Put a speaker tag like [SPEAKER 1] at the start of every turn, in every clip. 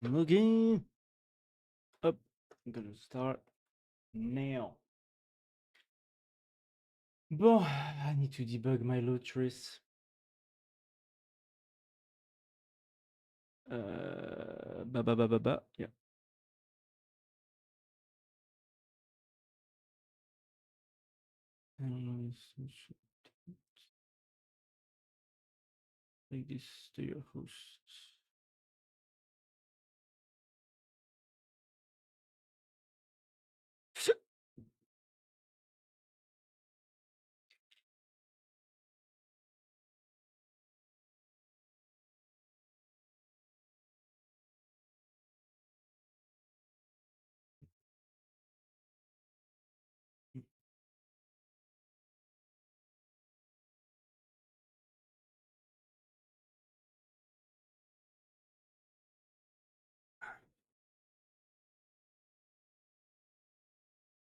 [SPEAKER 1] Login. Up. I'm gonna start now. Bon, I need to debug my load trace. Yeah. Like this to your host.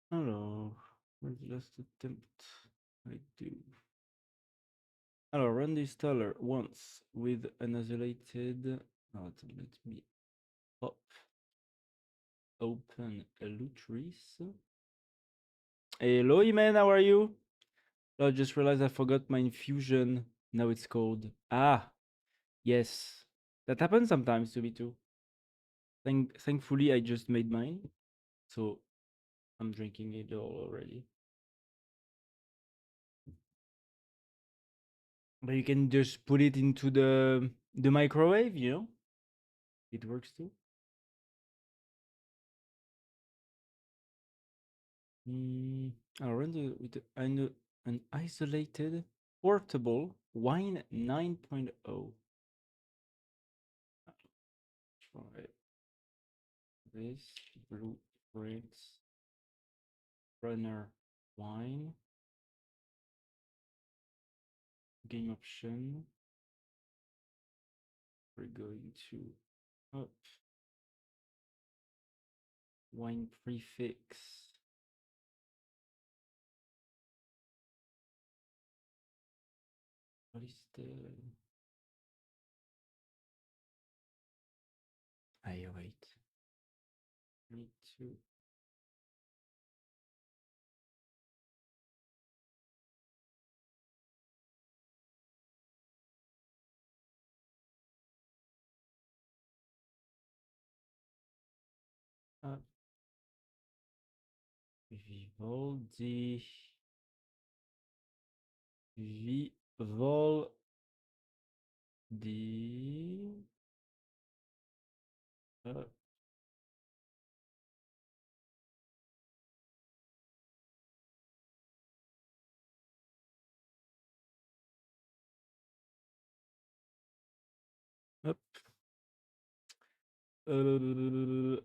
[SPEAKER 1] Hello. Where's the last attempt? I do. Hello, run the installer once with an isolated. Oh, let me open a Lutris. Hello, Iman, how are you? I just realized I forgot my infusion. Now it's cold. Ah, yes. That happens sometimes to me too. Thankfully, I just made mine. So I'm drinking it all already. But you can just put it into the microwave, you know? It works too. I'll run with an isolated portable wine 9.0. Try this blueprints runner wine game option. We're going to up wine prefix. What is the I wait. Need to up Vivaldi Vivaldi up up uh,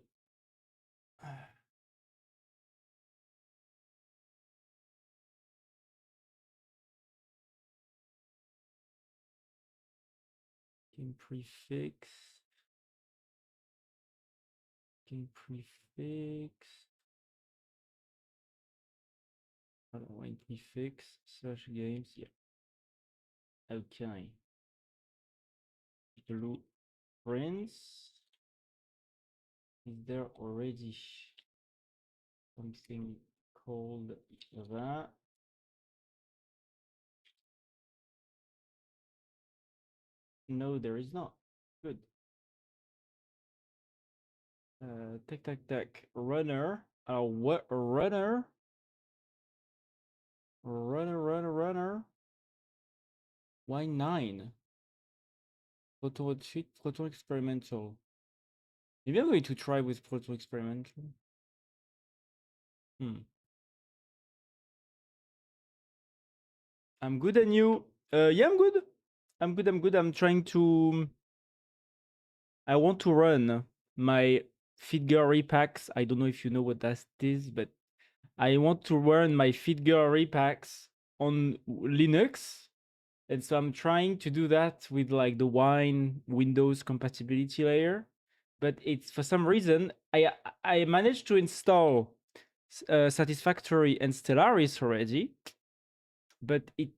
[SPEAKER 1] game prefix game prefix wine prefix slash games, yeah. Okay. Blueprints. Is there already something called that? No, there is not. Good. Tac. Runner. What runner? Runner. Why 9? Proton experimental. Maybe I'm going to try with proton experimental. I'm good, and you? Yeah, I'm good. I'm good. I'm trying to. I want to run my Fitger repacks. I don't know if you know what that is, but I want to run my Fitger repacks on Linux. And so I'm trying to do that with like the Wine Windows compatibility layer. But it's for some reason, I managed to install Satisfactory and Stellaris already, but it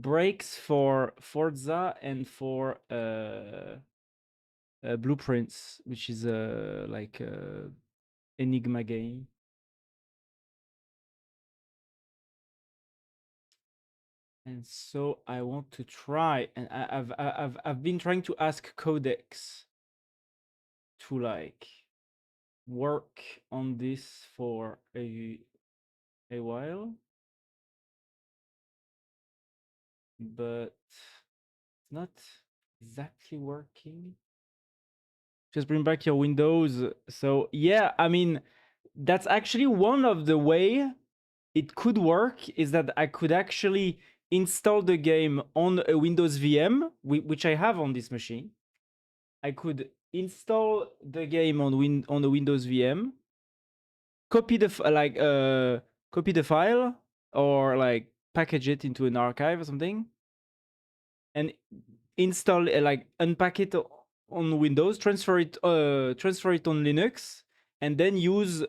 [SPEAKER 1] breaks for Forza and for Blueprints, which is like a Enigma game. And so I want to try, and I've been trying to ask Codex to like work on this for a while, but it's not exactly working. Just bring back your Windows. So yeah, I mean, that's actually one of the way it could work, is that I could actually install the game on a Windows VM, which I have on this machine. I could install the game on a Windows VM, copy the copy the file, or like package it into an archive or something, and install like unpack it on Windows, transfer it on Linux, and then use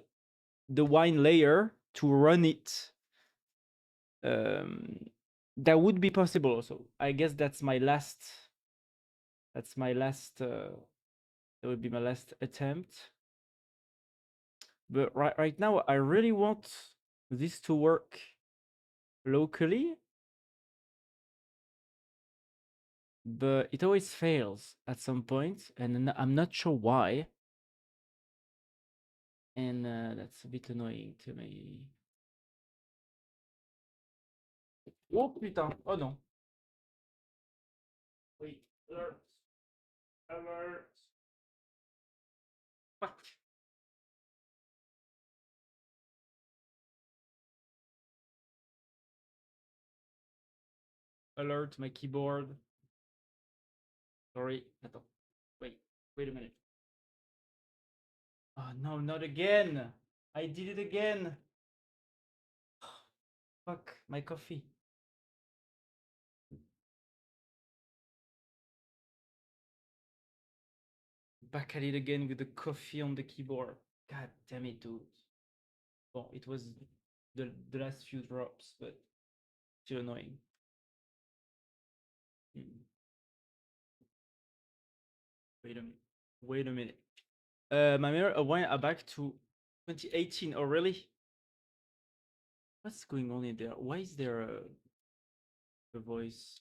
[SPEAKER 1] the wine layer to run it. That would be possible also. I guess that's my last. That's my last. That would be my last attempt. But right now, I really want this to work locally, but it always fails at some point, and I'm not sure why. And that's a bit annoying to me. Oh putain! Oh non! Wait, alert! Alert! Fuck! Alert! My keyboard. Sorry. Attends. Wait a minute. Oh no, not again! I did it again! Fuck, my coffee. Back at it again with the coffee on the keyboard. God damn it, dude. Well, it was the last few drops, but still annoying. Wait a minute. Wait a minute. My memory went back to 2018. Oh, really? What's going on in there? Why is there a voice?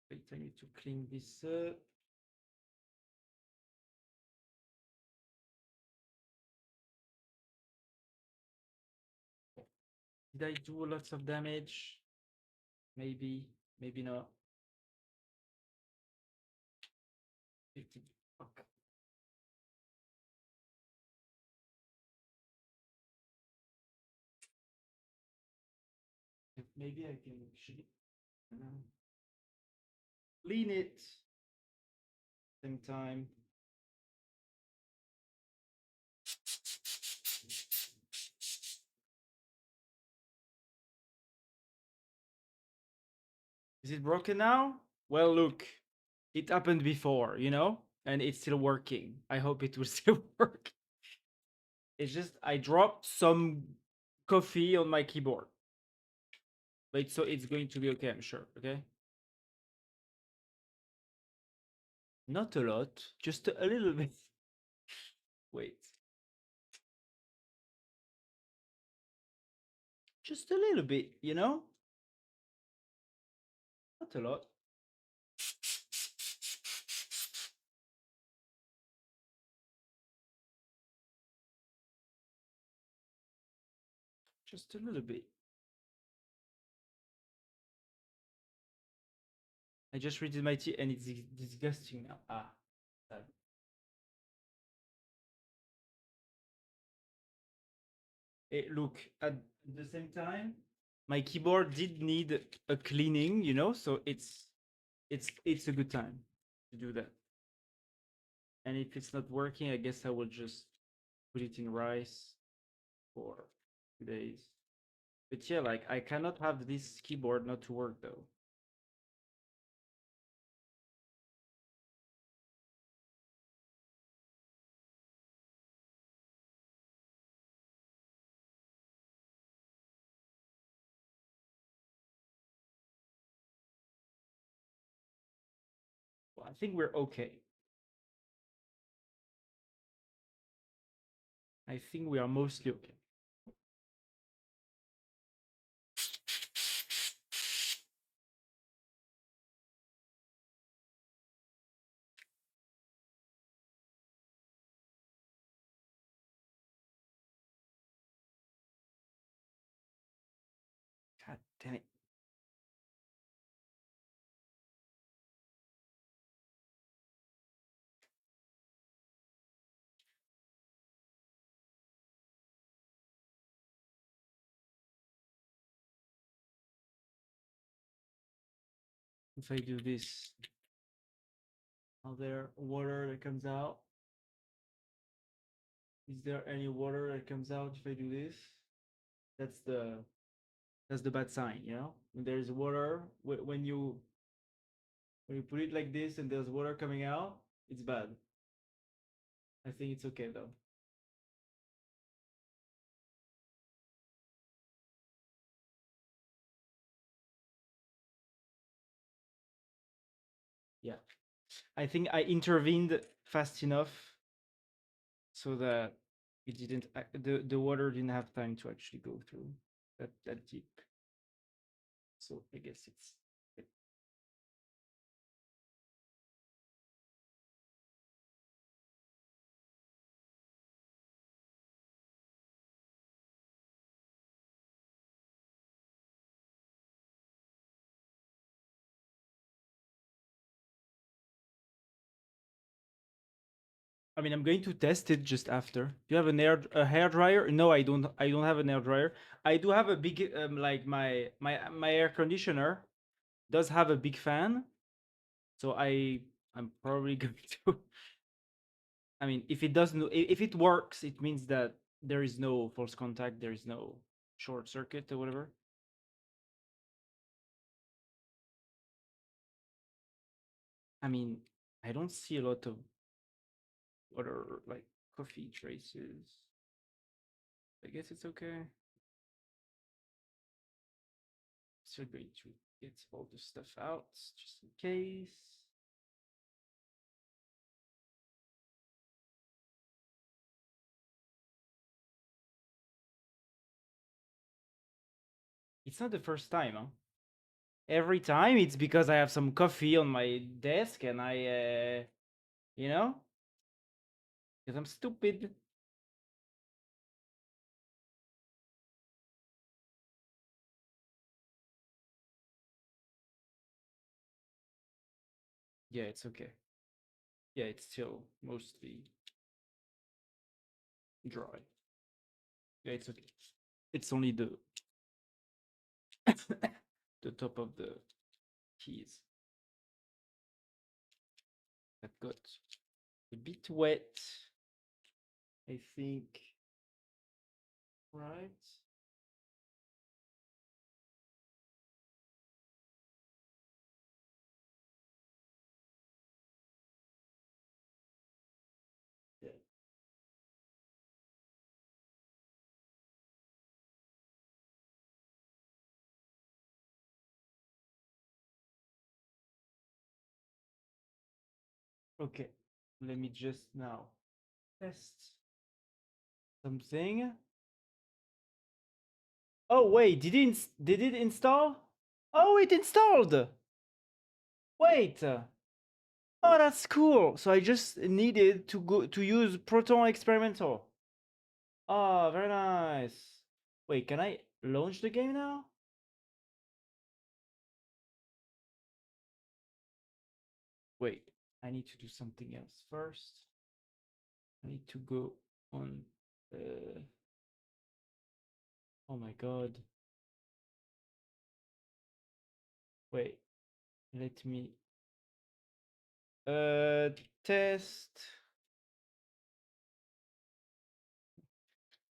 [SPEAKER 1] Wait, I need to clean this up. Did I do lots of damage? Maybe, maybe not. 50. Fuck. Maybe I can actually clean it same time. Is it broken now? Well, look, it happened before, you know, and it's still working. I hope it will still work. It's just I dropped some coffee on my keyboard. But so it's going to be okay, I'm sure, okay? Not a lot, just a little bit. Wait. Just a little bit, you know? Not a lot. Just a little bit. I just redid my tea and it's disgusting now. Ah, sad. Hey, look, at the same time, my keyboard did need a cleaning, you know, so it's a good time to do that. And if it's not working, I guess I will just put it in rice for 2 days. But yeah, like I cannot have this keyboard not to work though. I think we're okay. I think we are mostly okay. God damn it. If I do this, are there water that comes out? Is there any water that comes out if I do this? That's the bad sign, you know? When there's water, when you put it like this and there's water coming out, it's bad. I think it's okay though. Yeah. I think I intervened fast enough so that it didn't the water didn't have time to actually go through that deep. So I guess it's I mean, I'm going to test it just after. Do you have a hair dryer? No, I don't. I don't have an hair dryer. I do have a big like my air conditioner does have a big fan, so I'm probably going to. I mean, if it doesn't, if it works, it means that there is no false contact, there is no short circuit or whatever. I mean, I don't see a lot of other like coffee traces. I guess it's okay. Still going to get all the stuff out just in case. It's not the first time, huh? Every time it's because I have some coffee on my desk and you know, because I'm stupid. Yeah, it's okay. Yeah, it's still mostly dry. Yeah, it's okay. It's only the the top of the keys that got a bit wet, I think. Right? Yeah. Okay. Let me just now test something. Oh wait, did it install? Oh, it installed. Wait. Oh, that's cool. So I just needed to go to use Proton Experimental. Oh, very nice. Wait, can I launch the game now? Wait, I need to do something else first. I need to go on. Oh my god. Wait, let me uh test.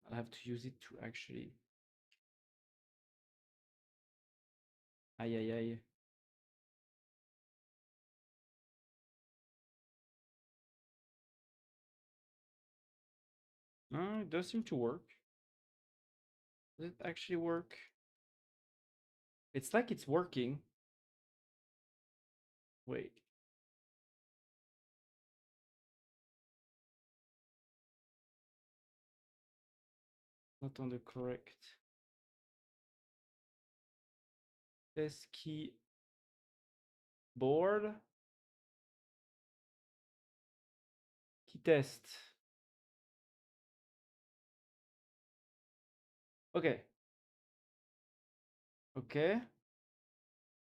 [SPEAKER 1] I'll have to use it to actually. Aye, aye, aye. It does seem to work. Does it actually work? It's like it's working. Wait. Not on the correct test key board. Key test. Okay. Okay.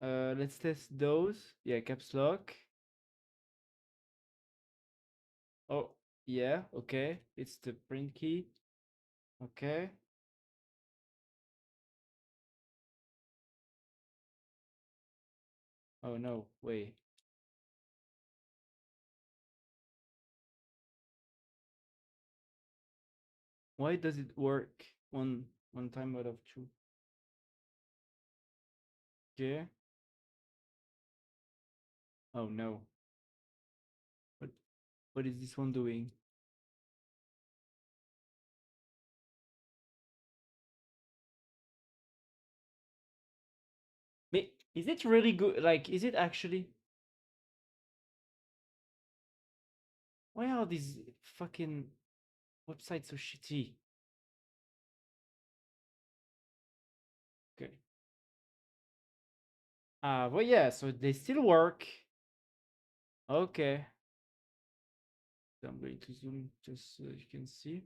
[SPEAKER 1] Let's test those. Yeah, caps lock. Oh, yeah. Okay. It's the print key. Okay. Oh no, wait. Why does it work one time out of two? Okay. Oh no. What what is this one doing? Is it really good? Like, is it actually? Why are these fucking websites so shitty? Okay. Well, yeah, so they still work. Okay. So I'm going to zoom just so you can see.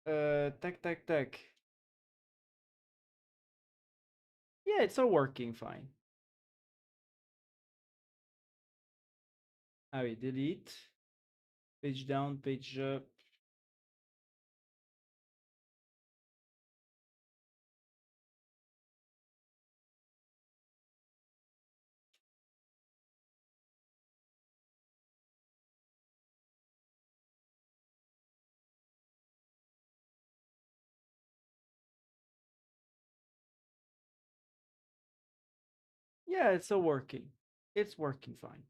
[SPEAKER 1] Tac, tac, tac. Yeah, it's all working fine. Ah wait, delete. Page down, page up. Yeah, it's all working. It's working fine.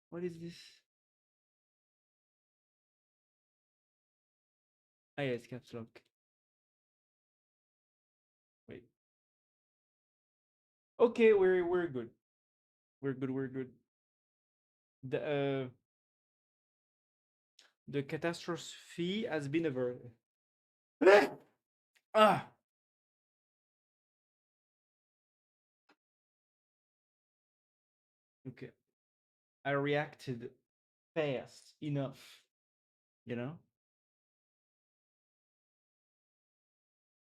[SPEAKER 1] What is this? Ah, yeah, it's caps lock. Wait. Okay, we're good. We're good. We're good. The catastrophe has been averted. Ah. Okay. I reacted fast enough. You know.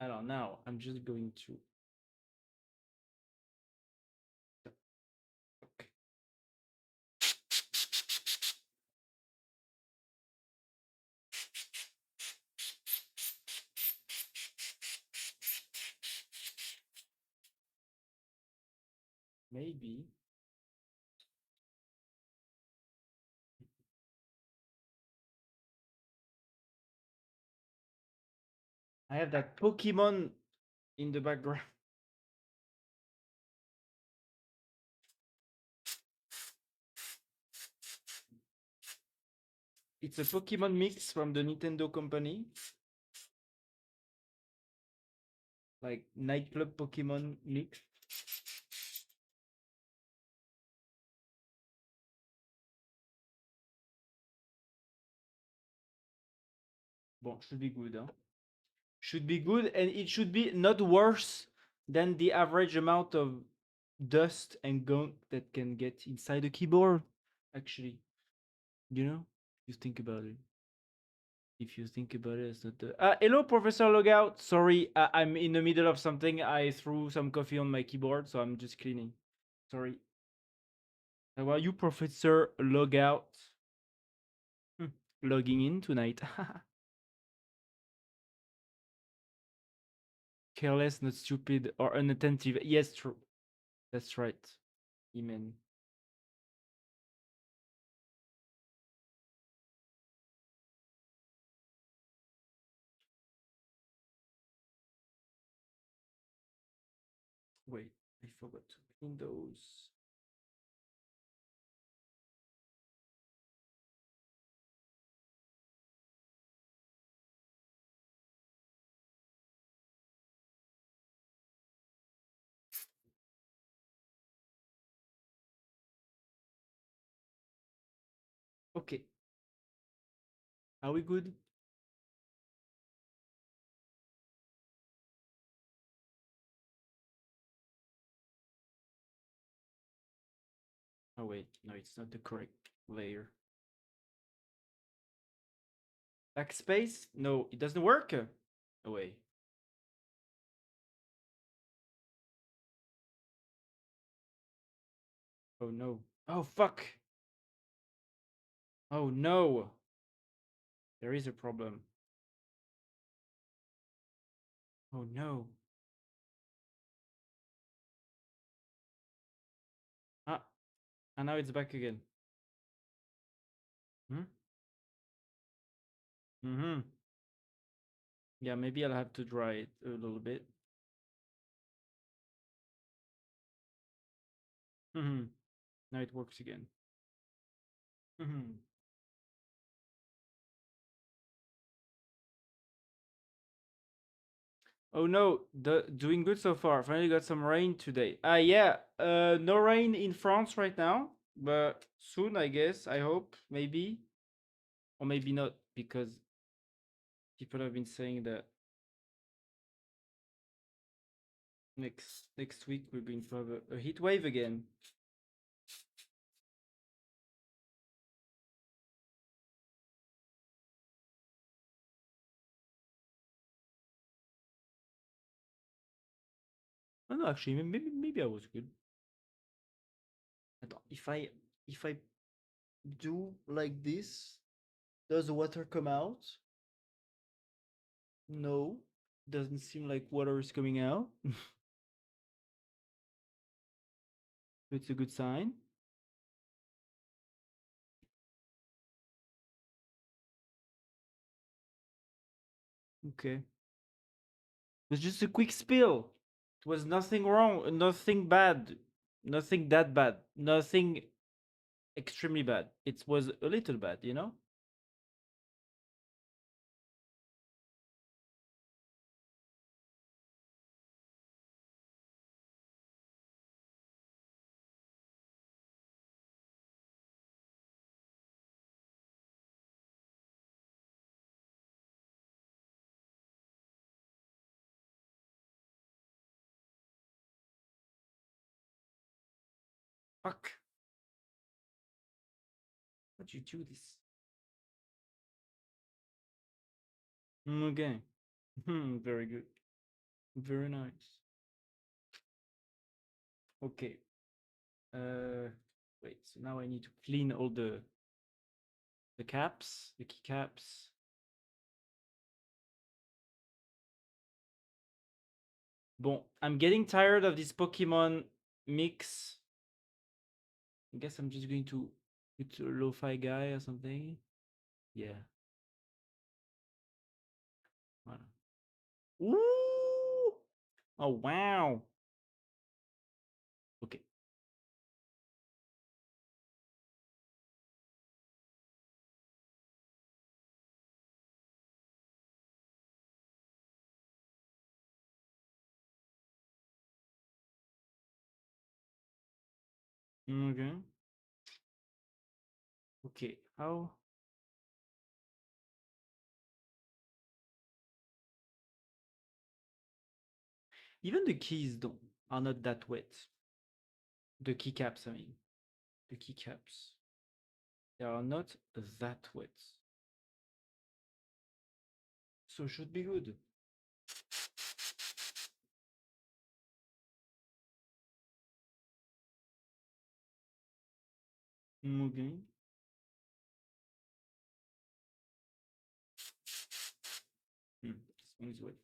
[SPEAKER 1] I don't know. I'm just going to. Okay. Maybe. I have that Pokemon in the background. It's a Pokemon mix from the Nintendo company. Like nightclub Pokemon mix. Bon, should be good, huh? Should be good, and it should be not worse than the average amount of dust and gunk that can get inside the keyboard. Actually, you know, you think about it. If you think about it, it's not the. Hello, Professor Logout. Sorry, I'm in the middle of something. I threw some coffee on my keyboard, so I'm just cleaning. Sorry. How are you, Professor Logout? Logging in tonight. Careless, not stupid, or unattentive. Yes, true. That's right. Amen. Wait, I forgot to clean those. Okay. Are we good? Oh wait, no, it's not the correct layer. Backspace? No, it doesn't work. Oh wait. Oh no. Oh fuck. Oh no. There is a problem. Oh no. Ah, and now it's back again. Hmm? Mm-hmm. Yeah, maybe I'll have to dry it a little bit. Mm-hmm. Now it works again. Mm-hmm. Oh no, doing good so far. Finally got some rain today. Yeah. No rain in France right now, but soon I guess. I hope, maybe, or maybe not, because people have been saying that next week we're going to have a heat wave again. Oh no, actually, maybe I was good. If I do like this, does the water come out? No, doesn't seem like water is coming out. It's a good sign. Okay. It was just a quick spill. It was nothing wrong, nothing bad, nothing that bad, nothing extremely bad. It was a little bad, you know? Fuck. Why'd you do this? Okay. Very good. Very nice. Okay. Wait, so now I need to clean all the caps, the keycaps. Bon, I'm getting tired of this Pokemon mix. I guess I'm just going to put a lo-fi guy or something. Yeah. Voilà. Ooh! Oh wow. Okay. Okay. Okay. How? Even the keys don't are not that wet. The keycaps, I mean. The keycaps. They are not that wet. So should be good. Okay. This one is wet.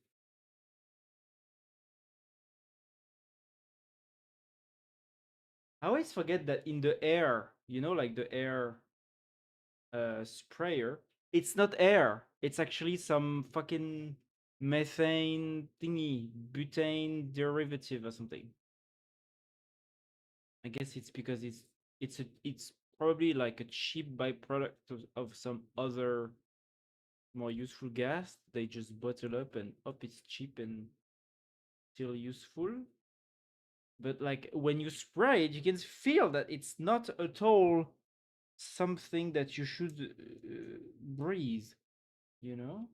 [SPEAKER 1] I always forget that in the air, like the air sprayer, it's not air. It's actually some fucking methane thingy, butane derivative or something. I guess it's because it's probably like a cheap byproduct of some other more useful gas. They just bottle up and up it's cheap and still useful. But like when you spray it, you can feel that it's not at all something that you should breathe. you know?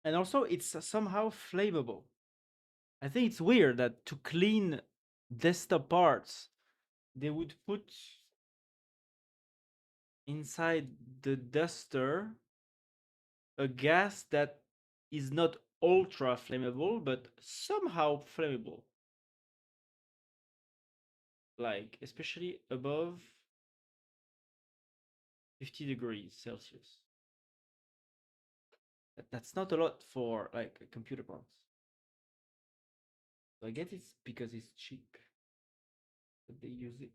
[SPEAKER 1] And also, it's somehow flammable. I think it's weird that to clean desktop parts, they would put inside the duster a gas that is not ultra flammable, but somehow flammable. Like, especially above 50 degrees Celsius. That's not a lot for like computer parts. So I guess it's because it's cheap that they use it.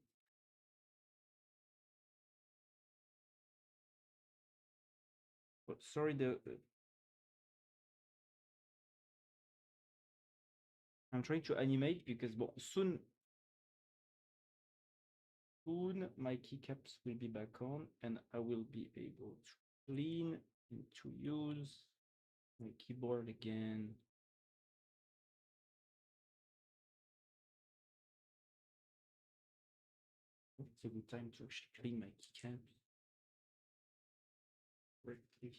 [SPEAKER 1] But sorry, I'm trying to animate because well, soon my keycaps will be back on and I will be able to clean and to use my keyboard again. It's a good time to actually clean my keycaps correctly.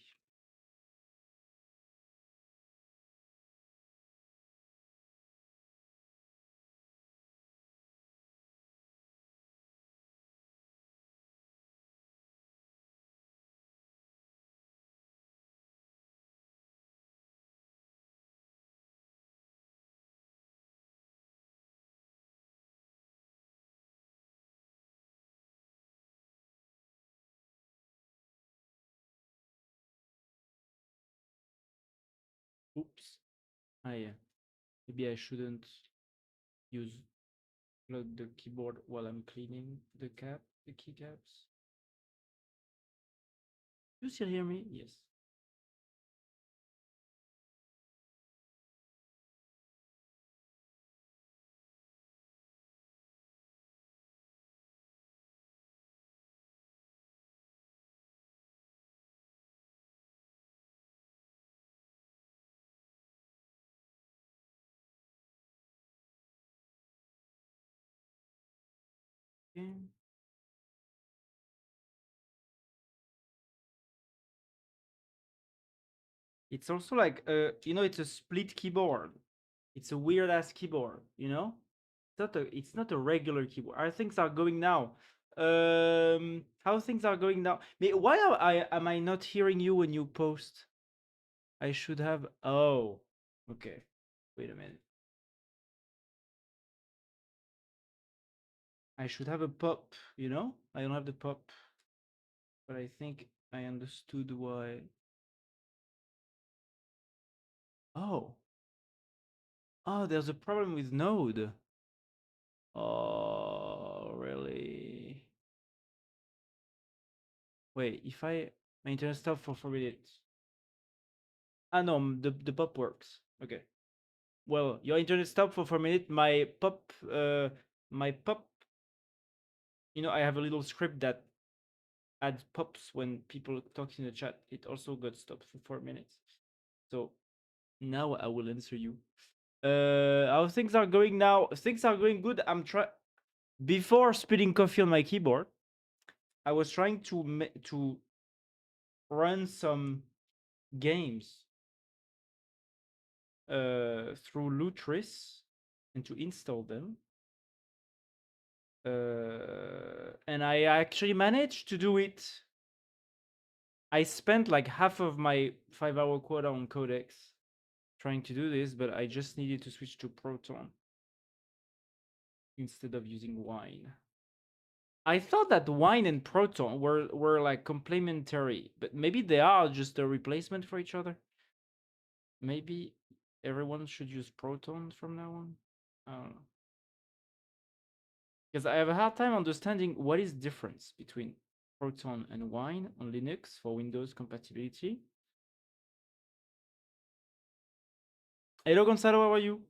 [SPEAKER 1] Oops. Yeah. Maybe I shouldn't use plug the keyboard while I'm cleaning the keycaps. You still hear me? Yes. Okay. It's also like it's a split keyboard. It's a weird ass keyboard, you know? It's not a regular keyboard. How things are going now? How things are going now? Why am I not hearing you when you post? I should have. Oh, okay. Wait a minute. I should have a pop, you know? I don't have the pop, but I think I understood why. Oh. Oh, there's a problem with Node. Oh, really? Wait, if my internet stopped for 4 minutes. Ah no, the pop works. Okay. Well, your internet stopped for 4 minutes. My pop. I have a little script that adds pops when people talk in the chat. It also got stopped for 4 minutes. So now I will answer you. How things are going now? Things are going good. Before spilling coffee on my keyboard, I was trying to run some games through Lutris and to install them. And I actually managed to do it. I spent like half of my 5-hour quota on Codex trying to do this, but I just needed to switch to Proton instead of using Wine. I thought that Wine and Proton were like complementary, but maybe they are just a replacement for each other. Maybe everyone should use Proton from now on. I don't know. Because I have a hard time understanding what is the difference between Proton and Wine on Linux for Windows compatibility. Hello, Gonzalo, how are you?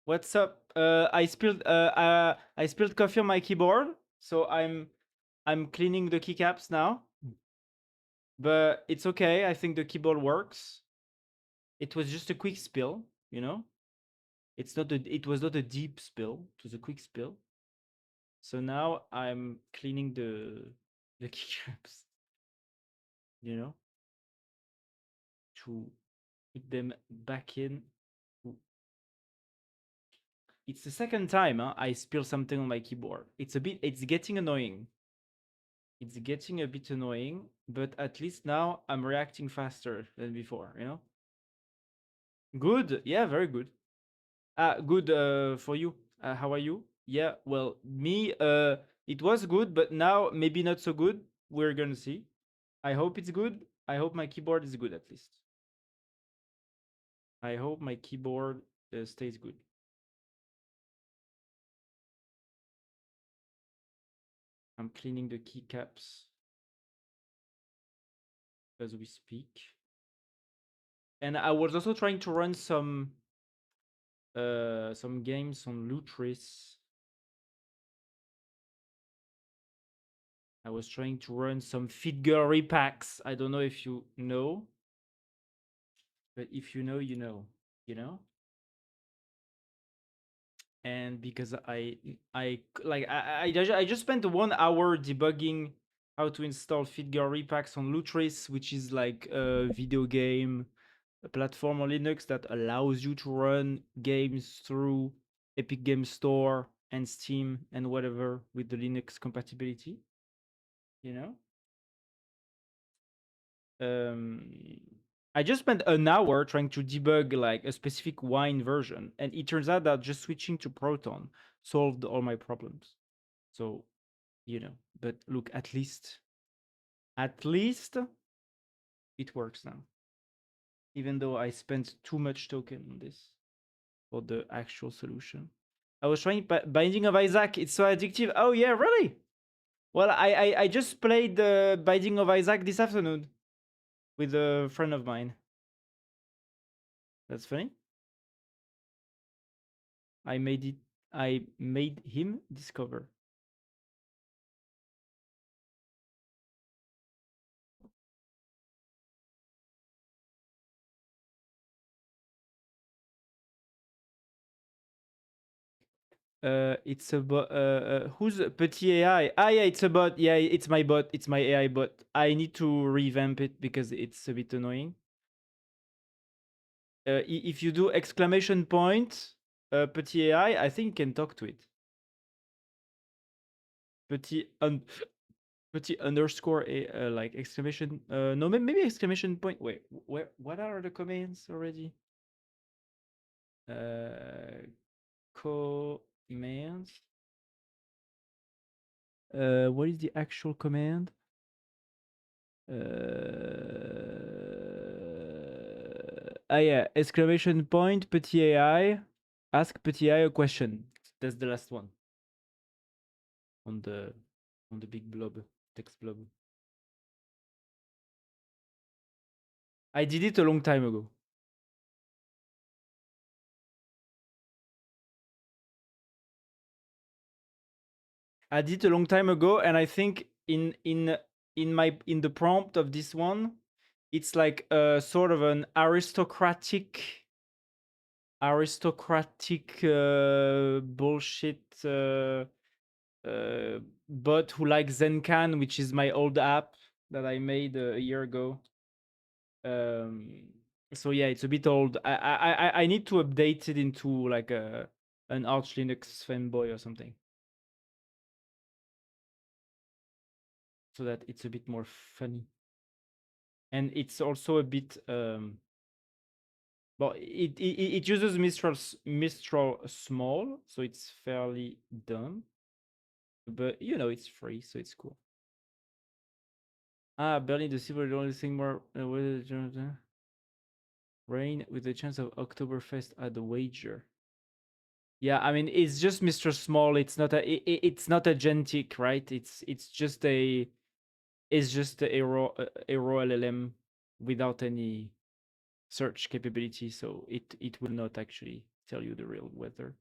[SPEAKER 1] What's up? I spilled coffee on my keyboard, so I'm cleaning the keycaps now. But it's okay. I think the keyboard works. It was just a quick spill, you know. It was not a deep spill. It was a quick spill. So now I'm cleaning the keycaps, you know, to put them back in. It's the second time I spill something on my keyboard. It's getting annoying. It's getting a bit annoying, but at least now I'm reacting faster than before, you know? Good. Yeah, very good. Good for you. How are you? Yeah, well, me, it was good, but now maybe not so good. We're gonna see. I hope it's good. I hope my keyboard is good at least. I hope my keyboard stays good. I'm cleaning the keycaps as we speak. And I was also trying to run some games on Lutris. I was trying to run some Figure repacks. I don't know if you know, but if you know, you know, you know. And because I just spent 1 hour debugging how to install Figure repacks on Lutris, which is like a video game a platform on Linux that allows you to run games through Epic Game Store and Steam and whatever with the Linux compatibility, you know? Um, I just spent an hour trying to debug like a specific wine version, and it turns out that just switching to Proton solved all my problems. So, you know, but look, at least it works now. Even though I spent too much token on this for the actual solution. I was trying Binding of Isaac. It's so addictive. Oh yeah, really? Well, I just played the Binding of Isaac this afternoon with a friend of mine. That's funny. I made it. I made him discover. It's a bot. Who's Petit AI? Ah, yeah, it's a bot. Yeah, it's my bot. It's my AI bot. I need to revamp it because it's a bit annoying. If you do exclamation point, Petit AI, I think you can talk to it. Petit Petit underscore a like exclamation. No, maybe exclamation point. Wait, where? What are the commands already? Commands. What is the actual command? Yeah, exclamation point, Petit AI, ask Petit AI a question. That's the last one on the big blob, text blob. I did it a long time ago. I did a long time ago, and I think in the prompt of this one, it's like a sort of an aristocratic bullshit bot who likes Zenkan, which is my old app that I made a year ago. So yeah, it's a bit old. I need to update it into like an Arch Linux fanboy or something, so that it's a bit more funny. And it's also a bit well, it uses Mistral small, so it's fairly dumb, but you know it's free, so it's cool. Berlin, the silver, the only thing more rain with the chance of Oktoberfest at the wager. Yeah, I mean it's just Mr. Small. It's not it's not a Gentic, right? It's just a raw LLM without any search capability, so it will not actually tell you the real weather.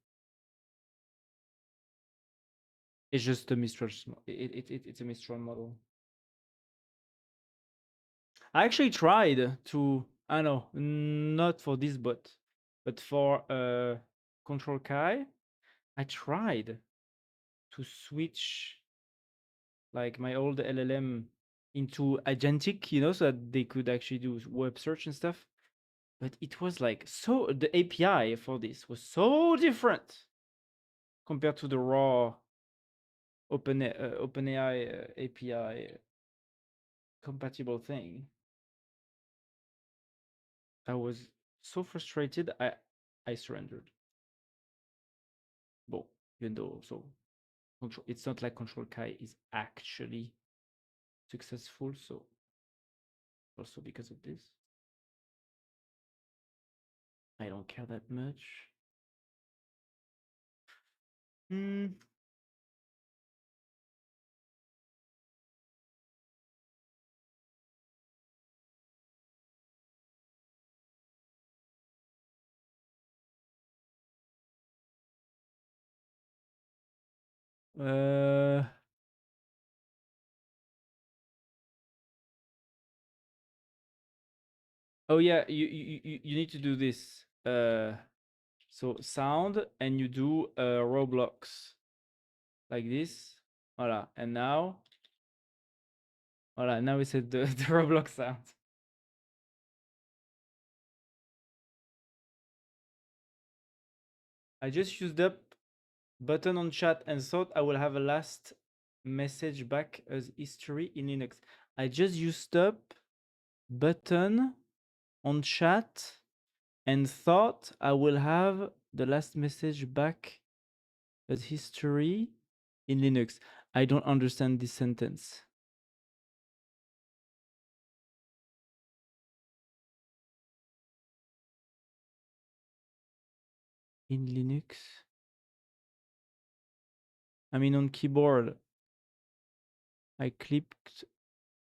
[SPEAKER 1] It's just a Mistral. It's a Mistral model. I actually tried to. I know, not for this bot, but for Control Kai. I tried to switch like my old LLM into agentic, so that they could actually do web search and stuff. But it was like the API for this was so different compared to the raw OpenAI API compatible thing. I was so frustrated. I surrendered. Well, even though it's not like Control Kai is actually successful. So also because of this, I don't care that much. Hmm. Uh. Oh yeah, you need to do this. So sound and you do Roblox like this. Voila, and now, voila, now we said the, the Roblox sound. I just used up button on chat and thought I will have a last message back as history in Linux. I just used up button on chat and thought I will have the last message back as history in Linux. I don't understand this sentence. In Linux? I mean, on keyboard, I clicked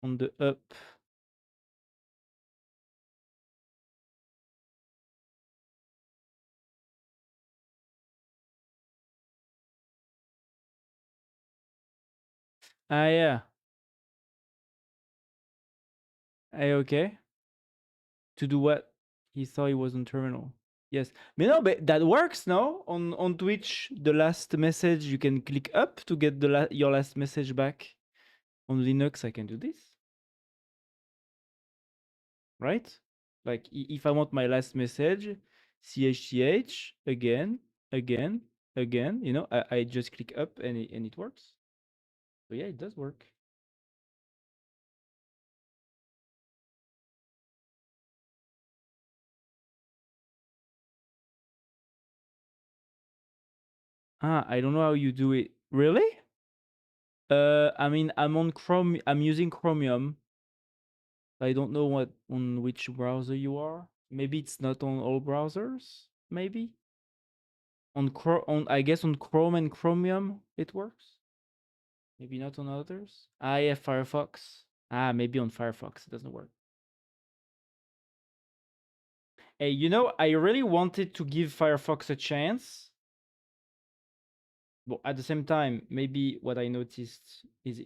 [SPEAKER 1] on the up. Ah, yeah. Okay. To do what? He thought he was on terminal. Yes. But no, but that works, no? On Twitch, the last message, you can click up to get your last message back. On Linux, I can do this. Right? Like, if I want my last message, CHCH, again, again, again, I just click up and it works. So yeah, it does work. Ah, I don't know how you do it. Really? I mean, I'm on Chrome. I'm using Chromium. I don't know on which browser you are. Maybe it's not on all browsers. Maybe on I guess on Chrome and Chromium it works. Maybe not on others. Ah, yeah, Firefox. Ah, maybe on Firefox it doesn't work. Hey, I really wanted to give Firefox a chance. But at the same time, maybe what I noticed is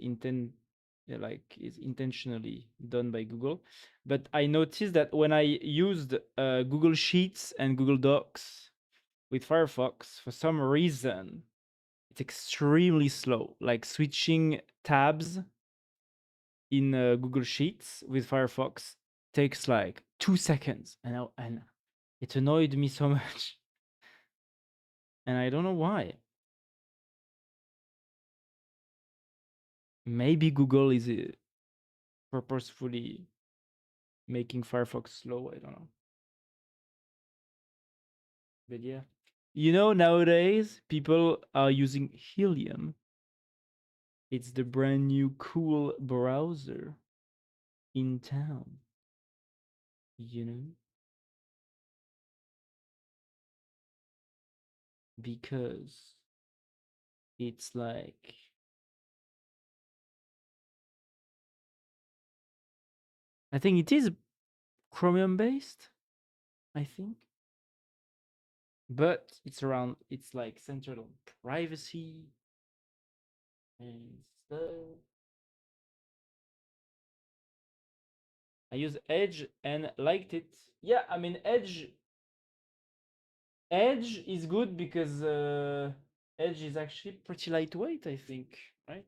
[SPEAKER 1] is intentionally done by Google. But I noticed that when I used Google Sheets and Google Docs with Firefox, for some reason, it's extremely slow. Like switching tabs in Google Sheets with Firefox takes like 2 seconds, and it annoyed me so much, and I don't know why. Maybe Google is purposefully making Firefox slow. I don't know. But yeah. Nowadays people are using Helium. It's the brand new cool browser in town. You know? Because it's like I think it is Chromium based, I think. But it's like centered on privacy And so I use Edge and liked it. Yeah, I mean Edge is good because Edge is actually pretty lightweight, I think, right?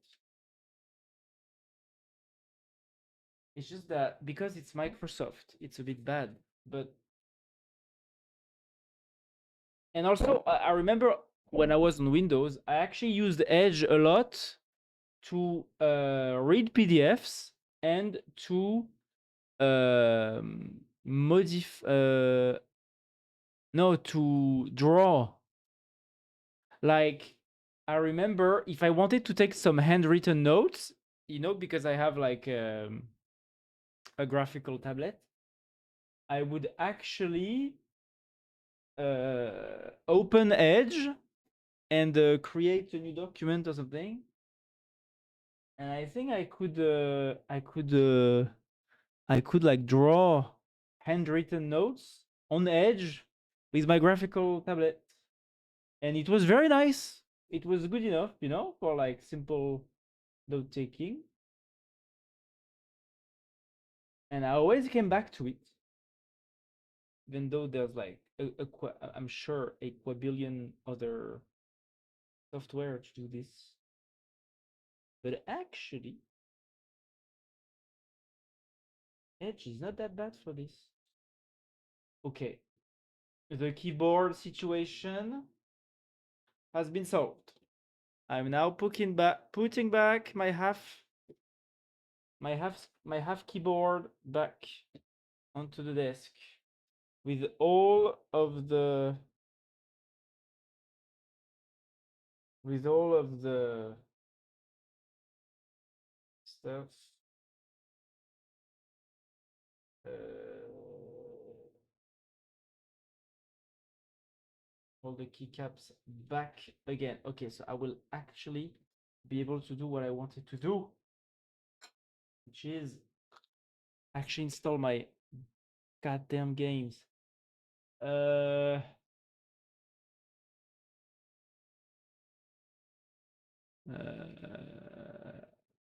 [SPEAKER 1] It's just that because it's Microsoft, it's a bit bad. But and also I remember when I was on Windows, I actually used Edge a lot to read PDFs and to modify no to draw. Like I remember if I wanted to take some handwritten notes, because I have like a graphical tablet, I would actually open Edge and create a new document or something. And I think I could like draw handwritten notes on Edge with my graphical tablet, and it was very nice. It was good enough, for like simple note taking. And I always came back to it, even though there's like I'm sure a quadrillion other software to do this. But actually, Edge is not that bad for this. Okay, the keyboard situation has been solved. I'm now putting back my half keyboard back onto the desk with all of the stuff. Uh, all the keycaps back again. Okay, so I will actually be able to do what I wanted to do, which is actually install my goddamn games. Uh,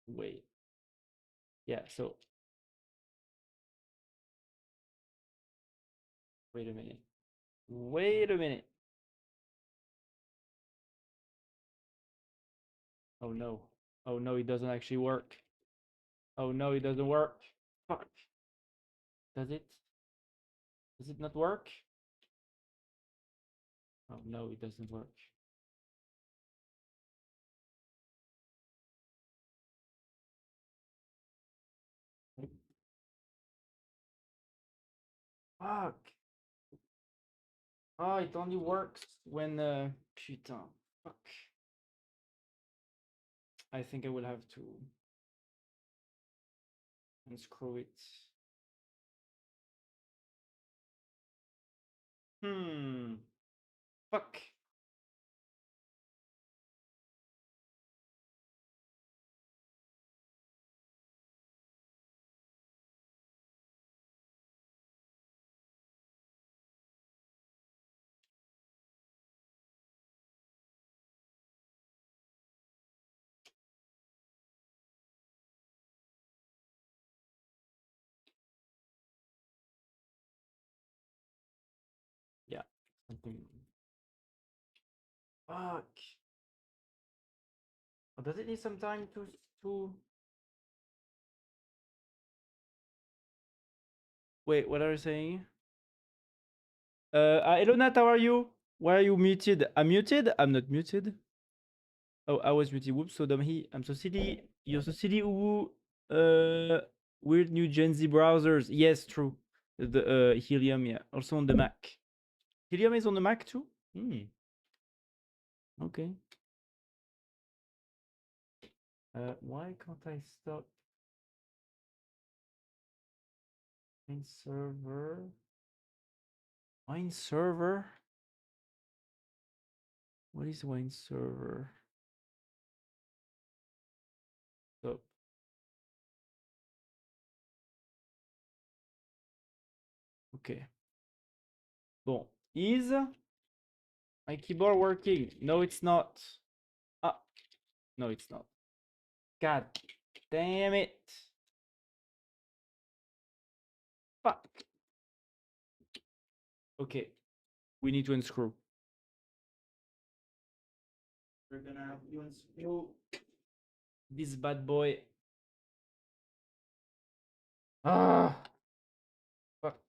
[SPEAKER 1] wait. Yeah, so wait a minute. Wait a minute. Oh no. Oh no, it doesn't actually work. Oh no, it doesn't work. Fuck. Does it? Does it not work? Oh no, it doesn't work. Fuck. Oh, it only works when putain. Fuck. I think I will have to unscrew it. Hmm. Fuck. Yeah. Something. Fuck. Oh, does it need some time to wait, what are you saying? Hello Nat, how are you? Why are you muted? I'm muted? I'm not muted. Oh, I was muted. Whoops, so dumb. I'm so silly. You're so silly, Uwu. Weird new Gen Z browsers. Yes, true. The Helium, yeah. Also on the Mac. Helium is on the Mac too? Hmm. Okay. Why can't I stop Wine server? Wine server? What is wine server? Stop. Okay. Bon. Is my keyboard working? No, it's not. Ah, no, it's not. God damn it. Fuck. Okay. We need to unscrew. We're gonna have to unscrew this bad boy. Ah. Fuck.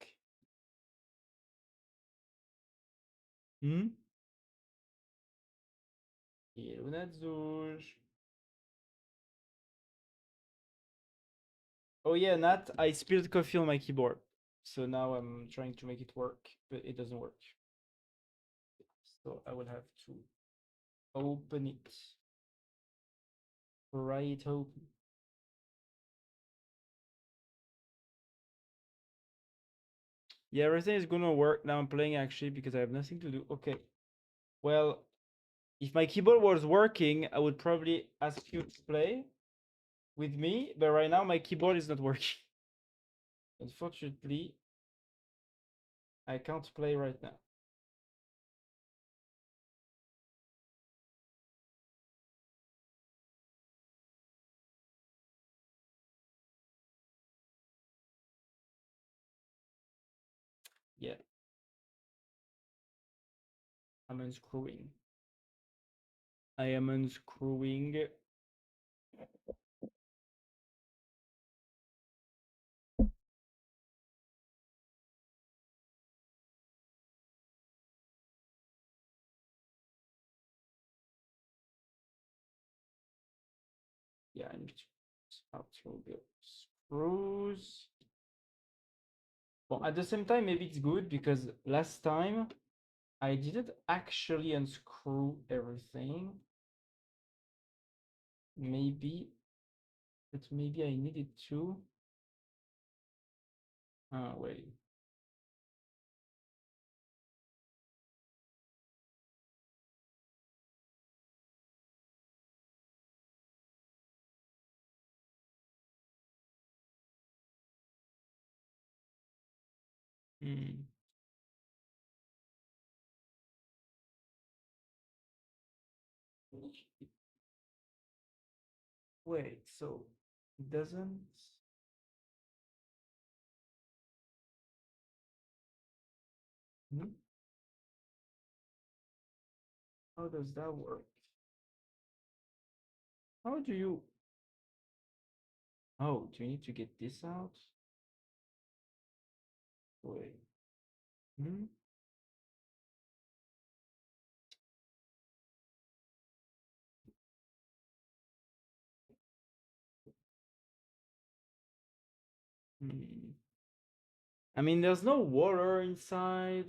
[SPEAKER 1] Hmm? Oh yeah, Nat, I spilled coffee on my keyboard. So now I'm trying to make it work, but it doesn't work. So I will have to open it. Pry it open. Yeah, everything is gonna work. Now I'm playing actually because I have nothing to do. Okay. Well, if my keyboard was working, I would probably ask you to play with me, but right now my keyboard is not working. Unfortunately, I can't play right now. Yeah, I'm unscrewing. I am unscrewing. Yeah, I need to start to the screws. Well, at the same time, maybe it's good because last time I didn't actually unscrew everything. Maybe, but maybe I needed to. Ah, wait. Hmm. Wait, so it doesn't. Hmm? How does that work? How do you? Oh, do you need to get this out? Wait. Hmm? Hmm. I mean, there's no water inside.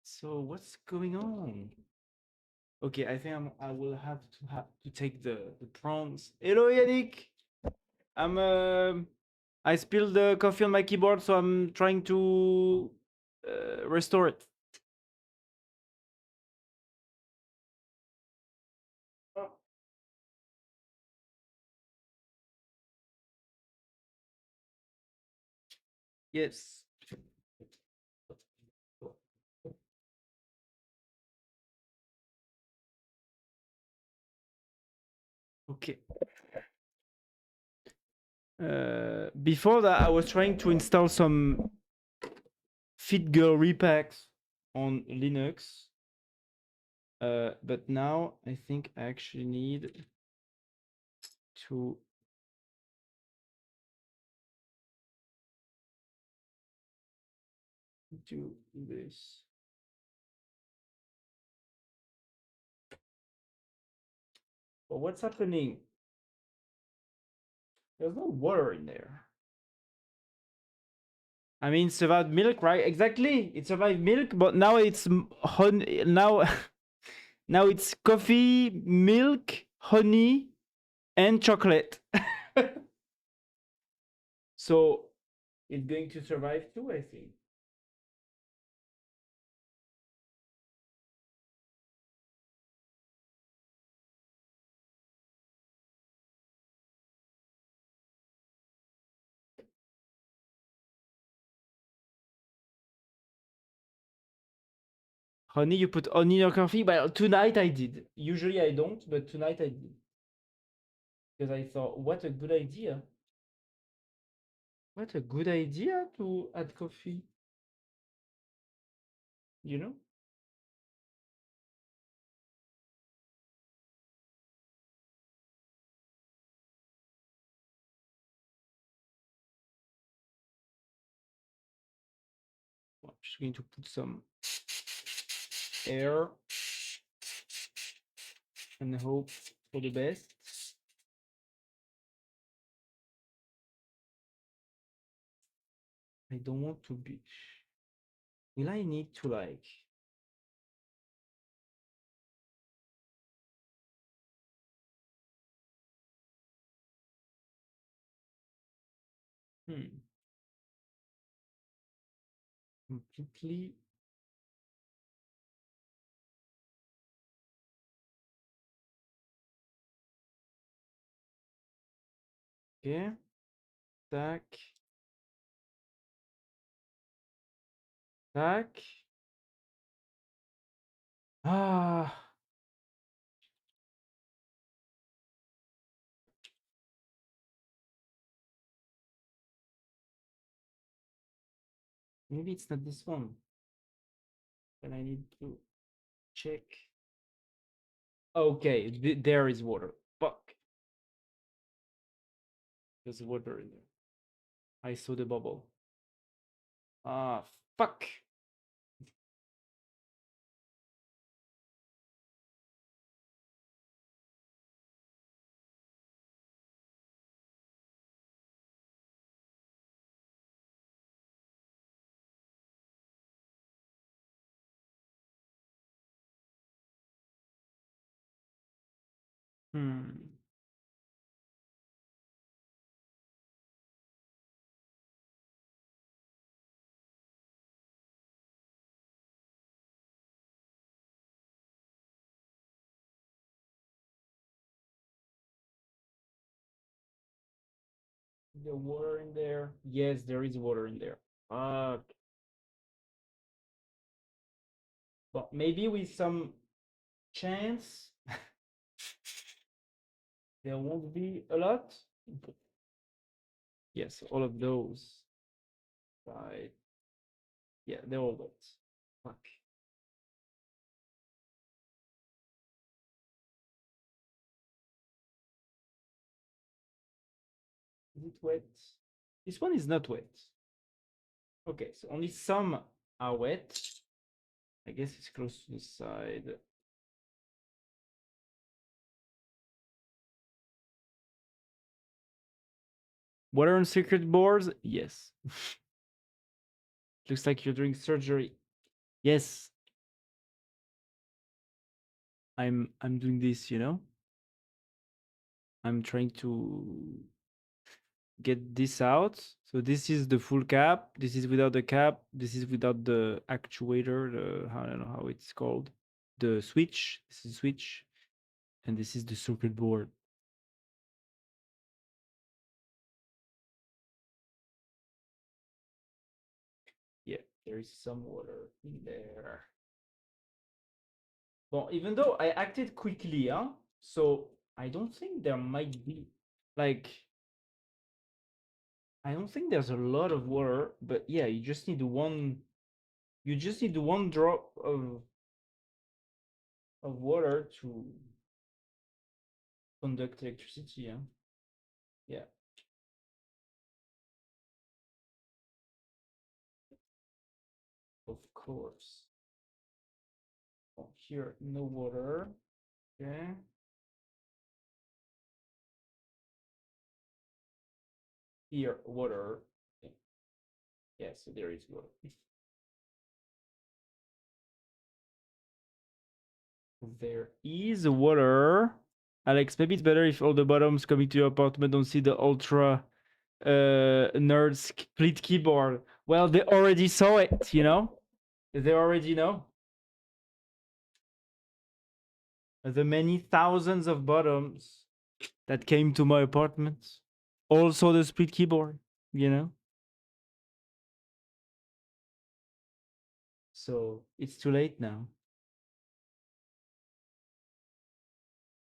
[SPEAKER 1] So what's going on? Okay, I think I will have to take the prawns. Hello, Yannick. I'm I spilled the coffee on my keyboard, so I'm trying to restore it. Oh. Yes. Okay. Before that, I was trying to install some FitGirl repacks on Linux. But now I think I actually need to do this. But what's happening? There's no water in there. I mean, survived milk, right? Exactly. It survived milk, but now it's honey. Now, now it's coffee, milk, honey, and chocolate. So it's going to survive too, I think. Honey, you put honey in your coffee? Well, tonight I did. Usually I don't, but tonight I did. because I thought, what a good idea. What a good idea to add coffee, you know? I'm just going to put some air and hope for the best. I don't want to be. Will I need to like? Hmm. Completely. Okay. Tac. Tac. Ah. Maybe it's not this one. And I need to check. Okay, there is water. Fuck. There's water in there. I saw the bubble. Ah, fuck. Hmm. The water in there. Yes, there is water in there. Fuck. But maybe with some chance, there won't be a lot. Yes, all of those. Right. Yeah, they're all wet. Fuck. Is it wet? This one is not wet. Okay, so only some are wet. I guess it's close to the side. Water on circuit boards? Yes. Looks like you're doing surgery. Yes. I'm doing this, you know? I'm trying to get this out. So this is the full cap. This is without the cap. This is without the actuator. I don't know how it's called. The switch. This is switch, and this is the circuit board. Yeah, there is some water in there. Well, even though I acted quickly, huh? So I don't think there might be like I don't think there's a lot of water, but yeah, you just need one. You just need one drop of water to conduct electricity. Yeah, yeah, of course. Oh, here, no water. Okay. Here, water. Okay. Yeah, so there is water. There is water. Alex, maybe it's better if all the bottoms coming to your apartment don't see the ultra nerd split keyboard. Well, they already saw it, you know? They already know. The many thousands of bottoms that came to my apartment. Also the split keyboard, you know? So it's too late now.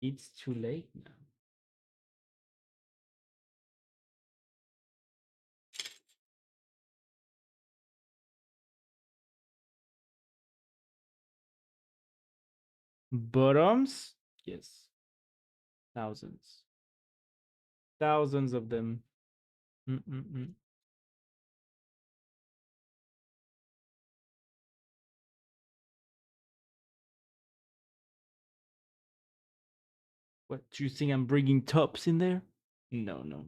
[SPEAKER 1] It's too late now. Bottoms? Yes. Thousands. Thousands of them. Mm-mm-mm. What, do you think I'm bringing tops in there? No, no.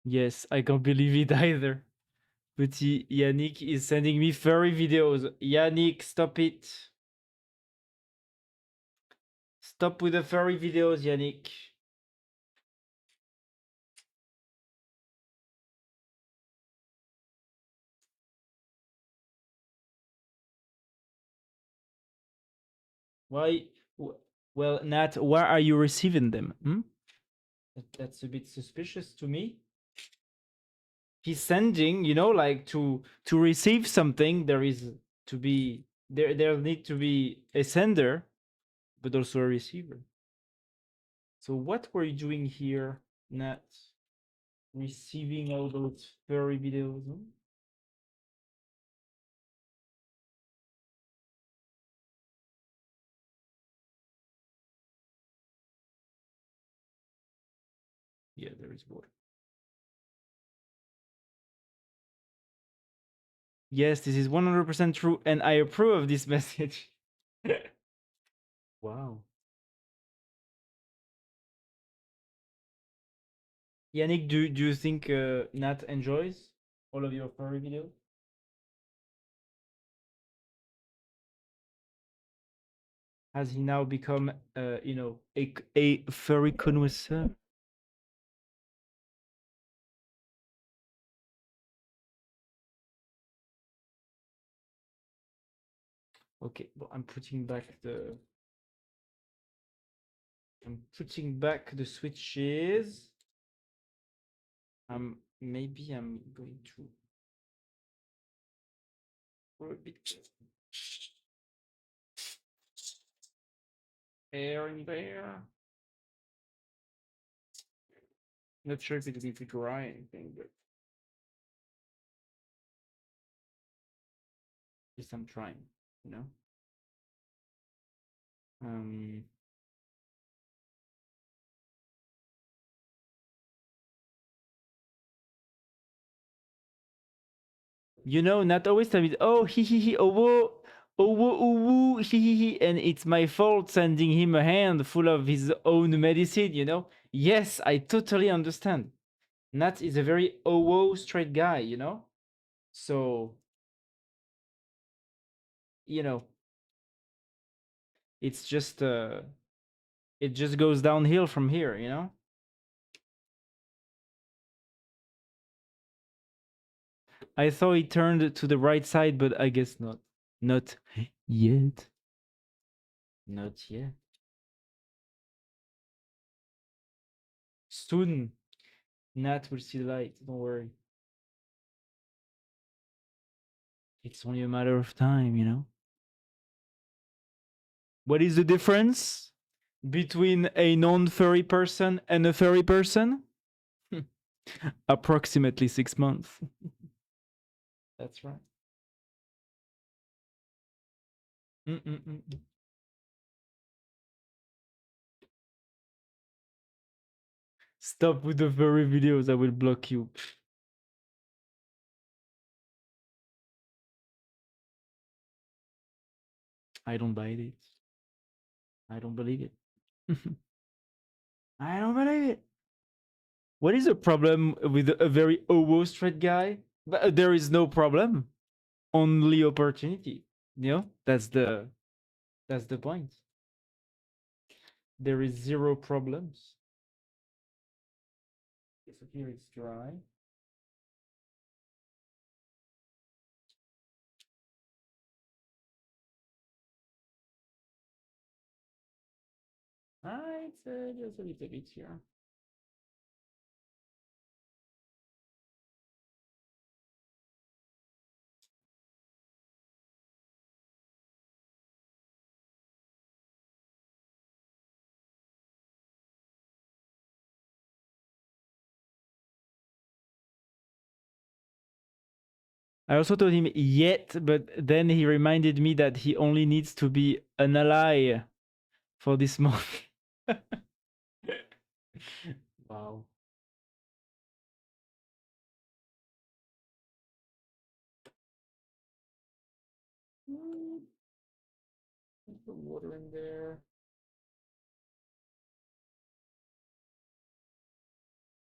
[SPEAKER 1] Yes, I can't believe it either. Petit Yannick is sending me furry videos. Yannick, stop it. Stop with the furry videos, Yannick. Why? Well, Nat, where are you receiving them? Hmm? That's a bit suspicious to me. He's sending, like to receive something, there is to be there need to be a sender, but also a receiver. So what were you doing here, Nat? Receiving all those furry videos? Hmm? Yeah, there is water. Yes, this is 100% true, and I approve of this message. Wow. Yannick, do you think Nat enjoys all of your furry videos? Has he now become, a furry connoisseur? Okay, well, I'm putting back the switches. Maybe I'm going to throw a bit air in there. Not sure if it's going to dry anything, but at least I'm trying, you know? Um, not always tell me, oh, he, oh, whoa, oh, whoa, ooh, woo, he, and it's my fault sending him a hand full of his own medicine. Yes, I totally understand. Nat is a very straight guy. So, you know, it's just, it just goes downhill from here. I thought he turned to the right side, but I guess not. Not yet. Not yet. Soon, Nat will see the light. Don't worry. It's only a matter of time. What is the difference between a non-furry person and a furry person? Approximately 6 months. That's right. Mm-mm-mm. Stop with the furry videos. I will block you. I don't buy it. I don't believe it. I don't believe it. What is the problem with a very straight guy? But there is no problem. Only opportunity. That's the point. There is zero problems. Okay, so here it's dry. It's just a little bit here. I also told him yet, but then he reminded me that he only needs to be an ally for this month. Wow. Put water in there.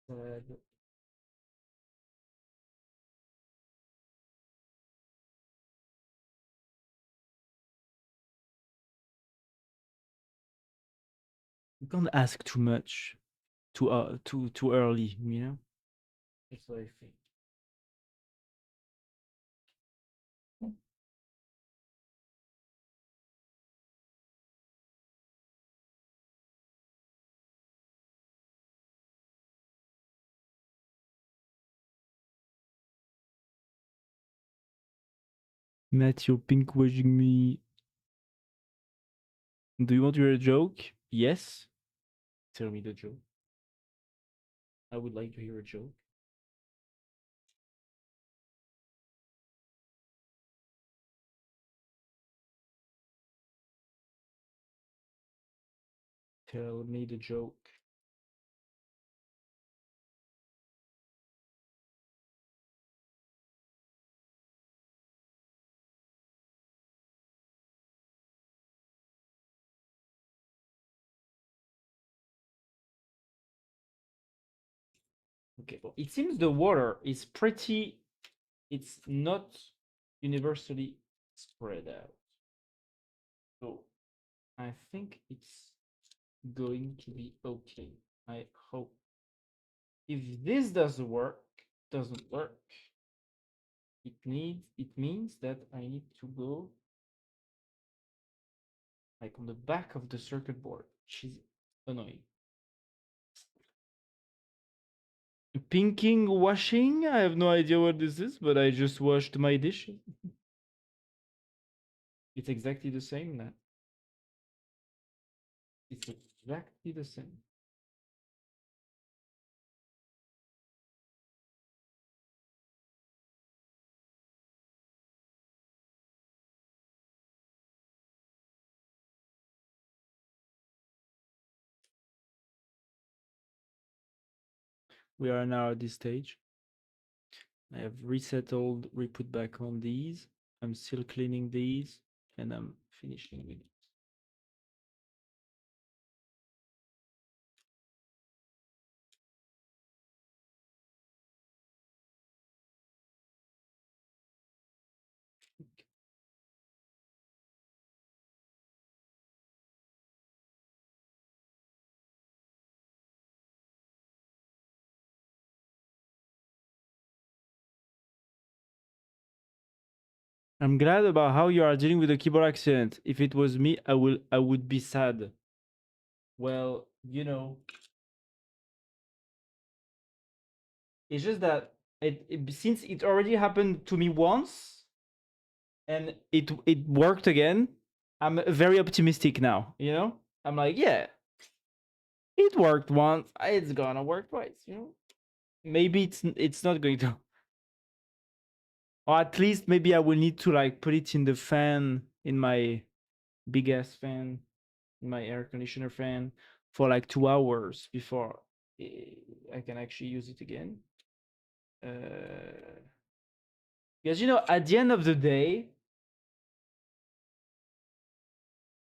[SPEAKER 1] Good. You can't ask too much, too early. You know. That's what I think. Matt, you're pinkwashing me. Do you want to hear a joke? Yes. Tell me the joke. I would like to hear a joke. Tell me the joke. Okay, well, it seems the water is pretty, it's not universally spread out. So I think it's going to be okay. I hope. If this doesn't work, it means that I need to go like on the back of the circuit board, which is annoying. Pinking washing? I have no idea what this is, but I just washed my dishes. It's exactly the same now. It's exactly the same. We are now at this stage. I have resettled, re-put back on these. I'm still cleaning these, and I'm finishing with it. I'm glad about how you are dealing with the keyboard accident. If it was me, I would be sad. Well, you know, it's just that since it already happened to me once and it worked again, I'm very optimistic now, you know? I'm like, yeah, it worked once, it's gonna work twice, you know? Maybe it's not going to. Or at least maybe I will need to like put it in the fan, in my big ass fan, in my air conditioner fan for like 2 hours before I can actually use it again. Because you know, at the end of the day,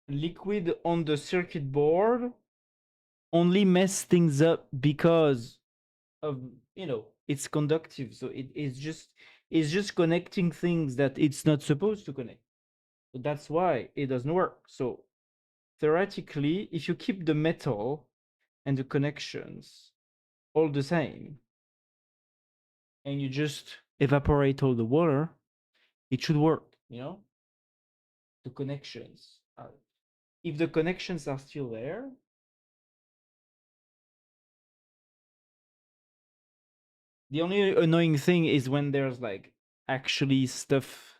[SPEAKER 1] liquid on the circuit board only mess things up because of, you know, it's conductive, so it's just connecting things that it's not supposed to connect. So that's why it doesn't work. So theoretically, if you keep the metal and the connections all the same and you just evaporate all the water, it should work, you know? The connections are, if the connections are still there, the only annoying thing is when there's like actually stuff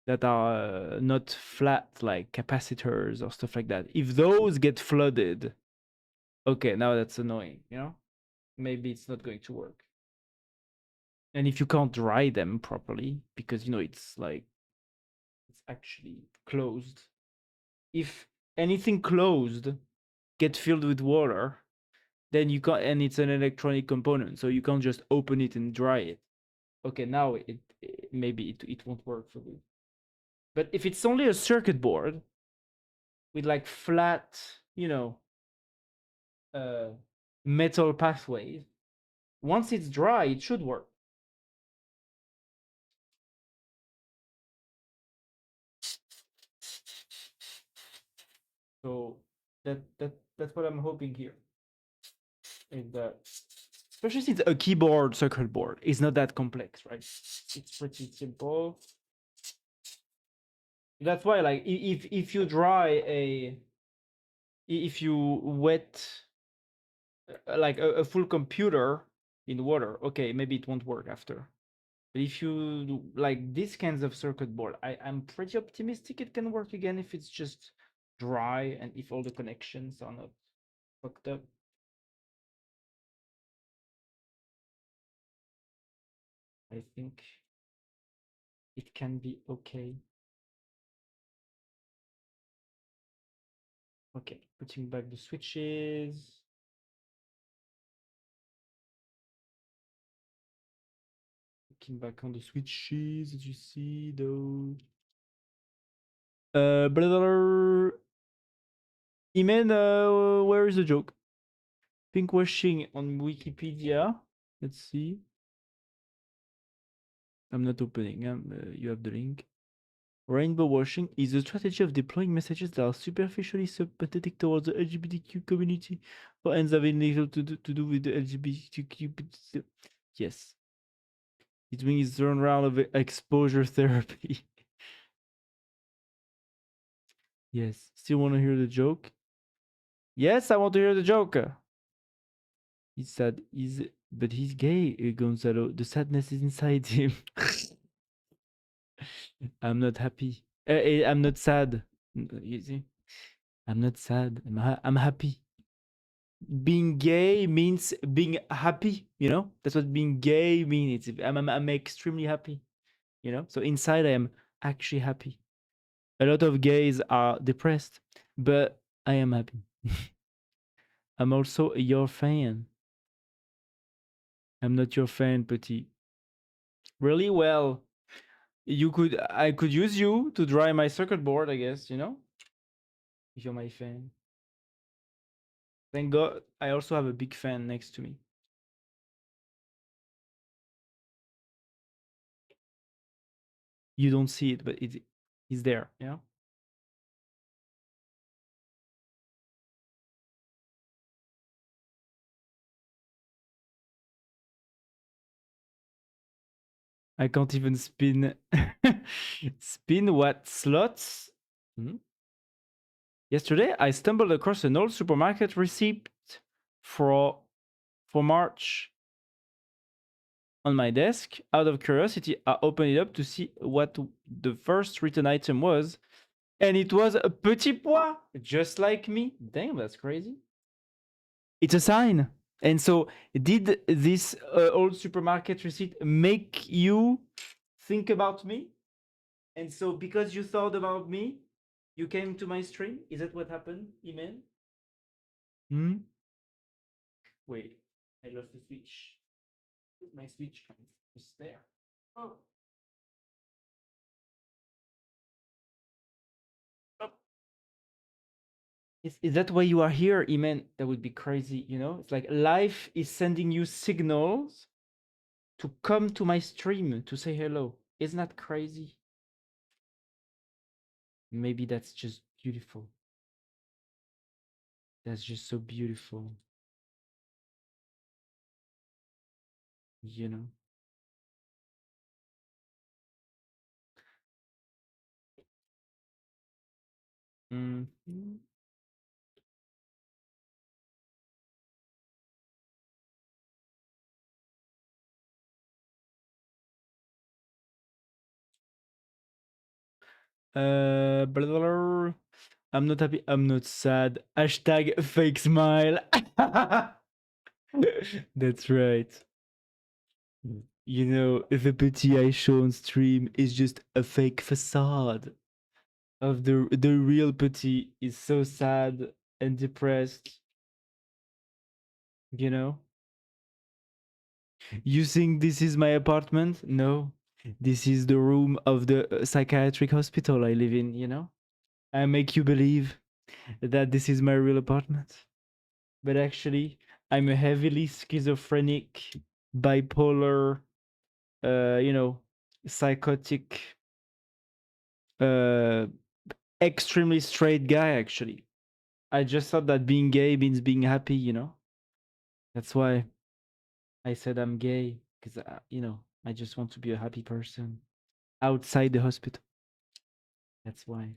[SPEAKER 1] that are not flat, like capacitors or stuff like that. If those get flooded, okay, now that's annoying, you know? Maybe it's not going to work. And if you can't dry them properly, because it's like it's actually closed. If anything closed get filled with water, then you can't, and it's an electronic component, so you can't just open it and dry it. Okay, now maybe it won't work for you. But if it's only a circuit board with like flat, uh, metal pathways, once it's dry, it should work. So that's what I'm hoping here. Is that, especially since a keyboard circuit board is not that complex, right? It's pretty simple. That's why, like, if you dry if you wet like a full computer in water, okay, maybe it won't work after. But if you do, like, these kinds of circuit board, I'm pretty optimistic it can work again if it's just dry and if all the connections are not fucked up. I think it can be okay. Okay, putting back the switches. Looking back on the switches, did you see those? Brother, Iman, where is the joke? Pinkwashing on Wikipedia. Let's see. I'm not opening. You have the link. Rainbow washing is a strategy of deploying messages that are superficially sympathetic towards the LGBTQ community for ends having little to do with the LGBTQ. Yes. It's doing its own round of exposure therapy. Yes. Still want to hear the joke? Yes, I want to hear the joke. He's sad. But he's gay, Gonzalo. The sadness is inside him. I'm not happy. I'm not sad. You see, I'm not sad. I'm happy. Being gay means being happy. That's what being gay means. I'm extremely happy. So inside I am actually happy. A lot of gays are depressed, but I am happy. I'm also your fan. I'm not your fan, Petit. Really well. I could use you to dry my circuit board, I guess, if you're my fan. Thank God I also have a big fan next to me. You don't see it, but he's there, yeah? I can't even spin. Spin what slots? Yesterday, I stumbled across an old supermarket receipt for March on my desk. Out of curiosity, I opened it up to see what the first written item was, and it was a petit pois, just like me. Damn, that's crazy. It's a sign. And so, did this old supermarket receipt make you think about me? And so, because you thought about me, you came to my stream? Is that what happened, Iman? Wait, I lost the switch. My switch is there. Oh. Oh. Is that why you are here, Iman? That would be crazy, It's like life is sending you signals to come to my stream to say hello. Isn't that crazy? Maybe that's just beautiful. That's just so beautiful. You know? Mhm. Blah, blah, blah. I'm not happy. I'm not sad. Hashtag fake smile. That's right. You know, the petit I show on stream is just a fake facade of the real petit is so sad and depressed. You know? You think this is my apartment? No. This is the room of the psychiatric hospital I live in, you know? I make you believe that this is my real apartment. But actually, I'm a heavily schizophrenic, bipolar, you know, psychotic, uh, extremely straight guy, actually. I just thought that being gay means being happy, you know? That's why I said I'm gay, because, you know, I just want to be a happy person outside the hospital. That's why.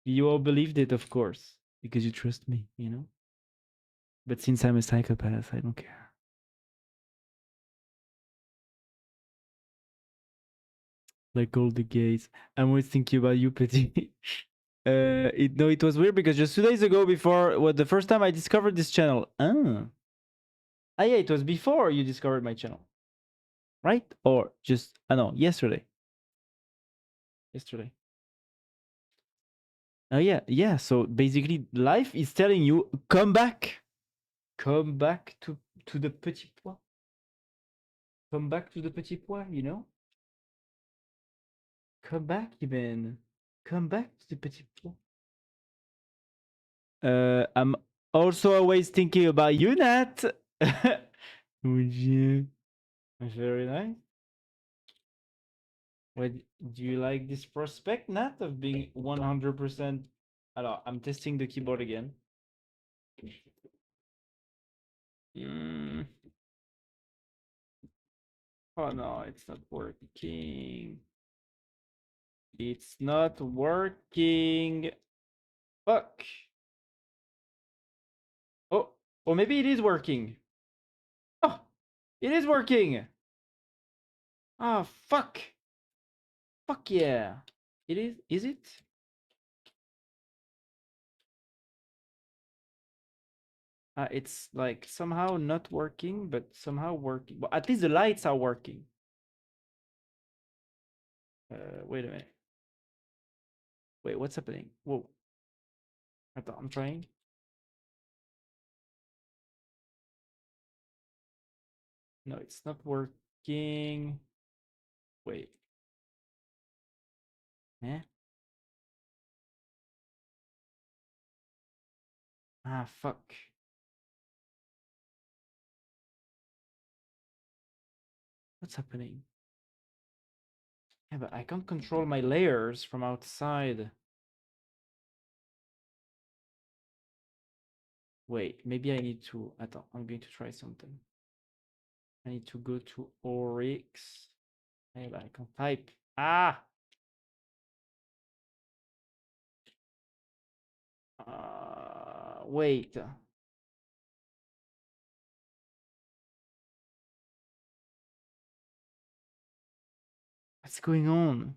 [SPEAKER 1] You all believed it, of course, because you trust me, you know? But since I'm a psychopath, I don't care. Like all the gays. I'm always thinking about you, Petit. It was weird because just 2 days ago, before the first time I discovered this channel. Yeah, it was before you discovered my channel, right? Or just no, yesterday. Yesterday. Oh yeah. So basically, life is telling you, come back to the petit pois. Come back to the petit pois, you know? Come back, Iben. Come back to the petit pois. I'm also always thinking about you, Nat. Would you? Very nice. What do you like this prospect, Nat, of being 100%? Alors, I'm testing the keyboard again. Mm. Oh no, it's not working. It's not working. Fuck. Oh, or maybe it is working. Oh, it is working. Ah, fuck. Fuck yeah. It is. Is it? It's like somehow not working, but somehow working. Well, at least the lights are working. Wait a minute. Wait, what's happening? Whoa. I'm trying. No, it's not working. Wait. Eh? Ah, fuck. What's happening? Yeah, but I can't control my layers from outside. Wait, maybe I need to. Attends, I'm going to try something. I need to go to Oryx. Hey, but I can't type. Ah! Wait. What's going on?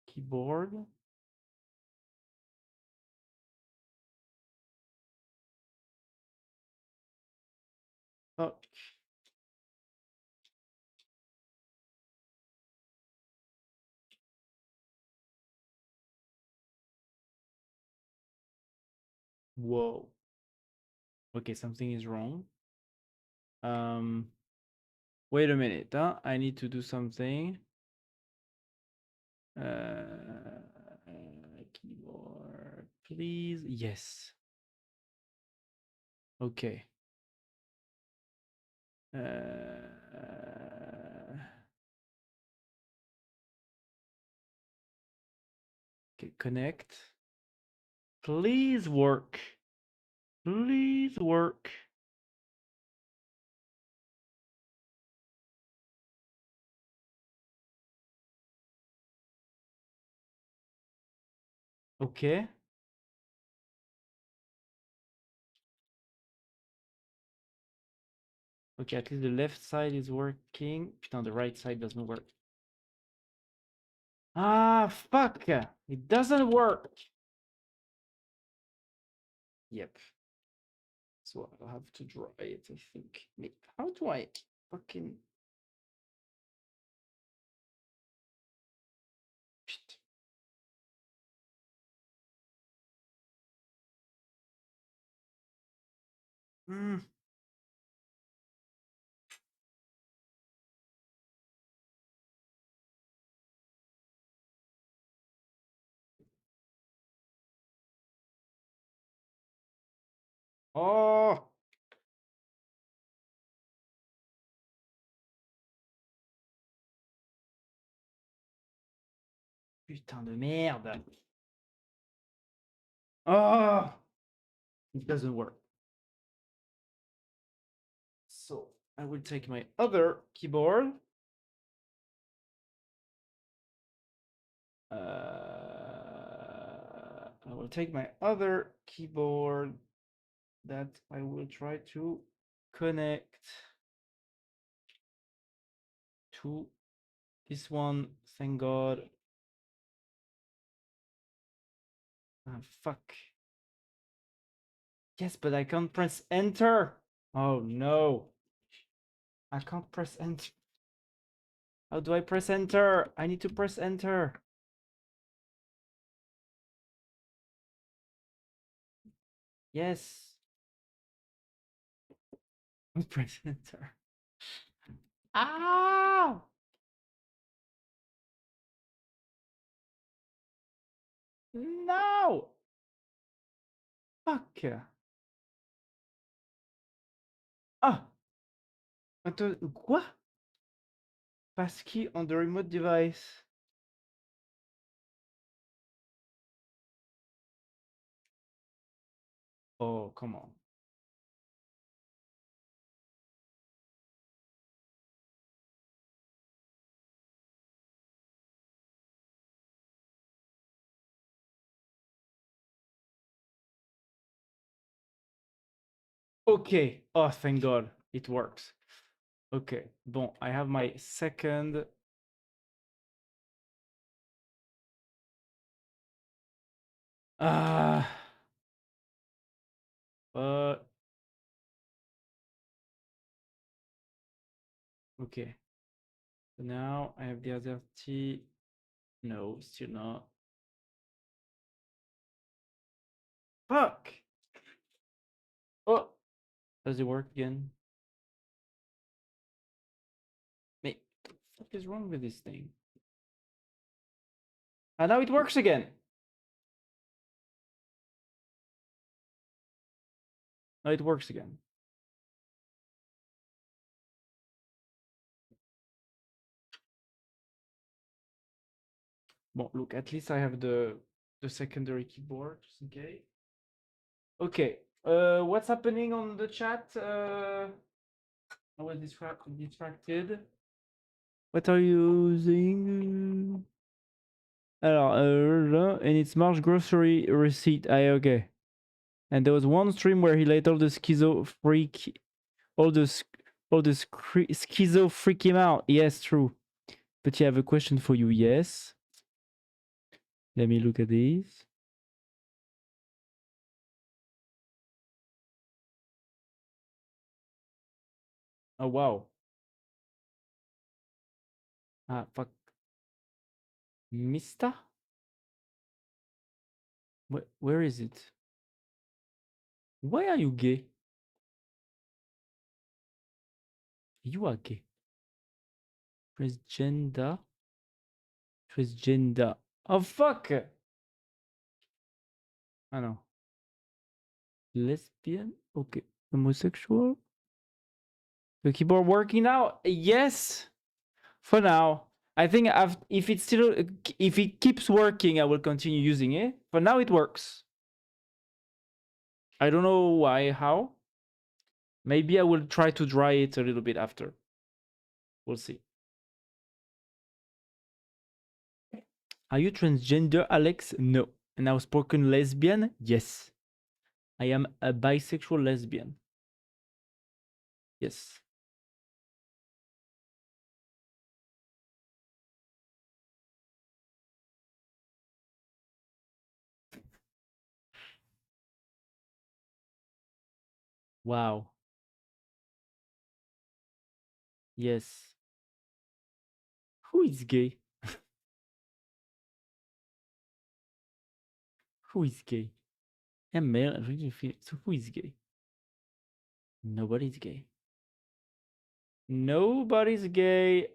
[SPEAKER 1] Keyboard? Oh. Whoa. Okay, something is wrong. Wait a minute, huh? I need to do something. Keyboard, please. Yes. Okay. Okay, connect. Please work. Please work. Okay. Okay, at least the left side is working. Putain, the right side doesn't work. Ah, fuck! It doesn't work! Yep. So I'll have to draw it, I think. How do I fucking... Shit. Hmm. Oh! Putain de merde! Oh! It doesn't work. So I will take my other keyboard. I will take my other keyboard that I will try to connect to this one. Thank God. Ah, fuck. Yes, but I can't press enter. Oh no. I can't press enter. How do I press enter? I need to press enter. Yes. Press enter. Ah! No! Fuck. Ah! Attends, quoi? Passkey on the remote device. Oh, come on. Okay. Oh, thank God. It works. Okay. Bon, I have my second. Ah. Okay. So now I have the other T. No, still not. Fuck! Oh! Does it work again? Mate, what the fuck is wrong with this thing? And now it works again. Now it works again. Bon, look, at least I have the secondary keyboard, just in case. Okay. What's happening on the chat? I was distracted. What are you using? Alors, and it's March grocery receipt. Okay. And there was one stream where he let all the schizo freak, all the schizo freak him out. Yes, true. But I have a question for you. Yes. Let me look at these. Oh wow. Ah fuck. Mista? Where is it? Why are you gay? You are gay. Transgender. Transgender. Oh fuck! I know. Lesbian? Okay. Homosexual? The keyboard working now? Yes! For now. I think if it keeps working, I will continue using it. For now, it works. I don't know why, how. Maybe I will try to dry it a little bit after. We'll see. Are you transgender, Alex? No. And outspoken lesbian? Yes. I am a bisexual lesbian. Yes. Wow. Yes. Who is gay? Who is gay? A male really feel so who is gay? Nobody's gay. Nobody's gay.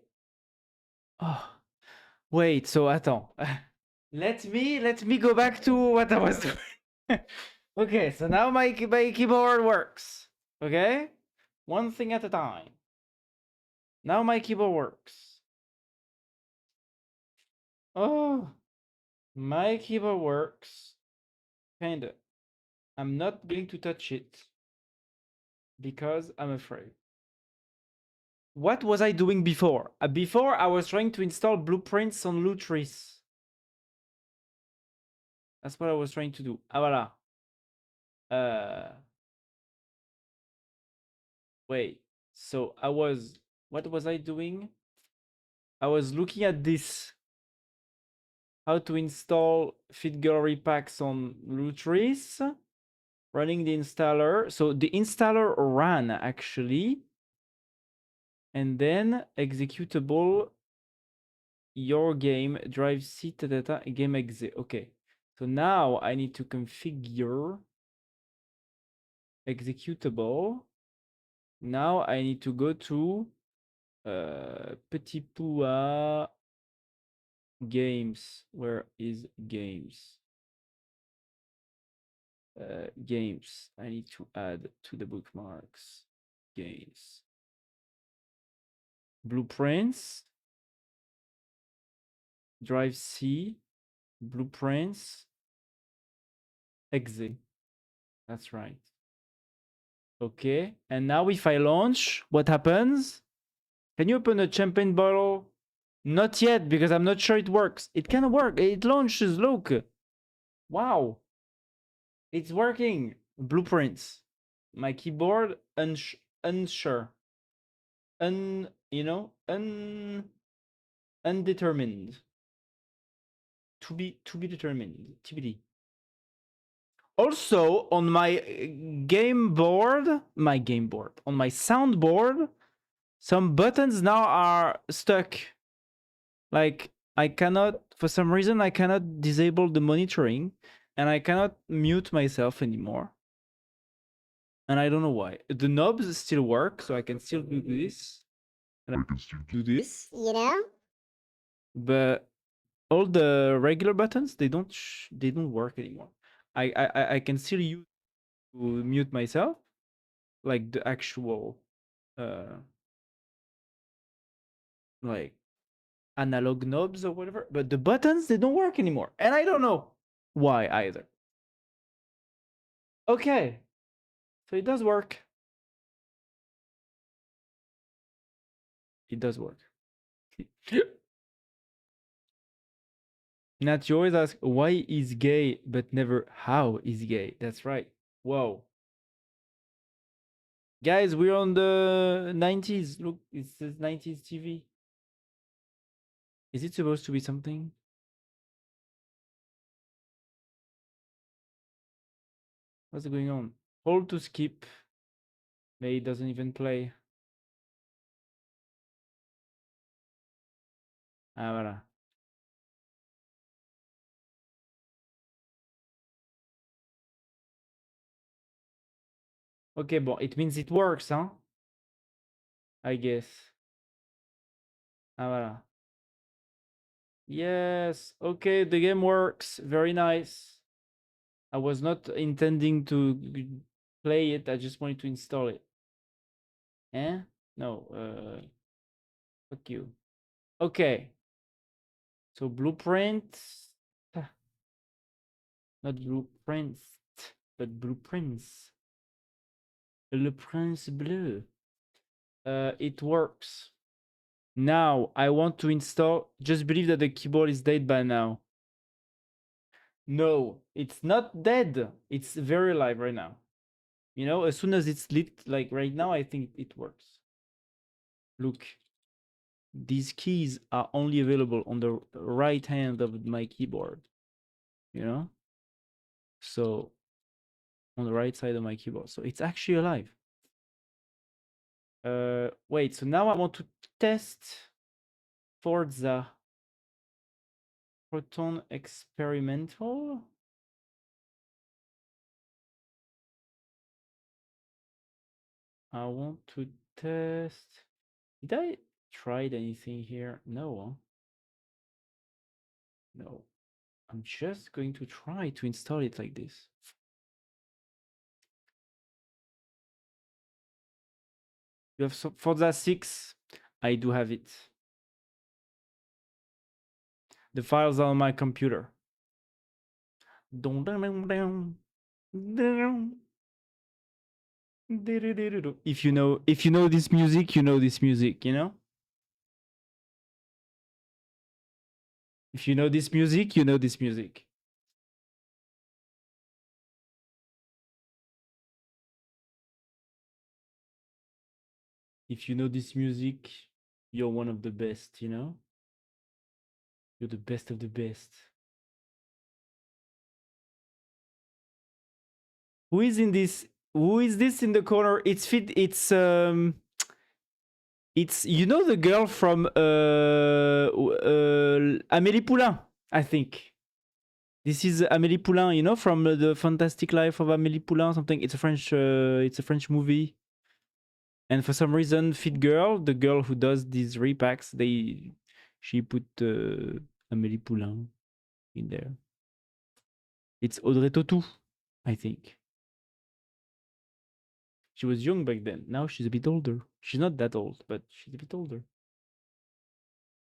[SPEAKER 1] Oh, wait, so attends. Let me go back to what I was doing. Okay, so now my keyboard works. Okay? One thing at a time. Now my keyboard works. Oh, my keyboard works. Kinda. I'm not going to touch it because I'm afraid. What was I doing before? Before I was trying to install blueprints on Lutris. That's what I was trying to do. Ah, voilà. Wait. So what was I doing? I was looking at this. How to install Fit Gallery packs on Lutris. Running the installer. So the installer ran actually. And then executable your game drive C data game exe. Okay. So now I need to configure executable. Now I need to go to Petit Poua games. Where is games? Games. I need to add to the bookmarks. Games. Blueprints. Drive C. Blueprints. Exe. That's right. Okay. And now if I launch, what happens? Can you open a champagne bottle? Not yet, because I'm not sure it works. It can work. It launches, look. Wow. It's working. Blueprints. My keyboard, unsure. Undetermined. To be determined. TBD. Also, on my on my soundboard, some buttons now are stuck. Like I cannot, for some reason, I cannot disable the monitoring and I cannot mute myself anymore. And I don't know why. The knobs still work, so I can still do this. And I can still do this, but all the regular buttons, they don't work anymore. I can still use to mute myself, like the actual like analog knobs or whatever, but the buttons, they don't work anymore. And I don't know why either. Okay. So it does work. It does work. Nat, you always ask why is gay, but never how is gay. That's right. Whoa. Guys, we're on the 90s. Look, it says 90s TV. Is it supposed to be something? What's going on? Hold to skip. Maybe it doesn't even play. Ah, voilà. Okay, bon, it means it works, huh? I guess. Ah, voilà. Yes. Okay, the game works. Very nice. I was not intending to play it. I just wanted to install it. Eh? No. Fuck you. Okay. So blueprints. Not blueprints, but blueprints. Le Prince Bleu. It works. Now I want to install. Just believe that the keyboard is dead by now. No, it's not dead. It's very alive right now. You know, as soon as it's lit, like right now, I think it works. Look, these keys are only available on the right hand of my keyboard. You know? So on the right side of my keyboard. So it's actually alive. Wait, so now I want to test Forza Proton Experimental. I want to test. Did I tried anything here? No. No. I'm just going to try to install it like this. You have Forza 6. I do have it. The files are on my computer. If you know this music, you know this music, you know? If you know this music, you know this music. If you know this music, you're one of the best, you know? You're the best of the best. Who is in this? Who is this in the corner? It's you know the girl from Amélie Poulain, I think. This is Amélie Poulain, you know, from the Fantastic Life of Amélie Poulain, something. It's a French movie. And for some reason, Fit Girl, the girl who does these repacks, she put Amélie Poulain in there. It's Audrey Tautou, I think. She was young back then. Now she's a bit older. She's not that old, but she's a bit older.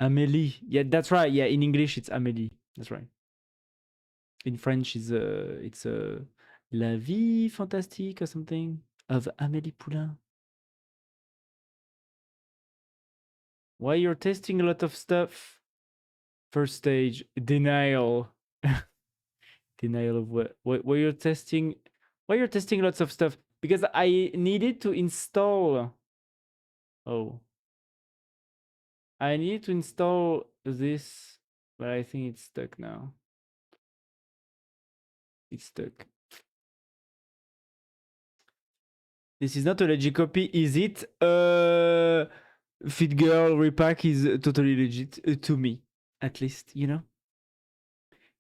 [SPEAKER 1] Amélie. Yeah, that's right. Yeah, in English it's Amélie. That's right. In French it's La Vie Fantastique or something of Amélie Poulain. Why you're testing a lot of stuff? First stage, denial. Denial of what? Why you're testing? Why you're testing lots of stuff? Because I needed to install. Oh. I need to install this, but I think it's stuck now. It's stuck. This is not a legit copy, is it? Fit Girl Repack is totally legit to me, at least, you know?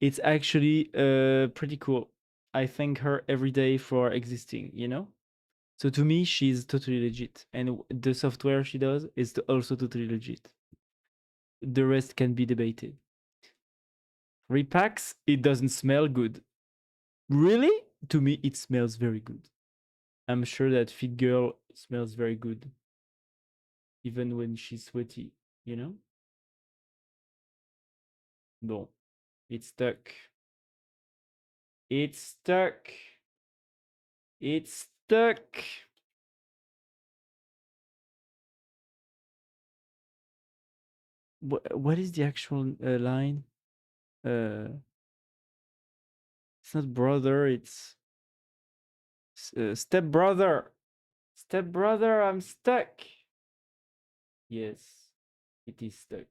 [SPEAKER 1] It's actually pretty cool. I thank her every day for existing, you know? So to me, she's totally legit. And the software she does is also totally legit. The rest can be debated. Repacks, it doesn't smell good. Really? To me, it smells very good. I'm sure that Fit Girl smells very good. Even when she's sweaty, you know? Bon. It's stuck. It's stuck. It's stuck. What is the actual line? It's not brother, it's step brother. Step brother, I'm stuck. Yes, it is stuck.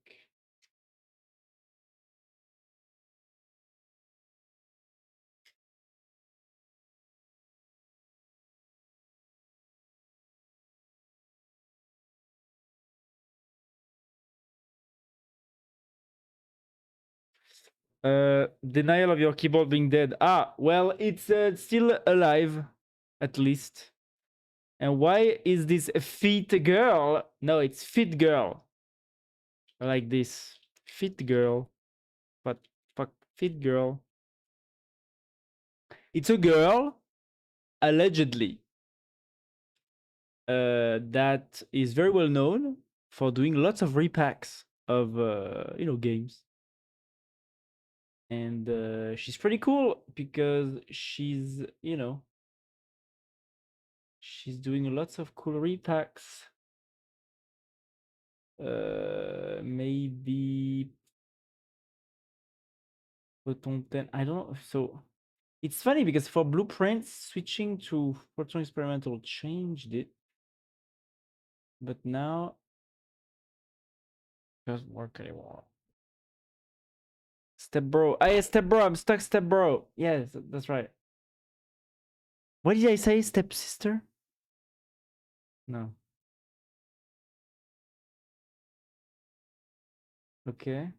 [SPEAKER 1] Denial of your keyboard being dead. Ah, well, it's still alive, at least. And why is this fit girl? No, it's fit girl. Like this. Fit girl. But fuck, fit girl. It's a girl, allegedly, that is very well known for doing lots of repacks of, games. And she's pretty cool because she's doing lots of cool repacks. Maybe Photon 10. I don't know. So it's funny because for Blueprints, switching to Photon Experimental changed it, but now it doesn't work anymore. Step bro. Hey, step bro. I'm stuck, step bro. Yes, that's right. What did I say? Stepsister? No. Okay.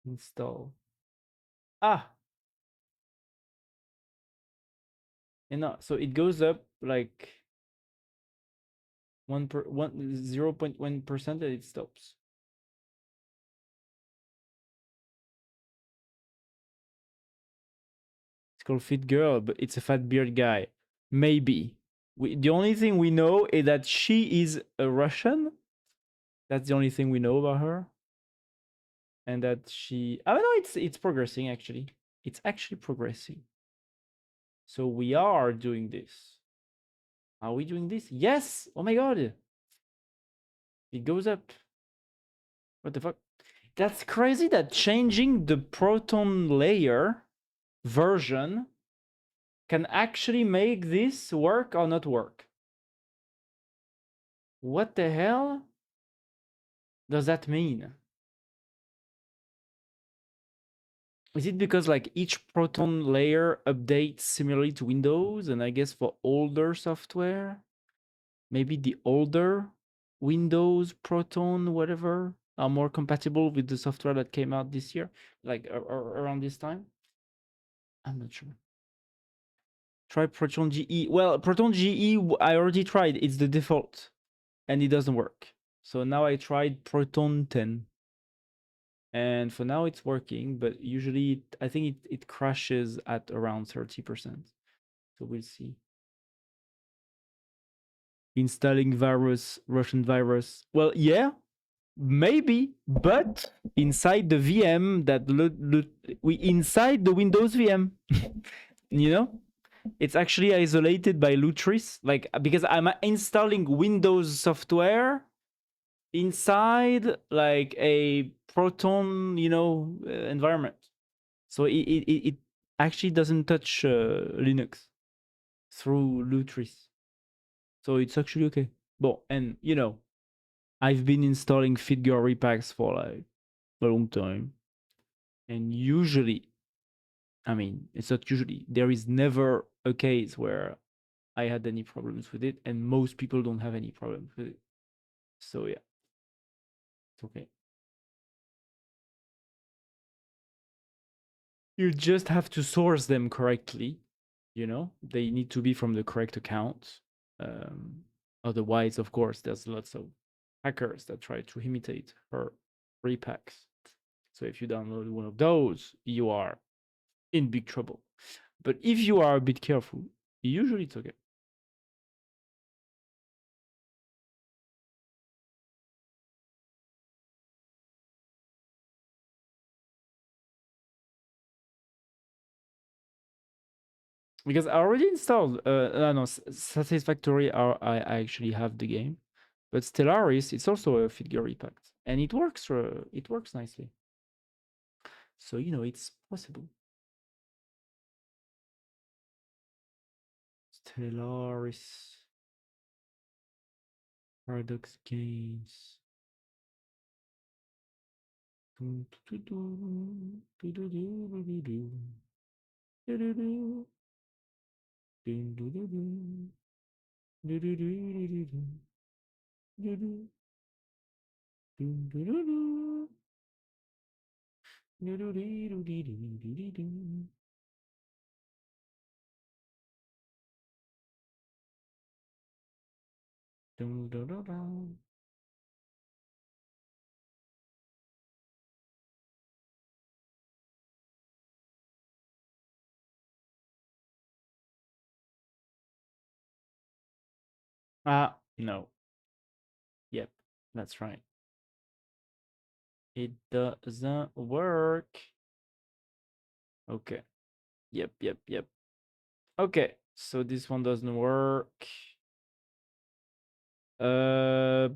[SPEAKER 1] Install. Ah, and no, so it goes up like 0.1% and it stops. It's called Fit Girl, but it's a fat beard guy. Maybe. The only thing we know is that she is a Russian. That's the only thing we know about her. And that she, I don't know, it's progressing actually. It's actually progressing. So we are doing this. Are we doing this? Yes! Oh my god! It goes up. What the fuck? That's crazy that changing the proton layer version can actually make this work or not work. What the hell does that mean? Is it because like each proton layer updates similarly to Windows, and I guess for older software, maybe the older Windows Proton whatever are more compatible with the software that came out this year, like around this time? I'm not sure. Try Proton GE. Well, Proton GE I already tried. It's the default, and it doesn't work. So now I tried Proton 10. And for now it's working, but usually I think it crashes at around 30%. So we'll see. Installing virus, Russian virus. Well, yeah, maybe, but inside the VM that we inside the Windows VM, you know, it's actually isolated by Lutris. Like because I'm installing Windows software inside like a Proton, environment. So it actually doesn't touch Linux through Lutris. So it's actually okay. Well, and I've been installing Fitgor repacks for like a long time. And usually, I mean, it's not usually, there is never a case where I had any problems with it, and most people don't have any problems with it. So yeah, it's okay. You just have to source them correctly. They need to be from the correct account. Otherwise, of course, there's lots of hackers that try to imitate her repacks. So if you download one of those, you are in big trouble. But if you are a bit careful, usually it's okay. Because I already installed, no, Satisfactory, I actually have the game. But Stellaris, it's also a Figure repack. And it works nicely. So, it's possible. Stellaris. Paradox Games. No. Yep, that's right. It doesn't work. Okay. Yep. Okay, so this one doesn't work. Uh,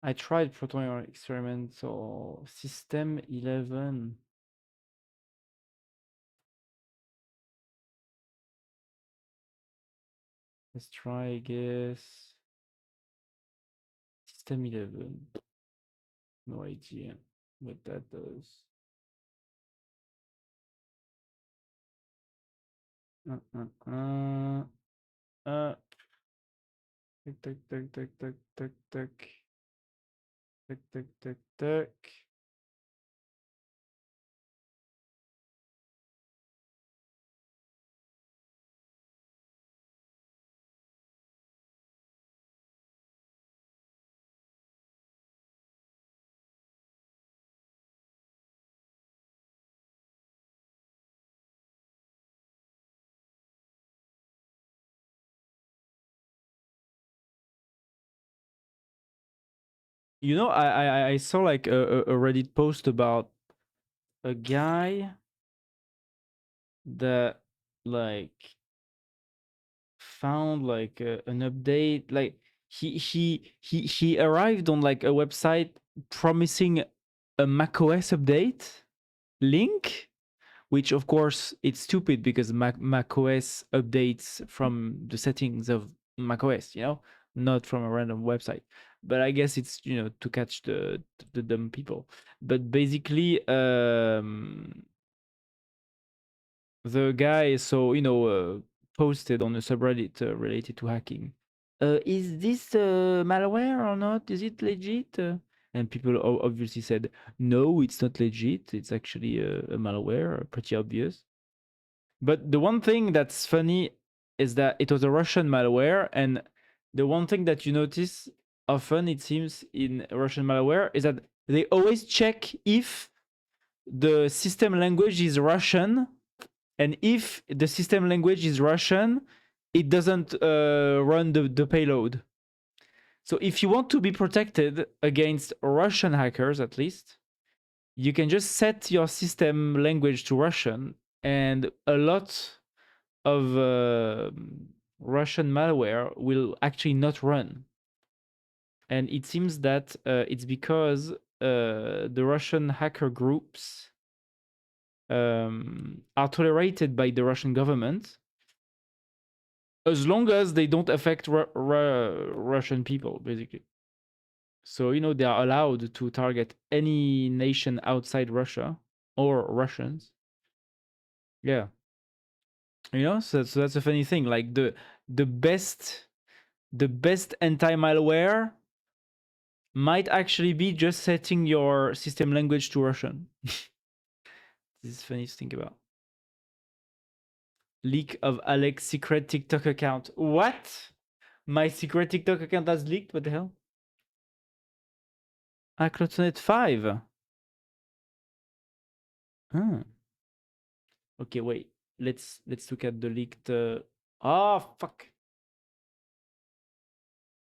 [SPEAKER 1] I tried Proton experiment, so System 11. Let's try, I guess. System 11. No idea what that does. Uh. Uh. Tac, tac, tac, tac, tac, tac, tac. Tac, tac, tac, tac. You know, I saw like a Reddit post about a guy that like found like an update. Like he arrived on like a website promising a macOS update link, which of course it's stupid because macOS updates from the settings of macOS, you know, not from a random website. But I guess it's, you know, to catch the dumb people. But basically, the guy, so you know, posted on a subreddit related to hacking. Is this malware or not? Is it legit? And people obviously said, no, it's not legit. It's actually a malware, pretty obvious. But the one thing that's funny is that it was a Russian malware, and the one thing that you notice often, it seems, in Russian malware is that they always check if the system language is Russian, and if the system language is Russian, it doesn't run the payload. So if you want to be protected against Russian hackers, at least, you can just set your system language to Russian, and a lot of Russian malware will actually not run. And it seems that it's because the Russian hacker groups are tolerated by the Russian government as long as they don't affect Russian people, basically. So, you know, they are allowed to target any nation outside Russia or Russians. Yeah. You know, so that's a funny thing. Like the best anti-malware might actually be just setting your system language to Russian. This is funny to think about. Leak of Alex's secret TikTok account. What? My secret TikTok account has leaked? What the hell? Ah, Cloudsonet 5. Hmm. Okay, wait. Let's look at the leaked. Oh fuck.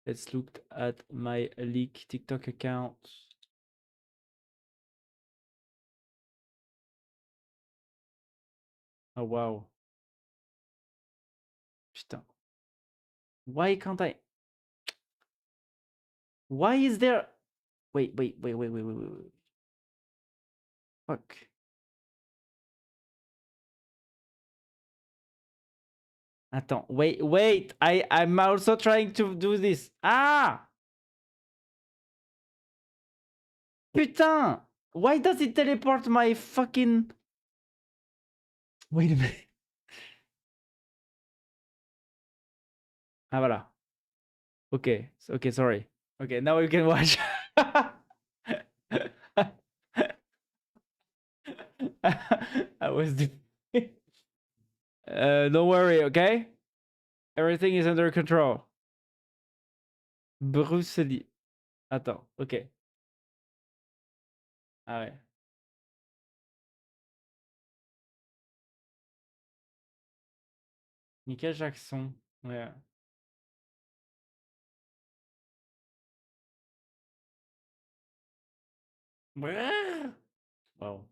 [SPEAKER 1] Let's look at my leak TikTok account. Oh wow. Putain. Why can't I? Why is there? Wait. Fuck. Attends, wait. I'm also trying to do this. Ah! Putain! Why does it teleport my fucking... Wait a minute. Ah, voilà. Okay, okay, sorry. Okay, now you can watch. I was... don't worry, okay? Everything is under control. Bruxelles. Attends, ok. Ah ouais. Michael Jackson. Ouais. Wow.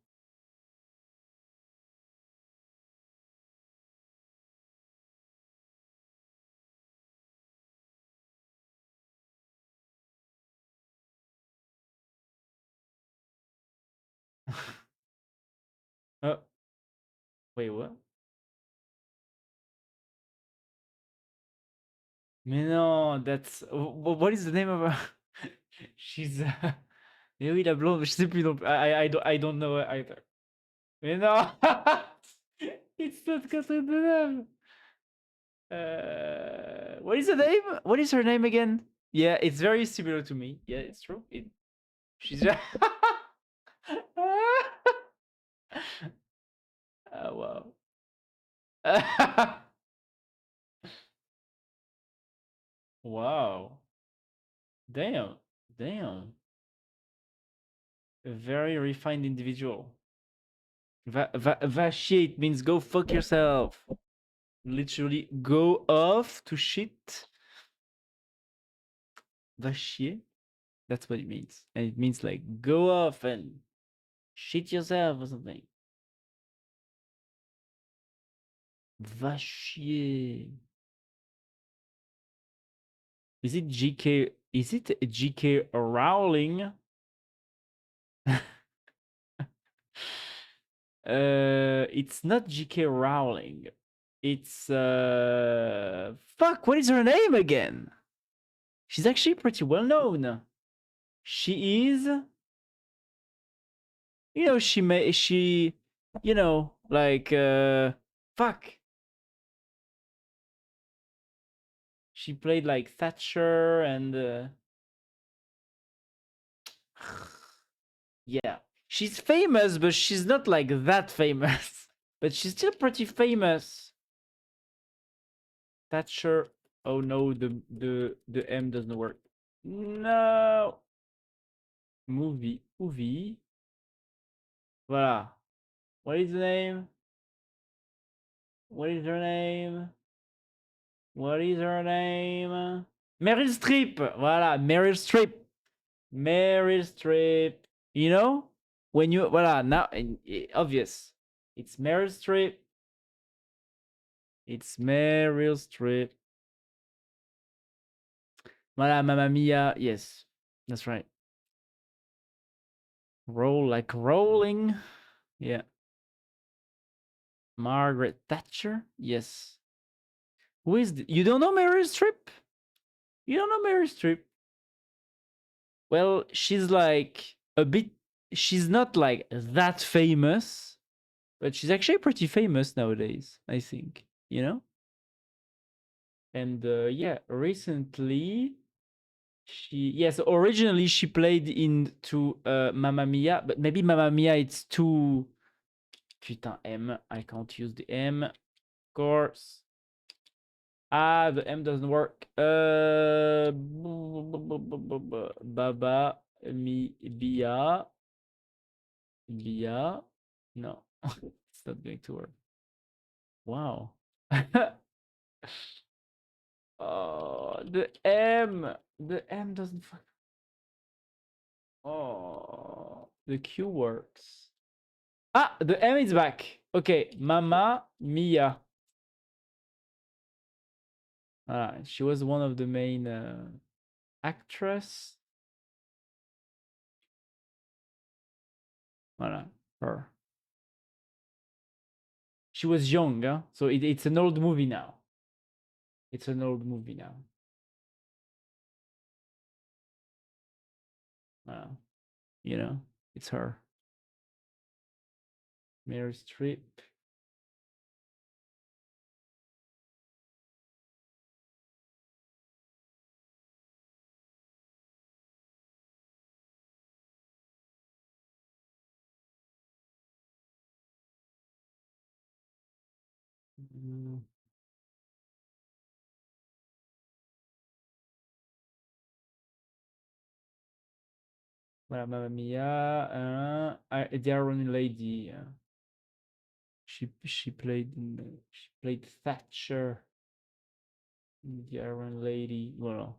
[SPEAKER 1] Oh, wait, what? Mais non, that's... What is the name of her? She's... Mais oui, la blonde, je sais plus non plus. I don't know either. Mais non! It's not Catherine Deneuve. What is the name? What is her name again? Yeah, it's very similar to me. Yeah, it's true. She's just. Oh, wow. Wow. Damn. Damn. A very refined individual. Vachier, it means go fuck yourself. Literally, go off to shit. Vachier? That's what it means. And it means like go off and shit yourself or something. Vachier. Is it GK? Is it GK Rowling? It's not GK Rowling. It's fuck. What is her name again? She's actually pretty well known. She is. You know, she. You know, like fuck. She played like Thatcher and. Yeah, she's famous, but she's not like that famous. But she's still pretty famous. Thatcher. Oh no, the M doesn't work. No. Movie. Voilà. What is the name? What is her name? What is her name? Meryl Streep. Voilà, Meryl Streep. Meryl Streep. You know? When you voilà, now obvious. It's Meryl Streep. It's Meryl Streep. Voilà, Mamma Mia. Yes. That's right. Roll like rolling. Yeah. Margaret Thatcher. Yes. Who is you don't know Meryl Streep? You don't know Meryl Streep? Well, she's like a bit. She's not like that famous, but she's actually pretty famous nowadays. I think you know. And yeah, recently originally she played into Mamma Mia, but maybe Mamma Mia it's too. Putain M, I can't use the M. Of course. Ah, the M doesn't work. Baba Bia. Bia. No, it's not going to work. Wow. Oh, the M. The M doesn't fuck. Oh, the Q works. Ah, the M is back. Okay, Mamma Mia. She was one of the main actress. Voilà, her. She was young, huh? So it's an old movie now. It's an old movie now. You know, it's her. Meryl Streep. Mm. Voilà, Mamma Mia. The Iron Lady. She played Thatcher. The Iron Lady. Voilà.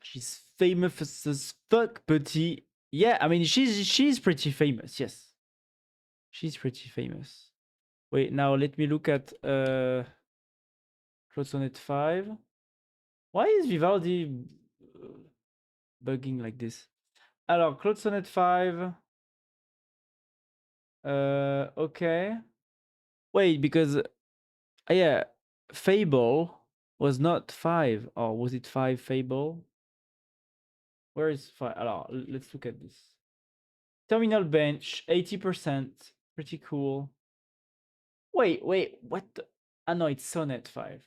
[SPEAKER 1] She's famous as fuck, but yeah, I mean she's pretty famous. Yes, she's pretty famous. Wait, now let me look at Claude Sonnet 5. Why is Vivaldi bugging like this? Alors, Claude Sonnet 5. Okay. Wait, because yeah, Fable was not 5, or was it 5 Fable? Where is file? Alors, let's look at this. Terminal bench, 80%. Pretty cool. Wait, what? Ah no, it's Sonnet 5.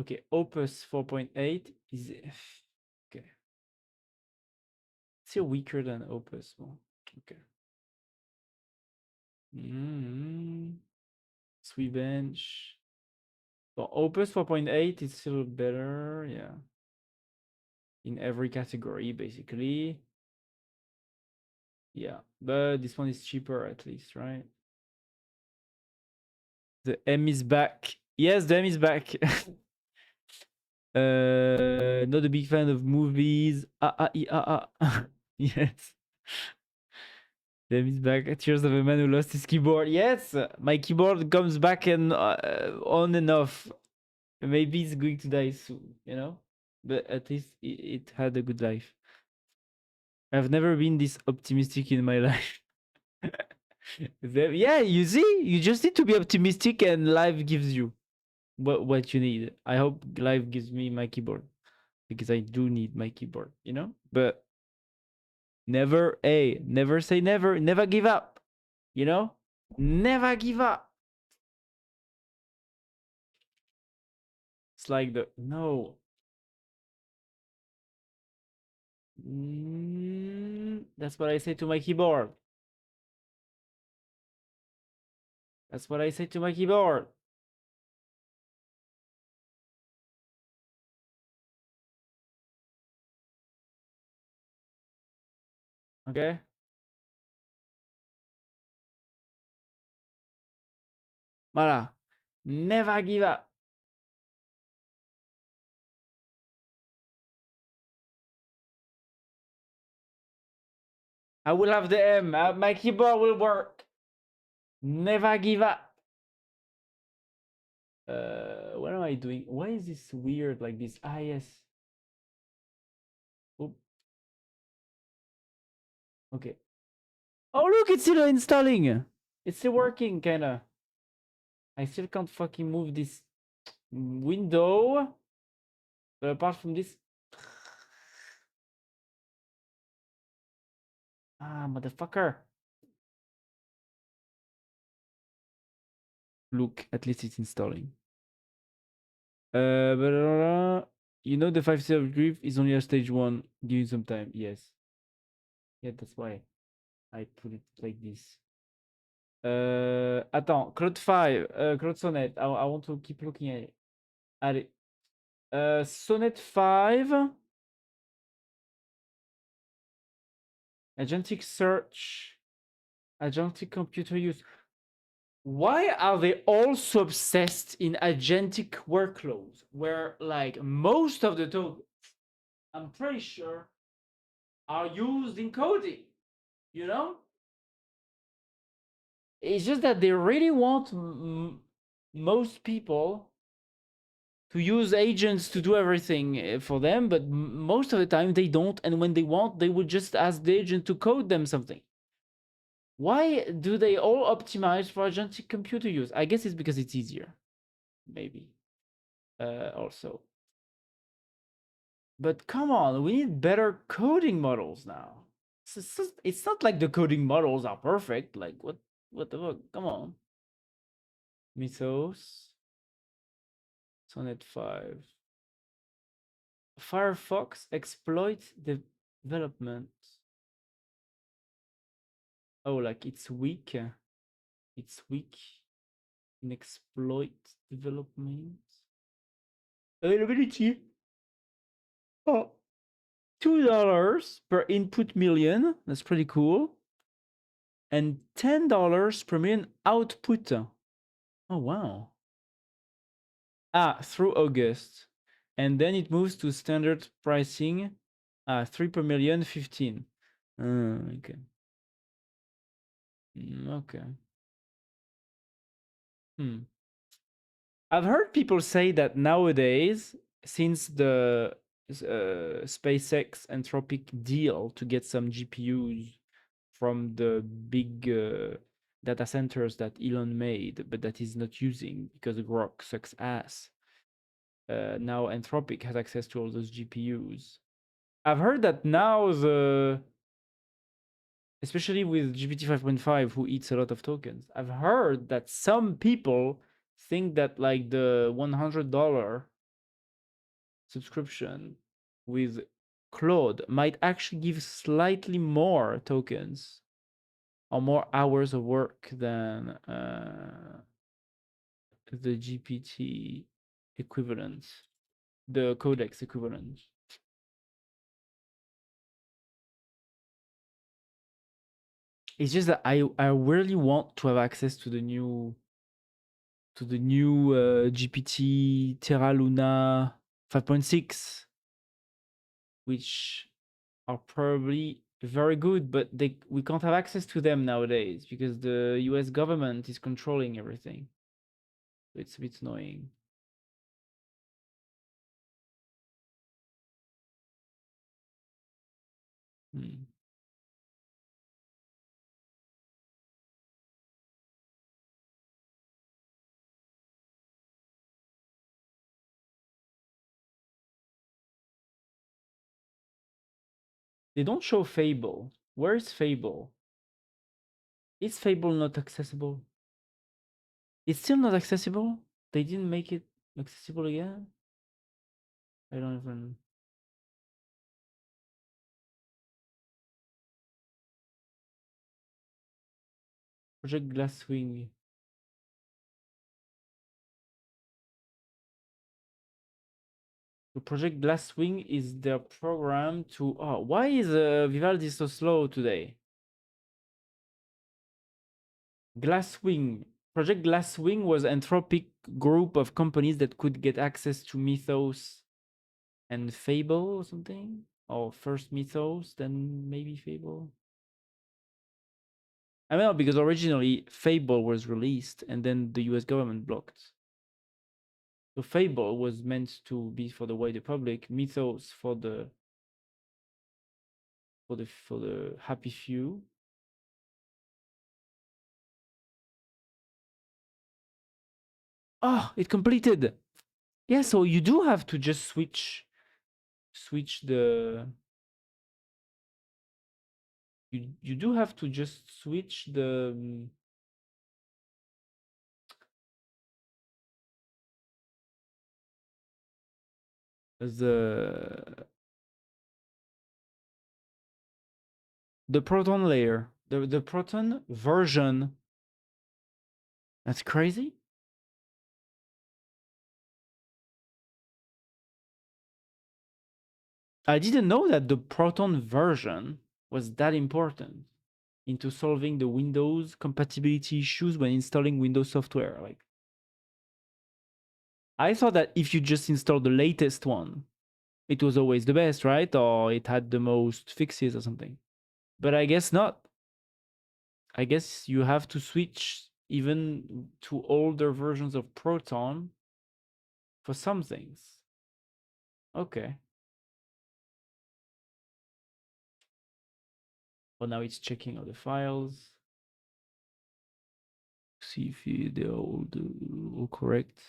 [SPEAKER 1] Okay, Opus 4.8 is okay. Still weaker than Opus. Well, okay. Sweet bench. Well, Opus 4.8 is still better, yeah. In every category, basically. Yeah, but this one is cheaper at least, right? The M is back. Yes, the M is back. Not a big fan of movies. Yes. The M is back. Tears of a man who lost his keyboard. Yes, my keyboard comes back and on and off. Maybe it's going to die soon, you know? But at least it had a good life. I've never been this optimistic in my life. Yeah, you see, you just need to be optimistic, and life gives you what you need. I hope life gives me my keyboard because I do need my keyboard, you know. But never, never say never. Never give up, you know. Never give up. It's like the no. That's what I say to my keyboard. That's what I say to my keyboard. Okay. Voilà. Never give up. I will have the M. My keyboard will work. Never give up. What am I doing? Why is this weird like this? Ah, yes. Oop. Okay. Oh, look, it's still installing. It's still working, kinda. I still can't fucking move this window. But apart from this... Ah, motherfucker. Look, at least it's installing. You know the 5 state of grief is only a stage 1. Give you some time. Yes. Yeah, that's why I put it like this. Attends, Claude 5, Claude Sonnet. I want to keep looking at it. Allez. Sonnet 5. Agentic search. Agentic computer use. Why are they all so obsessed in agentic workloads where like most of the tokens, I'm pretty sure, are used in coding, you know? It's just that they really want most people to use agents to do everything for them, but most of the time they don't, and when they want, they would just ask the agent to code them something. Why do they all optimize for agentic computer use? I guess it's because it's easier, maybe, also. But come on, we need better coding models now. It's not like the coding models are perfect. Like, what the fuck? Come on. Mythos. Sonnet 5. Firefox exploit development. Oh, like it's weak. It's weak in exploit development. Availability. Oh, $2 per input million. That's pretty cool. And $10 per million output. Oh, wow. Ah, through August. And then it moves to standard pricing. 3 per million, 15. Okay. Okay. I've heard people say that nowadays, since the SpaceX Anthropic deal to get some GPUs from the big data centers that Elon made, but that he's not using because Grok sucks ass. Now Anthropic has access to all those GPUs. I've heard that now especially with GPT 5.5, who eats a lot of tokens, I've heard that some people think that like the $100 subscription with Claude might actually give slightly more tokens or more hours of work than the GPT equivalent, the Codex equivalent. It's just that I really want to have access to the new GPT Terra Luna 5.6, which are probably very good, but we can't have access to them nowadays because the US government is controlling everything. It's a bit annoying. Hmm. They don't show Fable. Where is Fable? Is Fable not accessible? It's still not accessible? They didn't make it accessible again? I don't even... Project Glasswing. The Project Glasswing is their program to... Oh, why is Vivaldi so slow today? Glasswing. Project Glasswing was Anthropic group of companies that could get access to Mythos and Fable or something? Or first Mythos, then maybe Fable? I don't know, because originally Fable was released and then the US government blocked. So Fable was meant to be for the wider public, Mythos for the happy few. Oh, it completed. Yeah, so you do have to just switch the you do have to just switch the Proton layer, the Proton version. That's crazy. I didn't know that the Proton version was that important into solving the Windows compatibility issues when installing Windows software. Like, I thought that if you just install the latest one, it was always the best, right? Or it had the most fixes or something. But I guess not. I guess you have to switch even to older versions of Proton for some things. Okay. Well, now it's checking all the files. See if they're all correct.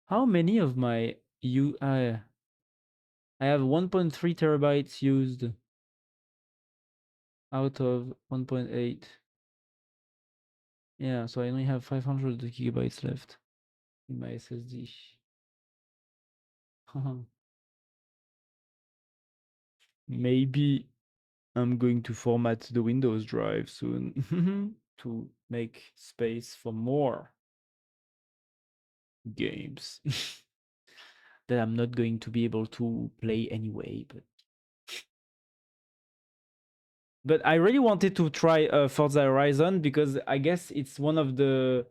[SPEAKER 1] How many of my I have 1.3 terabytes used out of 1.8. Yeah, so I only have 500 gigabytes left in my SSD. Maybe I'm going to format the Windows drive soon to make space for more games that I'm not going to be able to play anyway. But I really wanted to try Forza Horizon because I guess it's one of the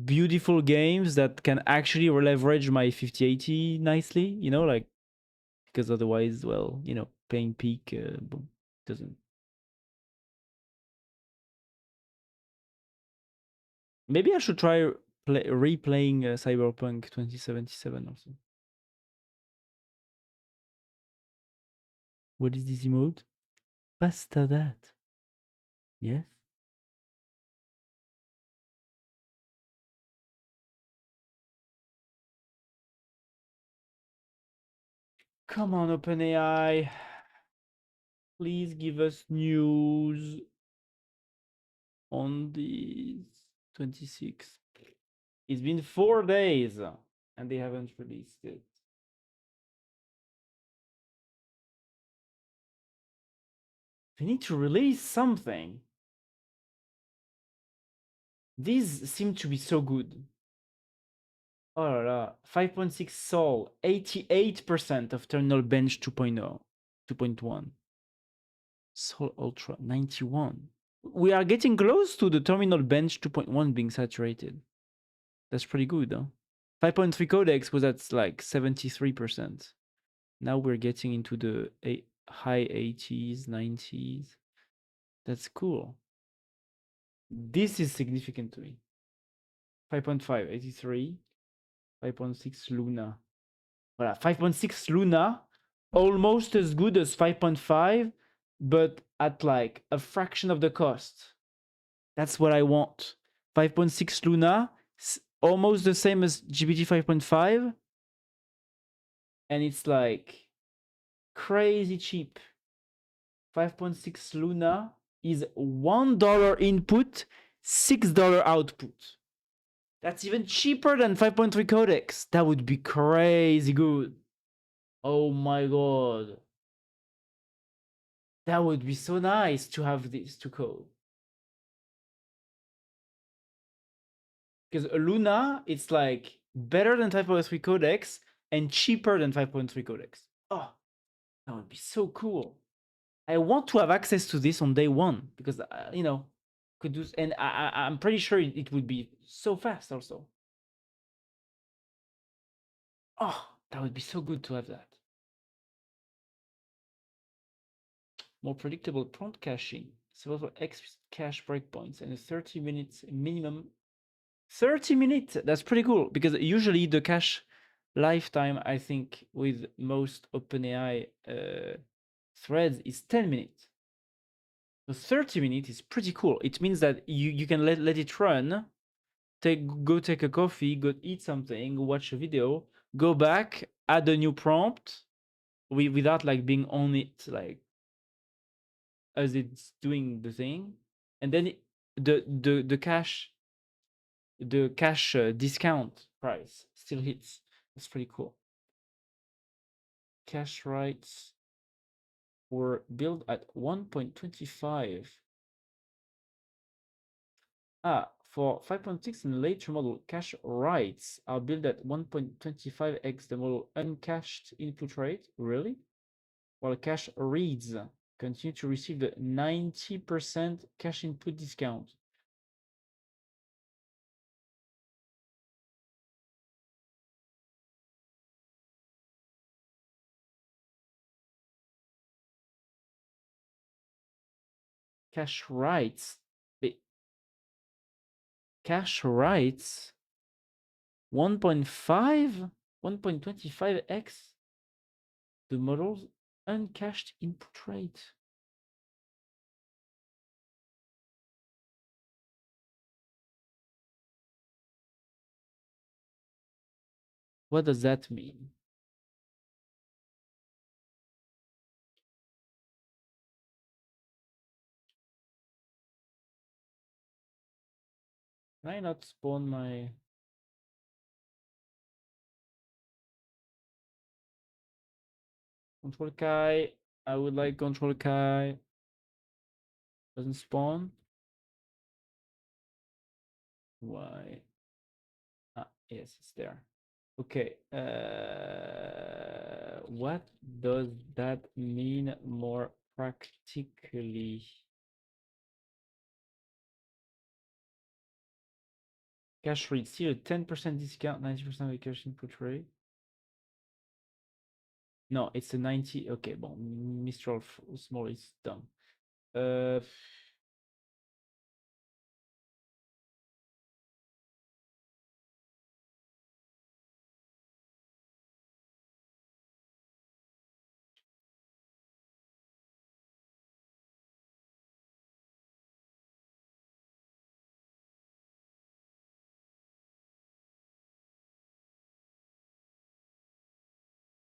[SPEAKER 1] beautiful games that can actually leverage my 5080 nicely, you know, like, because otherwise, well, you know, playing peak doesn't. Maybe I should try replaying Cyberpunk 2077 also. What is this emote? Pasta that. Yes. Come on, OpenAI. Please give us news on this 26. It's been 4 days and they haven't released it. They need to release something. These seem to be so good. Oh la la. 5.6 Sol, 88% of Terminal Bench 2.0, 2.1. Sol Ultra, 91. We are getting close to the Terminal Bench 2.1 being saturated. That's pretty good, huh? 5.3 codex was at like 73%. Now we're getting into the high 80s, 90s. That's cool. This is significant to me. 5.5, 83. 5.6 Luna. Voilà, 5.6 Luna, almost as good as 5.5, but at like a fraction of the cost. That's what I want. 5.6 Luna, almost the same as GPT 5.5, and it's like crazy cheap. 5.6 Luna is $1 input, $6 output. That's even cheaper than 5.3 codex. That would be crazy good. Oh my god. That would be so nice to have this to code. Because Luna, it's like better than 5.3 codex and cheaper than 5.3 codex. Oh, that would be so cool. I want to have access to this on day one because, you know, could do, and I'm pretty sure it would be so fast also. Oh, that would be so good to have that. More predictable prompt caching, several X cache breakpoints, and a 30 minutes minimum. 30 minutes, that's pretty cool because usually the cache lifetime, I think, with most OpenAI threads is 10 minutes. So 30 minutes is pretty cool. It means that you can let it run, go take a coffee, go eat something, watch a video, go back, add a new prompt without like being on it like as it's doing the thing, and then the cache discount price still hits. That's pretty cool. Cache writes were built at 1.25. For 5.6 and later model, cache writes are built at 1.25x the model uncached input rate. Really? While cache reads continue to receive the 90% cache input discount. Cache writes. Cache writes 1.5, 1.25x the model's uncached input rate. What does that mean? Can I not spawn my... Control Chi? I would like Control Chi. Doesn't spawn. Why? Ah, yes, it's there. Okay. What does that mean more practically? Cache read, still a 10% discount, 90% of the cache input rate. No, it's a 90. Okay, bon, Mistral small is dumb.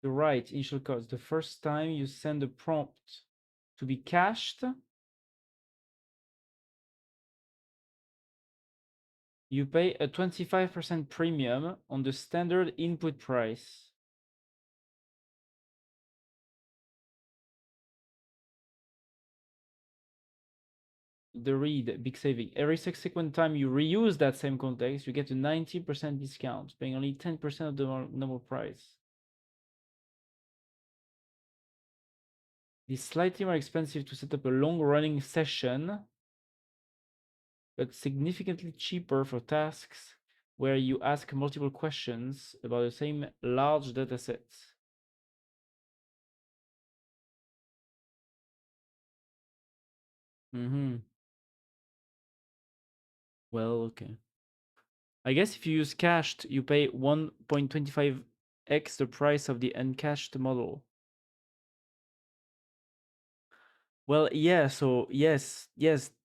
[SPEAKER 1] You're right, initial cost. The first time you send a prompt to be cached, you pay a 25% premium on the standard input price. The read, big saving. Every subsequent time you reuse that same context, you get a 90% discount, paying only 10% of the normal price. It's slightly more expensive to set up a long-running session, but significantly cheaper for tasks where you ask multiple questions about the same large data sets. Well, okay. I guess if you use cached, you pay 1.25x the price of the uncached model. Well, yeah, so yes,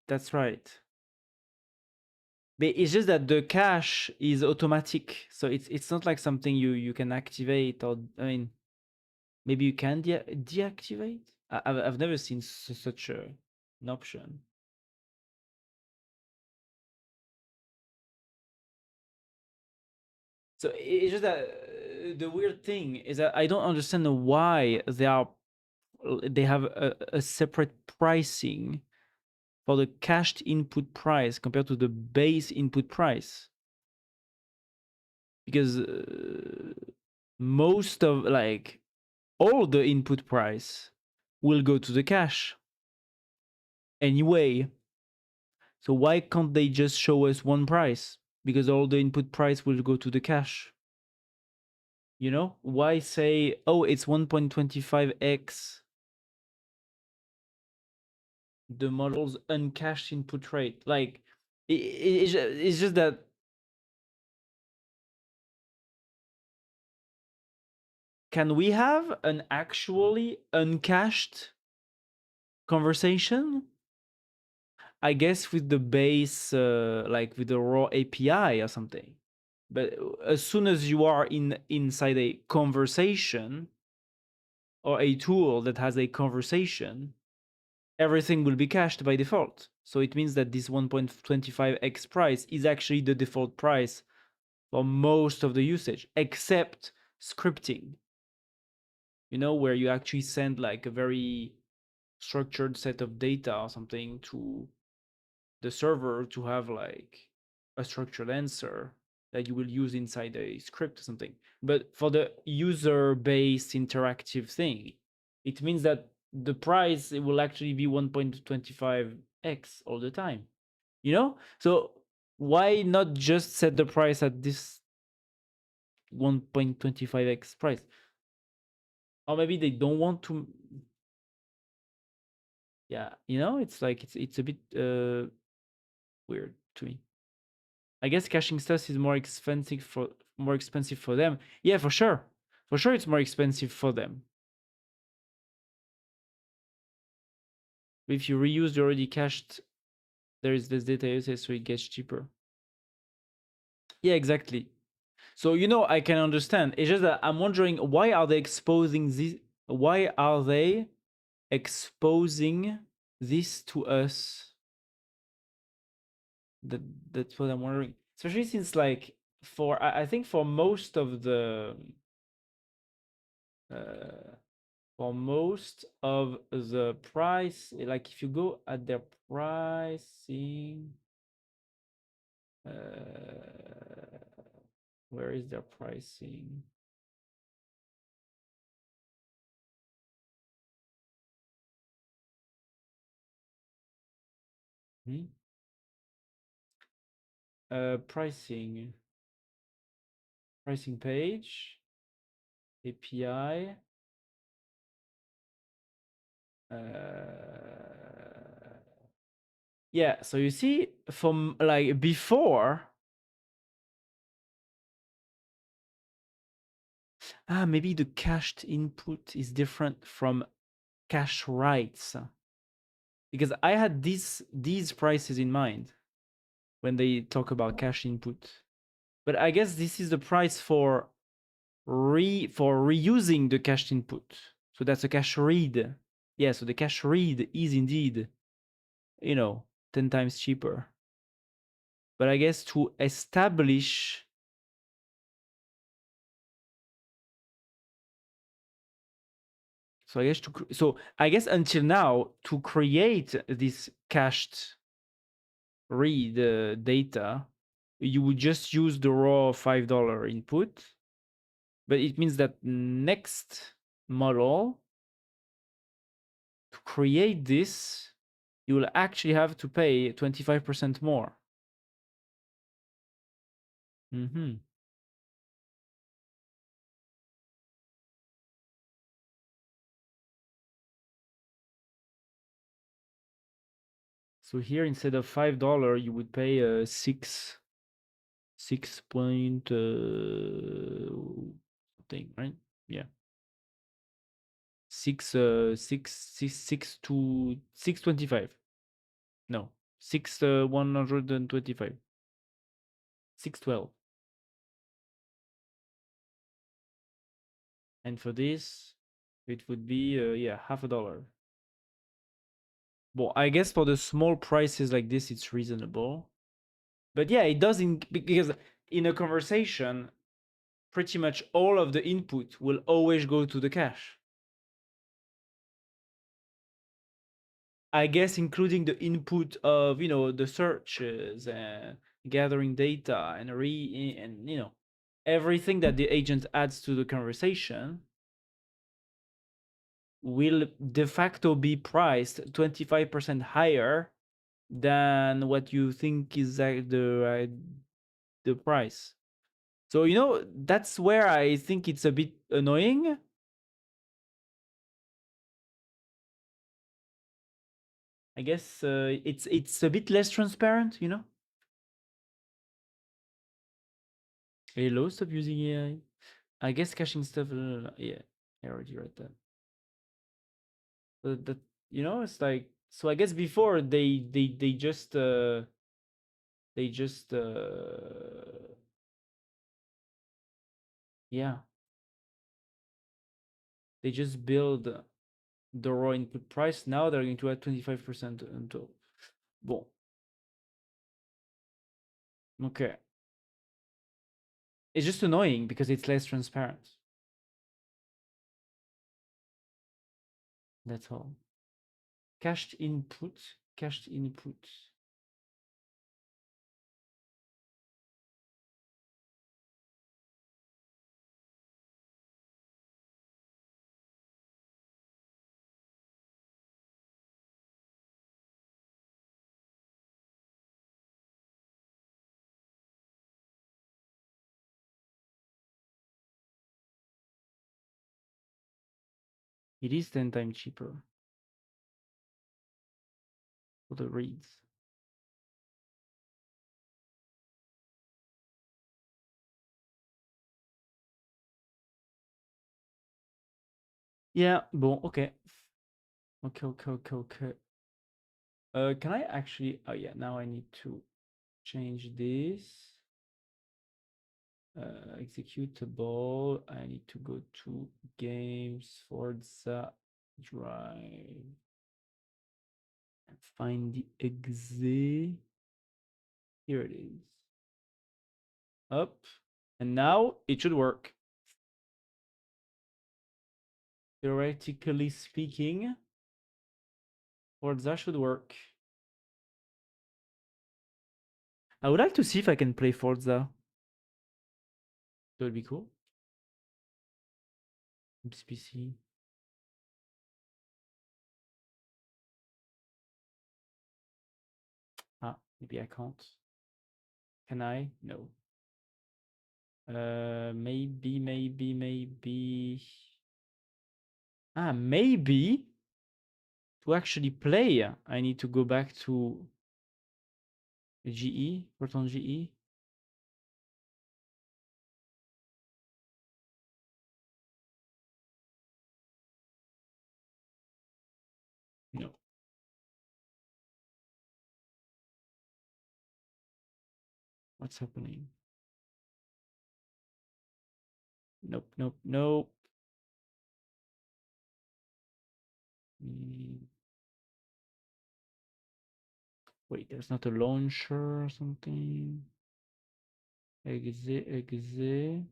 [SPEAKER 1] that's right. But it's just that the cache is automatic, so it's not like something you can activate, or I mean, maybe you can deactivate. I've never seen such an option. So it's just that the weird thing is that I don't understand why they have a separate pricing for the cached input price compared to the base input price, because most of, like, all the input price will go to the cache anyway. So why can't they just show us one price? Because all the input price will go to the cache. You know, why say, oh, it's 1.25x the model's uncached input rate? Like, it's just that can we have an actually uncached conversation? I guess with the base, like with the raw API or something. But as soon as you are inside a conversation or a tool that has a conversation, everything will be cached by default. So it means that this 1.25x price is actually the default price for most of the usage, except scripting. You know, where you actually send like a very structured set of data or something to the server to have like a structured answer that you will use inside a script or something. But for the user-based interactive thing, it means that the price, it will actually be 1.25x all the time. You know? So why not just set the price at this 1.25x price? Or maybe they don't want to. Yeah, you know, it's like it's a bit weird to me. I guess caching stuff is more expensive for them. Yeah, for sure. For sure it's more expensive for them. But if you reuse the already cached, there is less data usage, so it gets cheaper. Yeah, exactly. So, you know, I can understand. It's just that I'm wondering, why are they exposing this? Why are they exposing this to us? That's what I'm wondering. Especially since, like, I think for most of the for most of the price, like if you go at their pricing, where is their pricing? Pricing page, API. Yeah, so you see, from like before, maybe the cached input is different from cache writes, because I had these prices in mind when they talk about cache input. But I guess this is the price for for reusing the cached input. So that's a cache read. Yeah, so the cache read is indeed, 10 times cheaper. But I guess to establish so I guess until now to create this cached read data, you would just use the raw $5 input, but it means that next model to create this, you will actually have to pay 25% more. Mm-hmm. So here instead of $5, you would pay 6 point thing, right? Yeah. 625. No, 125. 612. And for this, it would be yeah, $0.50. Well, I guess for the small prices like this, it's reasonable. But yeah, it doesn't, because in a conversation, pretty much all of the input will always go to the cache. I guess including the input of, the searches and gathering data and everything that the agent adds to the conversation will de facto be priced 25% higher than what you think is the price. So that's where I think it's a bit annoying. I guess it's a bit less transparent. Hello, stop using AI. I guess caching stuff. Yeah, I already read that. But it's like, so. I guess before they just yeah, they just build the raw input price. Now they're going to add 25% until. Bon. Okay. It's just annoying because it's less transparent. That's all. Cached input. Cached input. It is 10 times cheaper for the reads. Yeah, bon, okay. Okay. Can I actually, oh yeah, now I need to change this. Executable, I need to go to games, Forza Drive, and find the exe. Here it is. Up, and now it should work. Theoretically speaking, Forza should work. I would like to see if I can play Forza. That would be cool. Oops, PC. Ah, maybe I can't. Can I? No. Maybe. Ah, maybe to actually play, I need to go back to GE, Proton GE. No. What's happening? Nope, nope, nope. Mm, Wait, there's not a launcher or something. Exit, exit.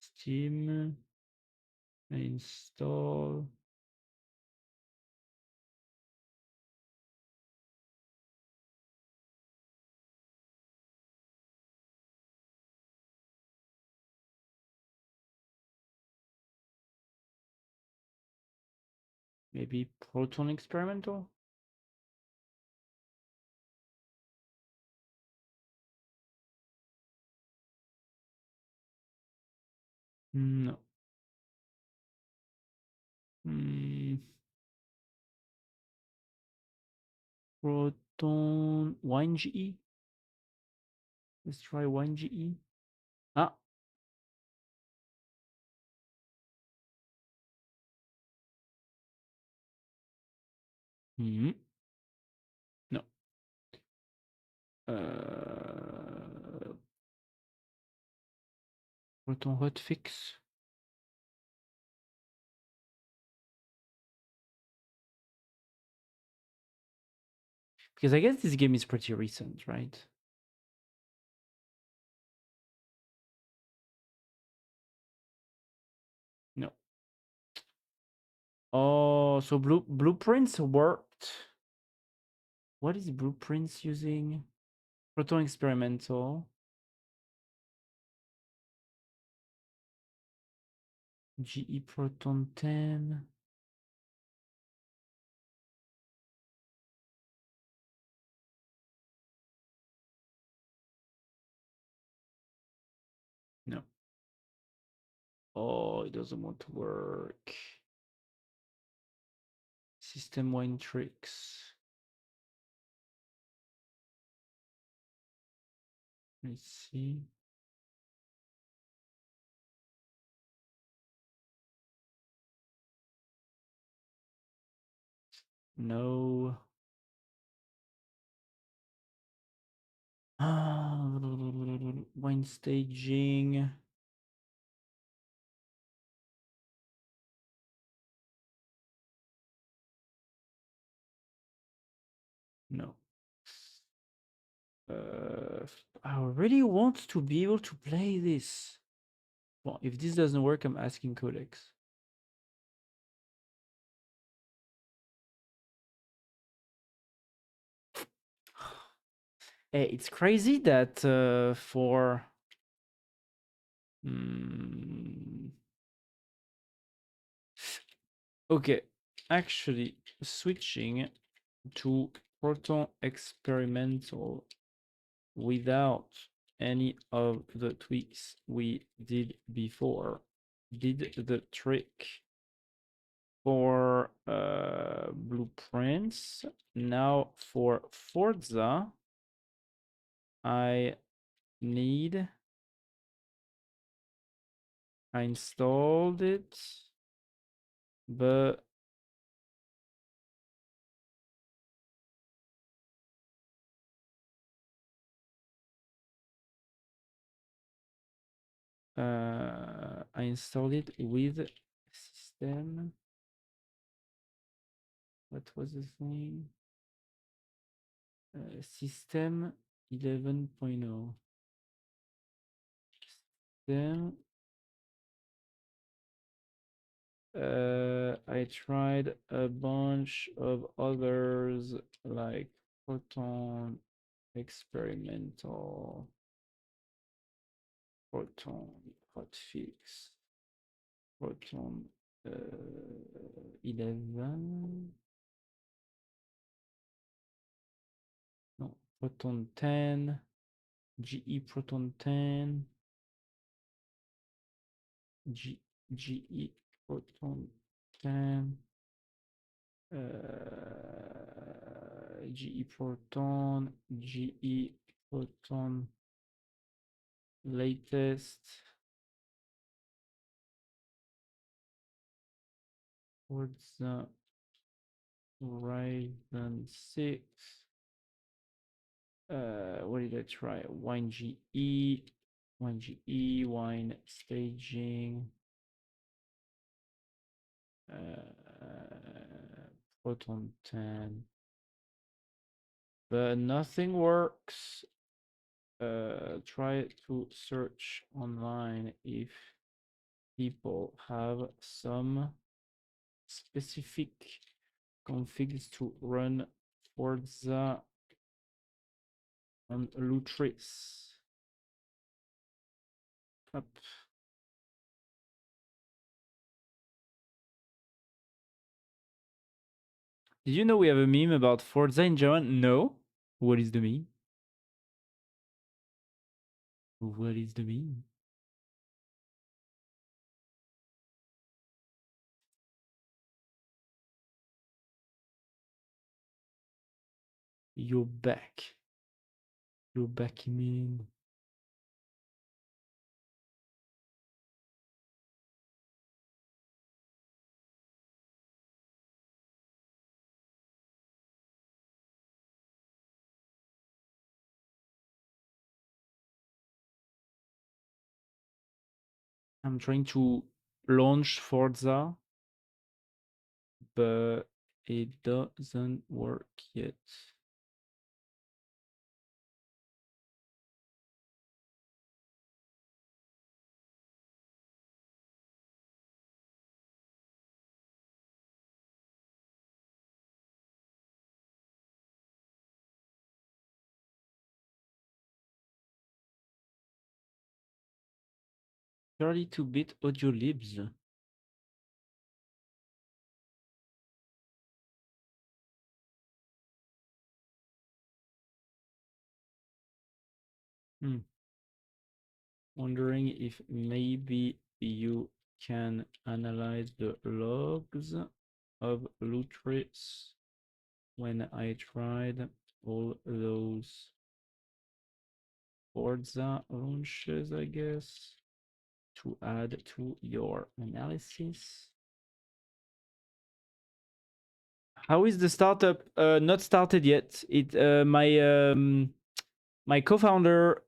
[SPEAKER 1] Steam. Install. Maybe Proton Experimental? No. Mm, Proton WineGE? Let's try WineGE. Ah. No. Proton hotfix. Because I guess this game is pretty recent, right? No. Oh, so blueprints worked. What is blueprints using? Proton experimental. GE Proton 10. No. Oh, it doesn't want to work. System wine tricks. Let's see. No. Wine staging. No. I really want to be able to play this. Well, if this doesn't work, I'm asking Codex. It's crazy that for okay, actually switching to Proton Experimental without any of the tweaks we did before did the trick for blueprints. Now for Forza, I installed it, but I installed it with system. What was the thing? System 11.0. Then I tried a bunch of others like Proton Experimental, Proton Hotfix, Proton 11. No, Proton 10, GE Proton 10, GE Proton 10, GE Proton, GE Proton latest, Forza Horizon 6, What did I try? Wine GE, Wine GE, wine staging, Proton 10, but nothing works. Try to search online if people have some specific configs to run Forza on Lutris. Up. Did you know we have a meme about Forza in German? No. What is the meme? What is the meme? You're back. You're back in. I'm trying to launch Forza, but it doesn't work yet. Thirty 32-bit audio libs. Wondering if maybe you can analyze the logs of Lutris when I tried all those Forza launches, I guess, to add to your analysis. How is the startup? Not started yet. My co-founder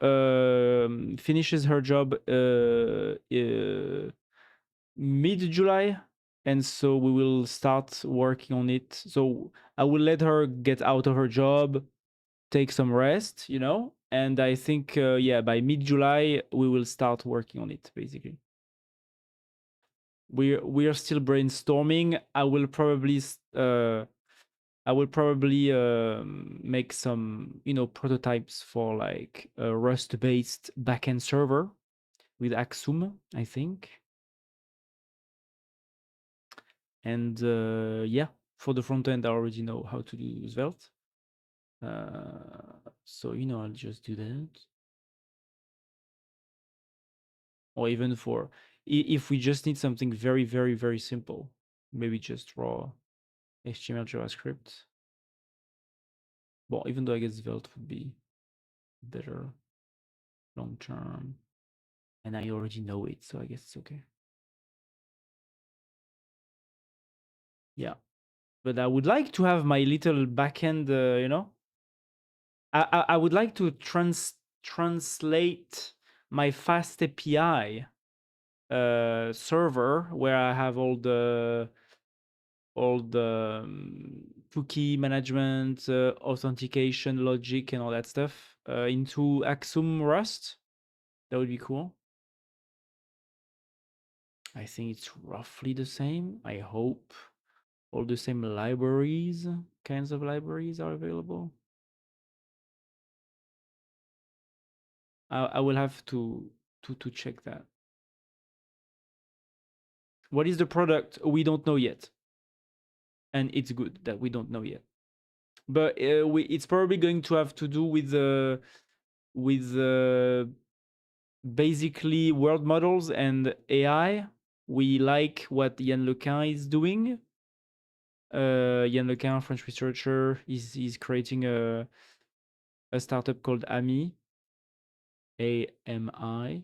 [SPEAKER 1] finishes her job mid-July, and so we will start working on it. So I will let her get out of her job, take some rest, you know, and I think yeah, by mid-July we will start working on it. Basically, we are still brainstorming. I will probably make some, you know, prototypes for like a Rust-based backend server with Axum, I think. And yeah, for the front end, I already know how to do Svelte. So, you know, I'll just do that. Or even for, if we just need something very, very, very simple, maybe just raw HTML, JavaScript. Well, even though I guess Svelte would be better long term. And I already know it, so I guess it's okay. Yeah. But I would like to have my little backend, you know, I would like to translate my fast API server where I have all the cookie management, authentication logic, and all that stuff into Axum Rust. That would be cool. I think it's roughly the same. I hope all the same libraries, kinds of libraries are available. I will have to check that. What is the product? We don't know yet, and it's good that we don't know yet. But it's probably going to have to do with basically world models and AI. We like what Yann Lequin is doing. Yann Lequin, French researcher, is creating a startup called AMI, AMI.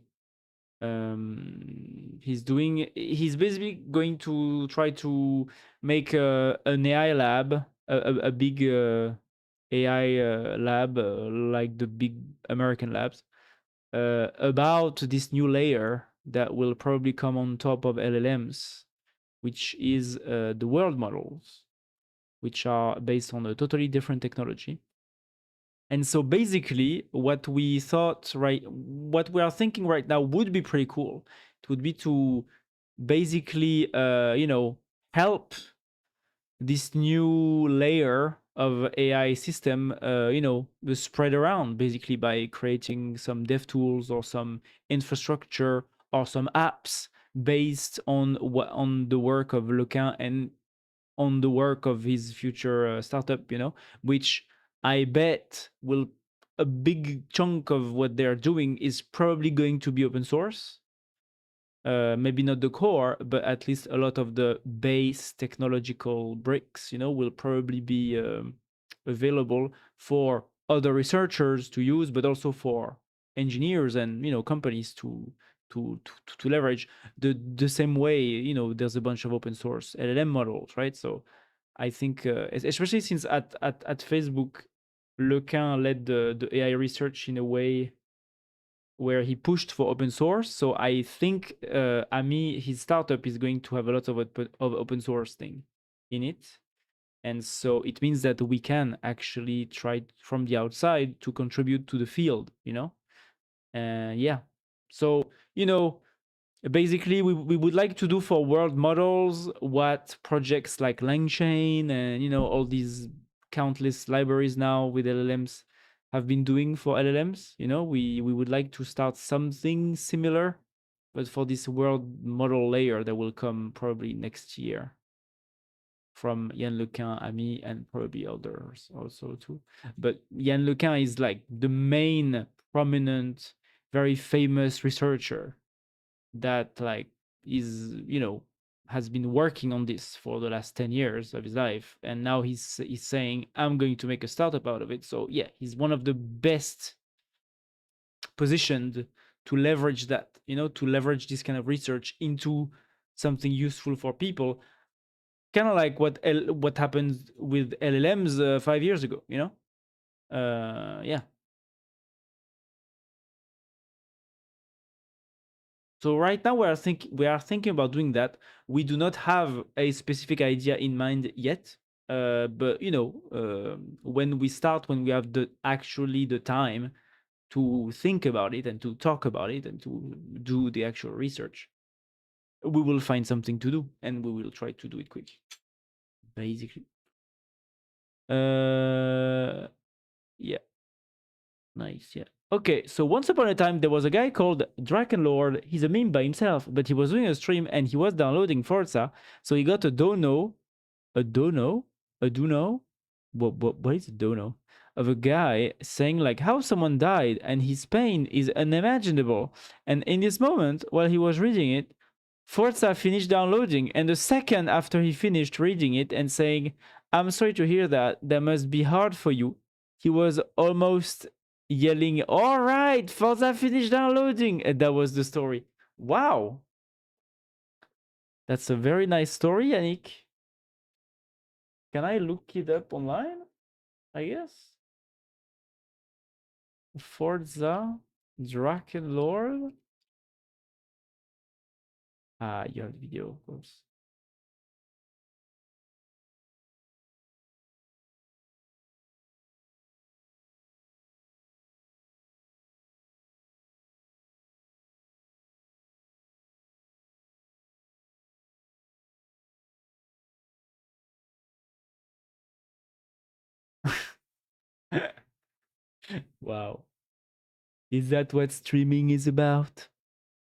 [SPEAKER 1] He's basically going to try to make an AI lab, a big AI lab, like the big American labs, about this new layer that will probably come on top of LLMs, which is the world models, which are based on a totally different technology. And so basically, what we thought, right, what we are thinking right now would be pretty cool. It would be to basically, help this new layer of AI system, spread around basically by creating some dev tools or some infrastructure or some apps based on on the work of Lequin and on the work of his future startup, which I bet will a big chunk of what they're doing is probably going to be open source. Maybe not the core, but at least a lot of the base technological bricks, will probably be available for other researchers to use, but also for engineers and companies to leverage the same way. There's a bunch of open source LLM models, right? So I think, especially since at Facebook, Lequin led the AI research in a way where he pushed for open source. So I think Ami, his startup, is going to have a lot of open source thing in it. And so it means that we can actually try from the outside to contribute to the field, yeah. So, basically we would like to do for world models what projects like LangChain and all these countless libraries now with LLMs have been doing for LLMs. We would like to start something similar, but for this world model layer that will come probably next year from Yann Lequin, Ami, and probably others also too. But Yann Lequin is like the main prominent, very famous researcher that like is has been working on this for the last 10 years of his life, and now he's saying I'm going to make a startup out of it. So yeah, he's one of the best positioned to leverage that, to leverage this kind of research into something useful for people, kind of like what happened with LLMs 5 years ago, yeah. So right now we are thinking about doing that. We do not have a specific idea in mind yet, but when we start, when we have the time to think about it and to talk about it and to do the actual research, we will find something to do and we will try to do it quick, basically. Yeah. Nice, yeah. Okay, so once upon a time, there was a guy called Drakenlord. He's a meme by himself, but he was doing a stream and he was downloading Forza. So he got a dono, a dono, a dono. What is a dono? Of a guy saying like how someone died and his pain is unimaginable. And in this moment, while he was reading it, Forza finished downloading. And a second after he finished reading it and saying, I'm sorry to hear that. That must be hard for you. He was almost yelling, all right, Forza finished downloading. And that was the story. Wow. That's a very nice story, Yannick. Can I look it up online? I guess. Forza Drakenlord. Ah, you have the video, of course. Wow. Is that what streaming is about?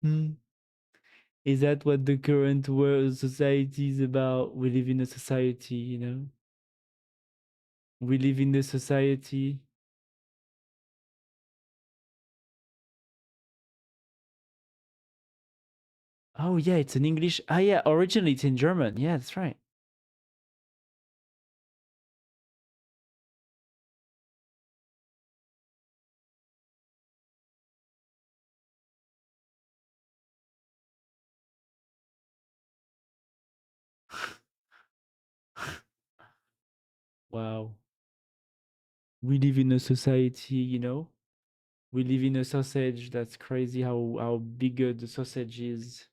[SPEAKER 1] Hmm? Is that what the current world society is about? We live in a society, We live in a society. Oh yeah, it's in English. Ah yeah, originally it's in German. Yeah, that's right. Wow. We live in a society, you know. We live in a sausage. That's crazy how bigger the sausage is.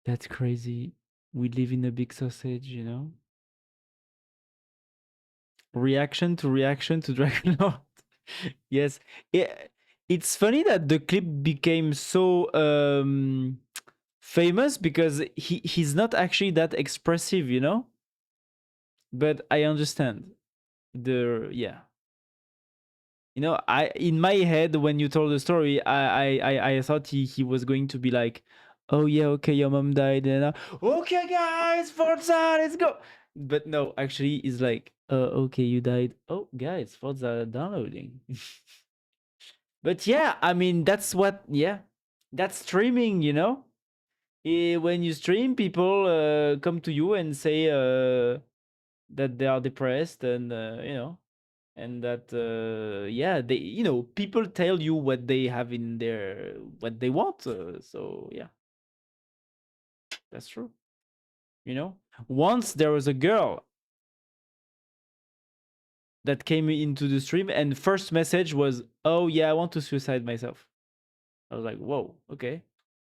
[SPEAKER 1] That's crazy. We live in a big sausage, you know. Reaction to Dragonheart. Yes. It's funny that the clip became so famous because he's not actually that expressive, you know? But I understand. The yeah. You know, I in my head when you told the story, I thought he was going to be like, "Oh yeah, okay, your mom died," and okay, guys, Forza, let's go. But no, actually, it's like, okay, you died. Oh, guys, Forza downloading." But yeah, I mean, that's what. Yeah, that's streaming. You know, when you stream, people come to you and say that they are depressed, and you know, and that yeah, they, you know, people tell you what they have in their, what they want, so yeah, that's true, you know. Once there was a girl that came into the stream and first message was, "Oh yeah, I want to suicide myself." I was like, whoa, okay,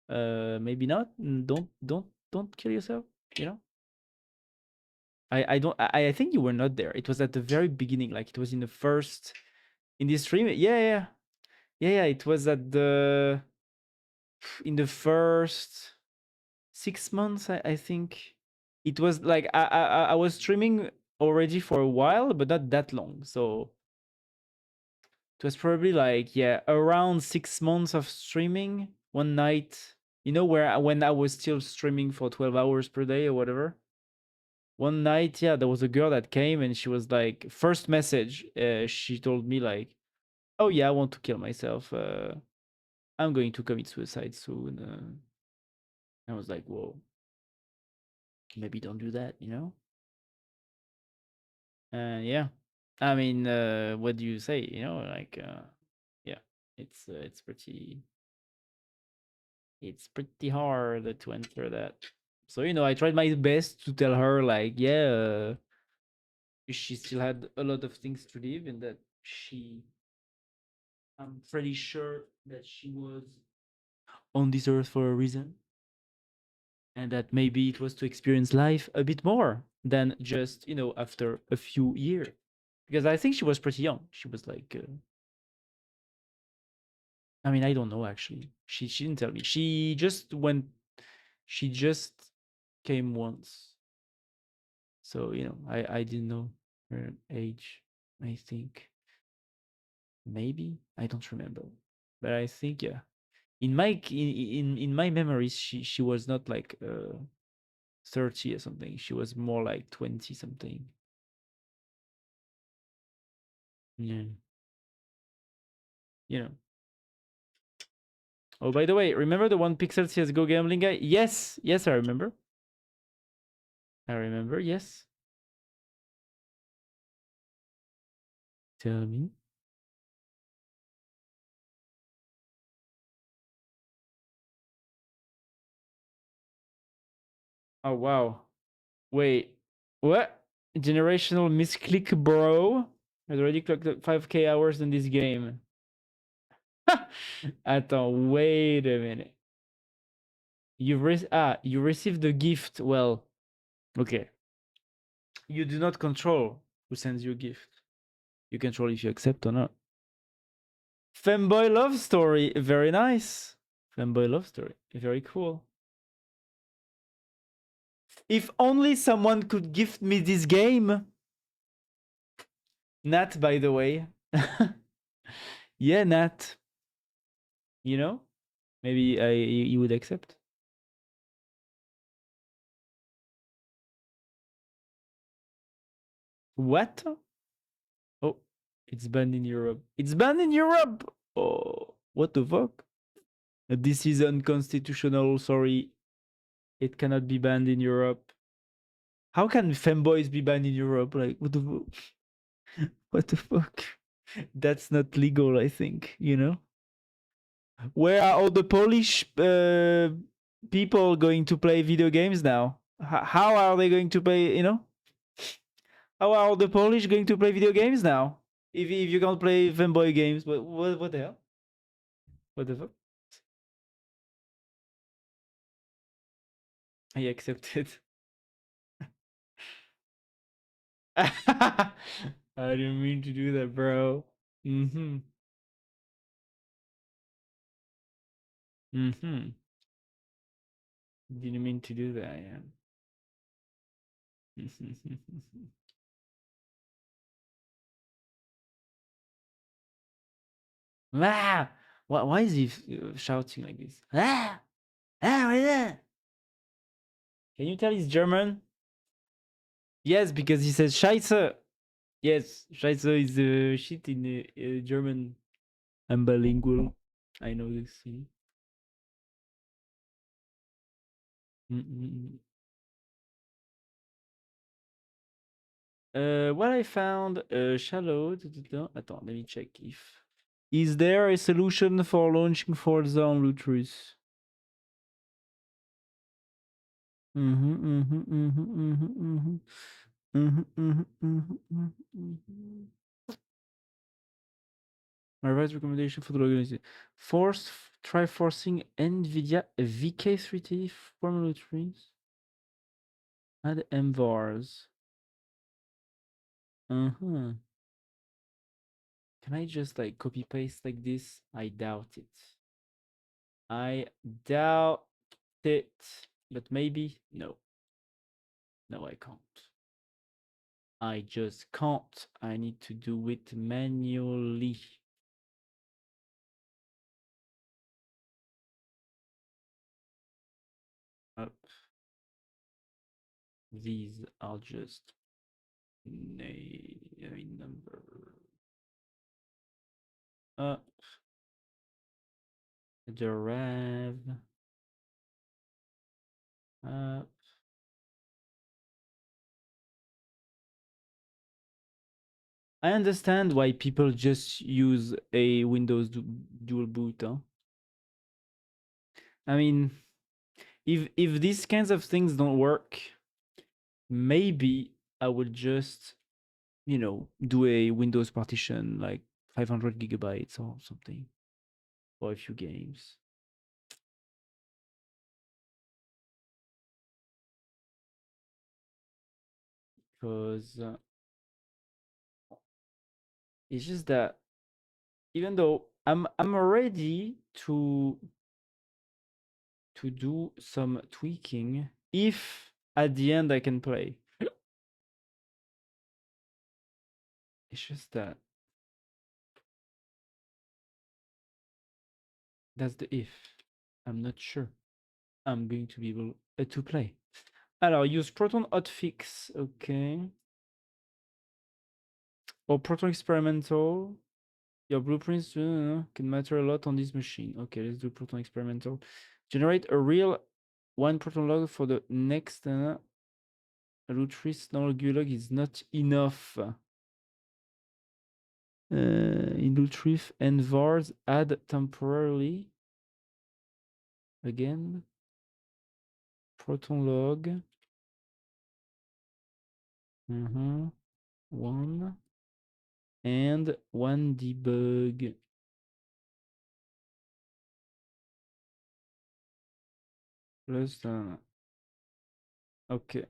[SPEAKER 1] maybe not. Don't kill yourself, you know. I don't, I think you were not there. It was at the very beginning, like it was in the first, in this stream. Yeah, it was at the, in the first 6 months, I think. It was like I was streaming already for a while, but not that long. So it was probably like, yeah, around 6 months of streaming. One night, you know, where when I was still streaming for 12 hours per day or whatever. One night, yeah, there was a girl that came and she was like, first message, she told me like, "Oh yeah, I want to kill myself. I'm going to commit suicide soon." I was like, whoa, maybe don't do that, you know? Yeah. I mean, what do you say? You know, like, yeah, it's pretty hard to answer that. So you know, I tried my best to tell her like, yeah, she still had a lot of things to live, and that she, I'm pretty sure that she was on this earth for a reason, and that maybe it was to experience life a bit more than just, you know, after a few years. Because I think she was pretty young. She was like, I mean, I don't know actually. She didn't tell me. She just went. She just came once. So you know, I didn't know her age. I think maybe I don't remember, but I think yeah. In my in my memories, she was not like 30 or something. She was more like 20 something. Yeah, you know. Oh, by the way, remember the one pixel CS:GO gambling guy? Yes, yes, I remember. I remember. Yes. Tell me. Oh wow. Wait. What? Generational misclick, bro. Has already clocked 5K hours in this game. Attends, wait a minute. You received the gift. Well, okay. You do not control who sends you a gift. You control if you accept or not. Femboy love story. Very nice. Femboy love story. Very cool. If only someone could gift me this game. Nat, by the way. Yeah, Nat. You know? Maybe you would accept. What? Oh, it's banned in Europe. It's banned in Europe! Oh, what the fuck? This is unconstitutional, sorry. It cannot be banned in Europe. How can femboys be banned in Europe? Like, what the fuck? What the fuck? That's not legal, I think, you know? Where are all the Polish people going to play video games now? How are they going to play, you know? How are all the Polish going to play video games now? if you can't play fanboy games, what the hell? What the fuck? I accepted. I didn't mean to do that, bro. Mm-hmm. Mm-hmm. Didn't mean to do that, yeah. Ah! Why is he shouting like this? Ah! Ah, right there! Can you tell he's German? Yes, because he says Scheiße. Yes, Scheiße is shit in German. I'm bilingual. I know this thing. Mm-mm. What I found, shallow. Attends, let me check if. Is there a solution for launching Forza on Lutris? Mm-hmm, mm-hmm, mm-hmm, mm-hmm, mm-hmm. Mm-hmm, mm-hmm, mm-hmm, mm-hmm, mm-hmm. My right recommendation for the organization. Try forcing NVIDIA VK3T Formula Trees. Add MVARs. Uh-huh. Can I just like copy paste like this? I doubt it. I doubt it. But maybe. No. No, I can't. I just can't. I need to do it manually. Up. These are just number. Up. The rev. Up. I understand why people just use a Windows dual boot. Huh? I mean, if these kinds of things don't work, maybe I would just, do a Windows partition like 500 gigabytes or something for a few games. Because it's just that even though I'm ready to do some tweaking if at the end I can play. It's just that that's the if. I'm not sure I'm going to be able to play. Alors, use Proton hotfix, okay. Or Proton experimental. Your blueprints can matter a lot on this machine. Okay, let's do Proton experimental. Generate a real one Proton log for the next Lutris. No Gulog is not enough. In Lutrif and vars add temporarily. Again. Proton log. One. And one debug. Plus okay.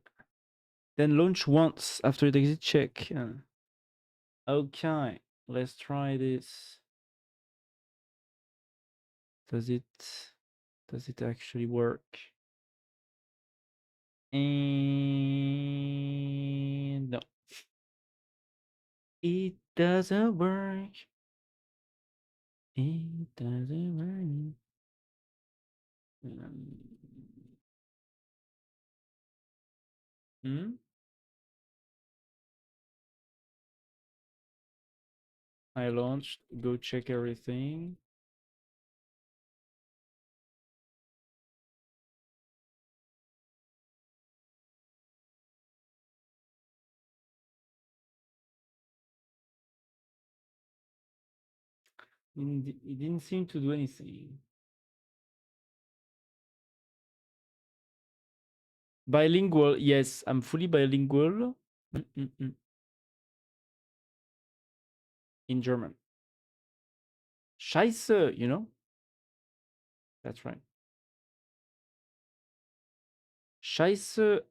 [SPEAKER 1] Then launch once after the exit check. Okay, let's try this. Does it actually work? And no. It doesn't work. It doesn't work. Hmm? I launched, go check everything. It didn't seem to do anything. Bilingual, yes, I'm fully bilingual. in German? Scheiße, you know? That's right. Scheiße,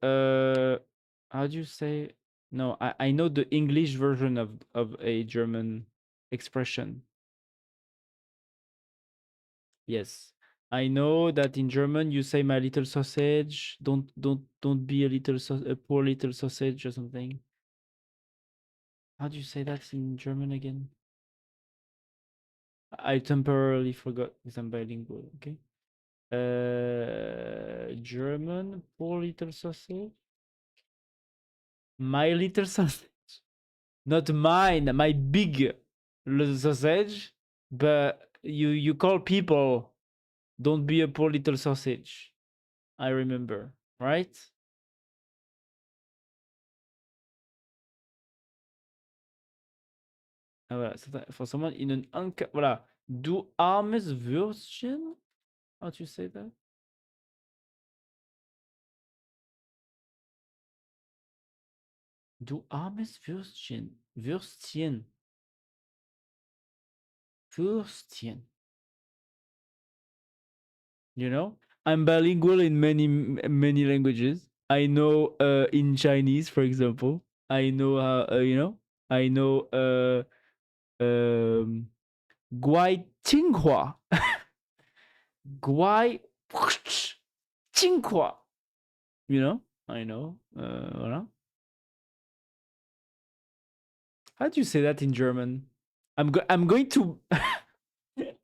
[SPEAKER 1] how do you say? No, I know the English version of a German expression. Yes. I know that in German you say my little sausage. Don't be a a poor little sausage or something. How do you say that in German again? I temporarily forgot because I'm bilingual. Okay. German, poor little sausage. My little sausage. Not mine, my big little sausage. But you call people, don't be a poor little sausage. I remember, right? Ah, voilà, for someone in an voilà. Du armes Würstchen? How do you say that? Du armes Würstchen. Würstchen. Würstchen. You know, I'm bilingual in many languages. I know in Chinese, for example. I know how you know. I know Guai Qinghua. Guai Qinghua. You know, I know. Voilà. How do you say that in German? I'm going to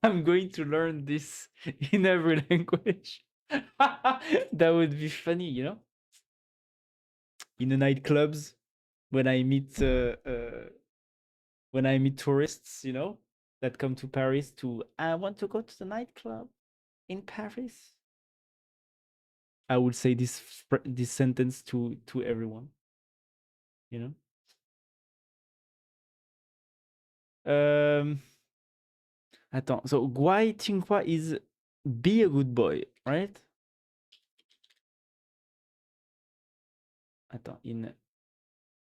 [SPEAKER 1] I'm going to learn this in every language. That would be funny, you know? In the nightclubs when I meet tourists, you know, that come to Paris to I want to go to the nightclub in Paris. I would say this sentence to everyone, you know? Attends, so Guai Qinghua is be a good boy, right? Attends, in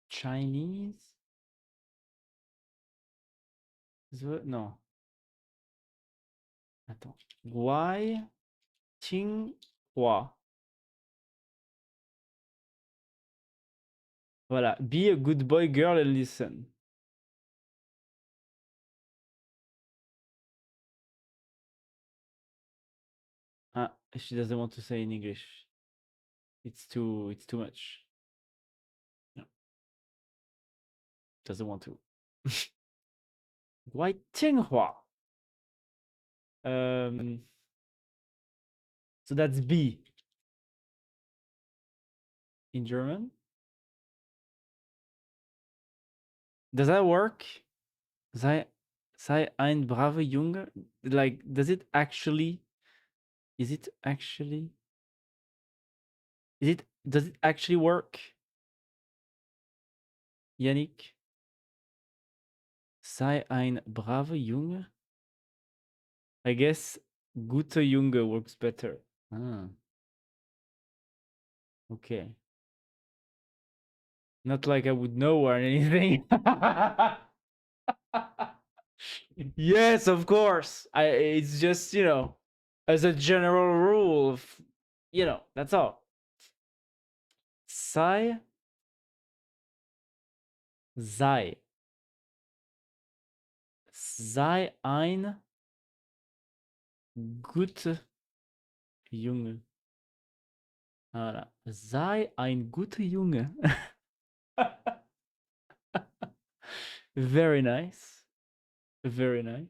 [SPEAKER 1] Chinese? No. Attends. Guai Qinghua. Voilà. Be a good boy, girl, and listen. Ah, she doesn't want to say in English. It's too much. No, doesn't want to. Guai Qinghua. So that's B in German. Does that work? Sei ein braver Junge? Like, does it actually? Is it actually? Does it actually work? Yannick? Sei ein braver Junge? I guess guter Junge works better. Ah. Okay. Not like I would know or anything. Yes, of course. It's just, you know, as a general rule of, you know, that's all. Sei ein guter Junge. Voilà. Sei ein guter Junge. Very nice. Very nice.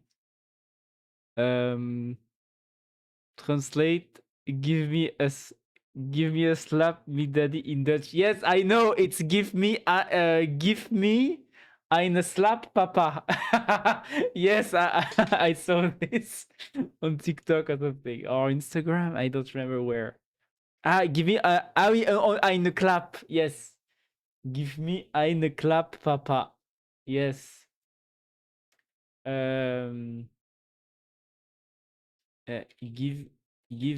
[SPEAKER 1] Translate. Give me a slap, me daddy in Dutch. Yes, I know. It's give me eine slap, papa. Yes, I saw this on TikTok or something or Instagram. I don't remember where. Give me eine clap. Yes, give me eine clap, papa. Yes. Give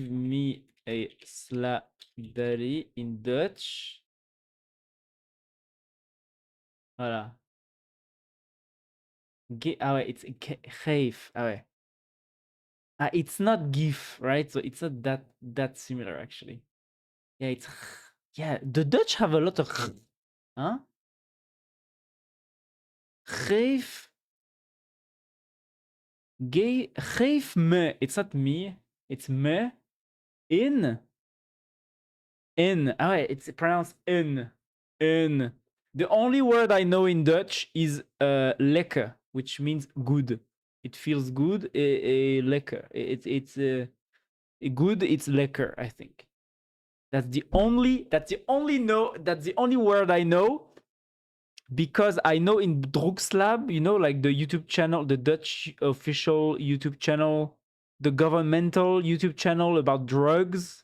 [SPEAKER 1] me a slap daddy in Dutch. Voilà. Ah ouais, it's geef. Ah ouais. It's not gif, right? So it's not that similar actually. Yeah, it's yeah. The Dutch have a lot of huh? Geef, geef me. It's not me. It's me. In. Ah ouais, it's pronounced in. In. The only word I know in Dutch is lekker, which means good. It feels good. Lekker. It's good. It's lekker, I think. That's the only word I know, because I know in Drugslab, you know, like the YouTube channel, the Dutch official YouTube channel, the governmental YouTube channel about drugs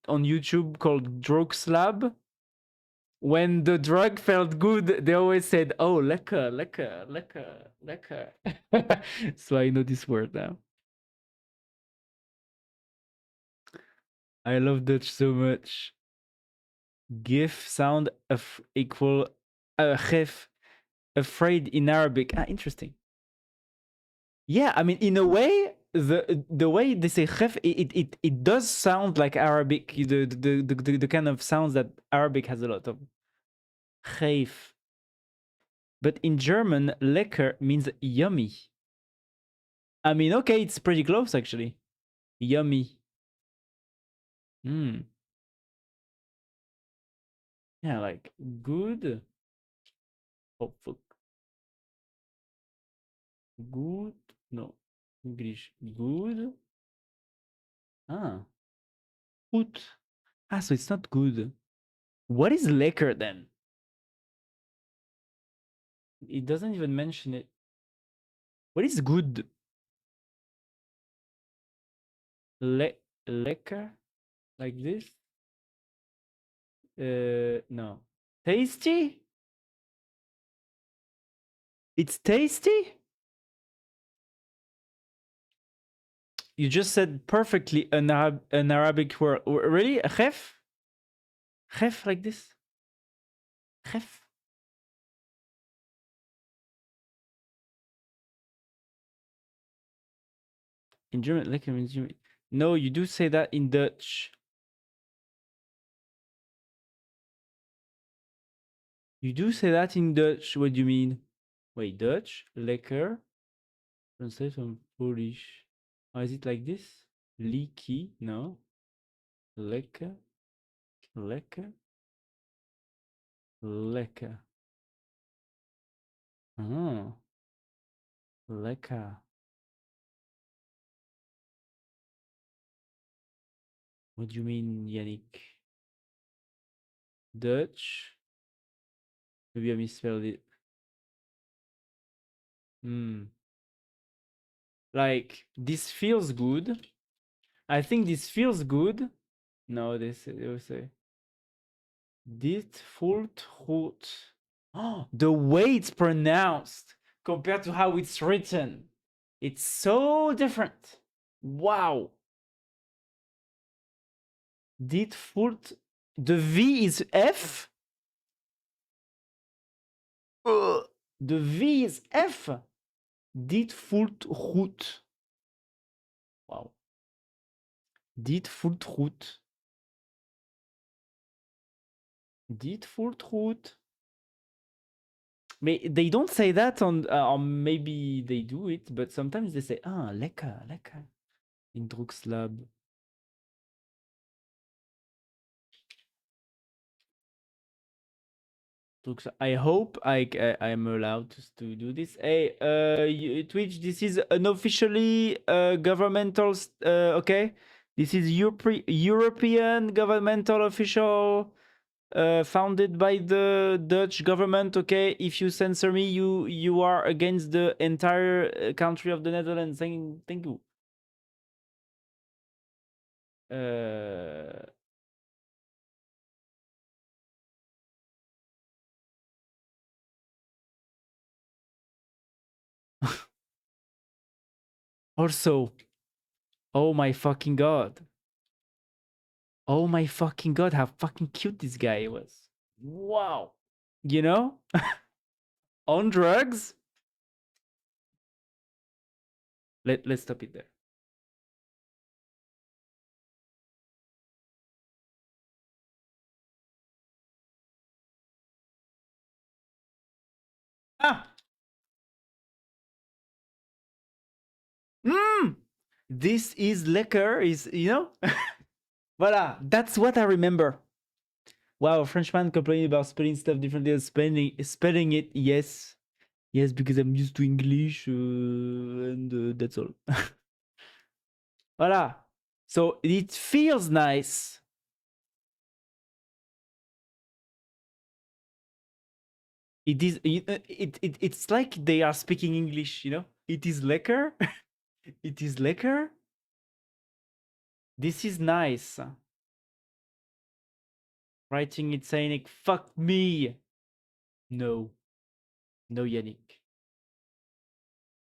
[SPEAKER 1] on YouTube called Drugslab. When the drug felt good, they always said, "Oh, lekker, lekker, lekker, lekker." So I know this word now. I love Dutch so much. GIF sound equal GIF afraid in Arabic. Interesting. Yeah, I mean, in a way, the way they say "khef," it does sound like Arabic. The kind of sounds that Arabic has a lot of. "Khef." But in German, "lecker" means yummy. I mean, okay, it's pretty close actually. Yummy. Hmm. Yeah, like good. Oh fuck. Good. No. English. Good. Ah. Goed. So it's not good. What is lekker then? It doesn't even mention it. What is good? Lekker? Like this? No. Tasty? It's tasty? You just said perfectly an Arabic word. Really? Khef? Khef like this? Khef? In German, lekker means German. No, you do say that in Dutch. You do say that in Dutch. What do you mean? Wait, Dutch? Lekker? Translate from Polish. Is it like this? Leaky? No. Lekker? Lekker? Lekker. Oh. Lekker. What do you mean, Yannick? Dutch? Maybe I misspelled it. Like, this feels good. I think this feels good. No, they will say. Dit voelt goed. Oh, the way it's pronounced compared to how it's written. It's so different. Wow. Dit voelt. The V is F. The V is F. Dit voelt goed. Wow. Dit voelt goed. Dit voelt goed. They don't say that on, or maybe they do it, but sometimes they say, lekker, lekker, in Drugslab. I hope I'm allowed to do this. Hey, Twitch, this is an officially governmental, okay? This is European governmental official, founded by the Dutch government, okay? If you censor me, you are against the entire country of the Netherlands. Thank you. Also, oh my fucking god. Oh my fucking god, how fucking cute this guy was. Wow. You know? On drugs. Let's stop it there. Ah! Mm! This is lekker, is, you know? Voila, that's what I remember. Wow, Frenchman complaining about spelling stuff differently than spelling it. Yes. Yes, because I'm used to English, and that's all. Voila. So it feels nice. It is. It's like they are speaking English. You know. It is lekker. It is lekker. This is nice. Writing it saying like, fuck me. No. No, Yannick.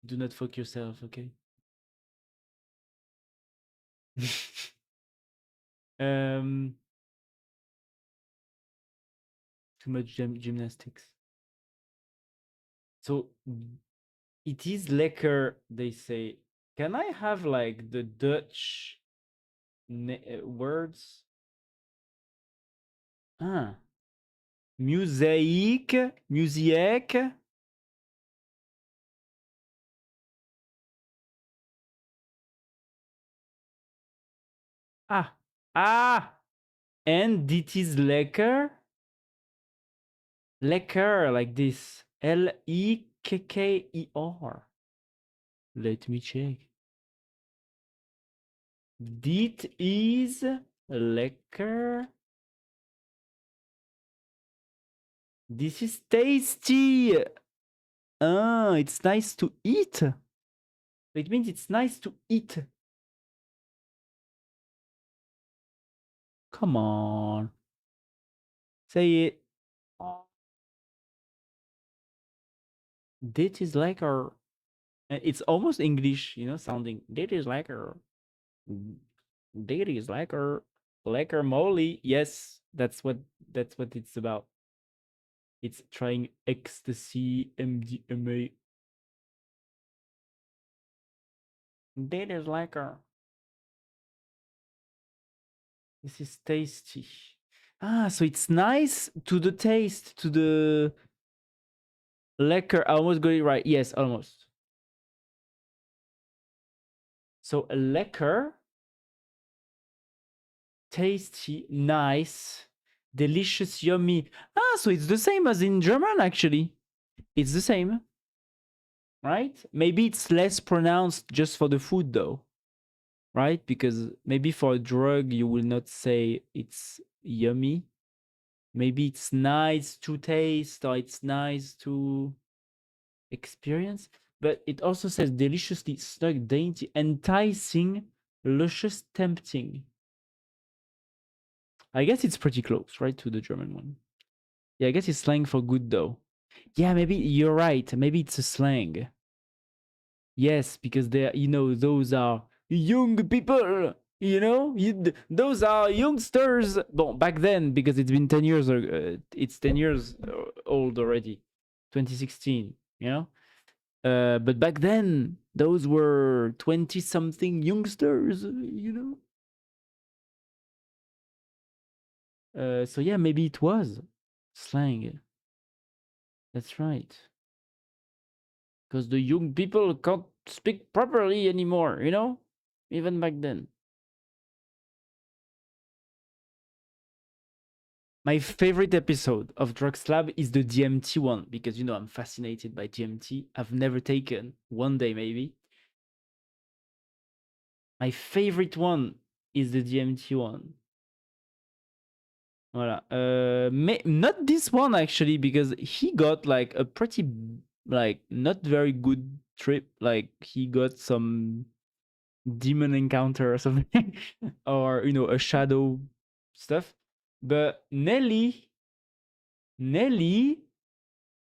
[SPEAKER 1] Do not fuck yourself, okay? um, too much gymnastics. So it is lekker, they say. Can I have like the Dutch words? Ah. Music. Ah. Ah. And it is lekker. Lekker, like this. Lekker. Let me check. Dit is lekker. This is tasty. Ah, it's nice to eat. It means it's nice to eat. Come on. Say it. Dit is lekker. It's almost English, you know, sounding. Dit is lekker. Dit is lekker. Lekker moly. Yes, that's what it's about. It's trying ecstasy, MDMA. Dit is lekker. This is tasty. Ah, so it's nice to the taste, to the lekker. I almost got it right. Yes, almost. So a lekker, tasty, nice, delicious, yummy. Ah, so it's the same as in German, actually. It's the same, right? Maybe it's less pronounced just for the food, though, right? Because maybe for a drug, you will not say it's yummy. Maybe it's nice to taste or it's nice to experience. But it also says deliciously snug, dainty, enticing, luscious, tempting. I guess it's pretty close, right, to the German one. Yeah, I guess it's slang for good, though. Yeah, maybe you're right. Maybe it's a slang. Yes, because they're, you know, those are young people. You know, those are youngsters. Well, back then, because it's been 10 years, it's 10 years old already, 2016. You know, but back then, those were 20-something youngsters. You know. So yeah, maybe it was slang. That's right. Because the young people can't speak properly anymore, you know? Even back then. My favorite episode of Drugs Lab is the DMT one because, you know, I'm fascinated by DMT. I've never taken, one day maybe. My favorite one is the DMT one. Voilà. Not this one actually, because he got like a pretty, like, not very good trip. Like, he got some demon encounter or something, or, you know, a shadow stuff. But Nelly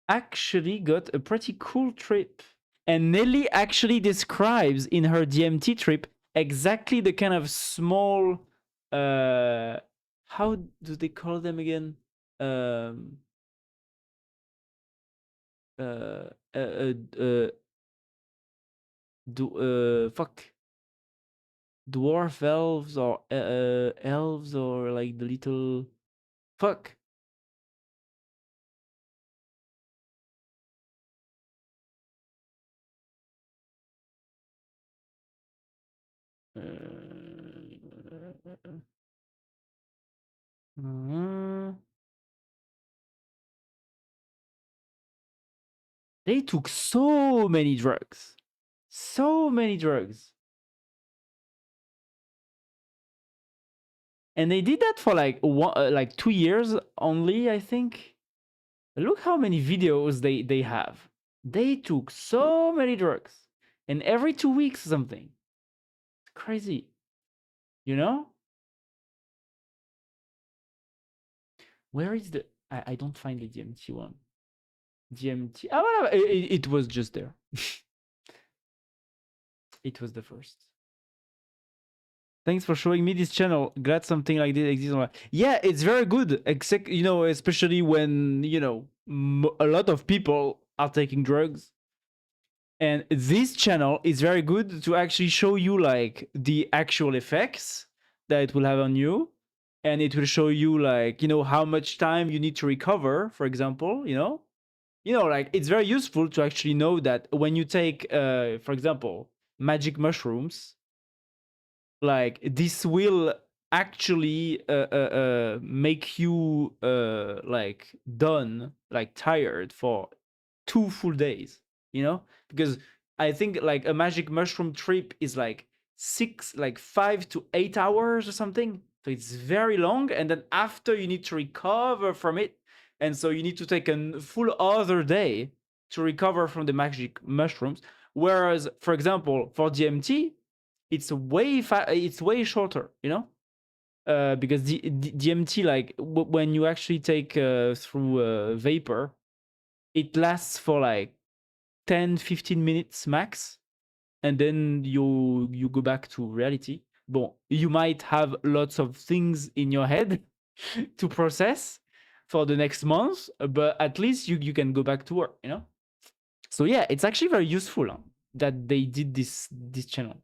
[SPEAKER 1] actually got a pretty cool trip. And Nelly actually describes in her DMT trip exactly the kind of small, how do they call them again? Um, uh, uh, uh, uh, fuck, dwarf elves or elves or like the little fuck. Uh, they took so many drugs. So many drugs. And they did that for like like 2 years only, I think. Look how many videos they have. They took so many drugs. And every 2 weeks or something. It's crazy. You know? Where is the I don't find the DMT one. DMT. Oh, well, it was just there. It was the first. Thanks for showing me this channel. Glad something like this exists online. Yeah, it's very good. Except, especially when, a lot of people are taking drugs. And this channel is very good to actually show you like the actual effects that it will have on you. And it will show you like, how much time you need to recover, for example, like it's very useful to actually know that when you take, for example, magic mushrooms, like this will actually make you like done, like tired for 2 full days, because I think like a magic mushroom trip is like 5 to 8 hours or something, so it's very long, and then after you need to recover from it, and so you need to take a full other day to recover from the magic mushrooms. Whereas, for example, for DMT, it's way shorter, because the DMT, like when you actually take through vapor, it lasts for like 10-15 minutes max, and then you go back to reality. Bon, you might have lots of things in your head to process for the next month, but at least you can go back to work, So yeah, it's actually very useful that they did this channel.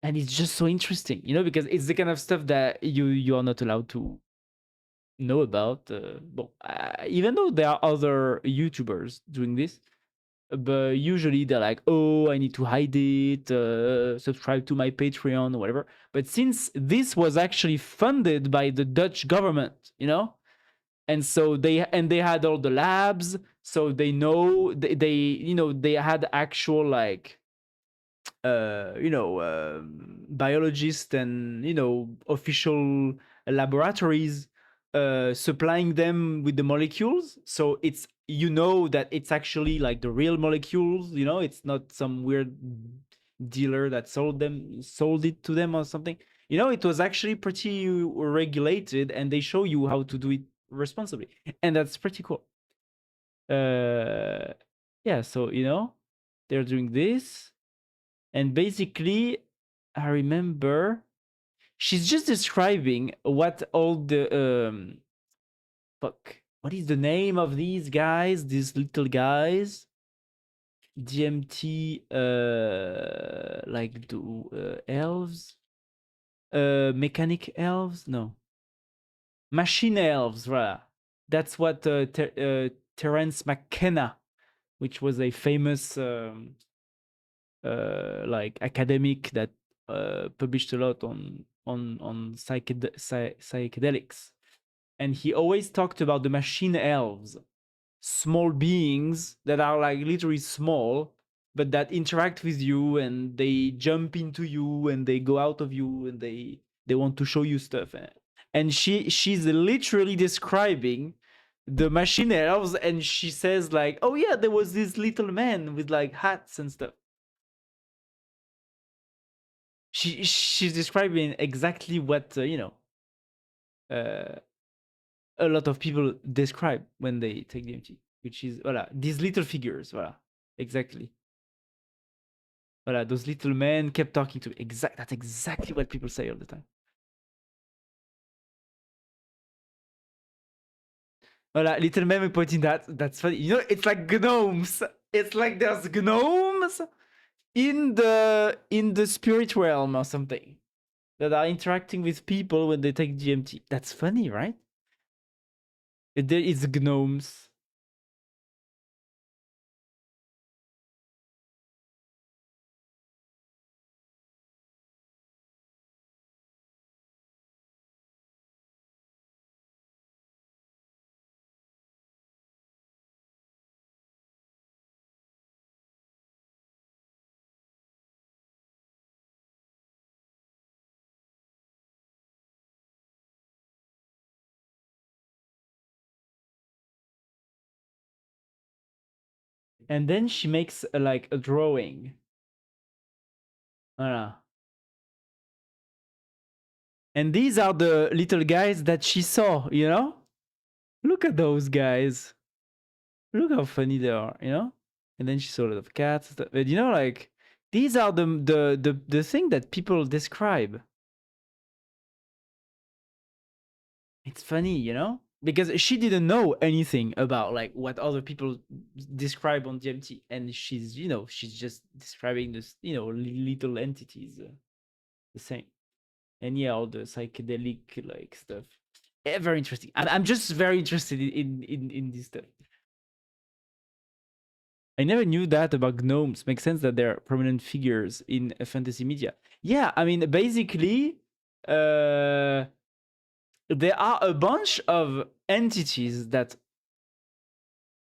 [SPEAKER 1] And it's just so interesting, because it's the kind of stuff that you are not allowed to know about. Even though there are other YouTubers doing this, but usually they're like, oh, I need to hide it, subscribe to my Patreon or whatever. But since this was actually funded by the Dutch government, and so they had all the labs, so they know they had actual like biologists and official laboratories supplying them with the molecules, so it's that it's actually like the real molecules, it's not some weird dealer that sold it to them or something. It was actually pretty regulated, and they show you how to do it responsibly, and that's pretty cool. Yeah, so they're doing this. And basically, I remember she's just describing what all the fuck. What is the name of these guys? These little guys? DMT like the elves? Mechanic elves? No. Machine elves, right? That's what Terence McKenna, which was a famous like academic that published a lot on psychedelics, and he always talked about the machine elves, small beings that are like literally small, but that interact with you, and they jump into you, and they go out of you, and they want to show you stuff. And she's literally describing the machine elves, and she says like, oh yeah, there was this little man with like hats and stuff. She's describing exactly what a lot of people describe when they take DMT, which is voilà, these little figures, voilà, exactly. Voilà, those little men kept talking to me. That's exactly what people say all the time. Voilà, little men pointing that. That's funny. It's like gnomes. It's like there's gnomes in the spirit realm or something that are interacting with people when they take DMT. That's funny, right? It's gnomes. And then she makes like a drawing. Voilà. And these are the little guys that she saw, you know? Look at those guys. Look how funny they are, you know? And then she saw a lot of cats. But you know, like these are the thing that people describe. It's funny, you know? Because she didn't know anything about like what other people describe on DMT, and she's, you know, she's just describing this, you know, little entities, the same. And yeah, all the psychedelic like stuff. Yeah, very interesting. I'm just very interested in this stuff. I never knew that about gnomes. Makes sense that they're prominent figures in fantasy media. Yeah, I mean, basically, uh, there are a bunch of entities that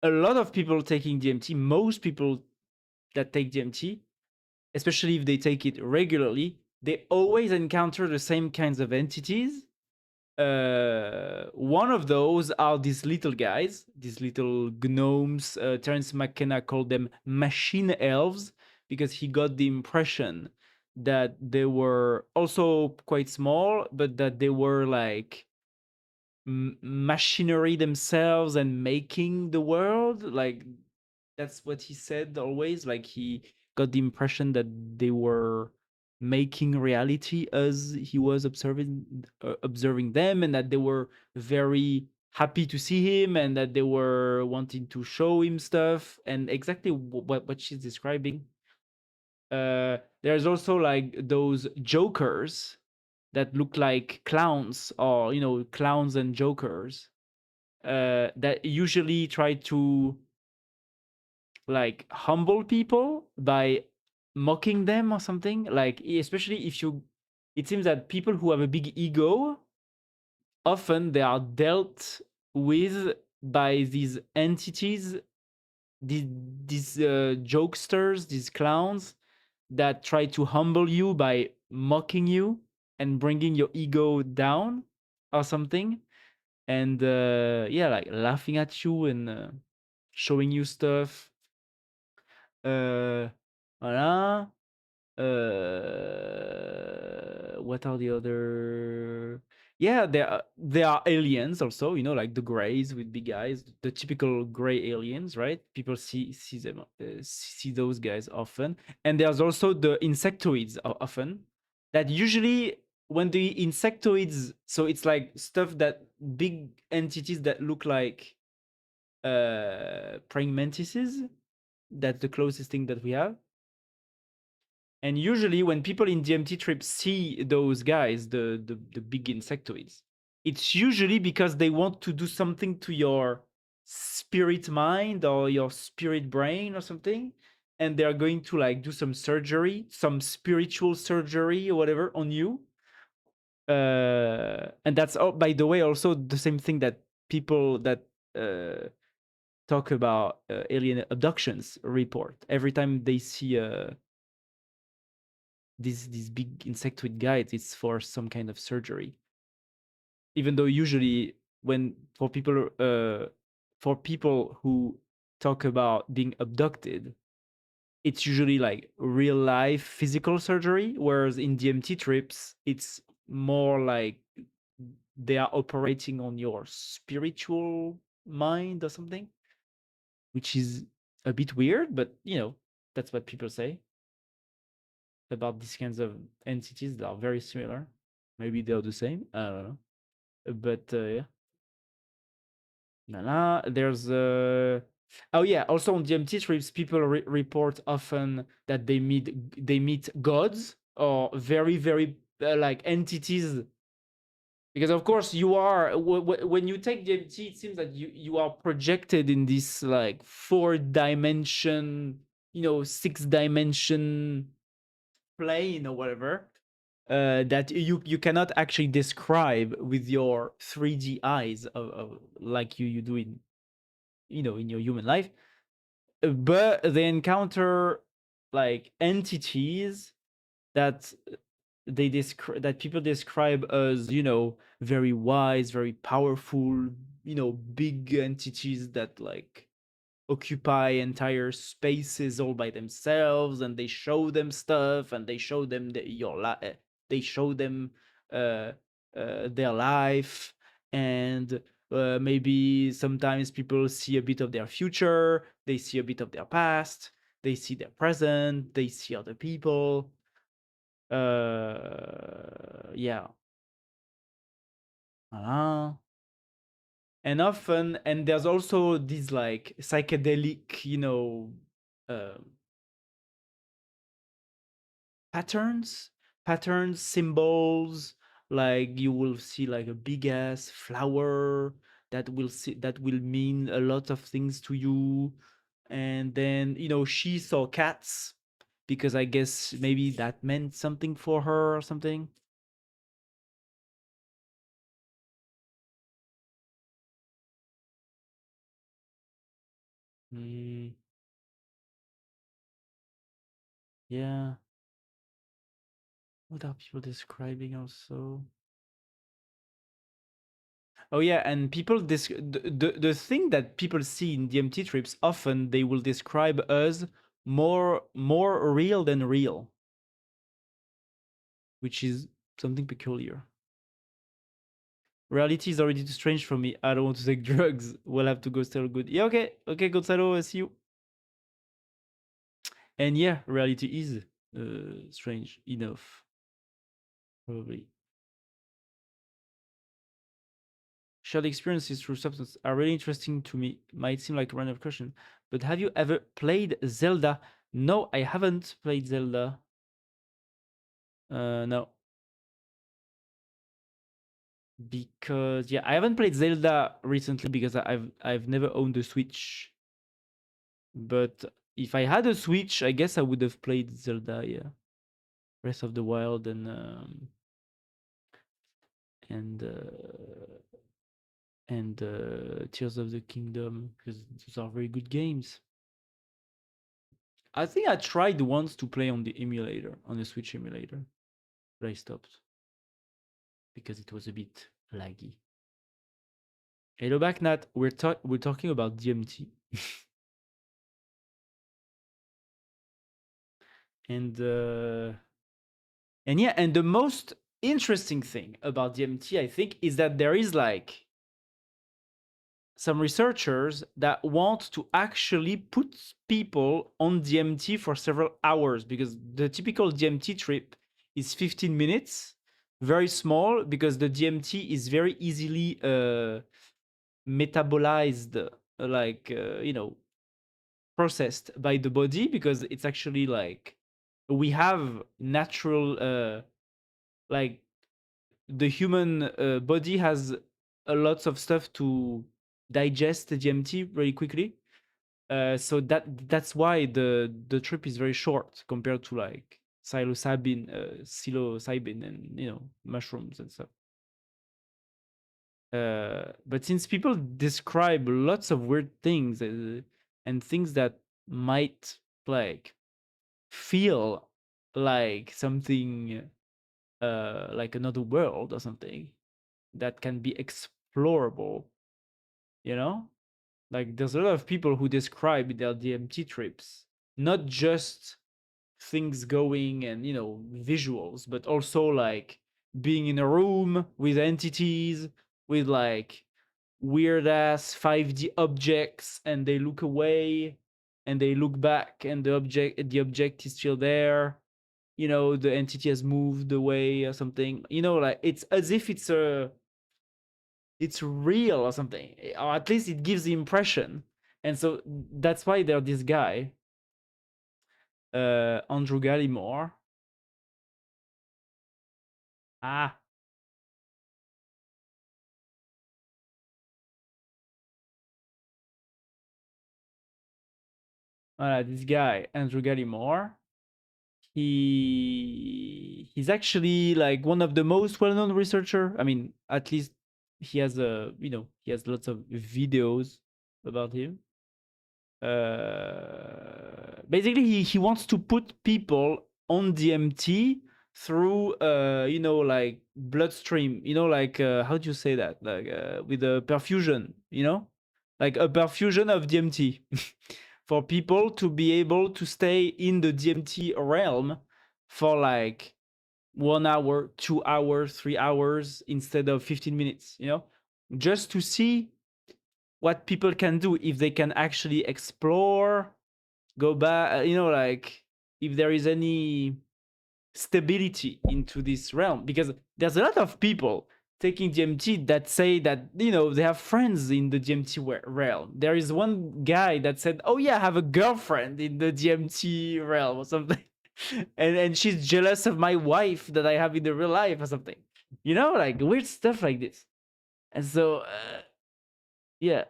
[SPEAKER 1] a lot of people taking DMT, most people that take DMT, especially if they take it regularly, they always encounter the same kinds of entities. One of those are these little guys, these little gnomes. Terence McKenna called them machine elves because he got the impression that they were also quite small, but that they were like machinery themselves and making the world. Like that's what he said always. Like he got the impression that they were making reality as he was observing them, and that they were very happy to see him, and that they were wanting to show him stuff, and exactly what she's describing. There's also like those jokers that look like clowns, or you know, clowns and jokers, that usually try to like humble people by mocking them or something, like especially if you, it seems that people who have a big ego, often they are dealt with by these entities, these, these jokesters, these clowns that try to humble you by mocking you and bringing your ego down or something. And yeah, like laughing at you and showing you stuff. Voilà. What are the other? Yeah, there are aliens also. You know, like the greys with big eyes, the typical gray aliens, right? People see them, see those guys often. And there's also the insectoids often. That usually when the insectoids, so it's like stuff that big entities that look like praying mantises. That's the closest thing that we have. And usually, when people in DMT trips see those guys, the big insectoids, it's usually because they want to do something to your spirit mind or your spirit brain or something, and they are going to like do some surgery, some spiritual surgery or whatever on you. And that's, oh, by the way, also the same thing that people that talk about alien abductions report every time they see these big insectoid guides, it's for some kind of surgery. Even though usually when for people who talk about being abducted, it's usually like real life physical surgery, whereas in DMT trips it's more like they are operating on your spiritual mind or something, which is a bit weird, but you know, that's what people say about these kinds of entities that are very similar. Maybe they're the same. I don't know. But yeah. There's Oh yeah. Also on DMT trips, people report often that they meet gods or very like entities, because of course you are when you take DMT, it seems that you are projected in this like 4 dimension, 6 dimension plane or whatever, that you cannot actually describe with your 3D eyes of like you do in your human life. But they encounter like entities that that people describe as very wise, very powerful, big entities that like occupy entire spaces all by themselves, and they show them stuff, and they show them they show them uh, their life, and maybe sometimes people see a bit of their future, they see a bit of their past, they see their present, they see other people. Yeah. And often, and there's also these like psychedelic, uh, patterns, symbols. Like you will see like a big ass flower that will mean a lot of things to you. And then she saw cats because I guess maybe that meant something for her or something. Mm, yeah. What are people describing also? Oh yeah, and people the thing that people see in DMT trips often they will describe as more real than real, which is something peculiar. Reality is already too strange for me. I don't want to take drugs. We'll have to go still good. Yeah, okay, Gonzalo, I see you. And yeah, reality is strange enough, probably. Shared experiences through substance are really interesting to me. Might seem like a random question, but have you ever played Zelda? No, I haven't played Zelda. No, because yeah, I haven't played Zelda recently because I've never owned a Switch. But if I had a Switch, I guess I would have played Zelda. Yeah, Breath of the Wild and Tears of the Kingdom, because those are very good games. I think I tried once to play on the emulator, on the Switch emulator, but I stopped because it was a bit laggy. Hello back, Nat. We're talking about DMT. and yeah, and the most interesting thing about DMT, I think, is that there is like some researchers that want to actually put people on DMT for several hours, because the typical DMT trip is 15 minutes, very small, because the DMT is very easily metabolized, processed by the body, because it's actually like we have natural like the human body has a lots of stuff to digest the DMT really quickly. So that's why the trip is very short compared to like psilocybin and mushrooms and stuff. But since people describe lots of weird things and things that might like feel like something like another world or something that can be explorable, you know? Like there's a lot of people who describe their DMT trips, not just things going and visuals, but also like being in a room with entities, with like weird ass 5D objects, and they look away and they look back and the object is still there. The entity has moved away or something. Like it's as if it's real or something, or at least it gives the impression. And so that's why there's this guy, Andrew Gallimore. Ah, this guy, Andrew Gallimore. He's actually like one of the most well-known researcher. I mean, at least he has he has lots of videos about him. Basically, he wants to put people on DMT through like bloodstream, like how do you say that, like with a perfusion, like a perfusion of DMT for people to be able to stay in the DMT realm for like 1 hour, 2 hours, 3 hours instead of 15 minutes, just to see what people can do if they can actually explore, go back, like if there is any stability into this realm. Because there's a lot of people taking DMT that say that, they have friends in the DMT realm. There is one guy that said, oh yeah, I have a girlfriend in the DMT realm or something. and she's jealous of my wife that I have in the real life or something. Like weird stuff like this. And so, yeah.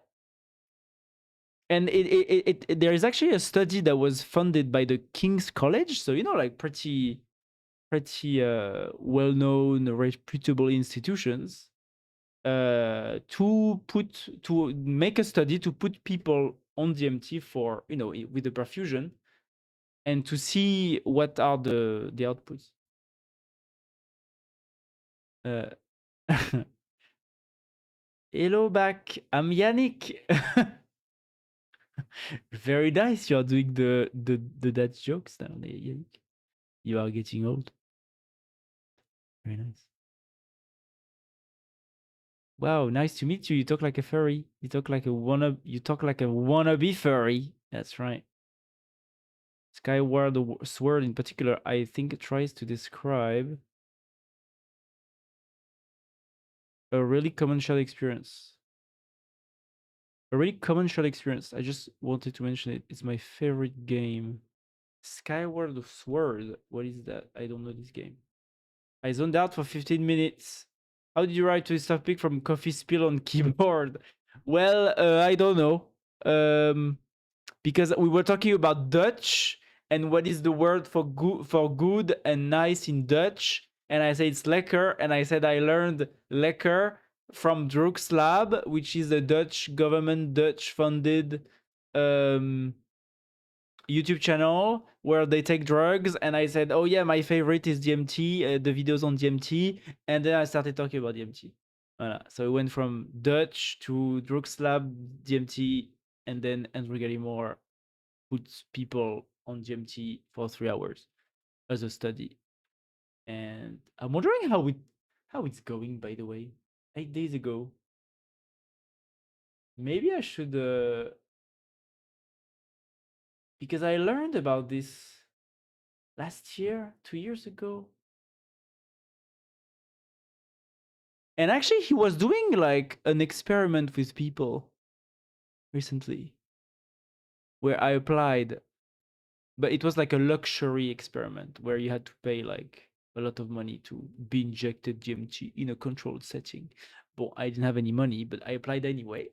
[SPEAKER 1] And there is actually a study that was funded by the King's College, so like pretty well-known, reputable institutions, to make a study to put people on DMT for with the perfusion, and to see what are the outputs. Hello back, I'm Yannick. Very nice. You are doing the dad jokes now, Yannick. You are getting old. Very nice. Wow, nice to meet you. You talk like a furry. You talk like a wannabe furry. That's right. Skyward Sword in particular, I think it tries to describe a really common shared experience. A really common shared experience. I just wanted to mention it. It's my favorite game. Skyward Sword. What is that? I don't know this game. I zoned out for 15 minutes. How did you write to this topic from coffee spill on keyboard? Well, I don't know. Because we were talking about Dutch and what is the word for good and nice in Dutch. And I said it's lekker. And I said I learned lekker from Drugslab, which is a Dutch government, Dutch funded YouTube channel where they take drugs. And I said, oh yeah, my favorite is DMT, the videos on DMT. And then I started talking about DMT. Voilà. So it went from Dutch to Drugslab, DMT, and then Andrew Gallimore puts people on DMT for 3 hours as a study. And I'm wondering how it's going, by the way. 8 days ago. Maybe I should because I learned about this last year, 2 years ago. And actually he was doing like an experiment with people recently where I applied, but it was like a luxury experiment where you had to pay like a lot of money to be injected DMT in a controlled setting. But I didn't have any money, but I applied anyway.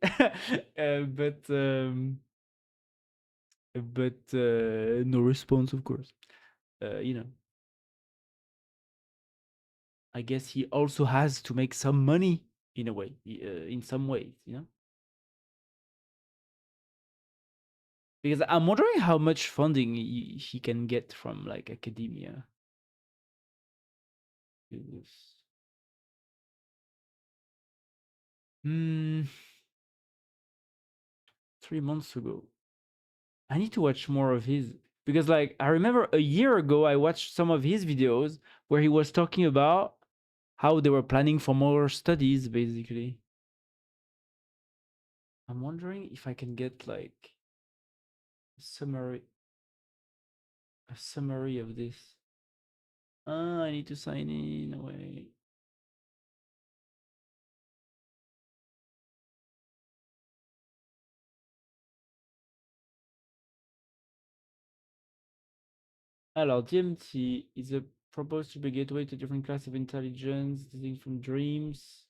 [SPEAKER 1] But no response, of course. You know, I guess he also has to make some money in a way, in some ways, because I'm wondering how much funding he can get from like academia. Hmm. 3 months ago. I need to watch more of his, because like I remember a year ago I watched some of his videos where he was talking about how they were planning for more studies basically. I'm wondering if I can get like a summary of this. I need to sign in. Wait. Alors, DMT is a proposed to be a gateway to different class of intelligence, distinct from dreams,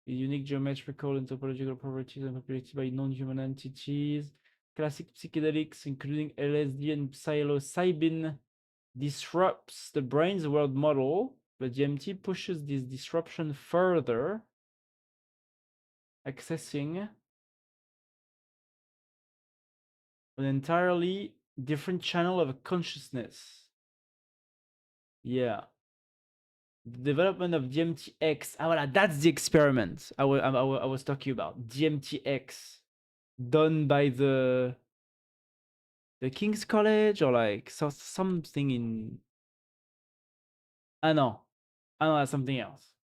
[SPEAKER 1] with unique geometrical and topological properties and populated by non-human entities. Classic psychedelics, including LSD and psilocybin, disrupts the brain's world model, but DMT pushes this disruption further, accessing an entirely different channel of consciousness. Yeah. The development of DMTX. Ah, voilà, that's the experiment I was talking about. DMTX done by the King's College or like something in. Ah, no. Ah, no, that's something else.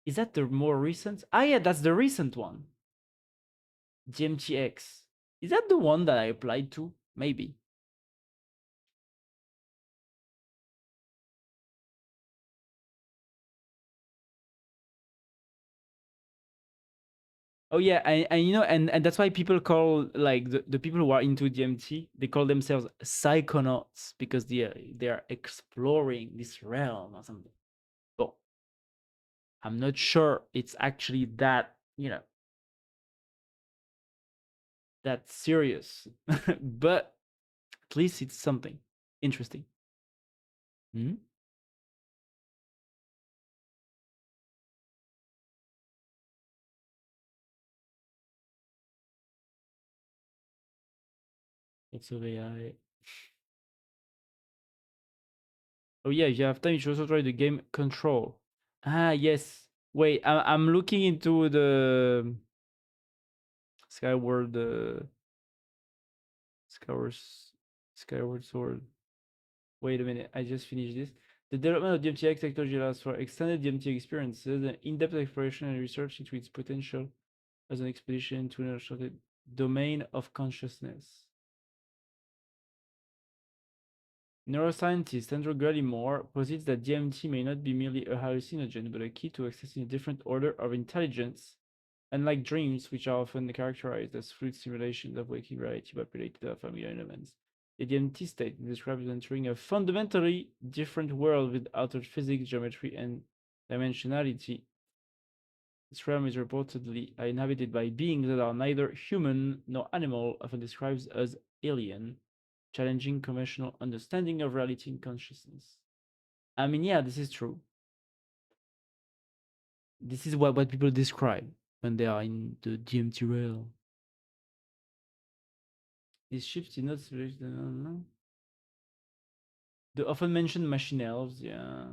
[SPEAKER 1] Is that the more recent? Ah, yeah, that's the recent one. DMTX. Is that the one that I applied to? Maybe. Oh yeah, and you know, and that's why people call like the people who are into DMT, they call themselves psychonauts because they are exploring this realm or something. But I'm not sure it's actually that, you know, that serious. But at least it's something interesting. Hmm? It's of AI. Oh yeah, if you have time, you should also try the game Control. Ah yes. Wait, I'm looking into the Skyward Skyward Skyward Sword. Wait a minute, I just finished this. The development of DMTX technology allows for extended DMT experiences and in-depth exploration and research into its potential as an expedition to an uncharted domain of consciousness. Neuroscientist Andrew Gallimore posits that DMT may not be merely a hallucinogen, but a key to accessing a different order of intelligence. Unlike dreams, which are often characterized as fluid simulations of waking reality but related to familiar elements, the DMT state describes entering a fundamentally different world with altered physics, geometry, and dimensionality. This realm is reportedly inhabited by beings that are neither human nor animal, often described as alien, challenging conventional understanding of reality and consciousness. I mean, yeah, this is true. This is what people describe when they are in the DMT realm. This shift is not the often mentioned machine elves, yeah.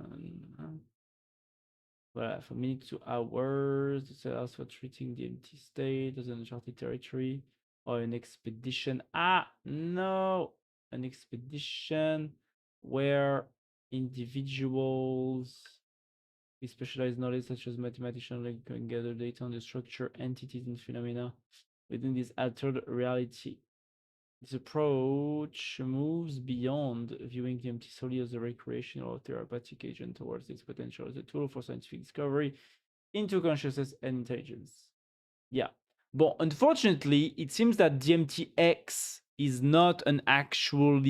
[SPEAKER 1] Voilà, from minutes to hours, this allows for treating the empty state as an uncharted territory or an expedition. Ah, no! An expedition where individuals with specialized knowledge such as mathematicians can gather data on the structure, entities, and phenomena within this altered reality. This approach moves beyond viewing DMT solely as a recreational or therapeutic agent towards its potential as a tool for scientific discovery into consciousness and intelligence. Yeah. But unfortunately, it seems that DMTX is not an actual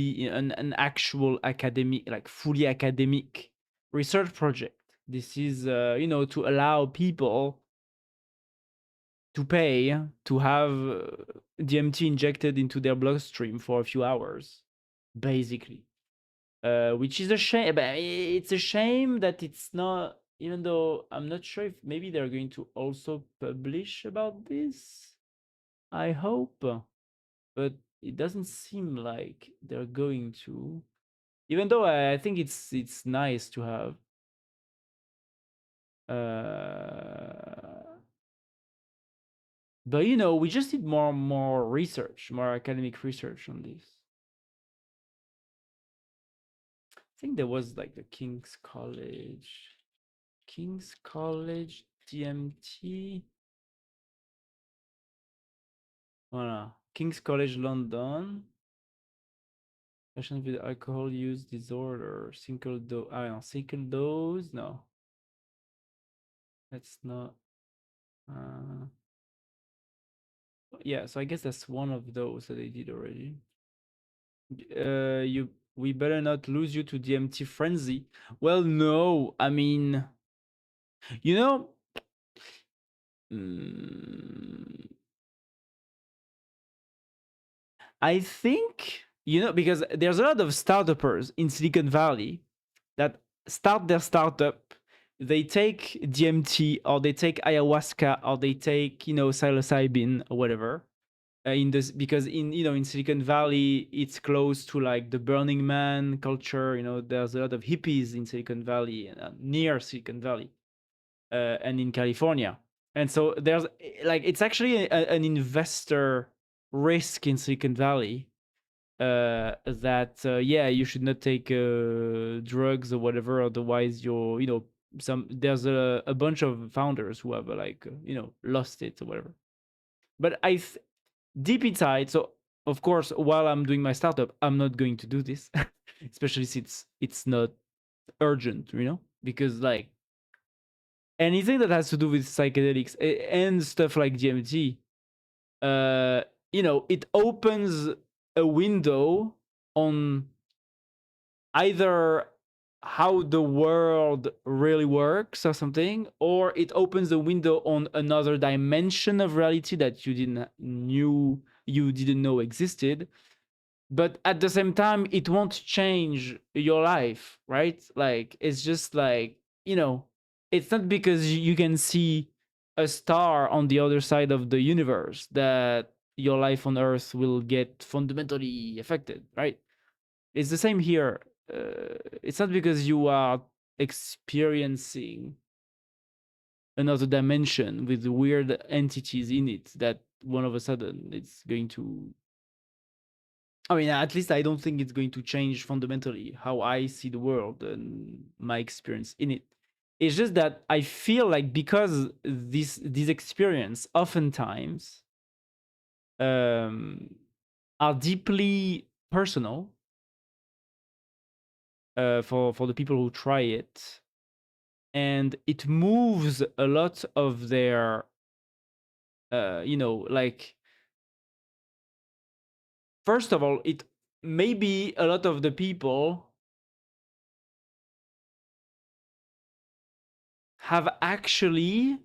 [SPEAKER 1] academic, like fully academic research project. This is, to allow people to pay to have DMT injected into their bloodstream for a few hours, basically. Which is a shame. But it's a shame that it's not. Even though I'm not sure if maybe they're going to also publish about this. I hope, but it doesn't seem like they're going to. Even though I think it's nice to have. But we just need more research, more academic research on this. I think there was like the King's College DMT. Voilà. King's College London. Patient with alcohol use disorder. Single dose. I don't know. Single dose? No. That's not. Uh, yeah, so I guess that's one of those that they did already. You we better not lose you to DMT frenzy. Well, no, I mean, you know, mm, I think because there's a lot of startuppers in Silicon Valley that start their startup. They take DMT or they take ayahuasca or they take psilocybin or whatever, in this because in Silicon Valley it's close to like the Burning Man culture. There's a lot of hippies in Silicon Valley and near Silicon Valley, and in California. And so there's like it's actually an investor risk in Silicon Valley, that yeah, you should not take drugs or whatever, otherwise you're some there's a bunch of founders who have lost it or whatever. But deep inside, so of course while I'm doing my startup I'm not going to do this, especially since it's not urgent, because like anything that has to do with psychedelics and stuff like DMT, it opens a window on either how the world really works or something, or it opens a window on another dimension of reality that you didn't know existed. But at the same time it won't change your life, right? Like it's just like, it's not because you can see a star on the other side of the universe that your life on earth will get fundamentally affected, right? It's the same here. It's not because you are experiencing another dimension with weird entities in it that one of a sudden it's going to, I mean, at least I don't think it's going to change fundamentally how I see the world and my experience in it. It's just that I feel like because this experience oftentimes um, are deeply personal, for the people who try it, and it moves a lot of their, like, first of all, it maybe a lot of the people have actually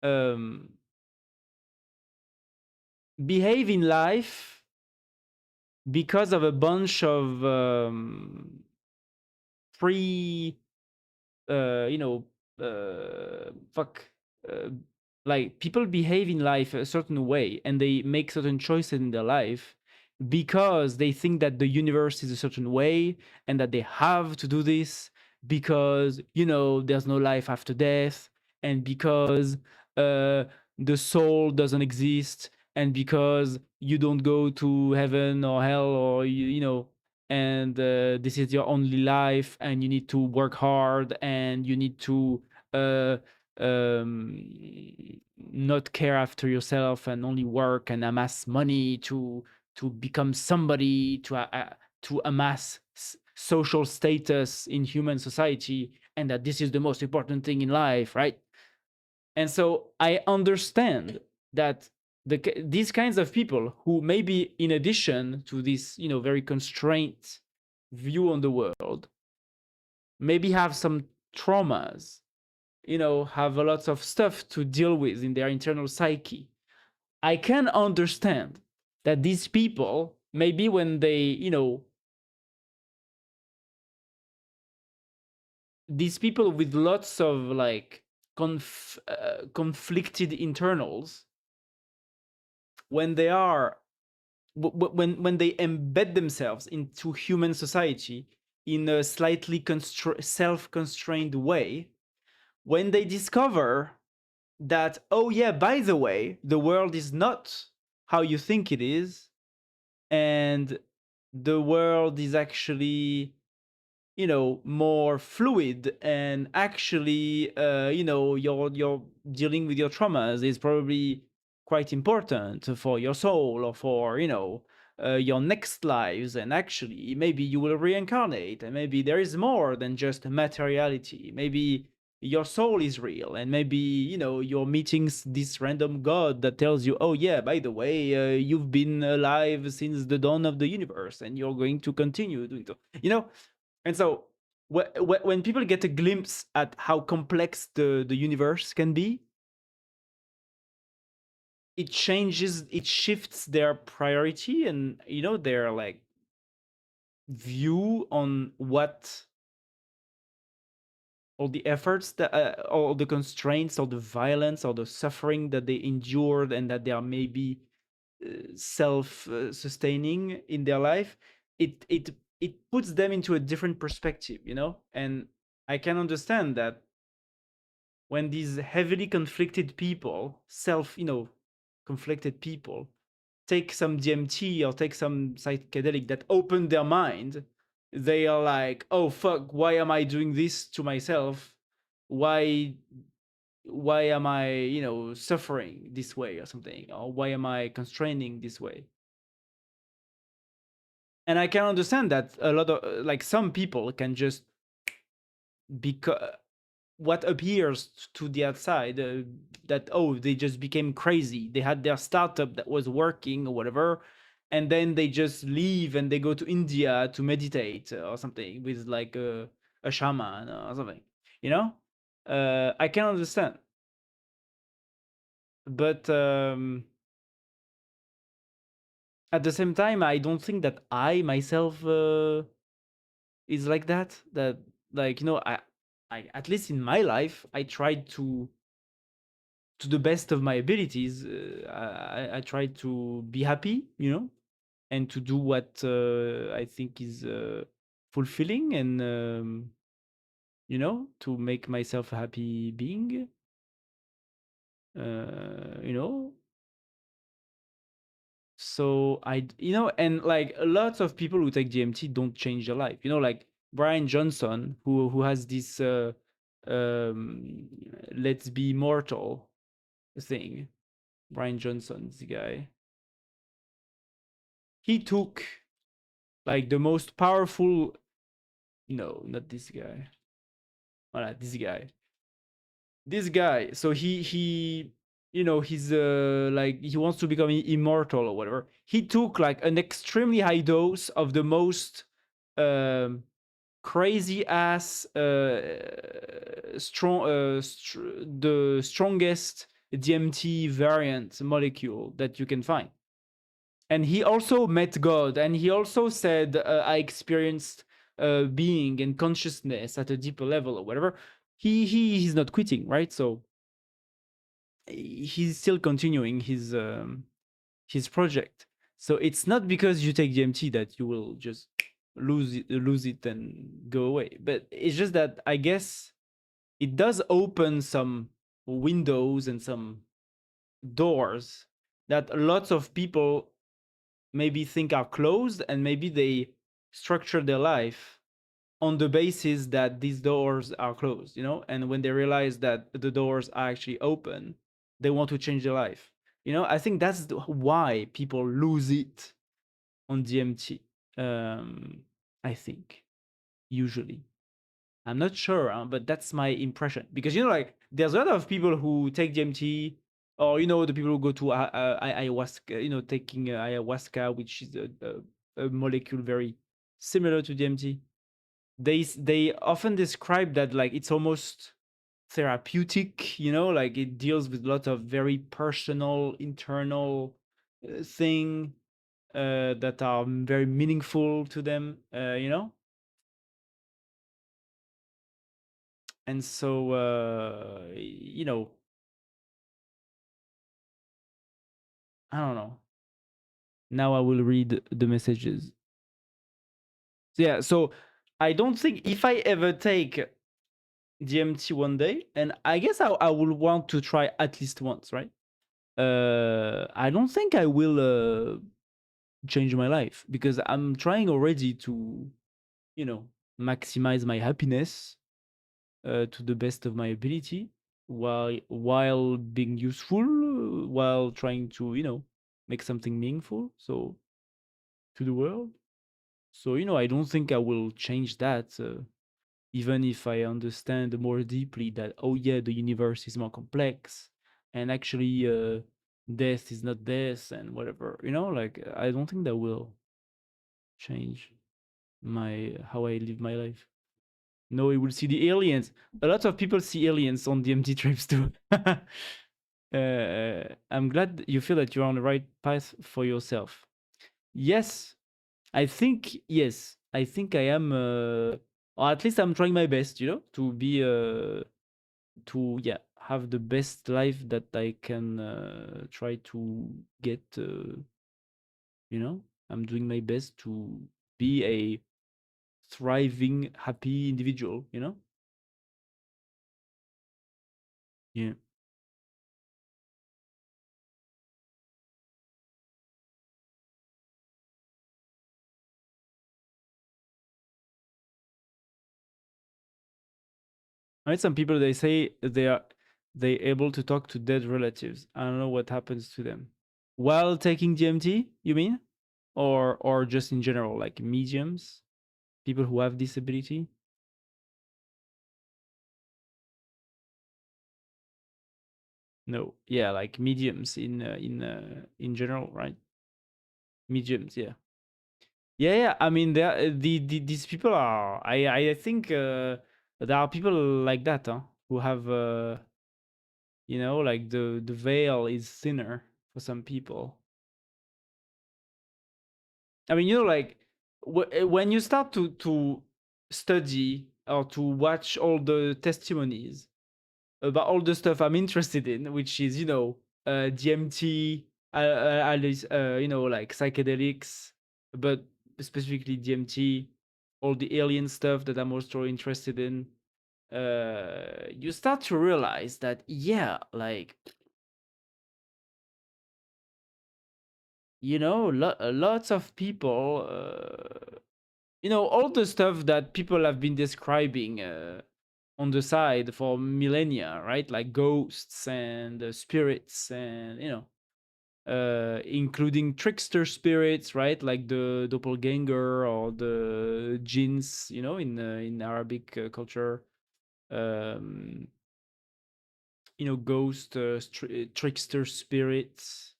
[SPEAKER 1] um, behave in life because of a bunch of pre you know fuck uh, like people behave in life a certain way and they make certain choices in their life because they think that the universe is a certain way and that they have to do this because there's no life after death, and because uh the soul doesn't exist, and because you don't go to heaven or hell, or and this is your only life and you need to work hard and you need to uh, um, not care after yourself and only work and amass money to become somebody, to amass social status in human society, and that this is the most important thing in life, right? And so I understand that these kinds of people who maybe, in addition to this very constrained view on the world, maybe have some traumas, have a lot of stuff to deal with in their internal psyche. I can understand that these people, maybe when they, these people with lots of like conflicted internals, when they are when they embed themselves into human society in a slightly self-constrained way, when they discover that, oh yeah, by the way, the world is not how you think it is, and the world is actually more fluid, and actually you're dealing with your traumas is probably quite important for your soul or for your next lives, and actually maybe you will reincarnate, and maybe there is more than just materiality. Maybe your soul is real, and maybe you're meeting this random god that tells you, oh yeah, by the way, you've been alive since the dawn of the universe and you're going to continue doing so. And so when people get a glimpse at how complex the universe can be, it shifts their priority, and their like view on what all the efforts that all the constraints or the violence or the suffering that they endured, and that they are maybe self sustaining in their life. It puts them into a different perspective, and I can understand that when these heavily conflicted people, conflicted people, take some DMT or take some psychedelic that open their mind, they are like, oh fuck, why am I doing this to myself? Why am I, suffering this way or something? Or why am I constraining this way? And I can understand that a lot of like some people can just because what appears to the outside, that they just became crazy, they had their startup that was working or whatever, and then they just leave and they go to India to meditate or something with like a shaman or something, you know I can understand, but at the same time I don't think that I myself is like that like I at least in my life I tried to the best of my abilities. I try to be happy, and to do what I think is fulfilling, and to make myself a happy being. Uh, you know, so and like a lot of people who take DMT don't change their life. Like Brian Johnson, who has this um, "Let's Be Immortal" thing. Brian Johnson, the guy. He took like the most powerful, no, not this guy, voilà, this guy. So he he's like he wants to become immortal or whatever. He took like an extremely high dose of the most um crazy ass the strongest DMT variant molecule that you can find. And he also met God, and he also said, "I experienced being and consciousness at a deeper level, or whatever." He's not quitting, right? So he's still continuing his project. So it's not because you take DMT that you will just lose it and go away. But it's just that I guess it does open some windows and some doors that lots of people maybe think are closed, and maybe they structure their life on the basis that these doors are closed, and when they realize that the doors are actually open, they want to change their life. I think that's why people lose it on DMT. I think usually, I'm not sure, but that's my impression. Because like there's a lot of people who take DMT, or the people who go to ayahuasca, taking ayahuasca, which is a molecule very similar to DMT. They often describe that like it's almost therapeutic, like it deals with a lot of very personal internal thing that are very meaningful to them, and so I don't know. Now I will read the messages. Yeah, so I don't think if I ever take DMT one day, and I guess I will want to try at least once, right? I don't think I will change my life, because I'm trying already to, you know, maximize my happiness to the best of my ability, while being useful, while trying to, make something meaningful to the world. So I don't think I will change that even if I understand more deeply that, oh yeah, the universe is more complex, and actually death is not death and whatever, like I don't think that will change my how I live my life. No, we will see the aliens. A lot of people see aliens on DMT trips too. I'm glad you feel that you're on the right path for yourself. Yes, I think yes. I think I am, or at least I'm trying my best, to be to have the best life that I can try to get. I'm doing my best to be a thriving, happy individual. Yeah. Right? Some people they say they able to talk to dead relatives. I don't know what happens to them while taking DMT. You mean, or just in general, like mediums, people who have disability? No, yeah, like mediums in general, right? Mediums, yeah, yeah, yeah. I mean, these people are. I think there are people like that, huh? Who have like the veil is thinner for some people. I mean, like when you start to study or to watch all the testimonies about all the stuff I'm interested in, which is DMT, like psychedelics, but specifically DMT, all the alien stuff that I'm also interested in. You start to realize that like lots of people. All the stuff that people have been describing on the side for millennia, right? Like ghosts and spirits, and including trickster spirits, right? Like the doppelganger or the jinns, in Arabic culture. Um, ghost trickster spirits.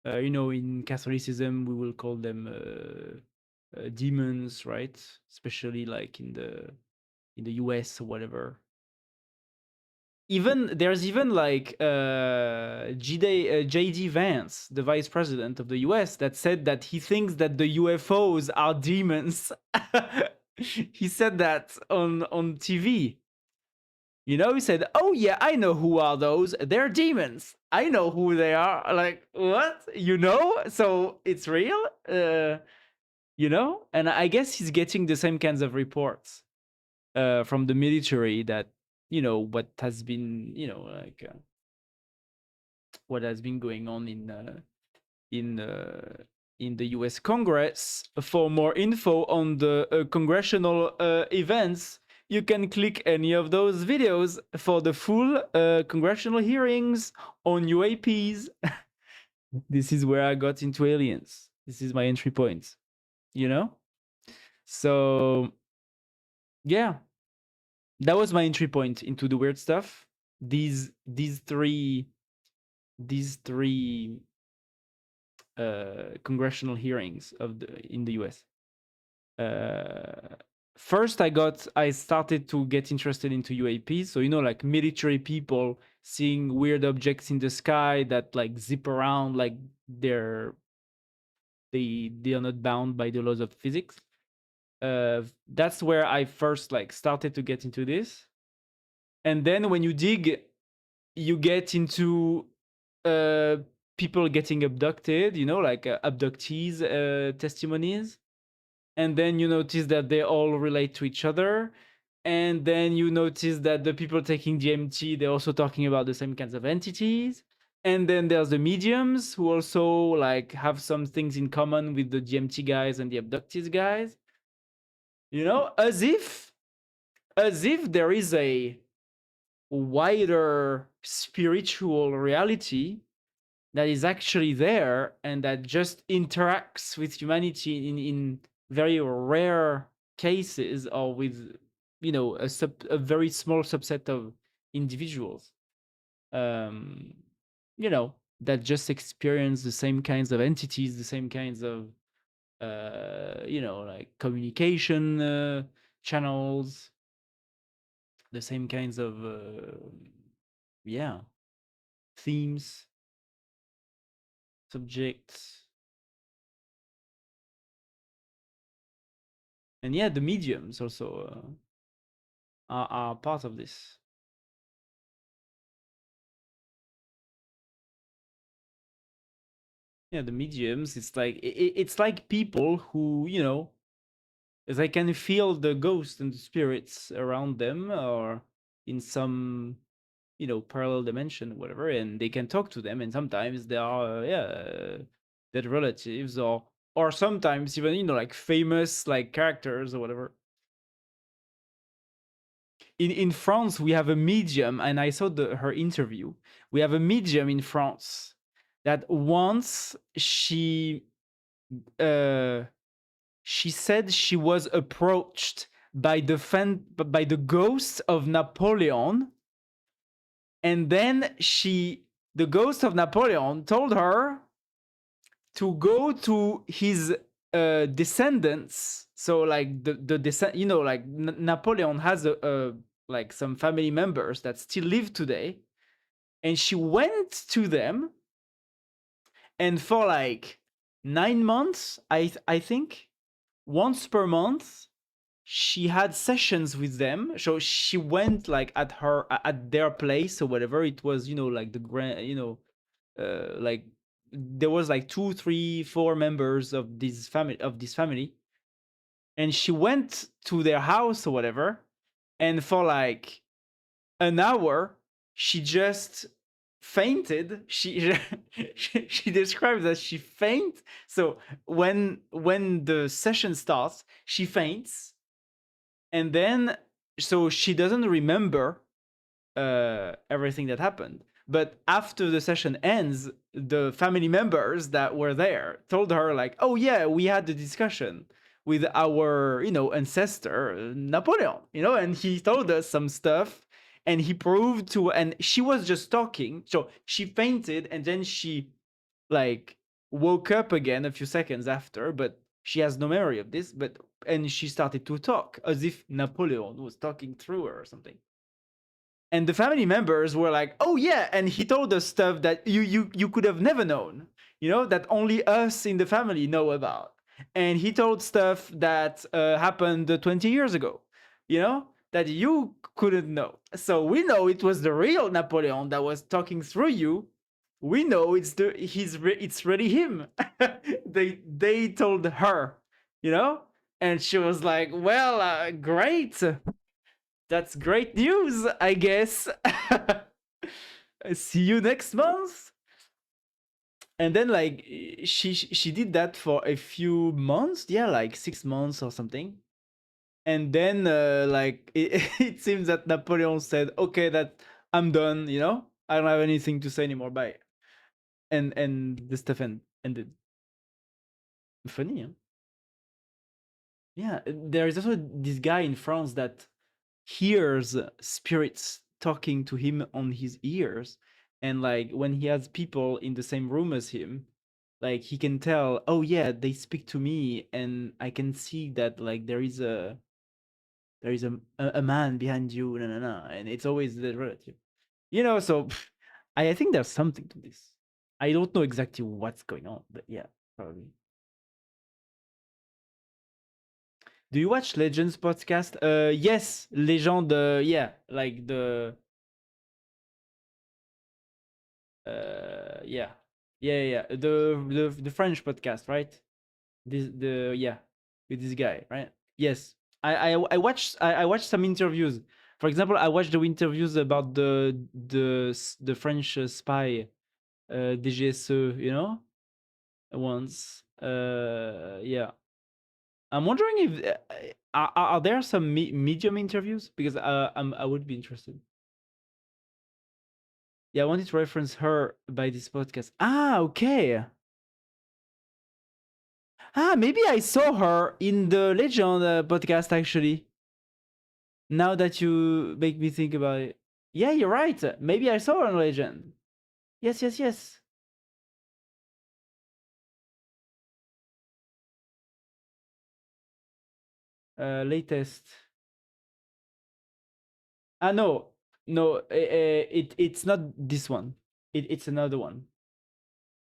[SPEAKER 1] In Catholicism, we will call them demons, right? Especially like in the US or whatever. There's even like JD Vance, the vice president of the US, that said that he thinks that the UFOs are demons. He said that on TV. He said, "Oh yeah, I know who are those. They're demons. I know who they are." Like, what? So it's real. And I guess he's getting the same kinds of reports from the military that what has been like what has been going on in in the U.S. Congress. For more info on the congressional events, you can click any of those videos for the full congressional hearings on UAPs. This is where I got into aliens. This is my entry point. So yeah, that was my entry point into the weird stuff. These three congressional hearings in the US. First, I started to get interested into UAPs. So like military people seeing weird objects in the sky that like zip around, like they are not bound by the laws of physics. That's where I first like started to get into this. And then when you dig, you get into uh, people getting abducted, like abductees testimonies. And then you notice that they all relate to each other. And then you notice that the people taking DMT, they're also talking about the same kinds of entities. And then there's the mediums who also like have some things in common with the DMT guys and the abductees guys. As if there is a wider spiritual reality that is actually there and that just interacts with humanity in very rare cases, or with a very small subset of individuals, um, that just experience the same kinds of entities, the same kinds of like communication channels, the same kinds of yeah, themes, subjects, and yeah, the mediums also are part of this. Yeah, the mediums. It's like people who they can feel the ghosts and the spirits around them, or in some parallel dimension or whatever, and they can talk to them, and sometimes they are dead relatives, or sometimes even like famous like characters or whatever. In France we have a medium, and I saw her interview. We have a medium in France that once uh she said she was approached by the ghost of Napoleon, and then the ghost of Napoleon told her to go to his descendants. So like the descent, like Napoleon has a like some family members that still live today, and she went to them, and for like 9 months, I think, once per month, she had sessions with them. So she went like at their place or whatever it was, like the grand, like there was like 2 3 4 members of this family, and she went to their house or whatever, and for like an hour she just fainted. She describes that she faint. So when the session starts, she faints, and then so she doesn't remember everything that happened. But after the session ends, the family members that were there told her like, "Oh yeah, we had the discussion with our ancestor Napoleon, and he told us some stuff, and he proved to." And she was just talking, so she fainted, and then she like woke up again a few seconds after, but she has no memory of this. But and she started to talk as if Napoleon was talking through her or something. And the family members were like, "Oh yeah," and he told us stuff that you could have never known, that only us in the family know about. And he told stuff that happened 20 years ago, that you couldn't know. So we know it was the real Napoleon that was talking through you. We know it's really him. They told her, and she was like, "Well, great. That's great news, I guess." See you next month. And then like she did that for a few months, yeah, like 6 months or something. And then like it seems that Napoleon said, "Okay, that I'm done, I don't have anything to say anymore, bye." And the stuff ended. Funny, huh? Yeah, there is also this guy in France that hears spirits talking to him on his ears, and like when he has people in the same room as him, like he can tell, "Oh yeah, they speak to me, and I can see that like there is a man behind you, no, no, no," and it's always the relative, so I think there's something to this. I don't know exactly what's going on, but yeah, probably. Do you watch Legends podcast? Yes, Legend. Yeah, like yeah, yeah. The French podcast, right? Yeah, with this guy, right? Yes, I watched I watched some interviews. For example, I watched the interviews about the French spy, DGSE, once. Yeah, I'm wondering if are there some medium interviews, because I would be interested. Yeah, I wanted to reference her by this podcast. Ah, okay. Ah, maybe I saw her in the Legend podcast actually. Now that you make me think about it, yeah, you're right. Maybe I saw Urban Legend. Yes, yes, yes. Latest. Ah, no, no. It's not this one. It's another one.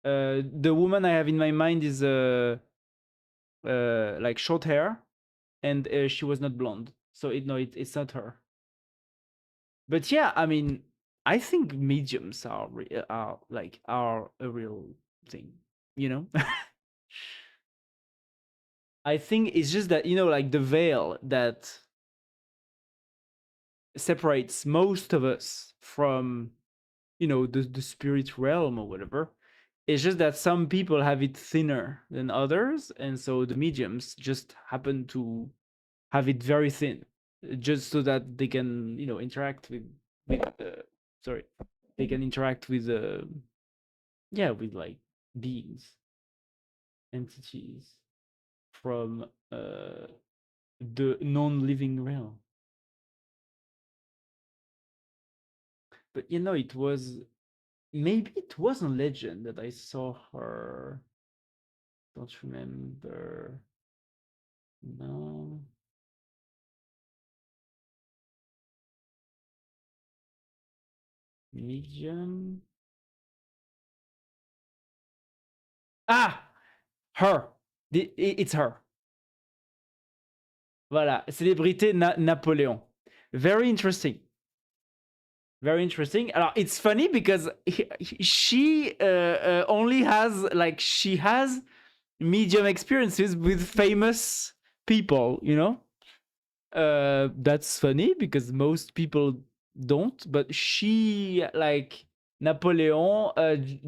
[SPEAKER 1] The woman I have in my mind is like short hair, and she was not blonde. So it's not her. But yeah, I mean, I think mediums are a real thing. You know, I think it's just that like the veil that separates most of us from the spirit realm or whatever. It's just that some people have it thinner than others, and so the mediums just happen to have it very thin, just so that they can interact with sorry, they can interact with yeah, with like beings, entities from the non-living realm. But it was maybe it was a legend that I saw her. Don't remember. No. Medium. Ah! Her. It's her. Voilà. Célébrité Napoléon. Very interesting. Very interesting. Alors, it's funny because she only has, like, she has medium experiences with famous people, That's funny because most people don't, but she, like, Napoleon,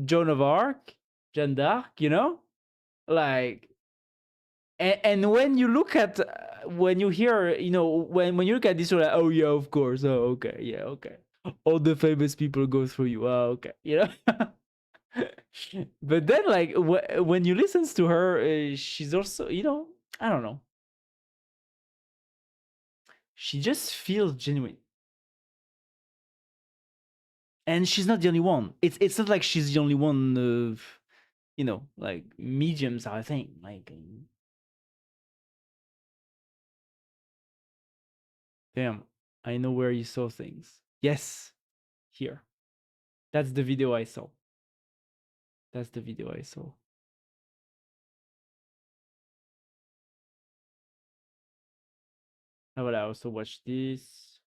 [SPEAKER 1] Joan of Arc, Jeanne d'Arc, like, and when you look at when you hear when you look at this, you're like, oh yeah, of course, oh okay, yeah, okay, all the famous people go through you, oh okay, but then, like, when you listen to her, she's also, I don't know, she just feels genuine, and she's not the only one. It's not like she's the only one of, like, mediums are a thing, like, damn, I know where you saw things. Yes, here. That's the video I saw. That's the video I saw. Ah, voilà, I also watched this.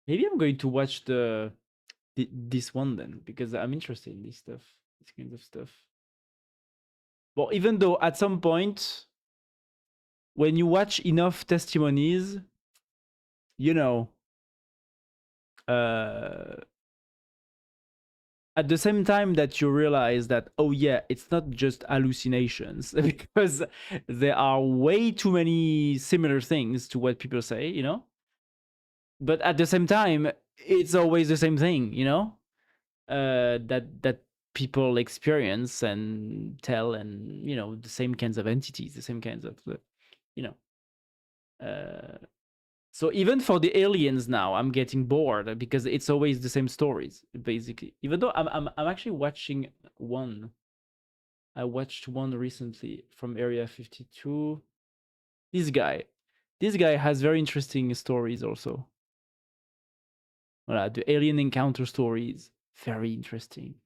[SPEAKER 1] Maybe I'm going to watch this one then, because I'm interested in this stuff, this kind of stuff. Well, even though at some point, when you watch enough testimonies, you know, uh, at the same time that you realize that, oh yeah, it's not just hallucinations, because there are way too many similar things to what people say, but at the same time, it's always the same thing, that people experience and tell, and the same kinds of entities, the same kinds of you know uh, so even for the aliens now, I'm getting bored because it's always the same stories, basically. Even though I'm actually watching one. I watched one recently from Area 52. This guy. This guy has very interesting stories also. Voilà, the alien encounter stories, very interesting.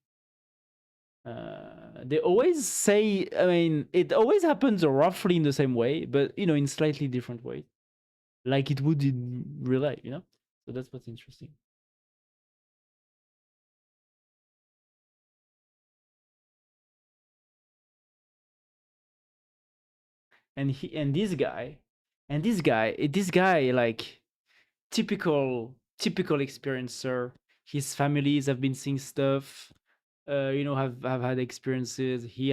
[SPEAKER 1] They always say, I mean, it always happens roughly in the same way, but in slightly different ways, like it would in real life, So that's what's interesting. And this guy, like, typical experiencer. His families have been seeing stuff, have had experiences. He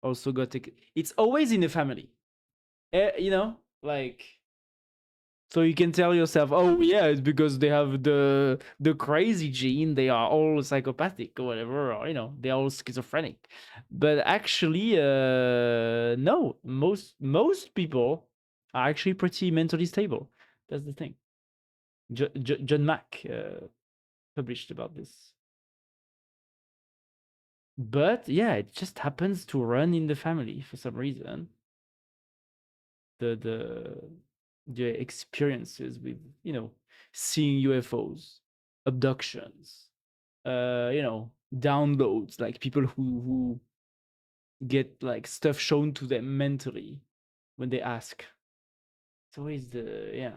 [SPEAKER 1] also got it's always in the family, like, So you can tell yourself, oh yeah, it's because they have the crazy gene. They are all psychopathic or whatever, or they're all schizophrenic. But actually, no. Most people are actually pretty mentally stable. That's the thing. John Mack published about this. But yeah, it just happens to run in the family for some reason. The experiences with seeing UFOs, abductions, downloads, like people who get like stuff shown to them mentally when they ask. It's always the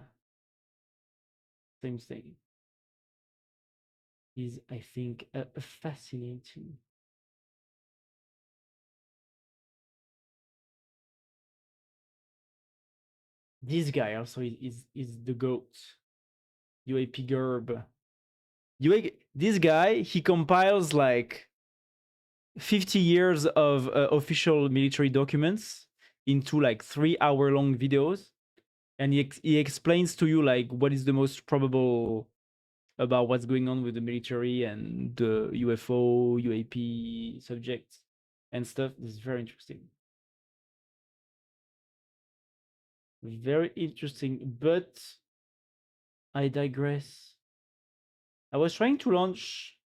[SPEAKER 1] same thing. Is I think fascinating. This guy also is the goat. UAP Gerb. This guy, he compiles like 50 years of official military documents into like 3-hour long videos, and he explains to you like what is the most probable about what's going on with the military and the UFO UAP subjects and stuff. This is very interesting, very interesting, but I digress. I was trying to launch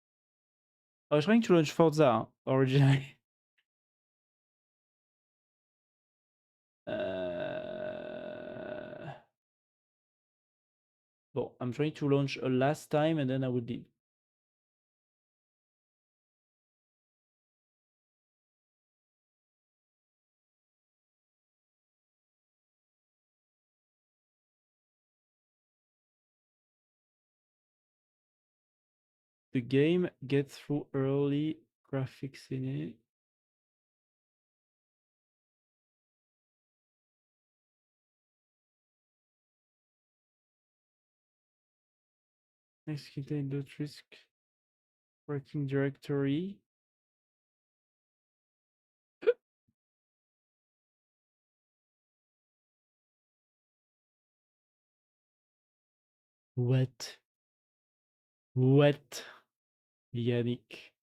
[SPEAKER 1] Forza originally. Well, I'm trying to launch a last time and then I will leave. The game gets through early graphics in it. Executed risk working directory. What? What? Yannick.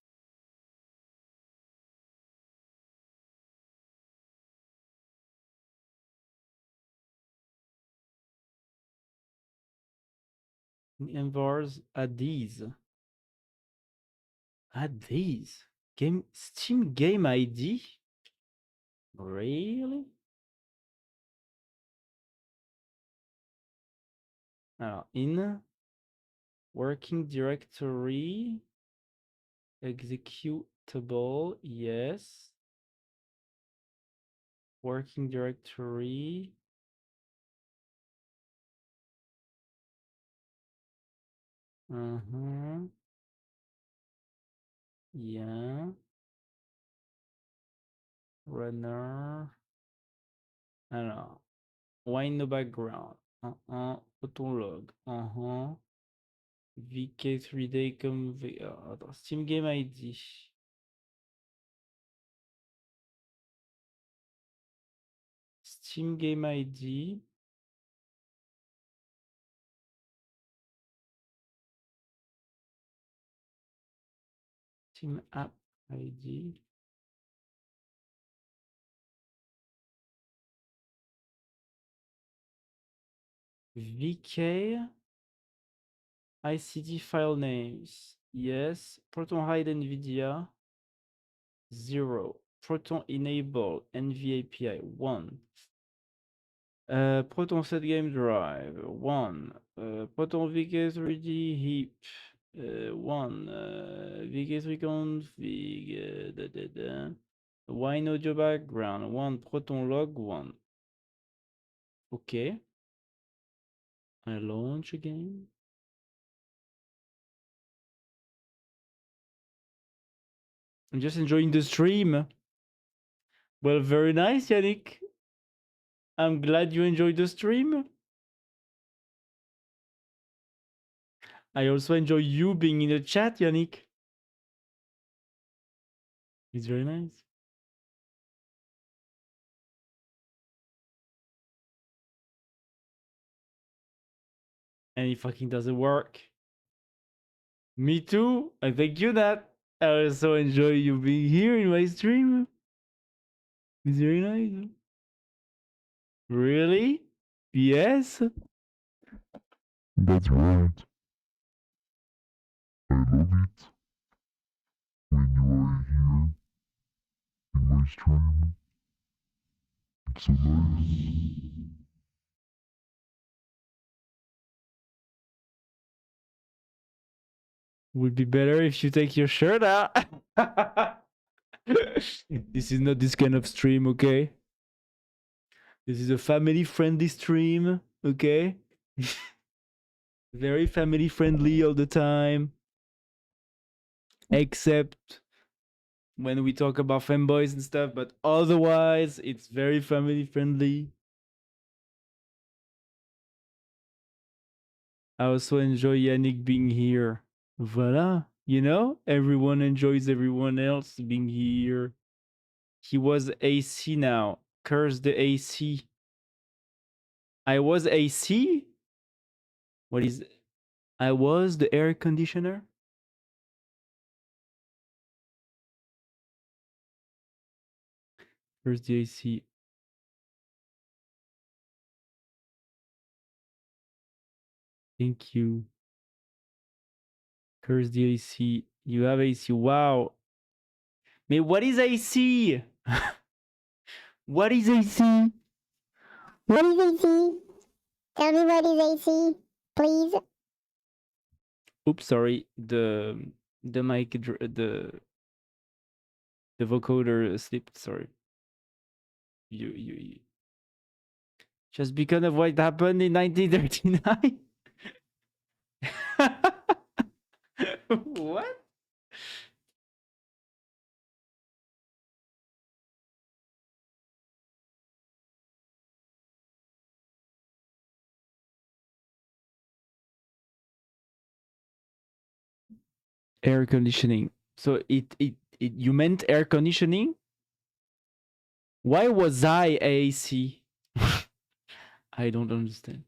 [SPEAKER 1] Envars at these. At these. Game Steam Game ID? Really? In working directory, executable, yes. Working directory. Yeah. Runner. Alors, why no background? Auton log. VK3D comme attends, Steam Game ID. Steam Game ID. Steam App ID. VK ICD file names. Yes. Proton hide NVIDIA. 0. Proton enable NV API. 1. Proton set game drive. 1. Proton VK3D heap. 1. VK3 config. Wine audio background. 1. Proton log. 1. Okay. I launch again. I'm just enjoying the stream. Well, very nice, Yannick. I'm glad you enjoyed the stream. I also enjoy you being in the chat, Yannick. It's very nice. and it fucking doesn't work. Me too. I thank you that. I also enjoy you being here in my stream. It's very nice. Really? Yes?
[SPEAKER 2] That's right. I love it when you are here in my stream. It's so nice.
[SPEAKER 1] Would be better if you take your shirt out. This is not this kind of stream, okay? This is a family friendly stream, okay? Very family friendly all the time. Except when we talk about fanboys and stuff, but otherwise, it's very family friendly. I also enjoy Yannick being here. Voila. You know, everyone enjoys everyone else being here. He was AC now. Curse the AC. I was AC? What is. I was the air conditioner? Curse the AC. Thank you. Curse the AC. You have AC. Wow. Mais what is AC? What is AC?
[SPEAKER 3] What is AC? Tell me what is AC, please.
[SPEAKER 1] Oops, sorry. The mic the vocoder slipped. Sorry. You just because of what happened in 1939. What? Air conditioning. So it you meant air conditioning? Why was I AC? I don't understand.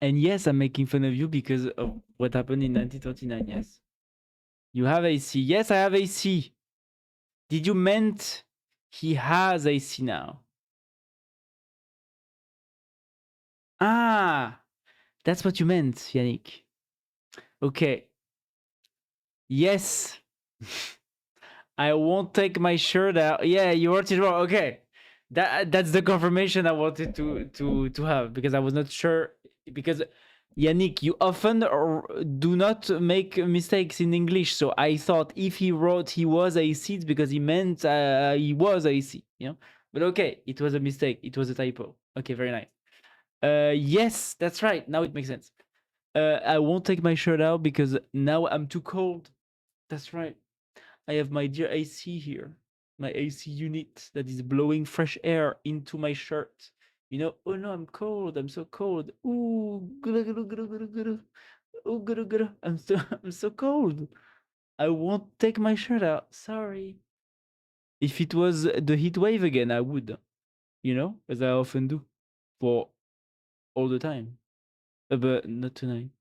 [SPEAKER 1] And yes, I'm making fun of you because of what happened in 1939. Yes. You have AC. Yes, I have AC. Did you meant he has AC now? Ah, that's what you meant, Yannick. Okay. Yes. I won't take my shirt out. Yeah, you wrote it wrong. Okay. That's the confirmation I wanted to have because I was not sure because Yannick, you often do not make mistakes in English. So I thought if he wrote he was AC, it's because he meant he was AC, you know? But okay, it was a mistake. It was a typo. Okay, very nice. Yes, that's right. Now it makes sense. I won't take my shirt out because now I'm too cold. That's right. I have my dear AC here, my AC unit that is blowing fresh air into my shirt. You know, oh no, I'm cold. I'm so cold. Ooh, guru, guru, guru, guru, guru. Ooh, guru, guru. I'm so I'm so cold. I won't take my shirt out. Sorry. If it was the heat wave again, I would. You know, as I often do, for all the time. But not tonight.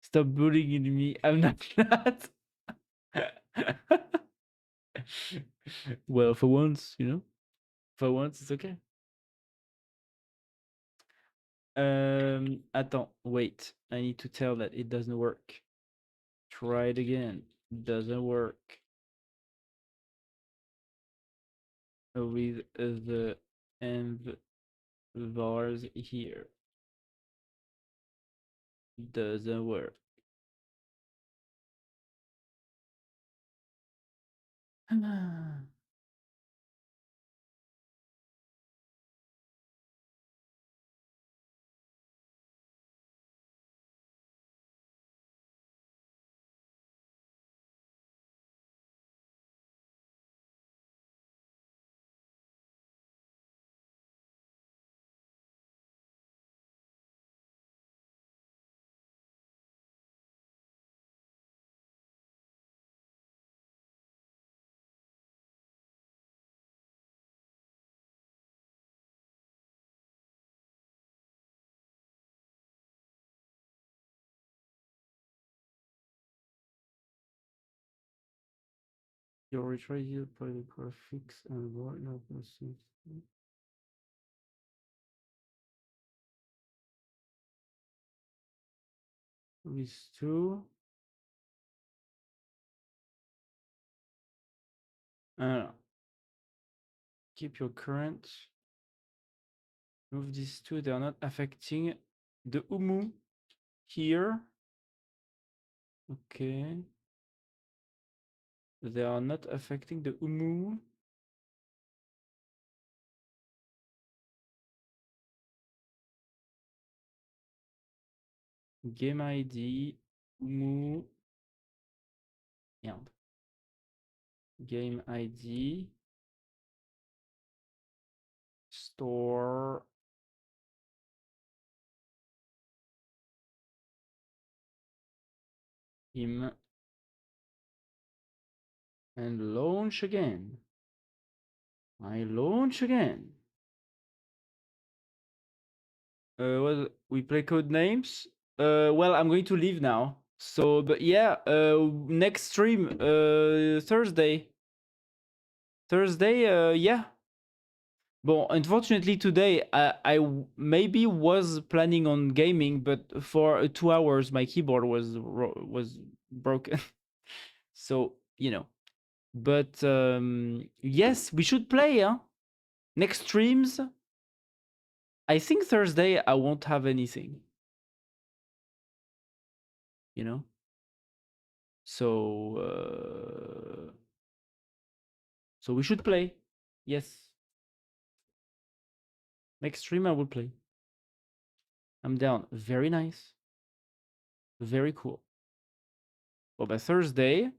[SPEAKER 1] Stop bullying me. I'm not that. Well, for once, you know, for once it's okay. Attends, wait. I need to tell that it doesn't work. Try it again. Doesn't work. With the env bars here. Doesn't work. Your retry by the graphics and what these two. Keep your current. Move these two. They are not affecting the Umu here. Okay. They are not affecting the Umu. Game ID. Umu. Merde. Game ID. Store. Him. And launch again. I launch again. Well, we play code names. Well, I'm going to leave now. So, but yeah, next stream, Thursday. Yeah. Well, unfortunately today, maybe was planning on gaming, but for 2 hours my keyboard was broken. So, you know. But yes, we should play, huh? Next streams. I think Thursday I won't have anything. You know? So we should play. Yes. Next stream I will play. I'm down. Very nice. Very cool. Well, by Thursday,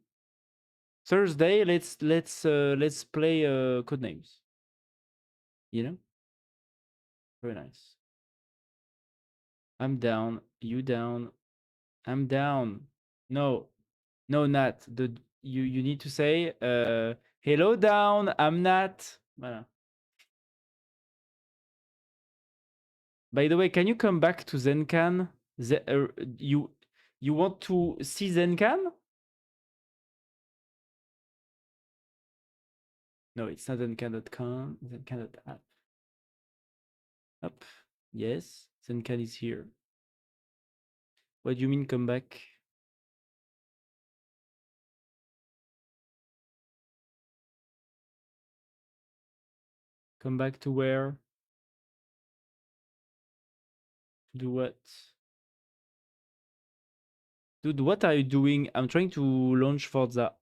[SPEAKER 1] let's play Codenames. You know? Very nice. I'm down. You down. I'm down. No, Nat. You need to say hello down. I'm Nat. Voilà. By the way, can you come back to Zenkan? You want to see Zenkan? No, it's not Zenkan.com. Zenkan.app. Up. Yes, Zenkan is here. What do you mean come back? Come back to where? Do what? Dude, what are you doing? I'm trying to launch Forza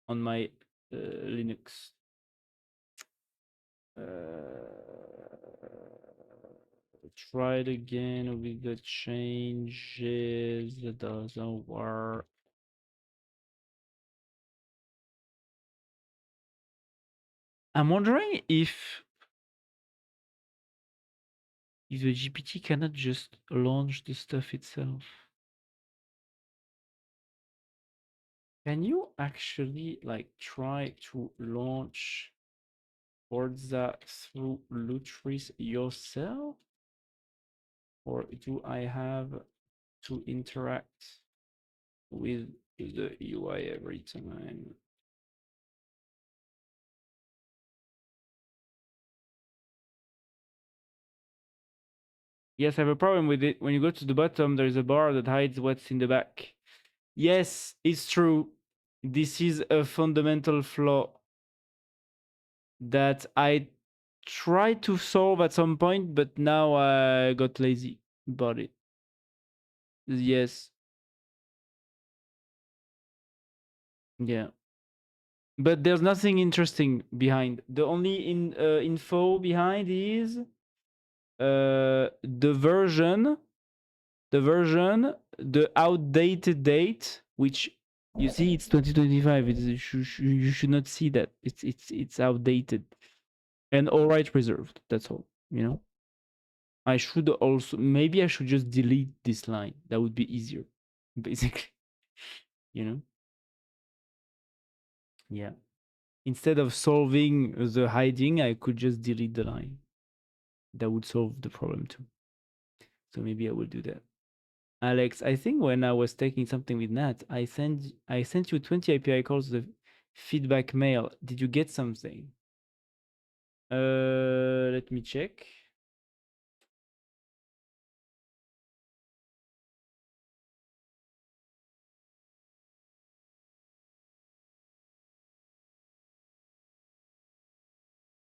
[SPEAKER 1] on my Linux. Try it again with the changes. It doesn't work. I'm wondering if the GPT cannot just launch the stuff itself. Can you actually like try to launch Forza through Lutris yourself? Or do I have to interact with the UI every time? Yes, I have a problem with it. When you go to the bottom, there's a bar that hides what's in the back. Yes, it's true. This is a fundamental flaw that I tried to solve at some point, but now I got lazy about it. Yes. Yeah. But there's nothing interesting behind. The only info behind is the version, the outdated date, which you see it's 2025. You should not see that. It's outdated and all rights reserved. That's all. You know. I should also maybe I should just delete this line. That would be easier, basically. You know. Yeah. Instead of solving the hiding, I could just delete the line. That would solve the problem too. So maybe I will do that. Alex, I think when I was taking something with Nat, I sent you 20 API calls the feedback mail. Did you get something? Let me check.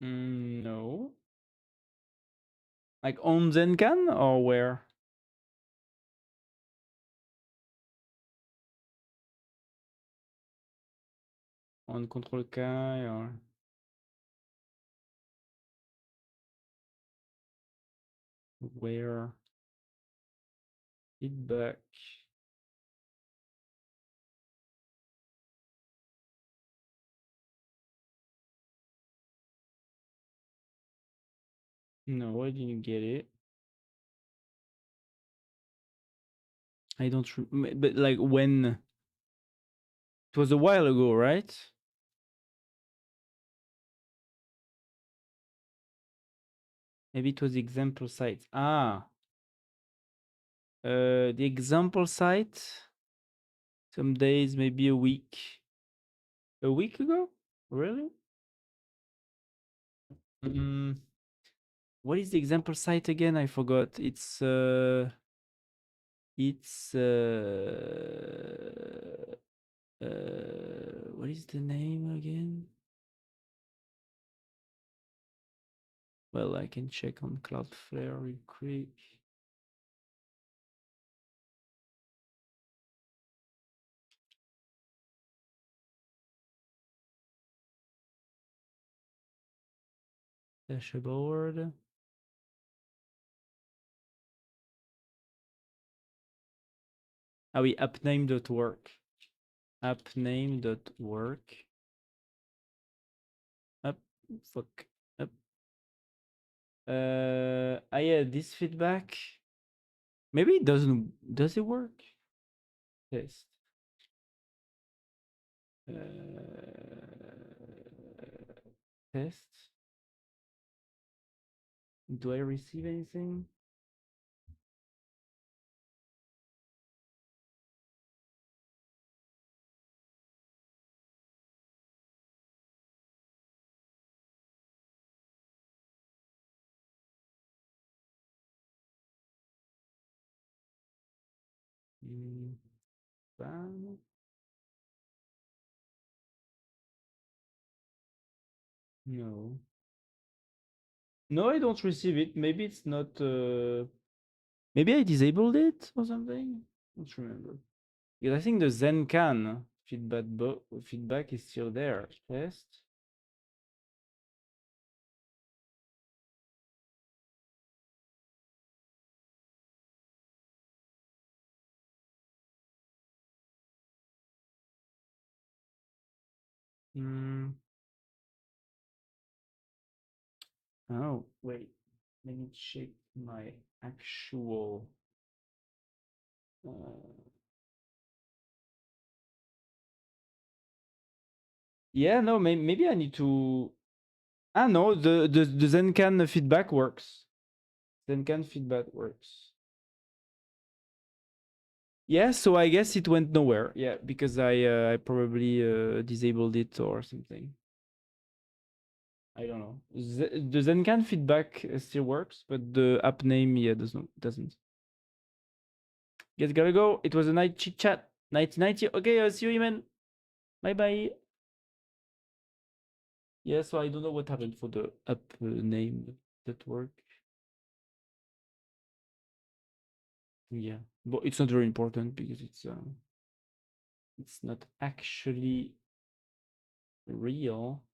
[SPEAKER 1] No. Like on Zenkan or where? On Control K or where? Feedback. No, I didn't get it. I don't but like when? It was a while ago, right? Maybe it was the example site. The example site. Some days, maybe a week. A week ago? Really? What is the example site again? I forgot. It's what is the name again? Well, I can check on Cloudflare real quick. Dashboard. Ah oui, appname.work. Appname.work. Up, fuck, up. Yeah, this feedback. Maybe it doesn't. Does it work? Test. Test. Do I receive anything? Spam? No. No, I don't receive it. Maybe it's not. Maybe I disabled it or something. I don't remember. Because I think the Zenkan feedback is still there. Test. Oh, wait. Let me check my actual. Yeah, no, maybe I need to. No, the Zenkan feedback works. Zenkan feedback works. Yeah, so I guess it went nowhere. Yeah, because I probably disabled it or something. I don't know. The Zenkan feedback still works, but the app name, yeah, doesn't. Guys, gotta go. It was a nice chit chat. 1990. Okay, I'll see you, man. Bye bye. Yeah, so I don't know what happened for the app name that work. Yeah, but it's not very important because it's not actually real.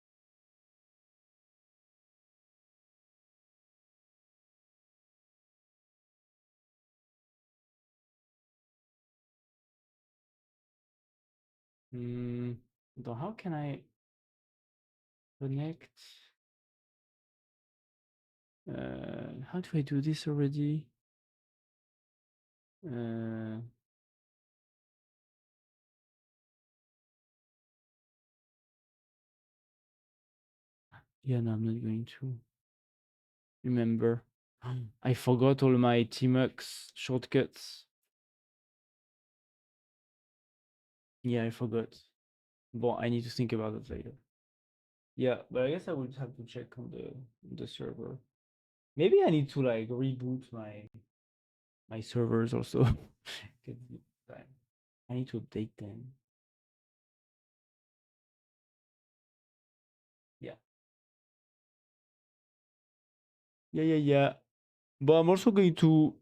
[SPEAKER 1] So how can I connect? How do I do this already? Yeah, no, I'm not going to remember. I forgot all my Tmux shortcuts. Yeah, I forgot. Well, I need to think about it later. Yeah, but I guess I would have to check on the server. Maybe I need to like reboot my servers also. 'Cause I need to update them. Yeah. Yeah. But I'm also going to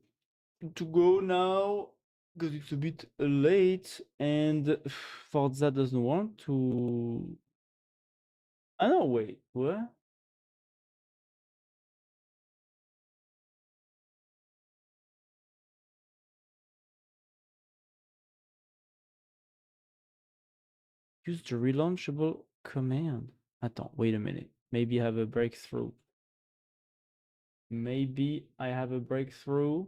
[SPEAKER 1] go now because it's a bit late and Forza doesn't want to. I know. Wait, what? Use the relaunchable command. Attends, wait a minute. Maybe I have a breakthrough. Maybe I have a breakthrough.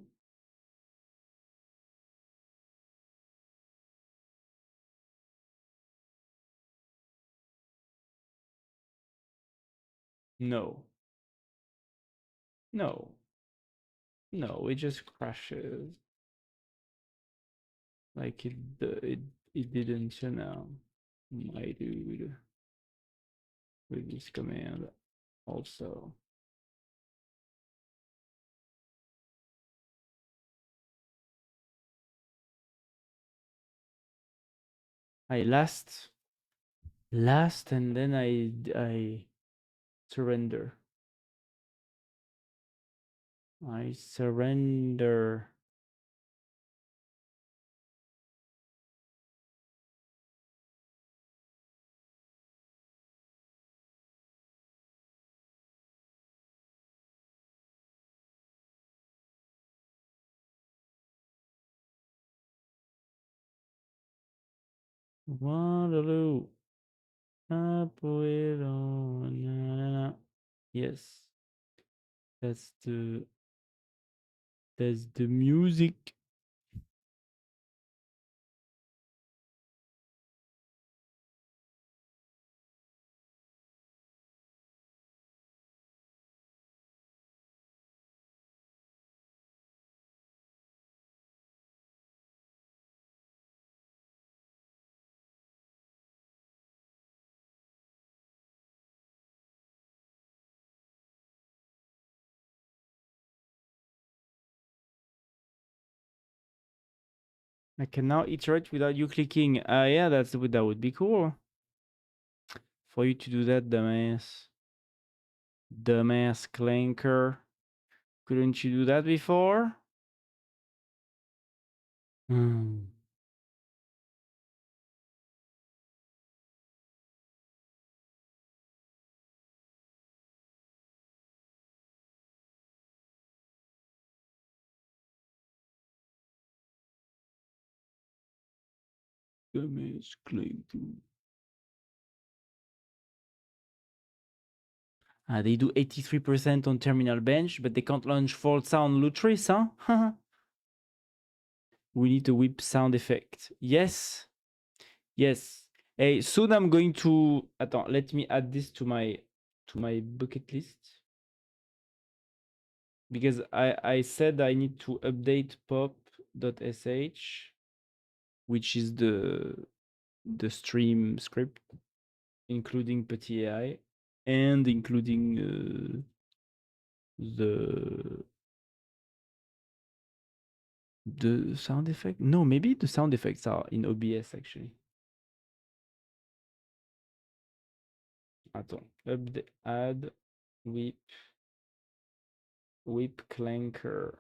[SPEAKER 1] No. No. No, it just crashes. Like it didn't, you know. My dude. With this command also. I last and then I surrender. I surrender. Waterloo. Up with on. Na, na, na. Yes. That's the music. I can now iterate without you clicking. Yeah, that would be cool. For you to do that, dumbass. Dumbass clanker. Couldn't you do that before? Hmm. Dumbass clanker. They do 83% on terminal bench, but they can't launch Forza on Lutris, huh? We need a whip sound effect. Yes. Yes. Hey, soon I'm going to... Attends, let me add this to my bucket list. Because I said I need to update pop.sh, which is the stream script, including Petit AI, and including the sound effect. No, maybe the sound effects are in OBS actually. Attends, add whip clanker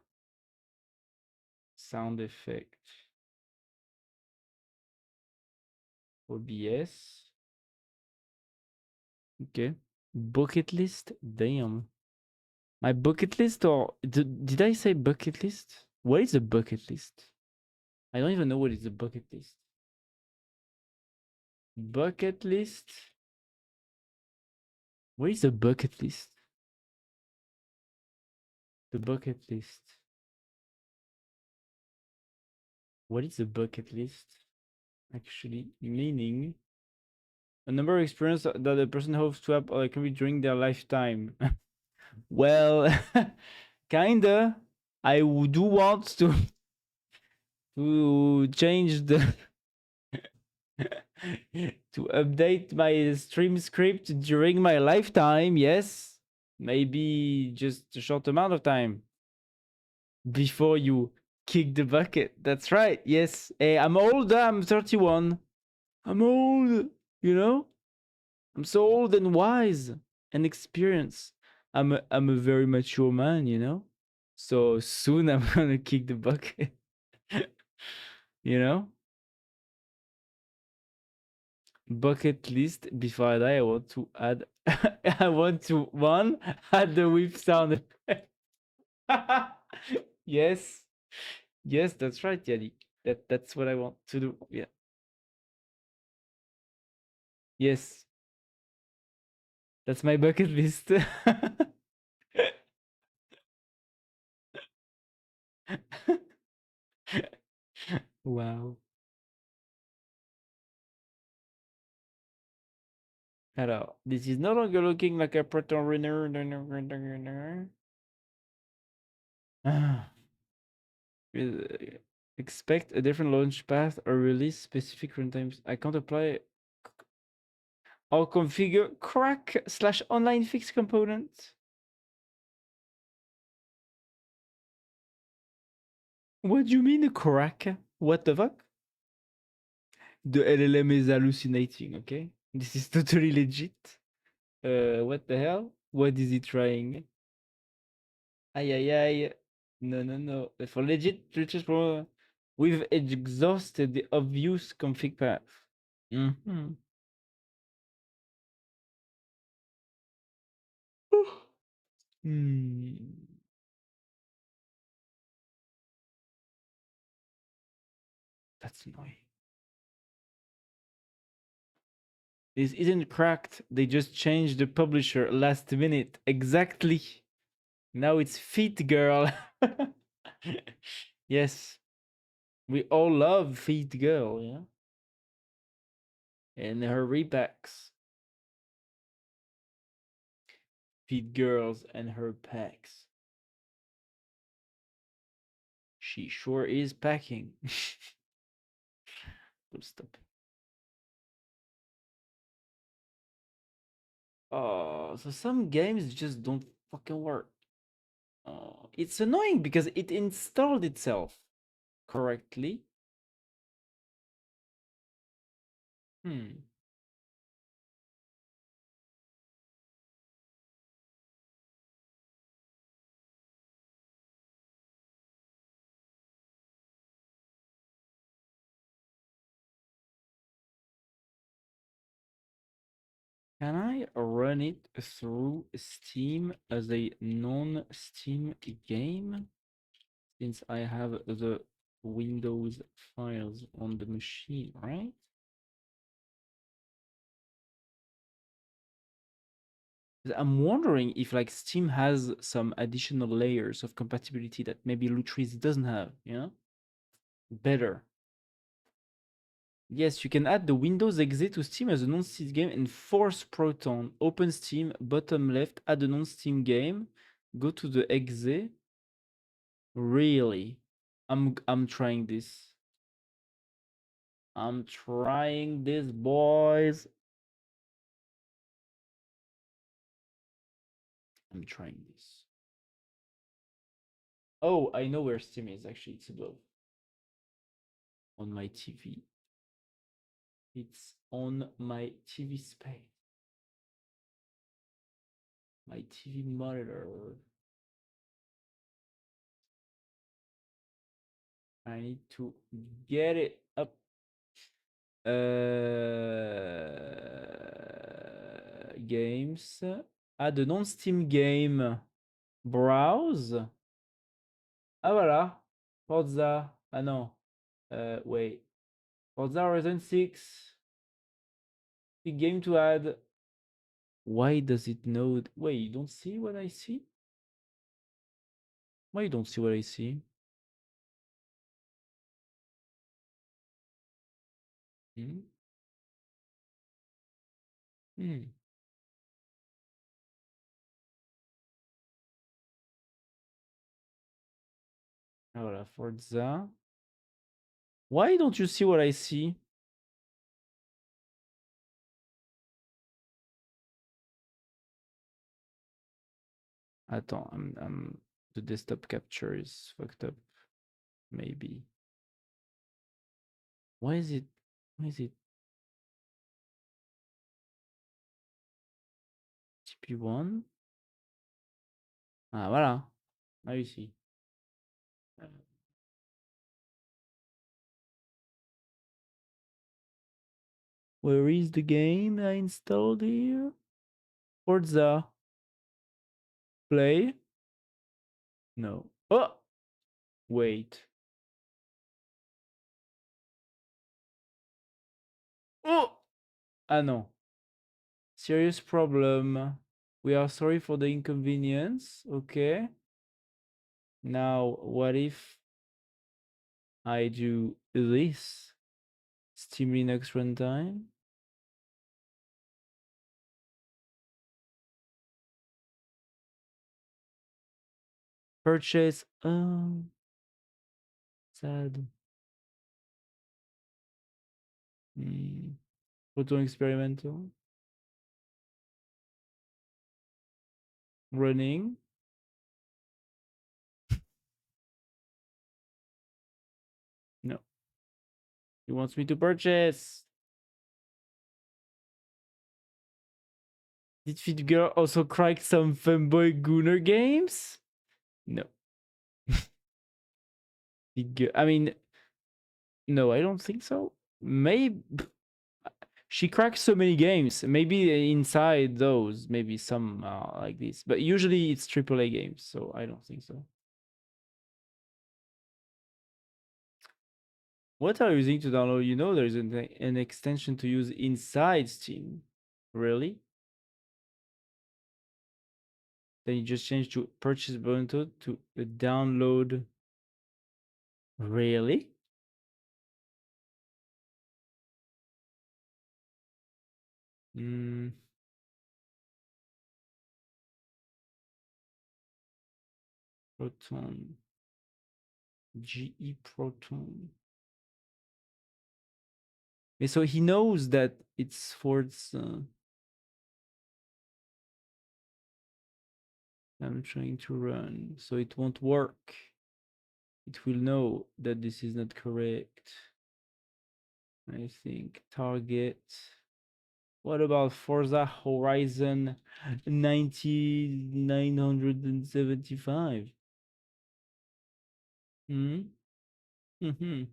[SPEAKER 1] sound effect OBS. Okay. Bucket list? Damn. My bucket list, or did I say bucket list? What is a bucket list? I don't even know what is a bucket list. Bucket list? What is a bucket list? The bucket list. What is a bucket list? Actually, meaning a number of experience that a person hopes to have or can be during their lifetime. Well, kinda. I do want to change the to update my stream script during my lifetime. Yes, maybe just a short amount of time before you kick the bucket. That's right. Yes. Hey, I'm old. I'm 31. I'm old. You know, I'm so old and wise and experienced. I'm a very mature man. You know, so soon I'm gonna kick the bucket. You know. Bucket list before I die. I want to add. I want to one add the whip sound effect. Yes, yes, that's right, Yannick. That's what I want to do. Yeah. Yes, that's my bucket list. Wow. Alors, this is no longer looking like a proton runner. Ah. Expect a different launch path or release specific runtimes. I can't apply or configure crack/online fix component. What do you mean crack? What the fuck? The LLM is hallucinating, okay? This is totally legit. What the hell? What is it trying? Aye, aye, aye. No, no, no. For legit, we've exhausted the obvious config path. Mm-hmm. Hmm. That's annoying. This isn't cracked. They just changed the publisher last minute. Exactly. Now it's Feet Girl. Yes. We all love Feet Girl, yeah? And her repacks. Feet Girls and her packs. She sure is packing. Stop. Oh, so some games just don't fucking work. Oh, it's annoying because it installed itself correctly. Hmm. Can I run it through Steam as a non-Steam game? Since I have the Windows files on the machine, right? I'm wondering if like Steam has some additional layers of compatibility that maybe Lutris doesn't have, you know? Better. Yes, you can add the Windows exe to Steam as a non-Steam game and force Proton. Open Steam, bottom left, add a non-Steam game. Go to the exe. Really? I'm trying this. I'm trying this, boys. I'm trying this. Oh, I know where Steam is. Actually, it's above. On my TV. It's on my TV space. My TV monitor. I need to get it up. Games. Add a non-Steam game. Browse. Ah voilà. Forza. Ah non. Wait. Forza Horizon 6. Big game to add. Why does it know? Wait, you don't see what I see? Why you don't see what I see? Hmm? Hmm. Ah, voilà, Forza. Why don't you see what I see? Attends, the desktop capture is fucked up. Maybe. Why is it? Why is it? TP1. Ah, voilà. Now you see. Where is the game I installed here? Forza. Play? No. Oh! Wait. Oh! Ah no. Serious problem. We are sorry for the inconvenience. Okay. Now, what if I do this? Steam Linux runtime? Purchase. Sad. Photon experimental. Running. No. He wants me to purchase. Did FitGirl also crack some Femboy Gunner games? No. FitGirl. I mean, no, I don't think so. Maybe she cracks so many games. Maybe inside those, maybe some like this. But usually it's AAA games, so I don't think so. What are you using to download? You know, there's an extension to use inside Steam. Really? Then you just change to purchase button to download. Really? Proton. GE Proton. And so he knows that it's Forza. I'm trying to run, so it won't work. It will know that this is not correct. I think target. What about Forza Horizon 9975? Hmm? Mm-hmm.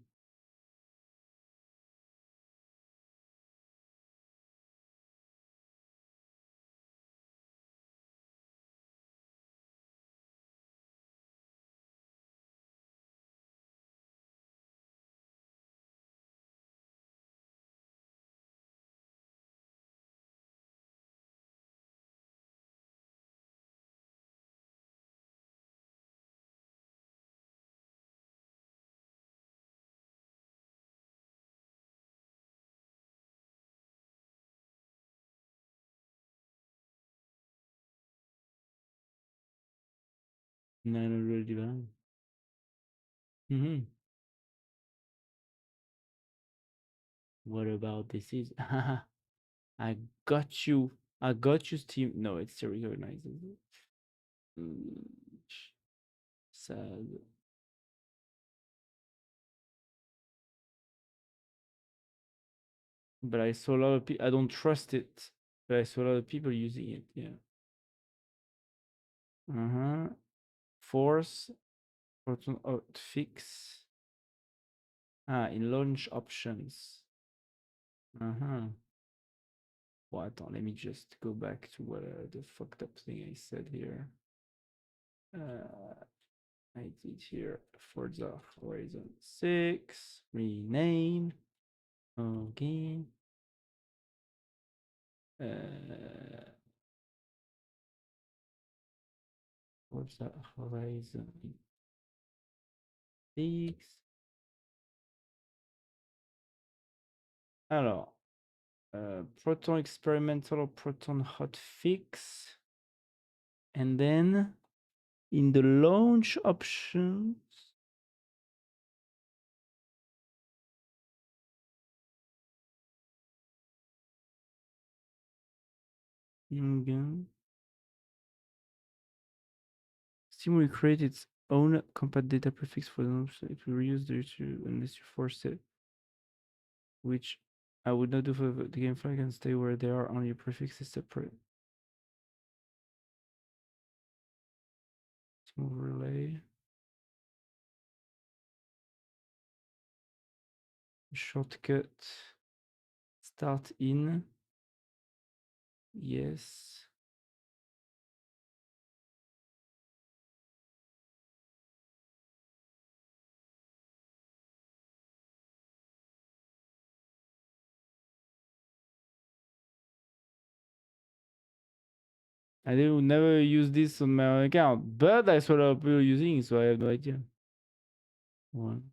[SPEAKER 1] $900. Mm-hmm. What about this is I got you. I got you, Steam. No, it still recognizes it. Sad. But I saw a lot of people. I don't trust it, but I saw a lot of people using it. Yeah. Force Proton fix. In launch options. Well, attends, let me just go back to what the fucked up thing I said here. I did here Forza Horizon 6 rename. Okay. Forza Horizon 6. Alors, Proton experimental or Proton hotfix. And then in the launch options, Steam will create its own compat data prefix for them, so it will reuse the issue unless you force it. Which I would not do for the game flag and stay where they are on your prefix is separate. Steam overlay. Shortcut. Start in. Yes. I will never use this on my account, but I saw a lot of people using it, so I have no idea. One.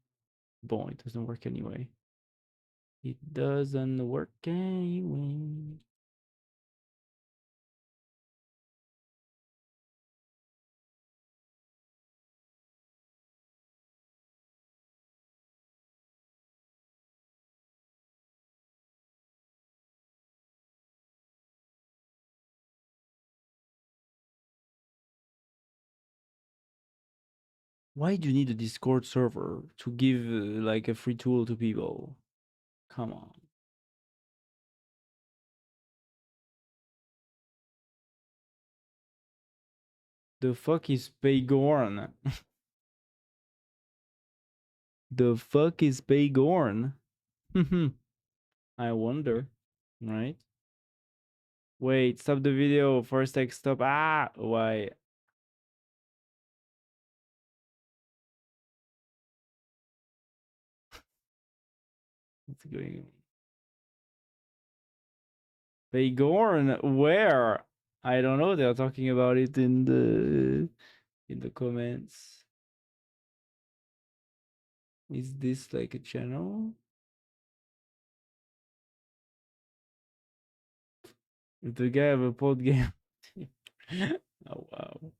[SPEAKER 1] Bon, it doesn't work anyway. It doesn't work anyway. Why do you need a Discord server to give like a free tool to people? Come on. The fuck is Paygorn? The fuck is Paygorn? I wonder, right? Wait, stop the video. First text stop. Ah, why? What's going on? Paygorn, where? I don't know. They're talking about it in the comments. Is this like a channel? If the guy have a pod game. Oh wow.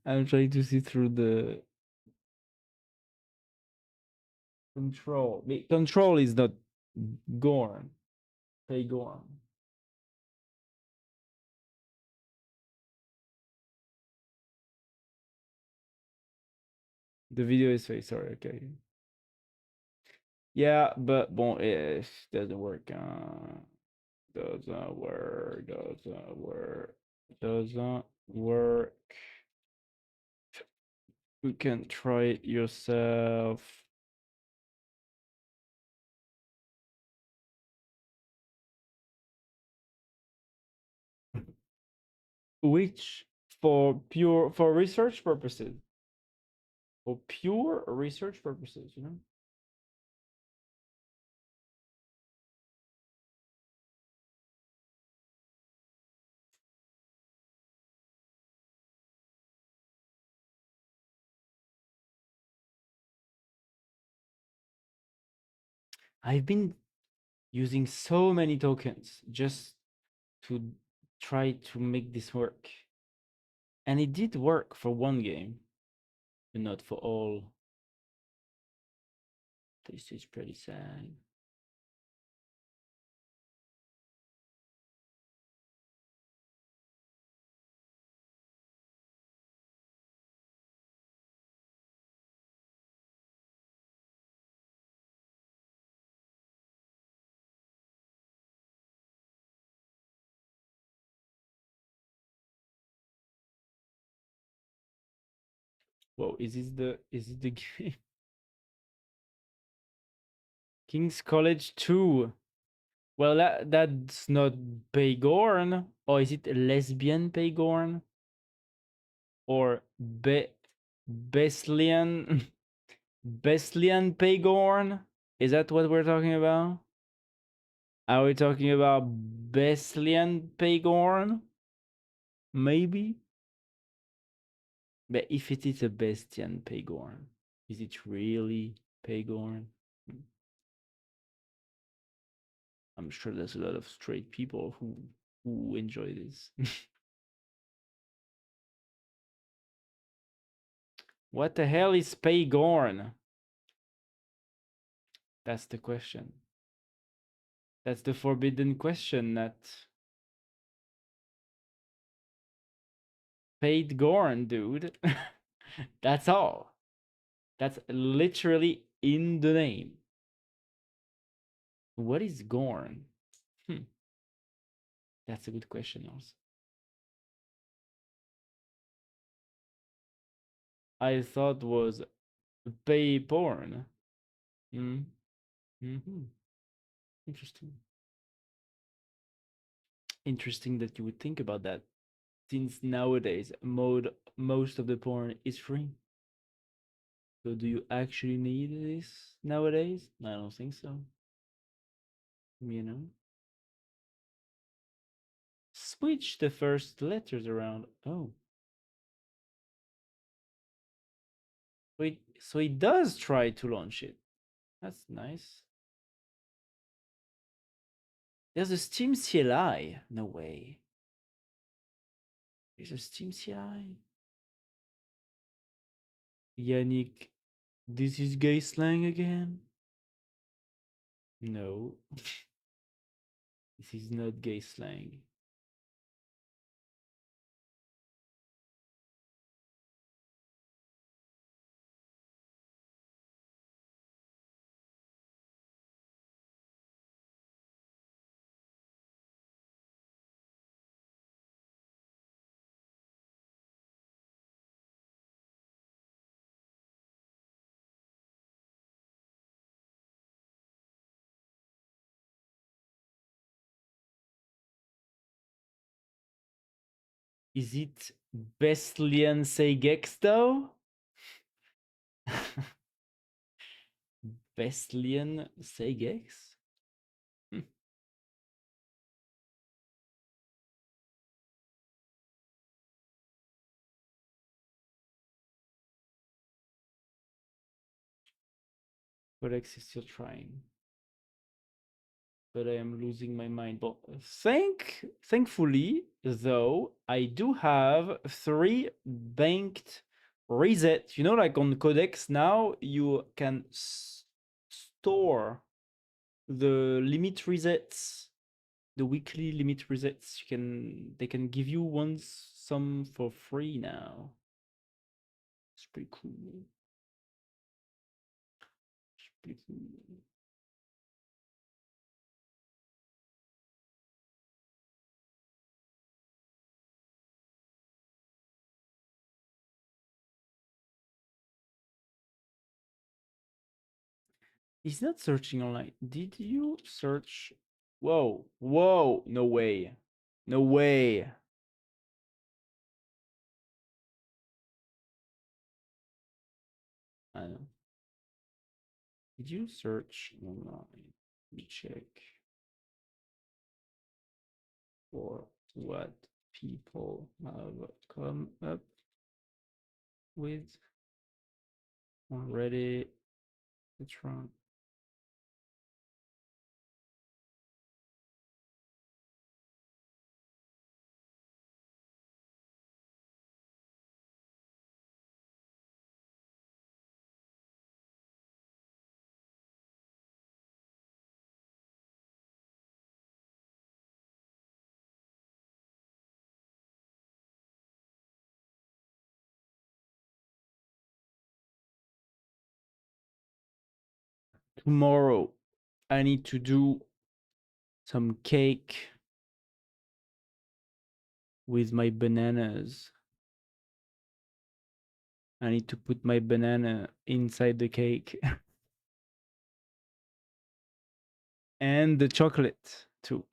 [SPEAKER 1] I'm trying to see through the control. The control is not Gorn. Paygorn. The video is fake. Sorry. Okay. Yeah, but bon, it doesn't work. Doesn't work. Doesn't work. Doesn't work. You can try it yourself. Which for research purposes. For pure research purposes, you know? I've been using so many tokens just to try to make this work. And it did work for one game, but not for all. This is pretty sad. Whoa, is it the game? King's College 2. Well, that's not Paygorn. Or is it lesbian Paygorn? Or Beslian Beslian Paygorn? Is that what we're talking about? Are we talking about Beslian Paygorn? Maybe? But if it is a Bestian Paygorn, is it really Paygorn? I'm sure there's a lot of straight people who enjoy this. What the hell is Paygorn? That's the question. That's the forbidden question, Nat. Paid Gorn, dude. That's all. That's literally in the name. What is Gorn? That's a good question also. I thought was pay porn. Mm-hmm. Interesting. Interesting that you would think about that, since nowadays most of the porn is free. So do you actually need this nowadays? I don't think so. You know? Switch the first letters around. Oh. So it does try to launch it. That's nice. There's a Steam CLI. No way. There's a Steam CLI. Yannick, this is gay slang again? No. This is not gay slang. Is it Bestlian Seigex though? Bestlian Seigex? Codex is still trying. But I am losing my mind. But thankfully, though, I do have 3 banked resets. You know, like on Codex now, you can store the limit resets, the weekly limit resets. They can give you some for free now. It's pretty cool. It's pretty cool. He's not searching online. Did you search? Whoa, whoa, no way. No way. I know. Did you search online? Let me check for what people have come up with already. It's wrong. Tomorrow, I need to do some cake with my bananas. I need to put my banana inside the cake. And the chocolate too.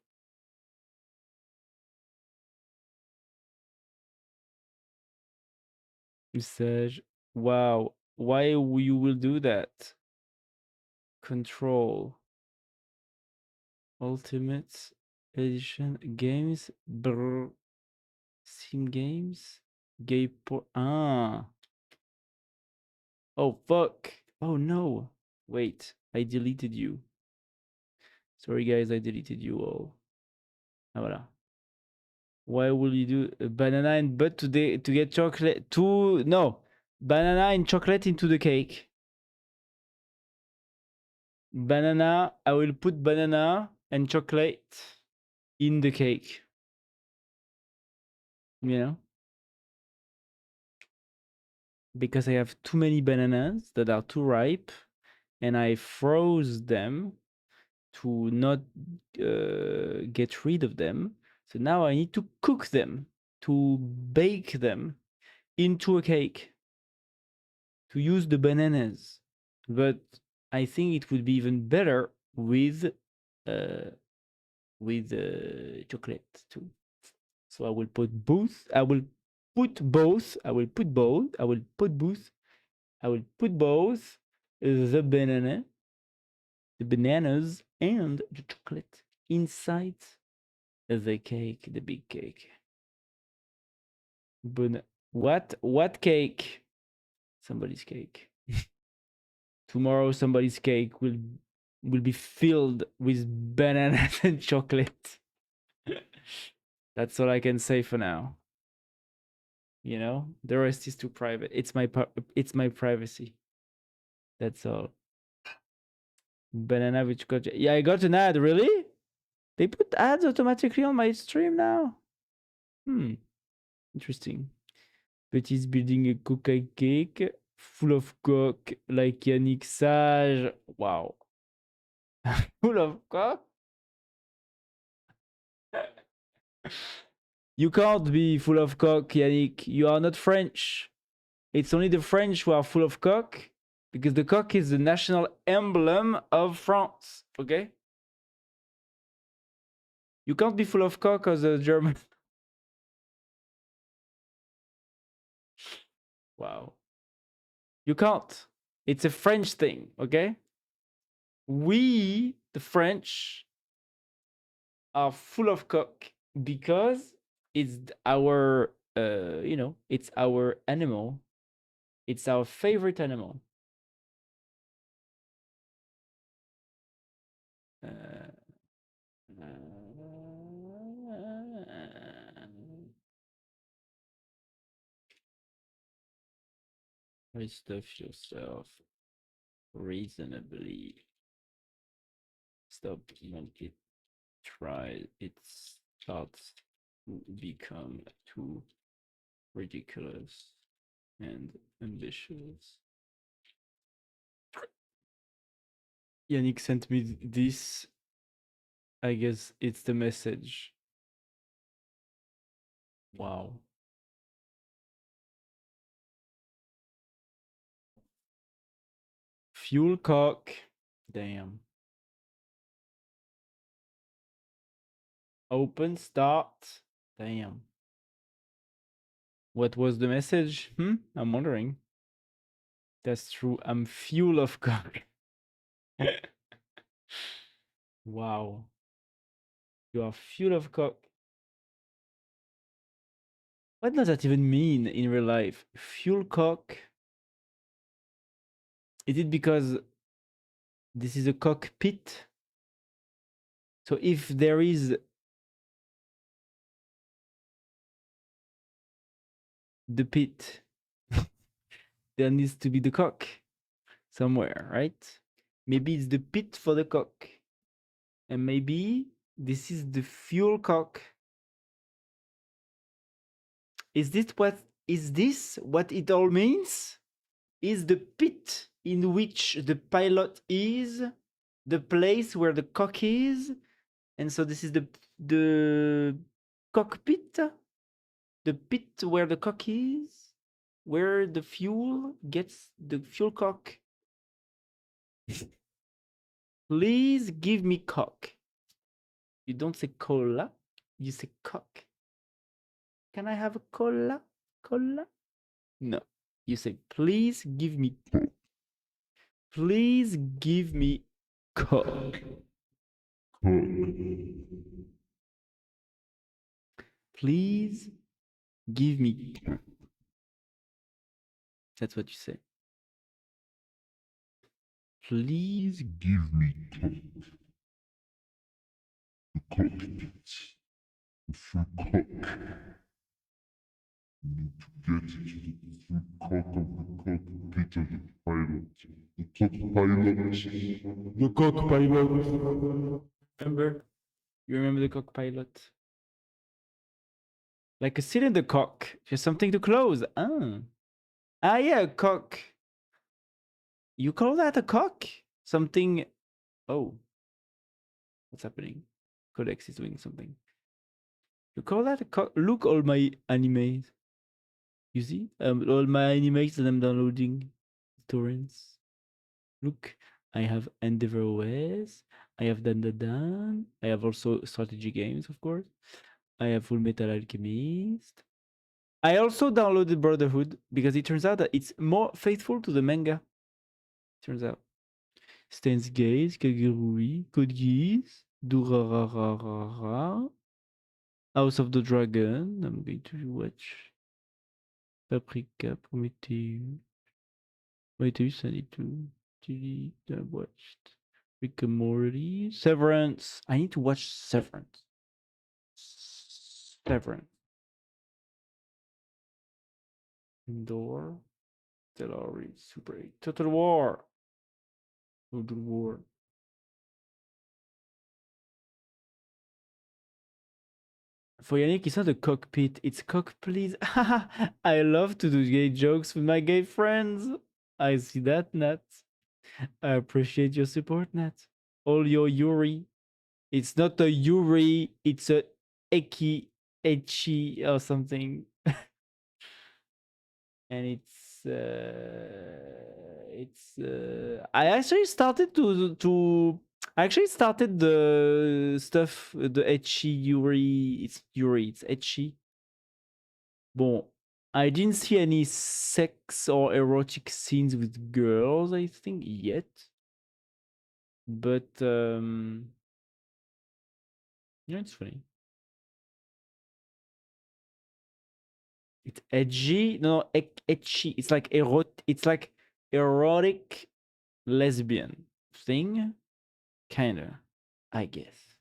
[SPEAKER 1] Message. Wow. Why you will do that? Control. Ultimate Edition games. Brr. Sim games. Gay por. Ah. Oh fuck. Oh no. Wait. I deleted you. Sorry guys, I deleted you all. Ah, voilà. Why will you do a banana and butt today to get chocolate? No. Banana and chocolate into the cake. Banana, I will put banana and chocolate in the cake. You know? Because I have too many bananas that are too ripe and I froze them to not get rid of them. So now I need to cook them, to bake them into a cake, to use the bananas. But I think it would be even better with chocolate too. So I will put both. I will put both. I will put both. I will put both. I will put both the bananas and the chocolate inside the cake, the big cake. But what cake? Somebody's cake. Tomorrow somebody's cake will be filled with bananas and chocolate. That's all I can say for now. You know, the rest is too private. It's my privacy. That's all. Banana which got yeah, I got an ad. Really? They put ads automatically on my stream now. Interesting. Betty's building a cookie cake full of cock like Yannick Sage. Wow. Full of cock? You can't be full of cock, Yannick. You are not French. It's only the French who are full of cock because the cock is the national emblem of France. Okay? You can't be full of cock as a German. Wow. You can't. It's a French thing, okay? We, the French, are full of cock because it's our, it's our animal. It's our favorite animal. Stuff yourself reasonably. Stop monkey. Try it starts to become too ridiculous and ambitious. Yannick sent me this. I guess it's the message. Wow. Fuel cock. Damn. Open start. Damn. What was the message? I'm wondering. That's true. I'm fuel of cock. Wow. You are fuel of cock. What does that even mean in real life? Fuel cock? Is it because this is a cockpit? So if there is the pit, there needs to be the cock somewhere, right? Maybe it's the pit for the cock. And maybe this is the fuel cock. Is this what it all means? Is the pit in which the pilot is the place where the cock is? And so this is the cockpit? The pit where the cock is? Where the fuel gets the fuel cock? Please give me cock. You don't say cola, you say cock. Can I have a cola? Cola? No. You say, please give me cock. Please give me cock. Please give me cock. That's what you say. Please
[SPEAKER 2] Give me cock. The cockpit. The full cock. You need to get to the food cock of the cockpit of the pilot. The cockpilot.
[SPEAKER 1] The cock pilot. Remember? You remember the cock pilot? Like a seat in the cock. Just something to close. Ah, yeah, a cock. You call that a cock? Something. Oh. What's happening? Codex is doing something. You call that a cock? Look, all my animes. You see? All my animes that I'm downloading. Torrents. Look, I have Endeavor OS. I have Dan. I have also strategy games, of course. I have Full Metal Alchemist. I also downloaded Brotherhood because it turns out that it's more faithful to the manga. Turns out. Steins Gate, Kagurui, Code Geass, Durarararara, House of the Dragon. I'm going to watch. Paprika, Prometheus. Prometheus, I need to delete. I watched. Rick and Morty. Severance. I need to watch Severance. Severance. Indoor. Stellari. Super 8. Total War. Total War. For Yannick, it's not a cockpit, it's cock, please. I love to do gay jokes with my gay friends. I see that, Nat. I appreciate your support, Nat. All your Yuri. It's not a Yuri, it's a Echi or something. And I actually started I actually started the stuff, the Ecchi Yuri. It's Yuri, it's Ecchi. Bon, I didn't see any sex or erotic scenes with girls, I think, yet. But, yeah, it's funny. It's edgy. No, ecchi. It's like erotic lesbian thing. Kinda, I guess.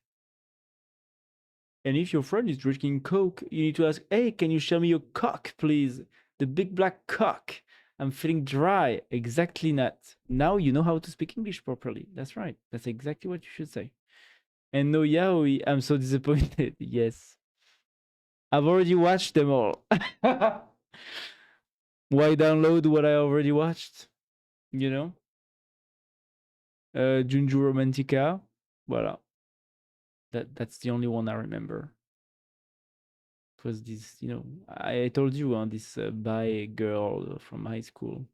[SPEAKER 1] And if your friend is drinking Coke, you need to ask, hey, can you show me your cock, please? The big black cock. I'm feeling dry. Exactly, Nat. Now you know how to speak English properly. That's right. That's exactly what you should say. And no yaoi, I'm so disappointed. Yes. I've already watched them all. Why download what I already watched? You know? Junju Romantica. Voilà. That's the only one I remember. It was this, you know, I told you this bi girl from high school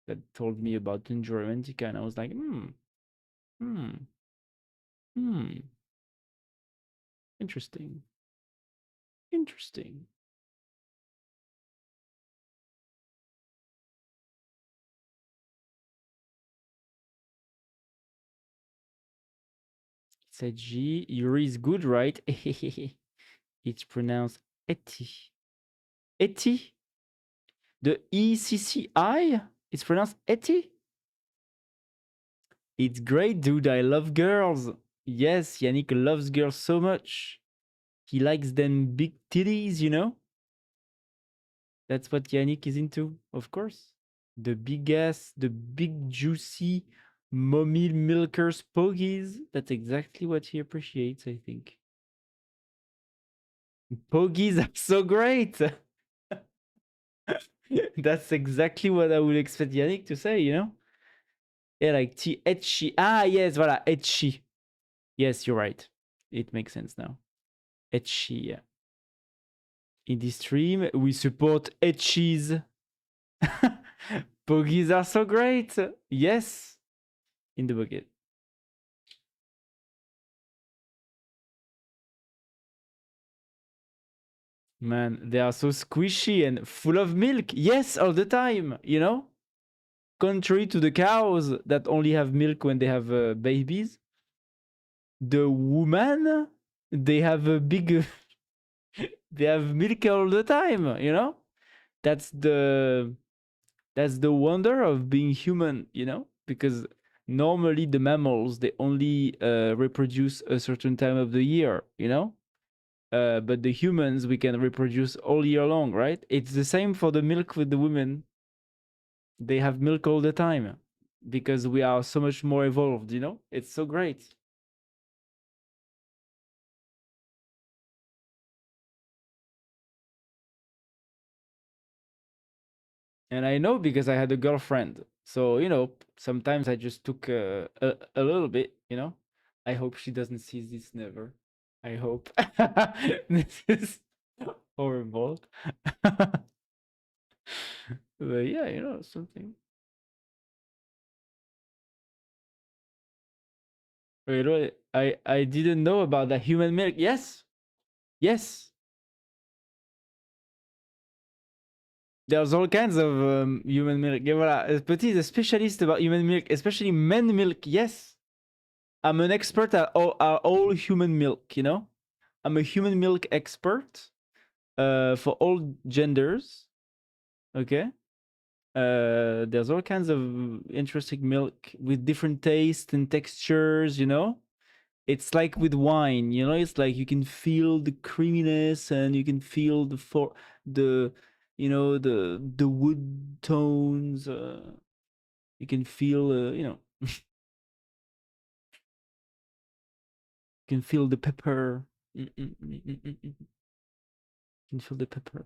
[SPEAKER 1] that told me about Junju Romantica, and I was like, interesting. Interesting. It's a G. Yuri is good, right? It's pronounced Eti. Eti? The ECCI? It's pronounced Eti? It's great, dude. I love girls. Yes, Yannick loves girls so much. He likes them big titties, you know? That's what Yannick is into, of course. The big ass, the big juicy mommy milkers pogies. That's exactly what he appreciates, I think. Pogies are so great. That's exactly what I would expect Yannick to say, you know? Yeah, like etchi. Ah, yes, voilà, etchi. Yes, you're right. It makes sense now. Etchi, yeah. In this stream, we support etchis. Pogies are so great. Yes. In the bucket. Man, they are so squishy and full of milk. Yes, all the time, you know? Contrary to the cows that only have milk when they have babies, the woman, they have a big... they have milk all the time, you know? That's the wonder of being human, you know? Because normally the mammals, they only reproduce a certain time of the year, you know? but the humans, we can reproduce all year long, right? It's the same for the milk with the women. They have milk all the time because we are so much more evolved, you know? It's so great. And I know because I had a girlfriend. So, you know, sometimes I just took a little bit, you know? I hope she doesn't see this never. I hope. This is horrible. But yeah, you know, something. Wait, wait. I didn't know about the human milk. Yes. Yes. There's all kinds of human milk. Et voilà. Petit is a specialist about human milk, especially men milk. Yes. I'm an expert at all human milk, you know? I'm a human milk expert for all genders. Okay. There's all kinds of interesting milk with different tastes and textures, you know? It's like with wine, you know, it's like you can feel the creaminess and you can feel the you know the wood tones. You can feel you know, you can feel the pepper. You can feel the pepper.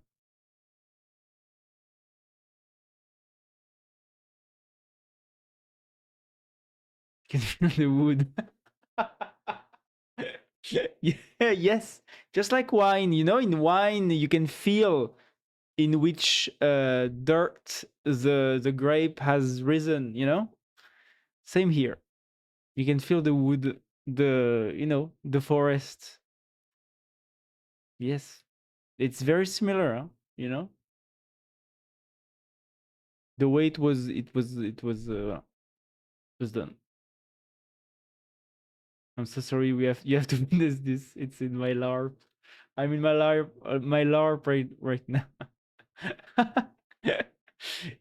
[SPEAKER 1] You can feel the wood. Yeah, yes, just like wine, you know, in wine you can feel in which dirt the grape has risen, you know. Same here, you can feel the wood, the, you know, the forest. Yes, it's very similar, huh? You know, the way it was done. I'm so sorry, you have to finish this. It's in my LARP. I'm in my LARP right now.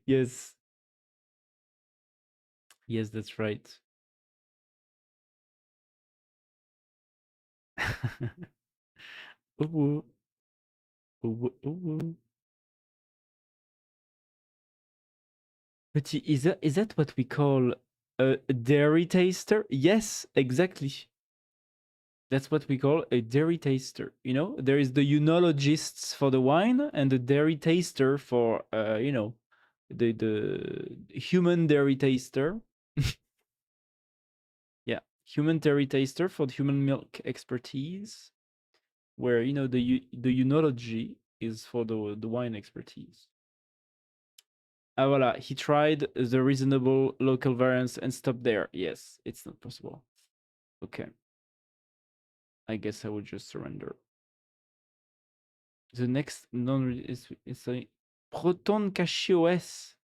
[SPEAKER 1] Yes, yes, that's right. Ooh, ooh, ooh. But is that what we call a dairy taster? Yes, exactly. That's what we call a dairy taster. You know, there is the œnologists for the wine and the dairy taster for you know, the human dairy taster. Yeah, human dairy taster for the human milk expertise, where, you know, the œnology is for the wine expertise. Ah, voilà, he tried the reasonable local variance and stopped there. Yes, it's not possible. Okay. I guess I would just surrender. The next non is a Proton CachyOS.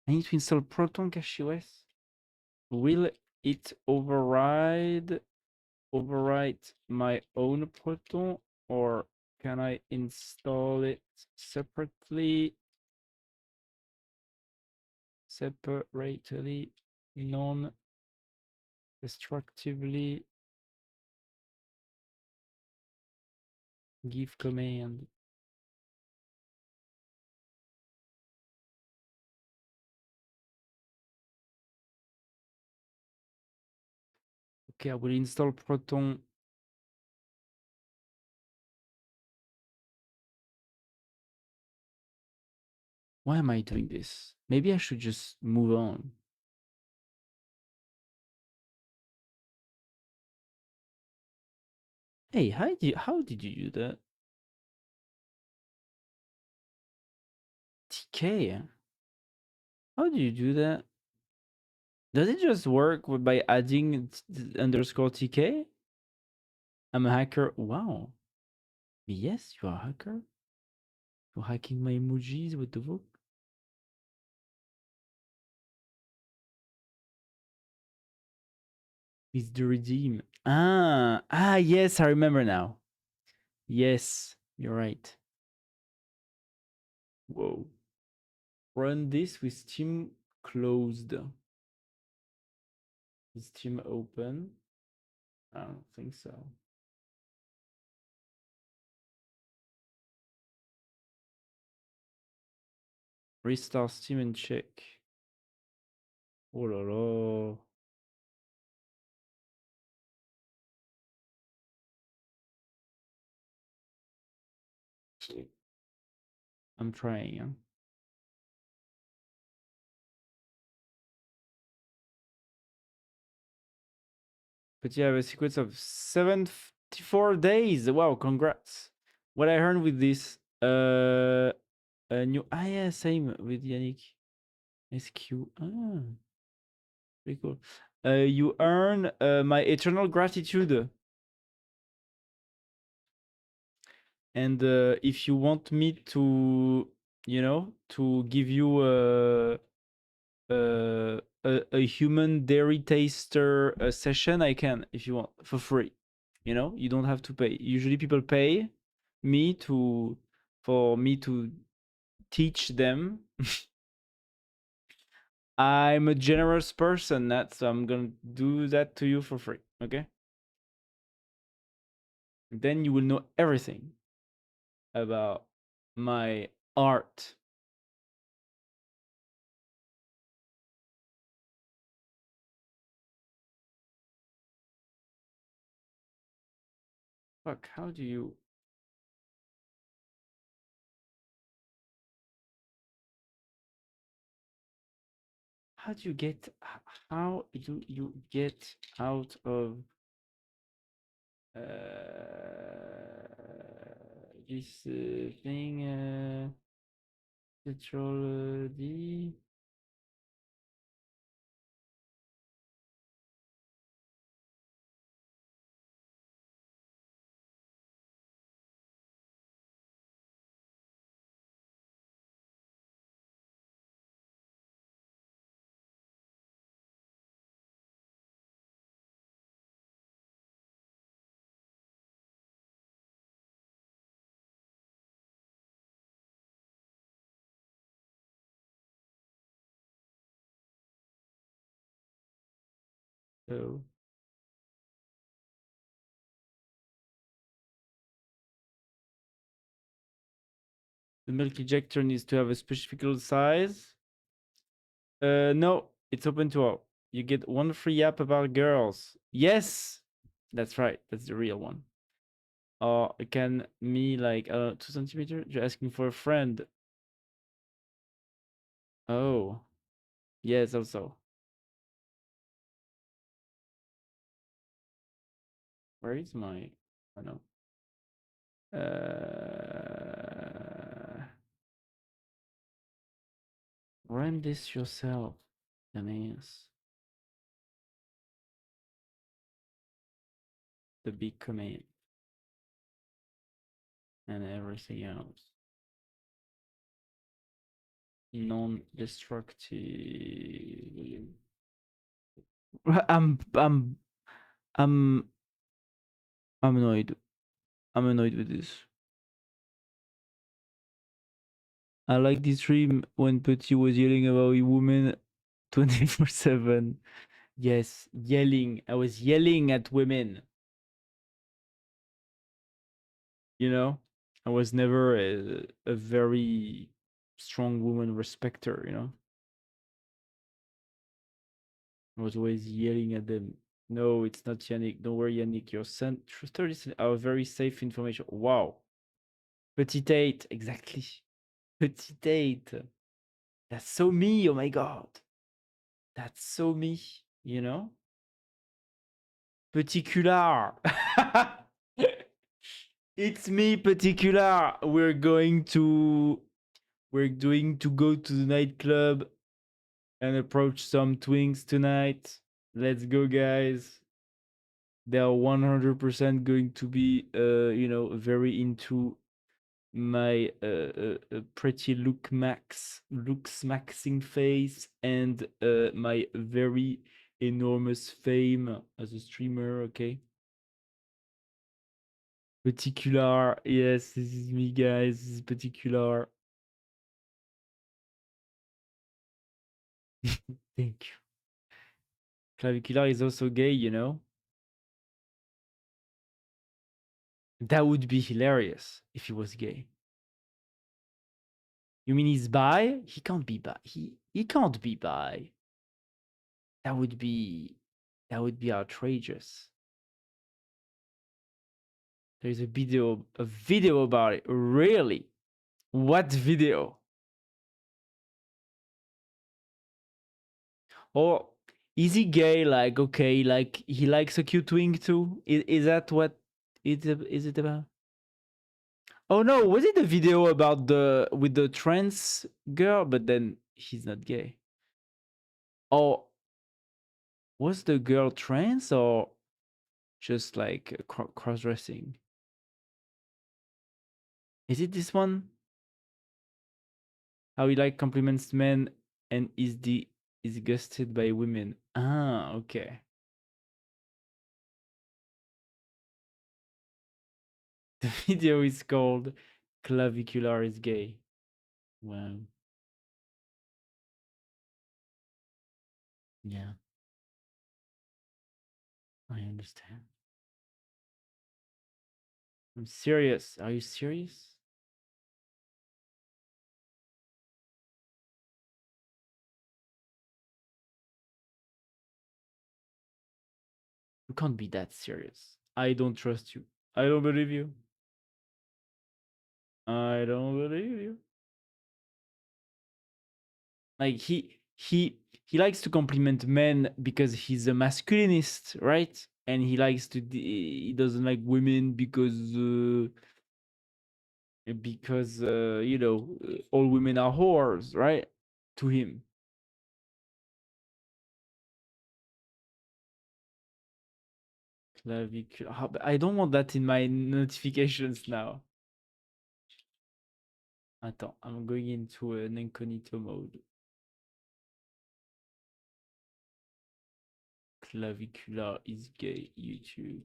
[SPEAKER 1] I need to install Proton CachyOS. Will it override my own Proton, or can I install it separately, non-destructively? Give command. Okay, I will install Proton. Why am I doing this? Maybe I should just move on. Hey, how did you do that? TK? How do you do that? Does it just work by adding underscore TK? I'm a hacker. Wow. Yes, you are a hacker. You're hacking my emojis with the book. It's the redeem. Yes, I remember now. Yes, you're right. Whoa. Run this with Steam closed. Is Steam open? I don't think so. Restart Steam and check. Oh là là. I'm trying. Hein. But yeah, a sequence of 74 days. Wow, congrats. What I heard with this new yeah, same with Yannick. SQ. Ah, pretty cool. You earn my eternal gratitude. And if you want me to, you know, to give you a human dairy taster session, I can, if you want, for free. You know, you don't have to pay. Usually people pay me for me to teach them. I'm a generous person, Nat, so I'm gonna do that to you for free, okay? Then you will know everything about my art. Fuck, how do you... How do you get... How do you get out of... this thing... Control D... So... The milk ejector needs to have a specific size. No, it's open to all. You get one free app about girls. Yes, that's right. That's the real one. Or can me like 2 centimeters? You're asking for a friend. Oh, yes, also. Where is my? I don't know. Run this yourself, Denise. The big command and everything else. Non-destructive. I'm annoyed. I'm annoyed with this. I like this stream when Petit was yelling about women 24/7. Yes, yelling. I was yelling at women. You know, I was never a very strong woman respecter, you know. I was always yelling at them. No, it's not Yannick. Don't worry, Yannick. Your son, 30 our very safe information. Wow. Petit eight, exactly. Petit eight. That's so me. Oh my god. That's so me, you know? Particular. It's me, particular. We're going to go to the nightclub and approach some twinks tonight. Let's go, guys. They are 100% going to be you know, very into my pretty looks maxing face and my very enormous fame as a streamer, okay? Particular, yes, this is me, guys. This is particular. Thank you. Clavicular is also gay, you know? That would be hilarious if he was gay. You mean he's bi? He can't be bi. He can't be bi. That would be outrageous. There's a video about it. Really? What video? Or is he gay? Like, okay, like he likes a cute wing too? Is that what is it about? Oh no, was it a video about with the trans girl? But then he's not gay. Or was the girl trans or just like cross dressing? Is it this one? How he like compliments men and is disgusted by women. Ah, okay. The video is called Clavicular is Gay. Wow. Yeah. I understand. I'm serious. Are you serious? You can't be that serious. I don't trust you. I don't believe you. I don't believe you. Like he likes to compliment men because he's a masculinist, right? And he likes to he doesn't like women because you know, all women are whores, right? To him. Clavicular. I don't want that in my notifications now. Attends, I'm going into an incognito mode. Clavicular is gay YouTube.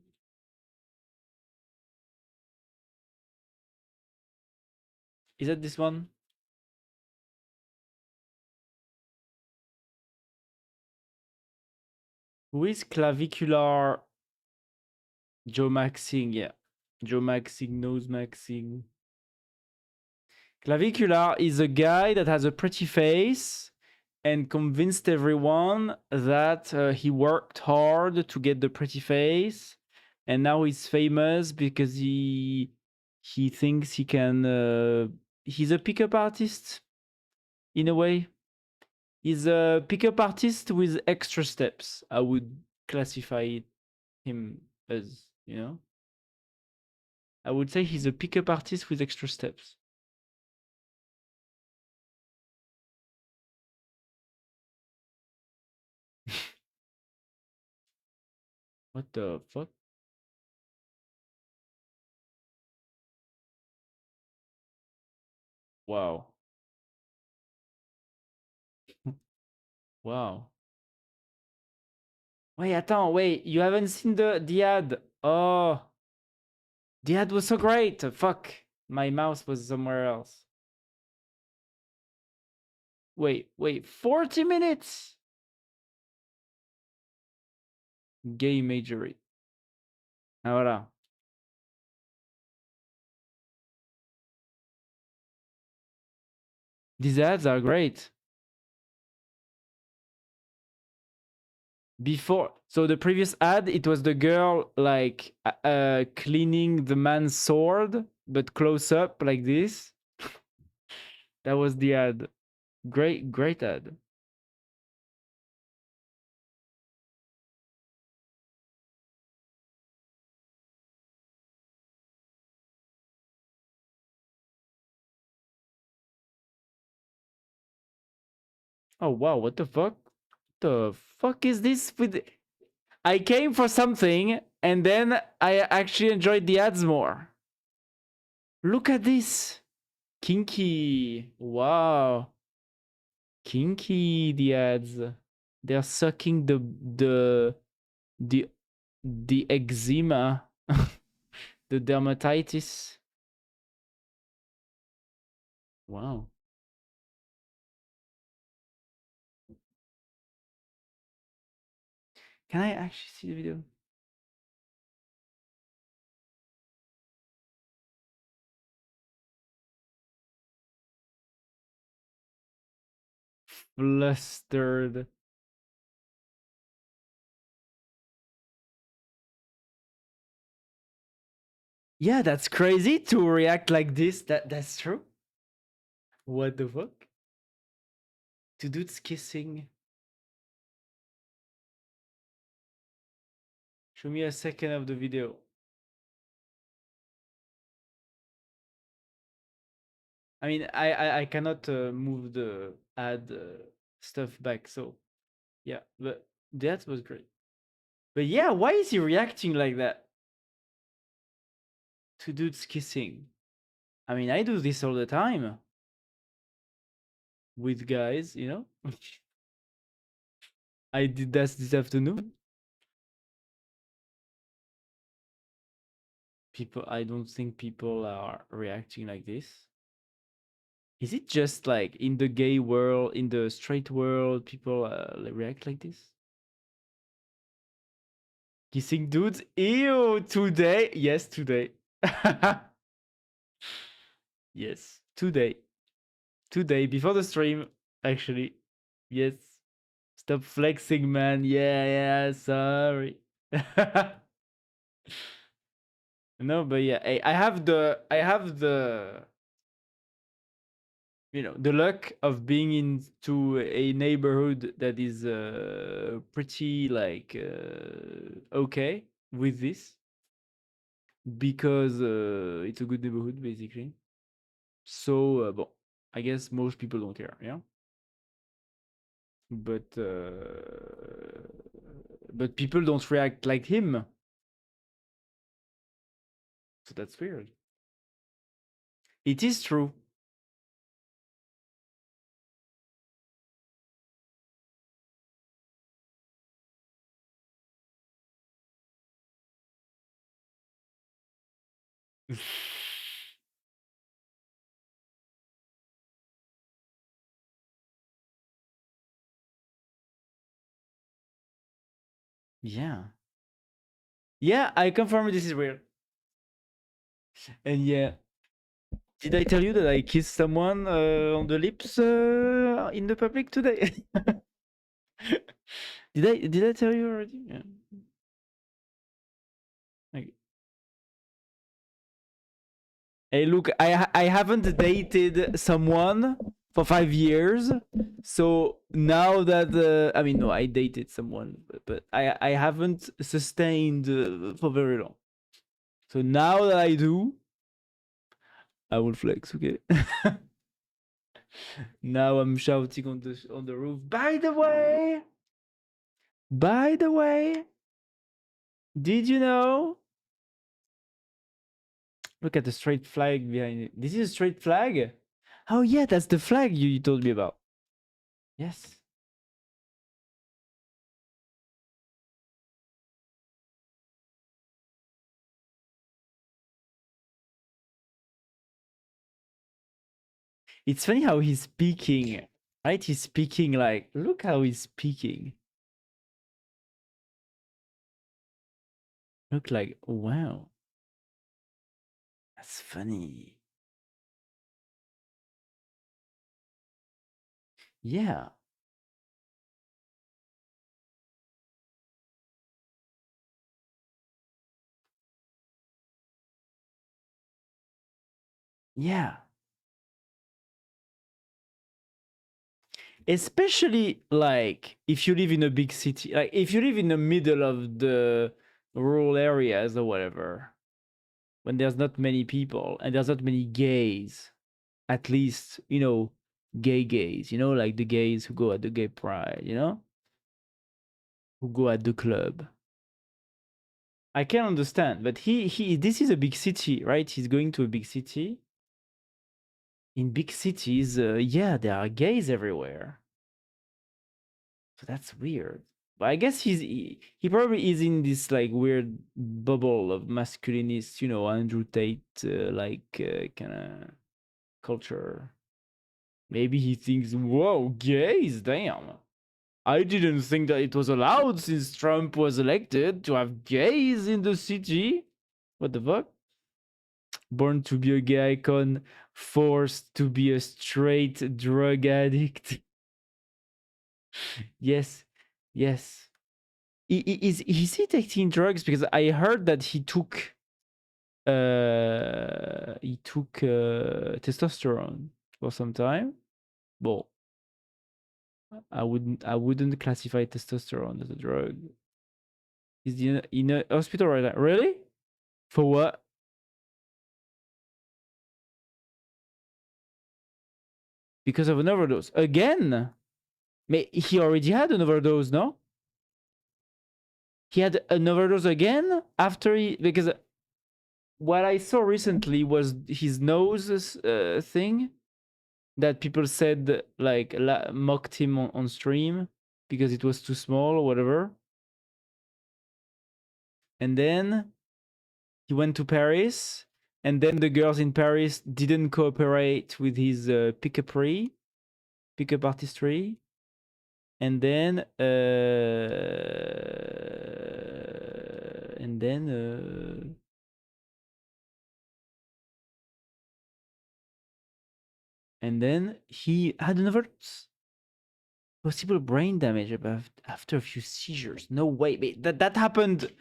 [SPEAKER 1] Is that this one? Who is clavicular? Joe Maxing, yeah. Joe Maxing knows Maxing. Clavicular is a guy that has a pretty face and convinced everyone that he worked hard to get the pretty face, and now he's famous because he thinks he can. He's a pickup artist in a way. He's a pickup artist with extra steps. I would classify him as, you know. I would say he's a pickup artist with extra steps. What the fuck? Wow. Wow. Wait, attends, wait, you haven't seen the ad. Oh, the ad was so great. Fuck, my mouse was somewhere else. Wait, 40 minutes? Gay imagery. Ah, voilà. These ads are great. Before, so the previous ad, it was the girl like cleaning the man's sword, but close up like this. That was the ad. Great ad. Oh wow, what the fuck? The fuck is this with? I came for something and then I actually enjoyed the ads more. Look at this. Kinky. Wow. Kinky the ads. They're sucking the the eczema. The dermatitis. Wow. Can I actually see the video? flustered. Yeah, that's crazy to react like this. That's true. What the fuck? Two dudes kissing. Show me a second of the video. I mean, I cannot move the ad stuff back, so yeah, but that was great. But yeah, why is he reacting like that? Two dudes kissing. I mean, I do this all the time with guys, you know? I did that this afternoon. I don't think people are reacting like this. Is it just like in the gay world, in the straight world, people react like this? Kissing dudes? Ew, today? Yes, today. Yes, today. Today, before the stream, actually. Yes. Stop flexing, man. Yeah, sorry. No, but yeah, I have the you know, the luck of being into a neighborhood that is pretty like okay with this, because it's a good neighborhood basically. So well, I guess most people don't care, yeah. But people don't react like him, so that's weird. It is true. Yeah. Yeah, I confirm this is weird. And yeah, did I tell you that I kissed someone on the lips in the public today? Did I tell you already? Yeah. Okay. Hey, look, I haven't dated someone for 5 years, so now that I mean, no, I dated someone, but I haven't sustained for very long. So now that I do, I will flex, okay? Now I'm shouting on the roof. By the way, did you know? Look at the straight flag behind it. This is a straight flag? Oh yeah, that's the flag you told me about. Yes. It's funny how he's speaking, right? He's speaking like, look how he's speaking. Look like, wow. That's funny. Yeah. Yeah. Especially like if you live in a big city, like if you live in the middle of the rural areas or whatever, when there's not many people and there's not many gays, at least, you know, gay gays, you know, like the gays who go at the gay pride, you know, who go at the club. I can understand, but this is a big city, right? He's going to a big city. In big cities, yeah, there are gays everywhere. So that's weird. But I guess he probably is in this like weird bubble of masculinist, you know, Andrew Tate like kind of culture. Maybe he thinks, whoa, gays, damn. I didn't think that it was allowed since Trump was elected to have gays in the city. What the fuck? Born to be a gay icon, forced to be a straight drug addict. Yes, yes. Is he taking drugs? Because I heard that he took testosterone for some time. Well, I wouldn't classify testosterone as a drug. He's in a hospital right now. Really? For what? Because of an overdose. Again? He already had an overdose, no? He had an overdose again after because what I saw recently was his nose thing that people said like mocked him on stream because it was too small or whatever. And then he went to Paris, and then the girls in Paris didn't cooperate with his pickup artistry, and then he had an overdose. Possible brain damage after a few seizures. No way. That happened.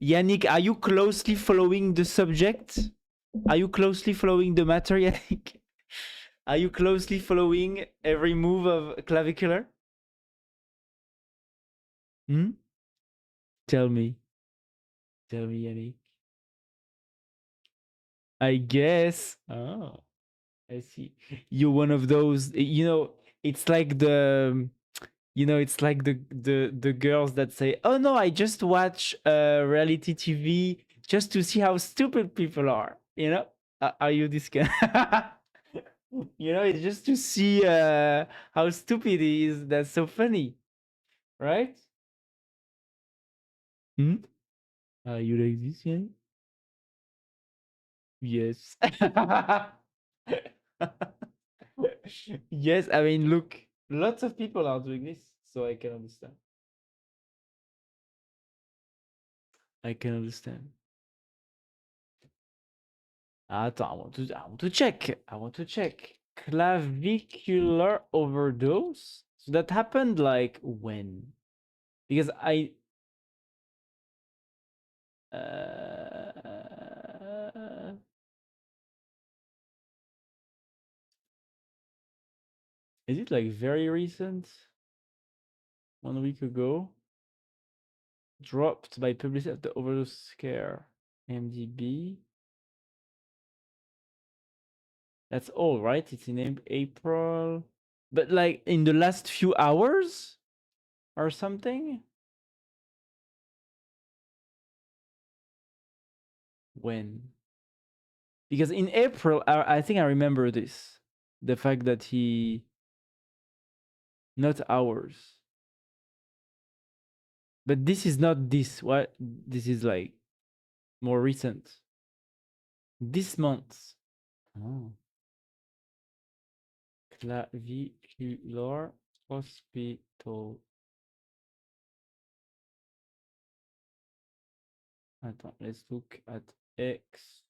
[SPEAKER 1] Yannick, are you closely following the subject? Are you closely following the matter, Yannick? Are you closely following every move of clavicular? Tell me. Tell me, Yannick. I guess. Oh, I see. You're one of those, it's like the girls that say, "Oh no, I just watch reality TV just to see how stupid people are." Are you this kind? It's just to see how stupid he is. That's so funny, right? Are you like this, yeah? Yes. Yes, I mean, look, lots of people are doing this, so I can understand. I can understand. Attends, I want to check. I want to check. Clavicular overdose? So that happened like when? Because is it like very recent? 1 week ago? Dropped by publicity at the overdose scare. MDB. That's all, right? It's in April. But like in the last few hours or something? When? Because in April, I think I remember this. The fact that he. Not hours. But this is not this. What? This is like more recent. This month. Oh. Clavicular hospital. Attends, let's look at X.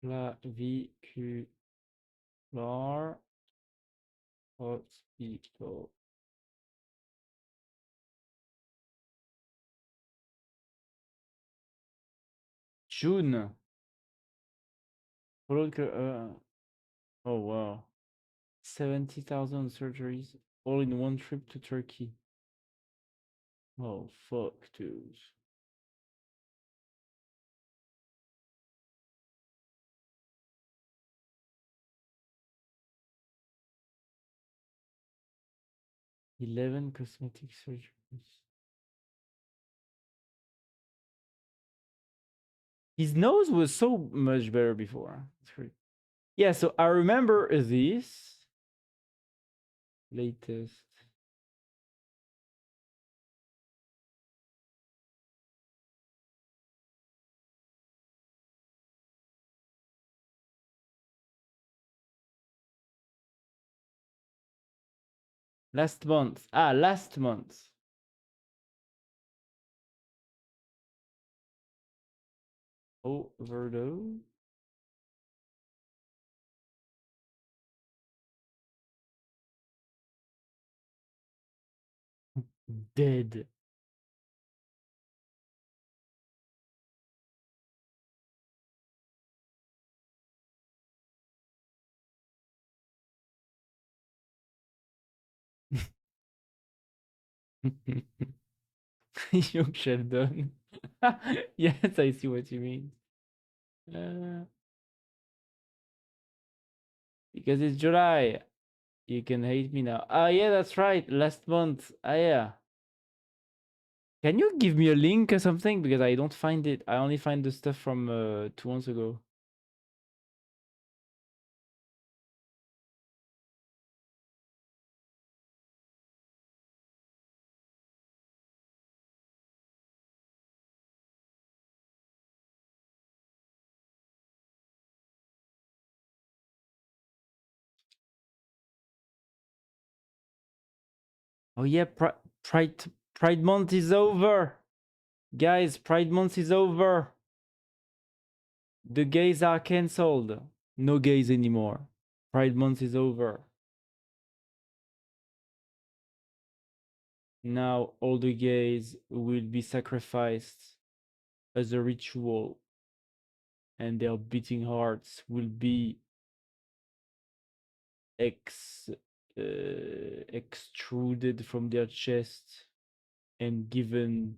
[SPEAKER 1] Clavicular hospital. June. Oh wow. 70,000 surgeries all in one trip to Turkey. Oh fuck, dude. "11 cosmetic surgeries." His nose was so much better before. It's great. Yeah, so I remember this latest. Last month. Last month. Overdose. Dead. Young Sheldon. Yes, I see what you mean. Uh, because it's July. You can hate me now. Ah, yeah, that's right. Last month. Ah, yeah. Can you give me a link or something? Because I don't find it. I only find the stuff from 2 months ago. Oh yeah, Pride Month is over. Guys, Pride Month is over. The gays are cancelled. No gays anymore. Pride Month is over. Now all the gays will be sacrificed as a ritual, and their beating hearts will be extruded from their chest and given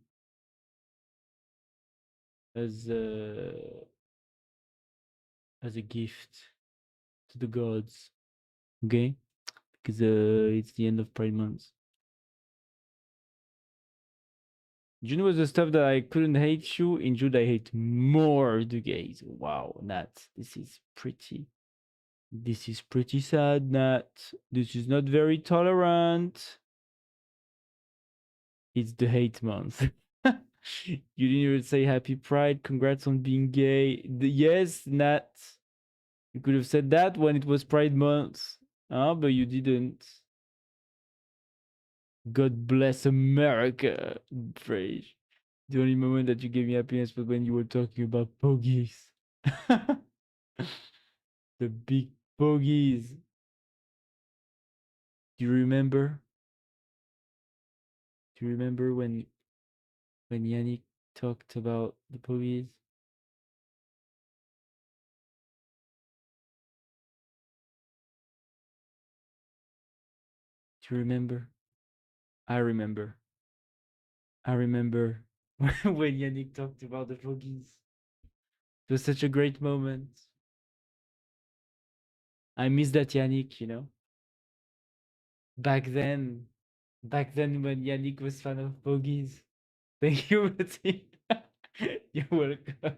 [SPEAKER 1] as a gift to the gods. Okay, because it's the end of Pride Month. June was the stuff that I couldn't hate you. In June, I hate more the gays. Wow, Nat, this is pretty sad, Nat. This is not very tolerant. It's the hate month. You didn't even say happy Pride. Congrats on being gay. Yes, Nat. You could have said that when it was Pride month. But you didn't. God bless America. Praise. The only moment that you gave me happiness was when you were talking about pogies. The big pogies. Do you remember? Do you remember when Yannick talked about the pogies? Do you remember? I remember. I remember when Yannick talked about the pogies. It was such a great moment. I miss that Yannick, you know. Back then when Yannick was fan of pogies. Thank you, Martin. You're welcome.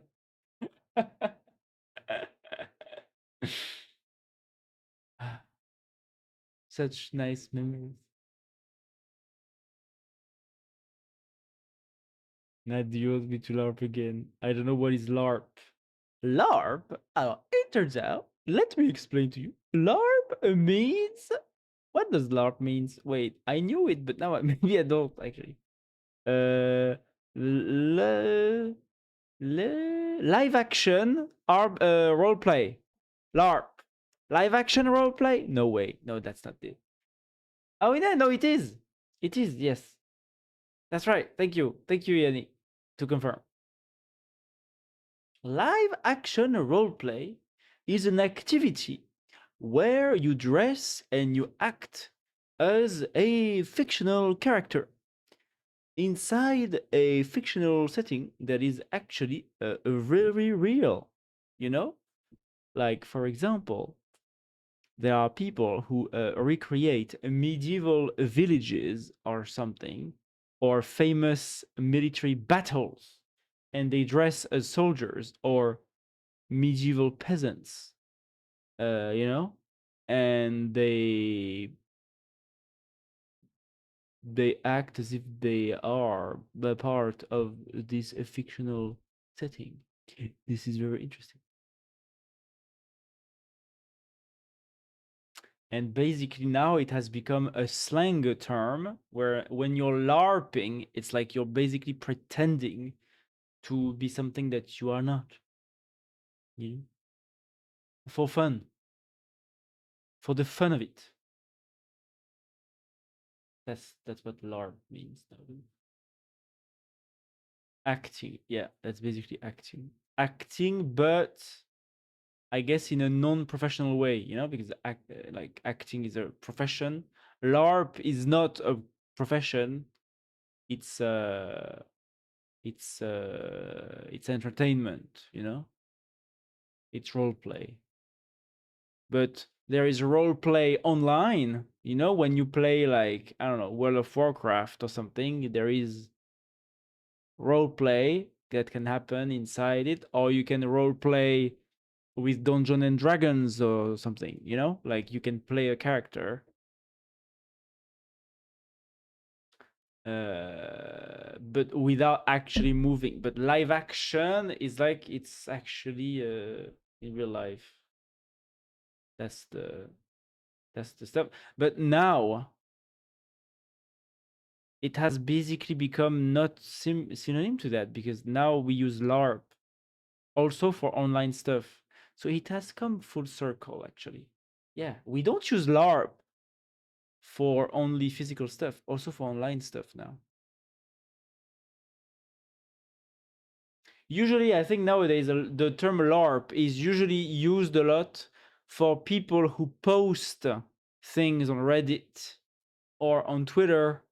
[SPEAKER 1] Such nice memories. Now, do you want me to LARP again? I don't know what is LARP. LARP? Oh, it turns out, let me explain to you. LARP means... What does LARP means? Wait, I knew it, but now maybe I don't, actually. Live action role play. LARP. Live action role play? No way. No, that's not it. Oh, yeah, no, it is. It is, yes. That's right. Thank you. Thank you, Yanni, to confirm. Live action role play is an activity where you dress and you act as a fictional character inside a fictional setting that is actually very real, you know? Like, for example, there are people who recreate medieval villages or something, or famous military battles, and they dress as soldiers or medieval peasants, you know, and they act as if they are a part of this fictional setting. This is very interesting. And basically now it has become a slang term where when you're LARPing, it's like you're basically pretending to be something that you are not. You know? For fun. For the fun of it. That's what LARP means. Acting, yeah, that's basically acting. Acting, but I guess in a non-professional way, you know, because like acting is a profession. LARP is not a profession. It's entertainment, you know. It's role play. But there is role play online, you know, when you play like, I don't know, World of Warcraft or something, there is role play that can happen inside it, or you can role play with Dungeons and Dragons or something, you know, like you can play a character. But without actually moving. But live action is like it's actually in real life. That's the stuff. But now it has basically become not synonym to that, because now we use LARP also for online stuff. So it has come full circle, actually. Yeah, we don't use LARP for only physical stuff, also for online stuff now. Usually, I think nowadays the term LARP is usually used a lot for people who post things on Reddit or on Twitter,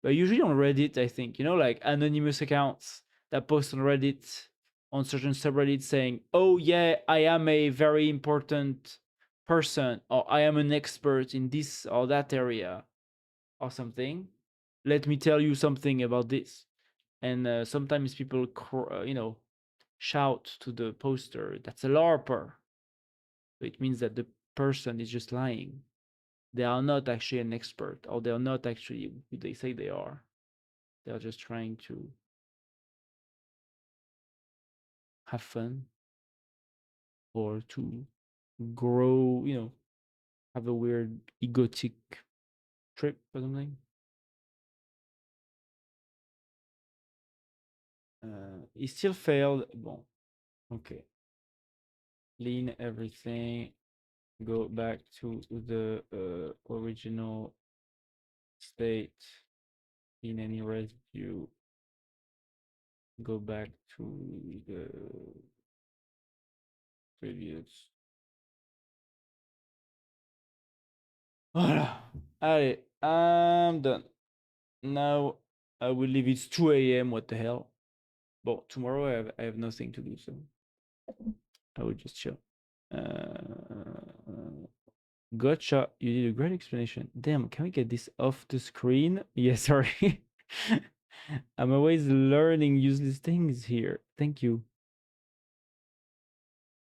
[SPEAKER 1] but usually on Reddit, I think, you know, like anonymous accounts that post on Reddit, on certain subreddits, saying, oh yeah, I am a very important person, or I am an expert in this or that area or something. Let me tell you something about this. And sometimes people, you know, shout to the poster, that's a LARPer. So it means that the person is just lying. They are not actually an expert, or they are not actually who they say they are. They are just trying to have fun or to grow, you know, have a weird egotic trip or something. He still failed. Bon. Okay. Clean everything. Go back to the original state. In any residue, go back to the previous. Voilà. Allez, I'm done. Now I will leave. It's 2 a.m. What the hell? Well, tomorrow I have nothing to do, so I will just chill. Gotcha. You did a great explanation. Damn, can we get this off the screen? Yeah, sorry. I'm always learning useless things here. Thank you.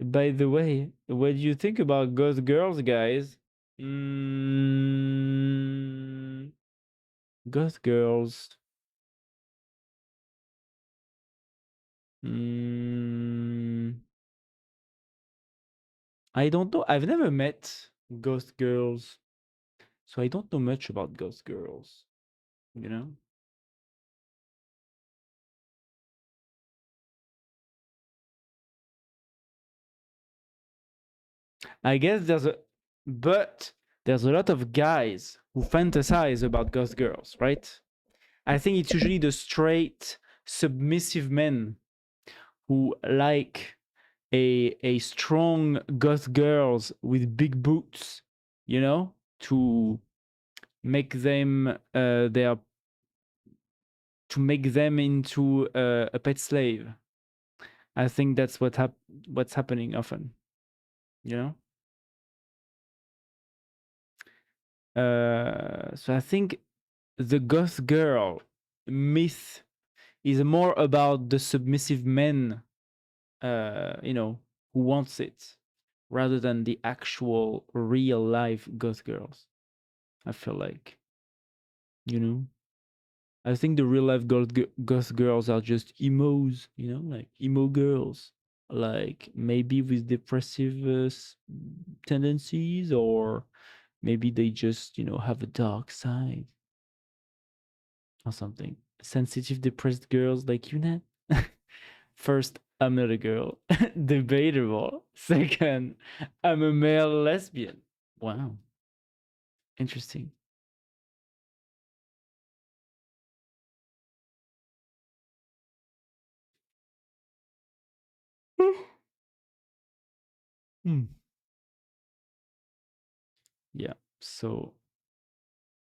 [SPEAKER 1] By the way, what do you think about Ghost Girls, guys? Ghost Girls. I don't know. I've never met Ghost Girls, so I don't know much about Ghost Girls, you know? I guess there's a lot of guys who fantasize about Ghost Girls, right? I think it's usually the straight, submissive men who like a strong goth girls with big boots, you know, to make them into a pet slave. I think that's what's happening often, you know. So I think the goth girl myth is more about the submissive men, you know, who wants it, rather than the actual real life goth girls. I feel like, you know, I think the real life goth girls are just emos, you know, like emo girls, like maybe with depressive tendencies, or maybe they just, you know, have a dark side or something. Sensitive, depressed girls like you, Nat. First, I'm not a girl. Debatable. Second, I'm a male lesbian. Wow. Interesting. Hmm. Yeah, so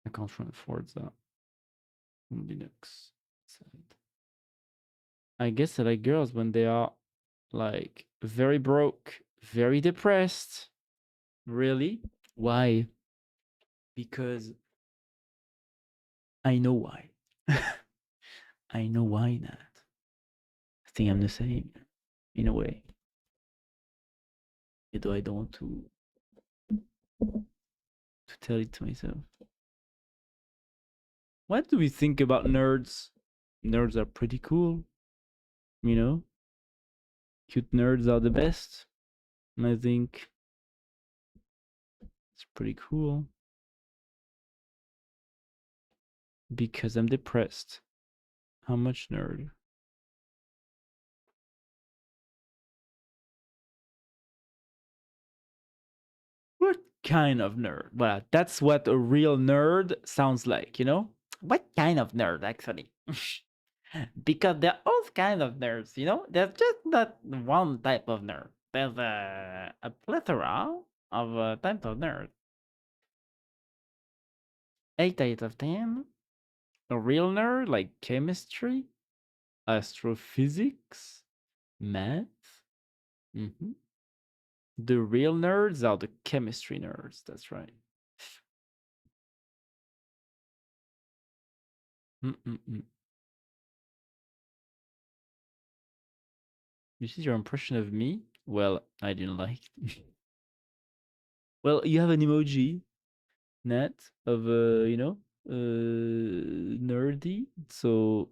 [SPEAKER 1] I can't run Forza on Linux. Sad. I guess I like girls when they are like very broke, very depressed. Really? Why? Because I know why. I know why not. I think I'm the same in a way. Although I don't want to tell it to myself. What do we think about nerds? Nerds are pretty cool. You know? Cute nerds are the best. And I think it's pretty cool. Because I'm depressed. How much nerd? What kind of nerd? Well, that's what a real nerd sounds like, you know? What kind of nerd, actually? Because there are all kinds of nerds, you know? There's just not one type of nerd. There's a plethora of types of nerd. 8 out of 10. A real nerd, like chemistry, astrophysics, math. The real nerds are the chemistry nerds, that's right. This is your impression of me? Well, I didn't like it. Well, you have an emoji, Nat, of nerdy. So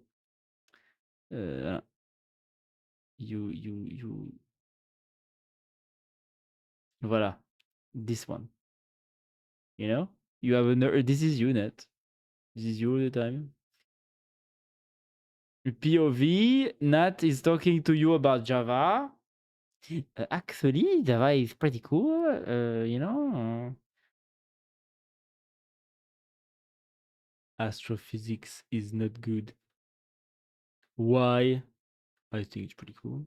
[SPEAKER 1] you voila. This one. You know? You have a nerd. This is you, Nat. This is you all the time. POV, Nat is talking to you about Java. Actually, Java is pretty cool, you know. Astrophysics is not good. Why? I think it's pretty cool.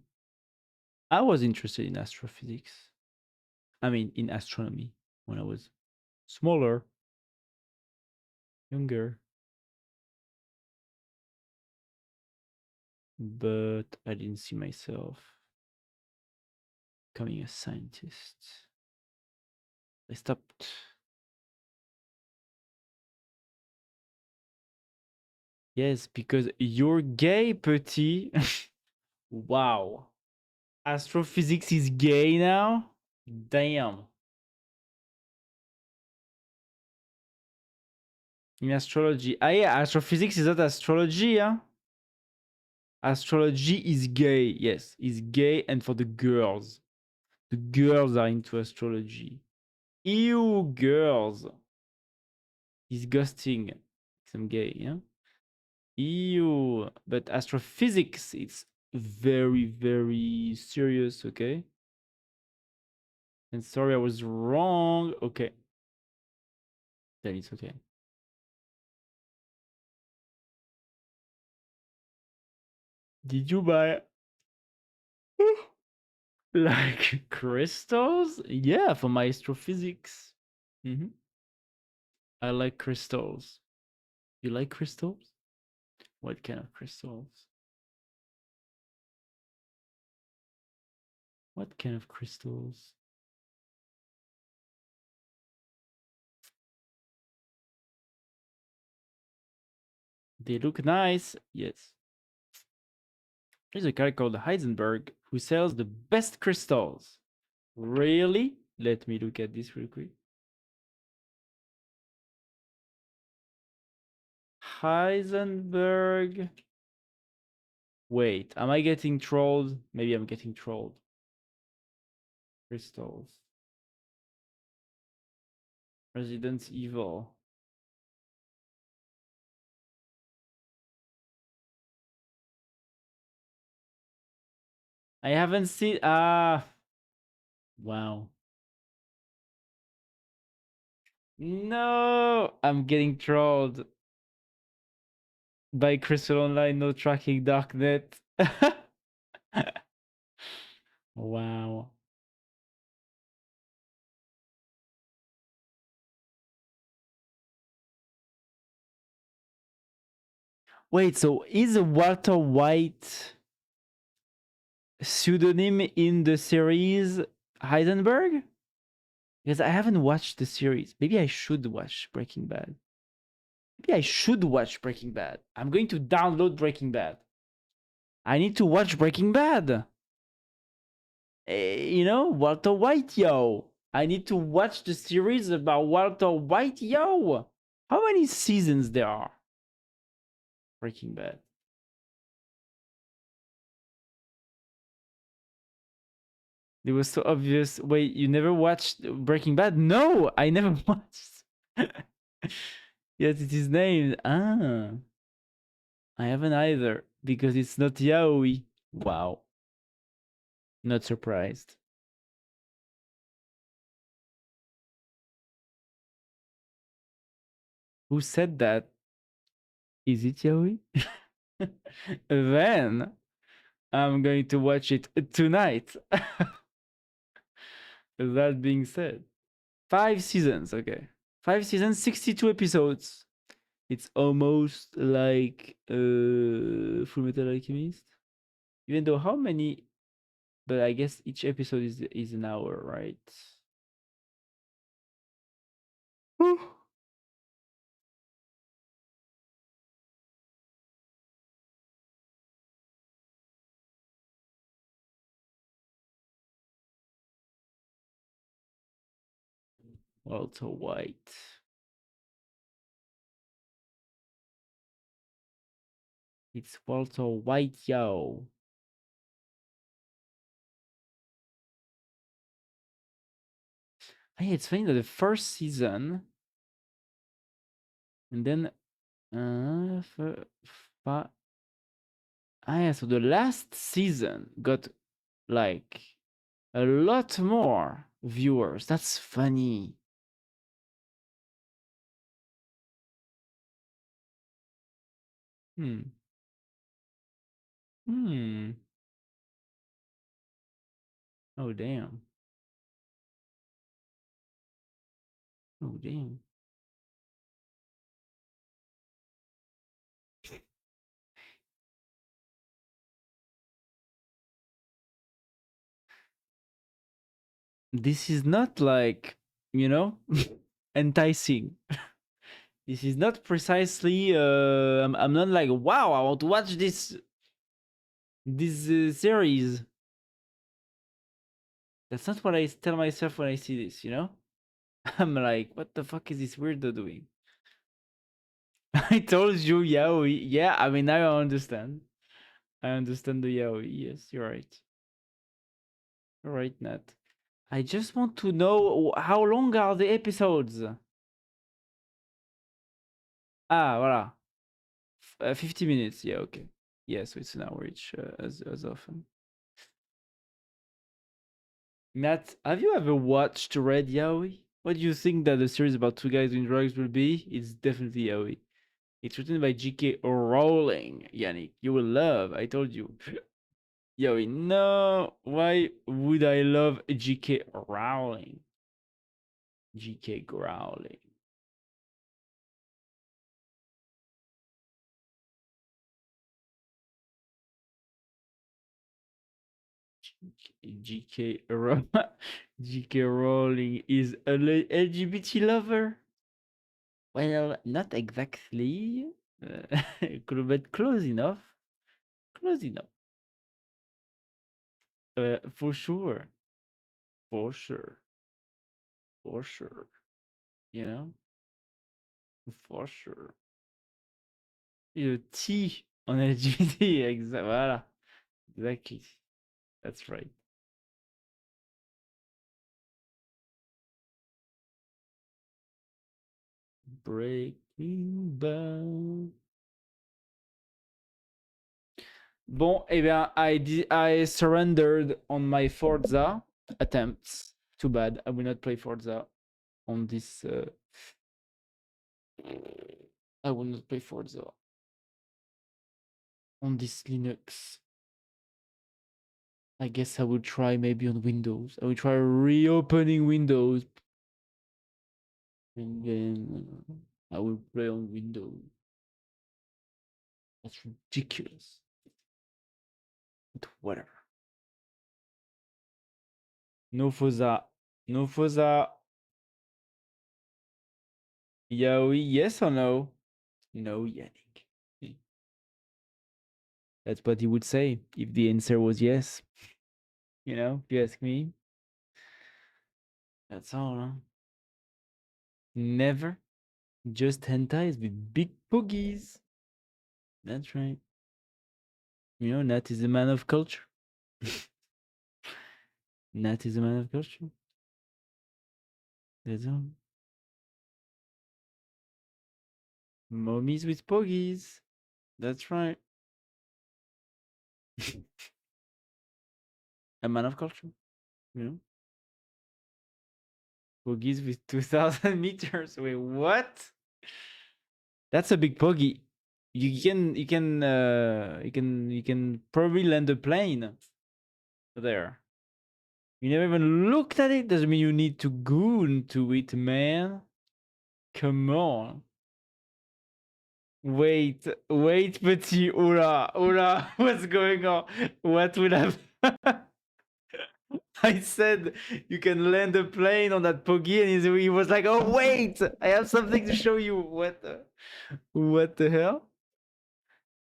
[SPEAKER 1] I was interested in astrophysics. I mean, in astronomy when I was smaller, younger. But I didn't see myself becoming a scientist. I stopped. Yes, because you're gay, Petit. Wow. Astrophysics is gay now? Damn. In astrology. Ah, yeah, astrophysics is not astrology, huh? Astrology is gay. Yes, is gay and for the girls. The girls are into astrology. Ew, girls. Disgusting. I'm gay, yeah? Ew. But astrophysics, it's very, very serious, okay? And sorry, I was wrong. Okay. Then it's okay. Did you buy like crystals? Yeah, for my astrophysics. I like crystals. You like crystals? What kind of crystals? What kind of crystals? They look nice. Yes. There's a guy called Heisenberg who sells the best crystals. Really? Let me look at this real quick. Heisenberg. Wait, am I getting trolled? Maybe I'm getting trolled. Crystals. Resident Evil. I haven't seen. Wow. No, I'm getting trolled by Crystal Online. No tracking darknet. Wow. Wait, so is Walter White pseudonym in the series Heisenberg? Because I haven't watched the series. Maybe I should watch Breaking Bad. Maybe I should watch Breaking Bad. I'm going to download Breaking Bad. I need to watch Breaking Bad. You know, Walter White, yo. I need to watch the series about Walter White, yo. How many seasons there are? Breaking Bad. It was so obvious. Wait, you never watched Breaking Bad? No, I never watched. Yes, it is named. Ah, I haven't either because it's not yaoi. Wow, not surprised. Who said that? Is it yaoi? Then I'm going to watch it tonight. That being said, 5 seasons. Okay, 5 seasons, 62 episodes. It's almost like Full Metal Alchemist. Even though how many? But I guess each episode is an hour, right? Walter White. It's Walter White, yo. Hey, it's funny that the first season, and then yeah, so the last season got like a lot more viewers. That's funny. Hmm. Hmm. Oh damn. Oh damn. This is not like, you know, enticing. This is not precisely. I'm not like, wow, I want to watch this series. That's not what I tell myself when I see this. You know, I'm like, what the fuck is this weirdo doing? I told you yaoi. Yeah, I mean now I understand. I understand the yaoi. Yes, you're right. You're right, Nat. I just want to know how long are the episodes. Ah, voilà. 50 minutes. Yeah, okay. Yeah, so it's an hour each, as often. Matt, have you ever watched Red Yaoi? What do you think that the series about two guys doing drugs will be? It's definitely yaoi. It's written by J.K. Rowling, Yannick. You will love. I told you. Yaoi. No, why would I love J.K. Rowling? J.K. Rowling. J.K. J.K. Rowling is an LGBT lover. Well, not exactly, but close enough. Close enough. For sure. For sure. For sure. You know? For sure. Le T en LGBT, voilà. Exactly. That's right. Breaking Bad. Bon, eh bien, I surrendered on my Forza attempts. Too bad. I will not play Forza on this. I will not play Forza on this Linux. I guess I will try maybe on Windows. I will try reopening Windows. And then I will play on Windows. That's ridiculous. But whatever. No Forza. No Forza. Yaoi, yes or no? No, Yannick. That's what he would say if the answer was yes. You know, if you ask me. That's all, huh? Never. Just hentais with big boogies. That's right. You know, Nat is a man of culture. Nat is a man of culture. That's all. Mommies with poggies. That's right. A man of culture. You know? Poggies with 2,000 meters. Wait, what? That's a big poggy. You can probably land a plane there. You never even looked at it. Doesn't mean you need to go into it, man. Come on. Wait, petit. Oula, what's going on? What would have? I said you can land a plane on that poggy, and he was like, "Oh wait, I have something to show you." What the hell?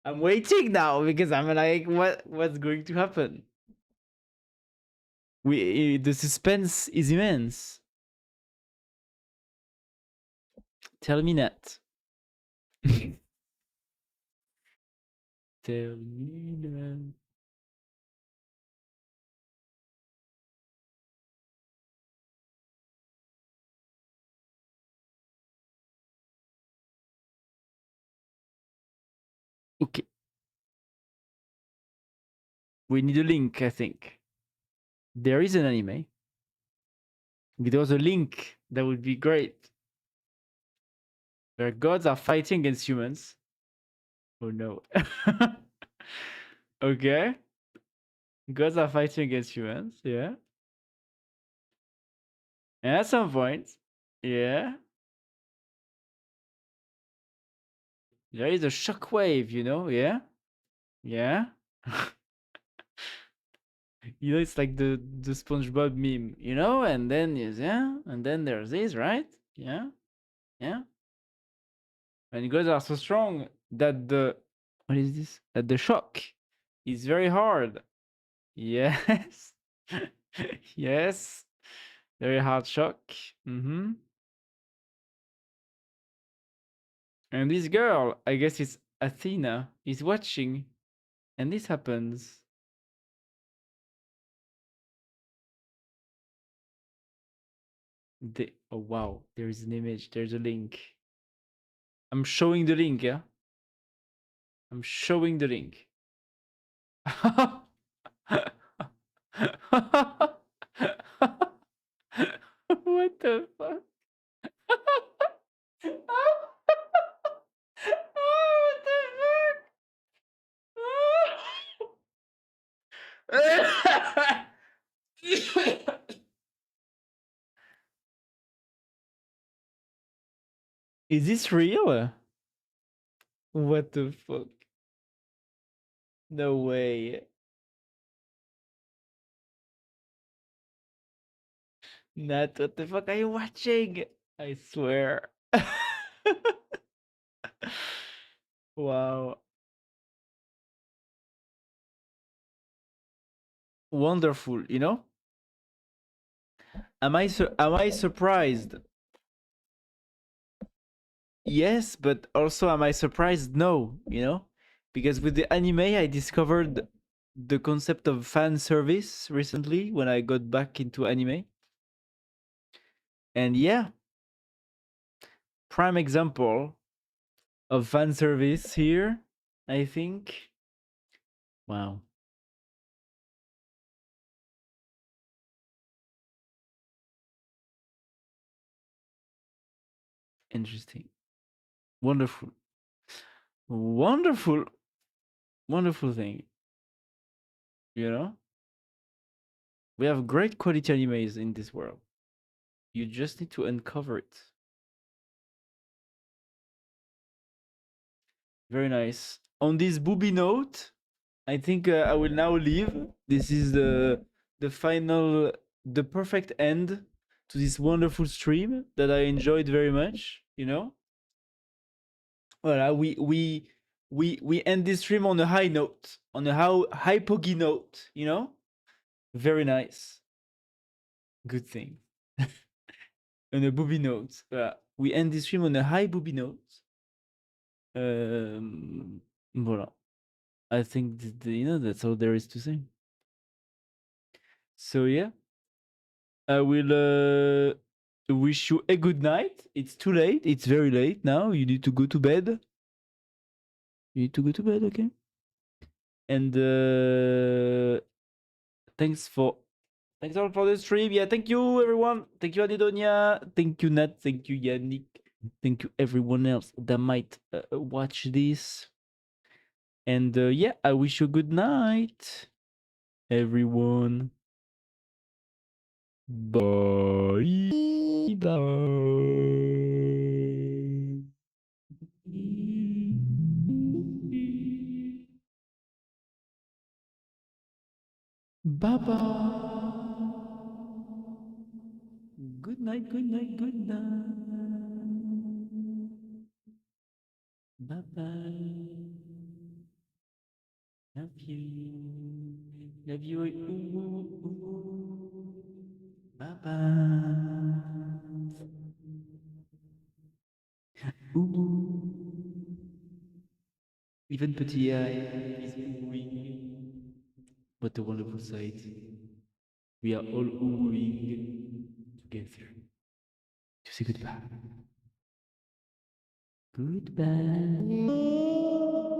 [SPEAKER 1] I'm waiting now because I'm like, what's going to happen? The suspense is immense. Tell me that. Tell me that. Okay. We need a link, I think. There is an anime. If there was a link, that would be great. Where gods are fighting against humans. Oh no. Okay. Gods are fighting against humans, yeah. And at some point, yeah, there is a shockwave, you know, yeah? Yeah. You know, it's like the SpongeBob meme, you know, and then yeah, and then there's this, right? Yeah, yeah. And gods are so strong that the what is this? That the shock is very hard. Yes, yes, very hard shock. Mm-hmm. And this girl, I guess it's Athena, is watching, and this happens. Oh wow, there is an image. There's a link. I'm showing the link, yeah. I'm showing the link. What the fuck? What the fuck? Is this real? What the fuck? No way. Nat, what the fuck are you watching? I swear. Wow. Wonderful, you know? Am I surprised? Yes, but also am I surprised? No, you know? Because with the anime I discovered the concept of fan service recently when I got back into anime. And yeah, prime example of fan service here, I think. Wow. Interesting. Wonderful. Wonderful. Wonderful thing. You know? We have great quality animes in this world. You just need to uncover it. Very nice. On this booby note, I think I will now leave. This is the final, the perfect end to this wonderful stream that I enjoyed very much. You know, voilà, we end this stream on a high note, on a high poggy note. You know, very nice. Good thing. On a booby note, we end this stream on a high booby note. Voilà. I think you know that's all there is to say. So yeah, I will wish you a good night. It's too late. It's very late now. You need to go to bed. You need to go to bed, okay? And thanks all for the stream. Yeah, thank you everyone. Thank you Anedonia. Thank you Nat. Thank you Yannick. Thank you everyone else that might watch this. And yeah, I wish you good night, everyone. Bye. Bye. Bye. Good night. Good night. Good night. Bye bye. Love you. Love you. Bye bye. Even Petit AI is oohing. What a wonderful sight. We are all oohing together to say goodbye. Goodbye.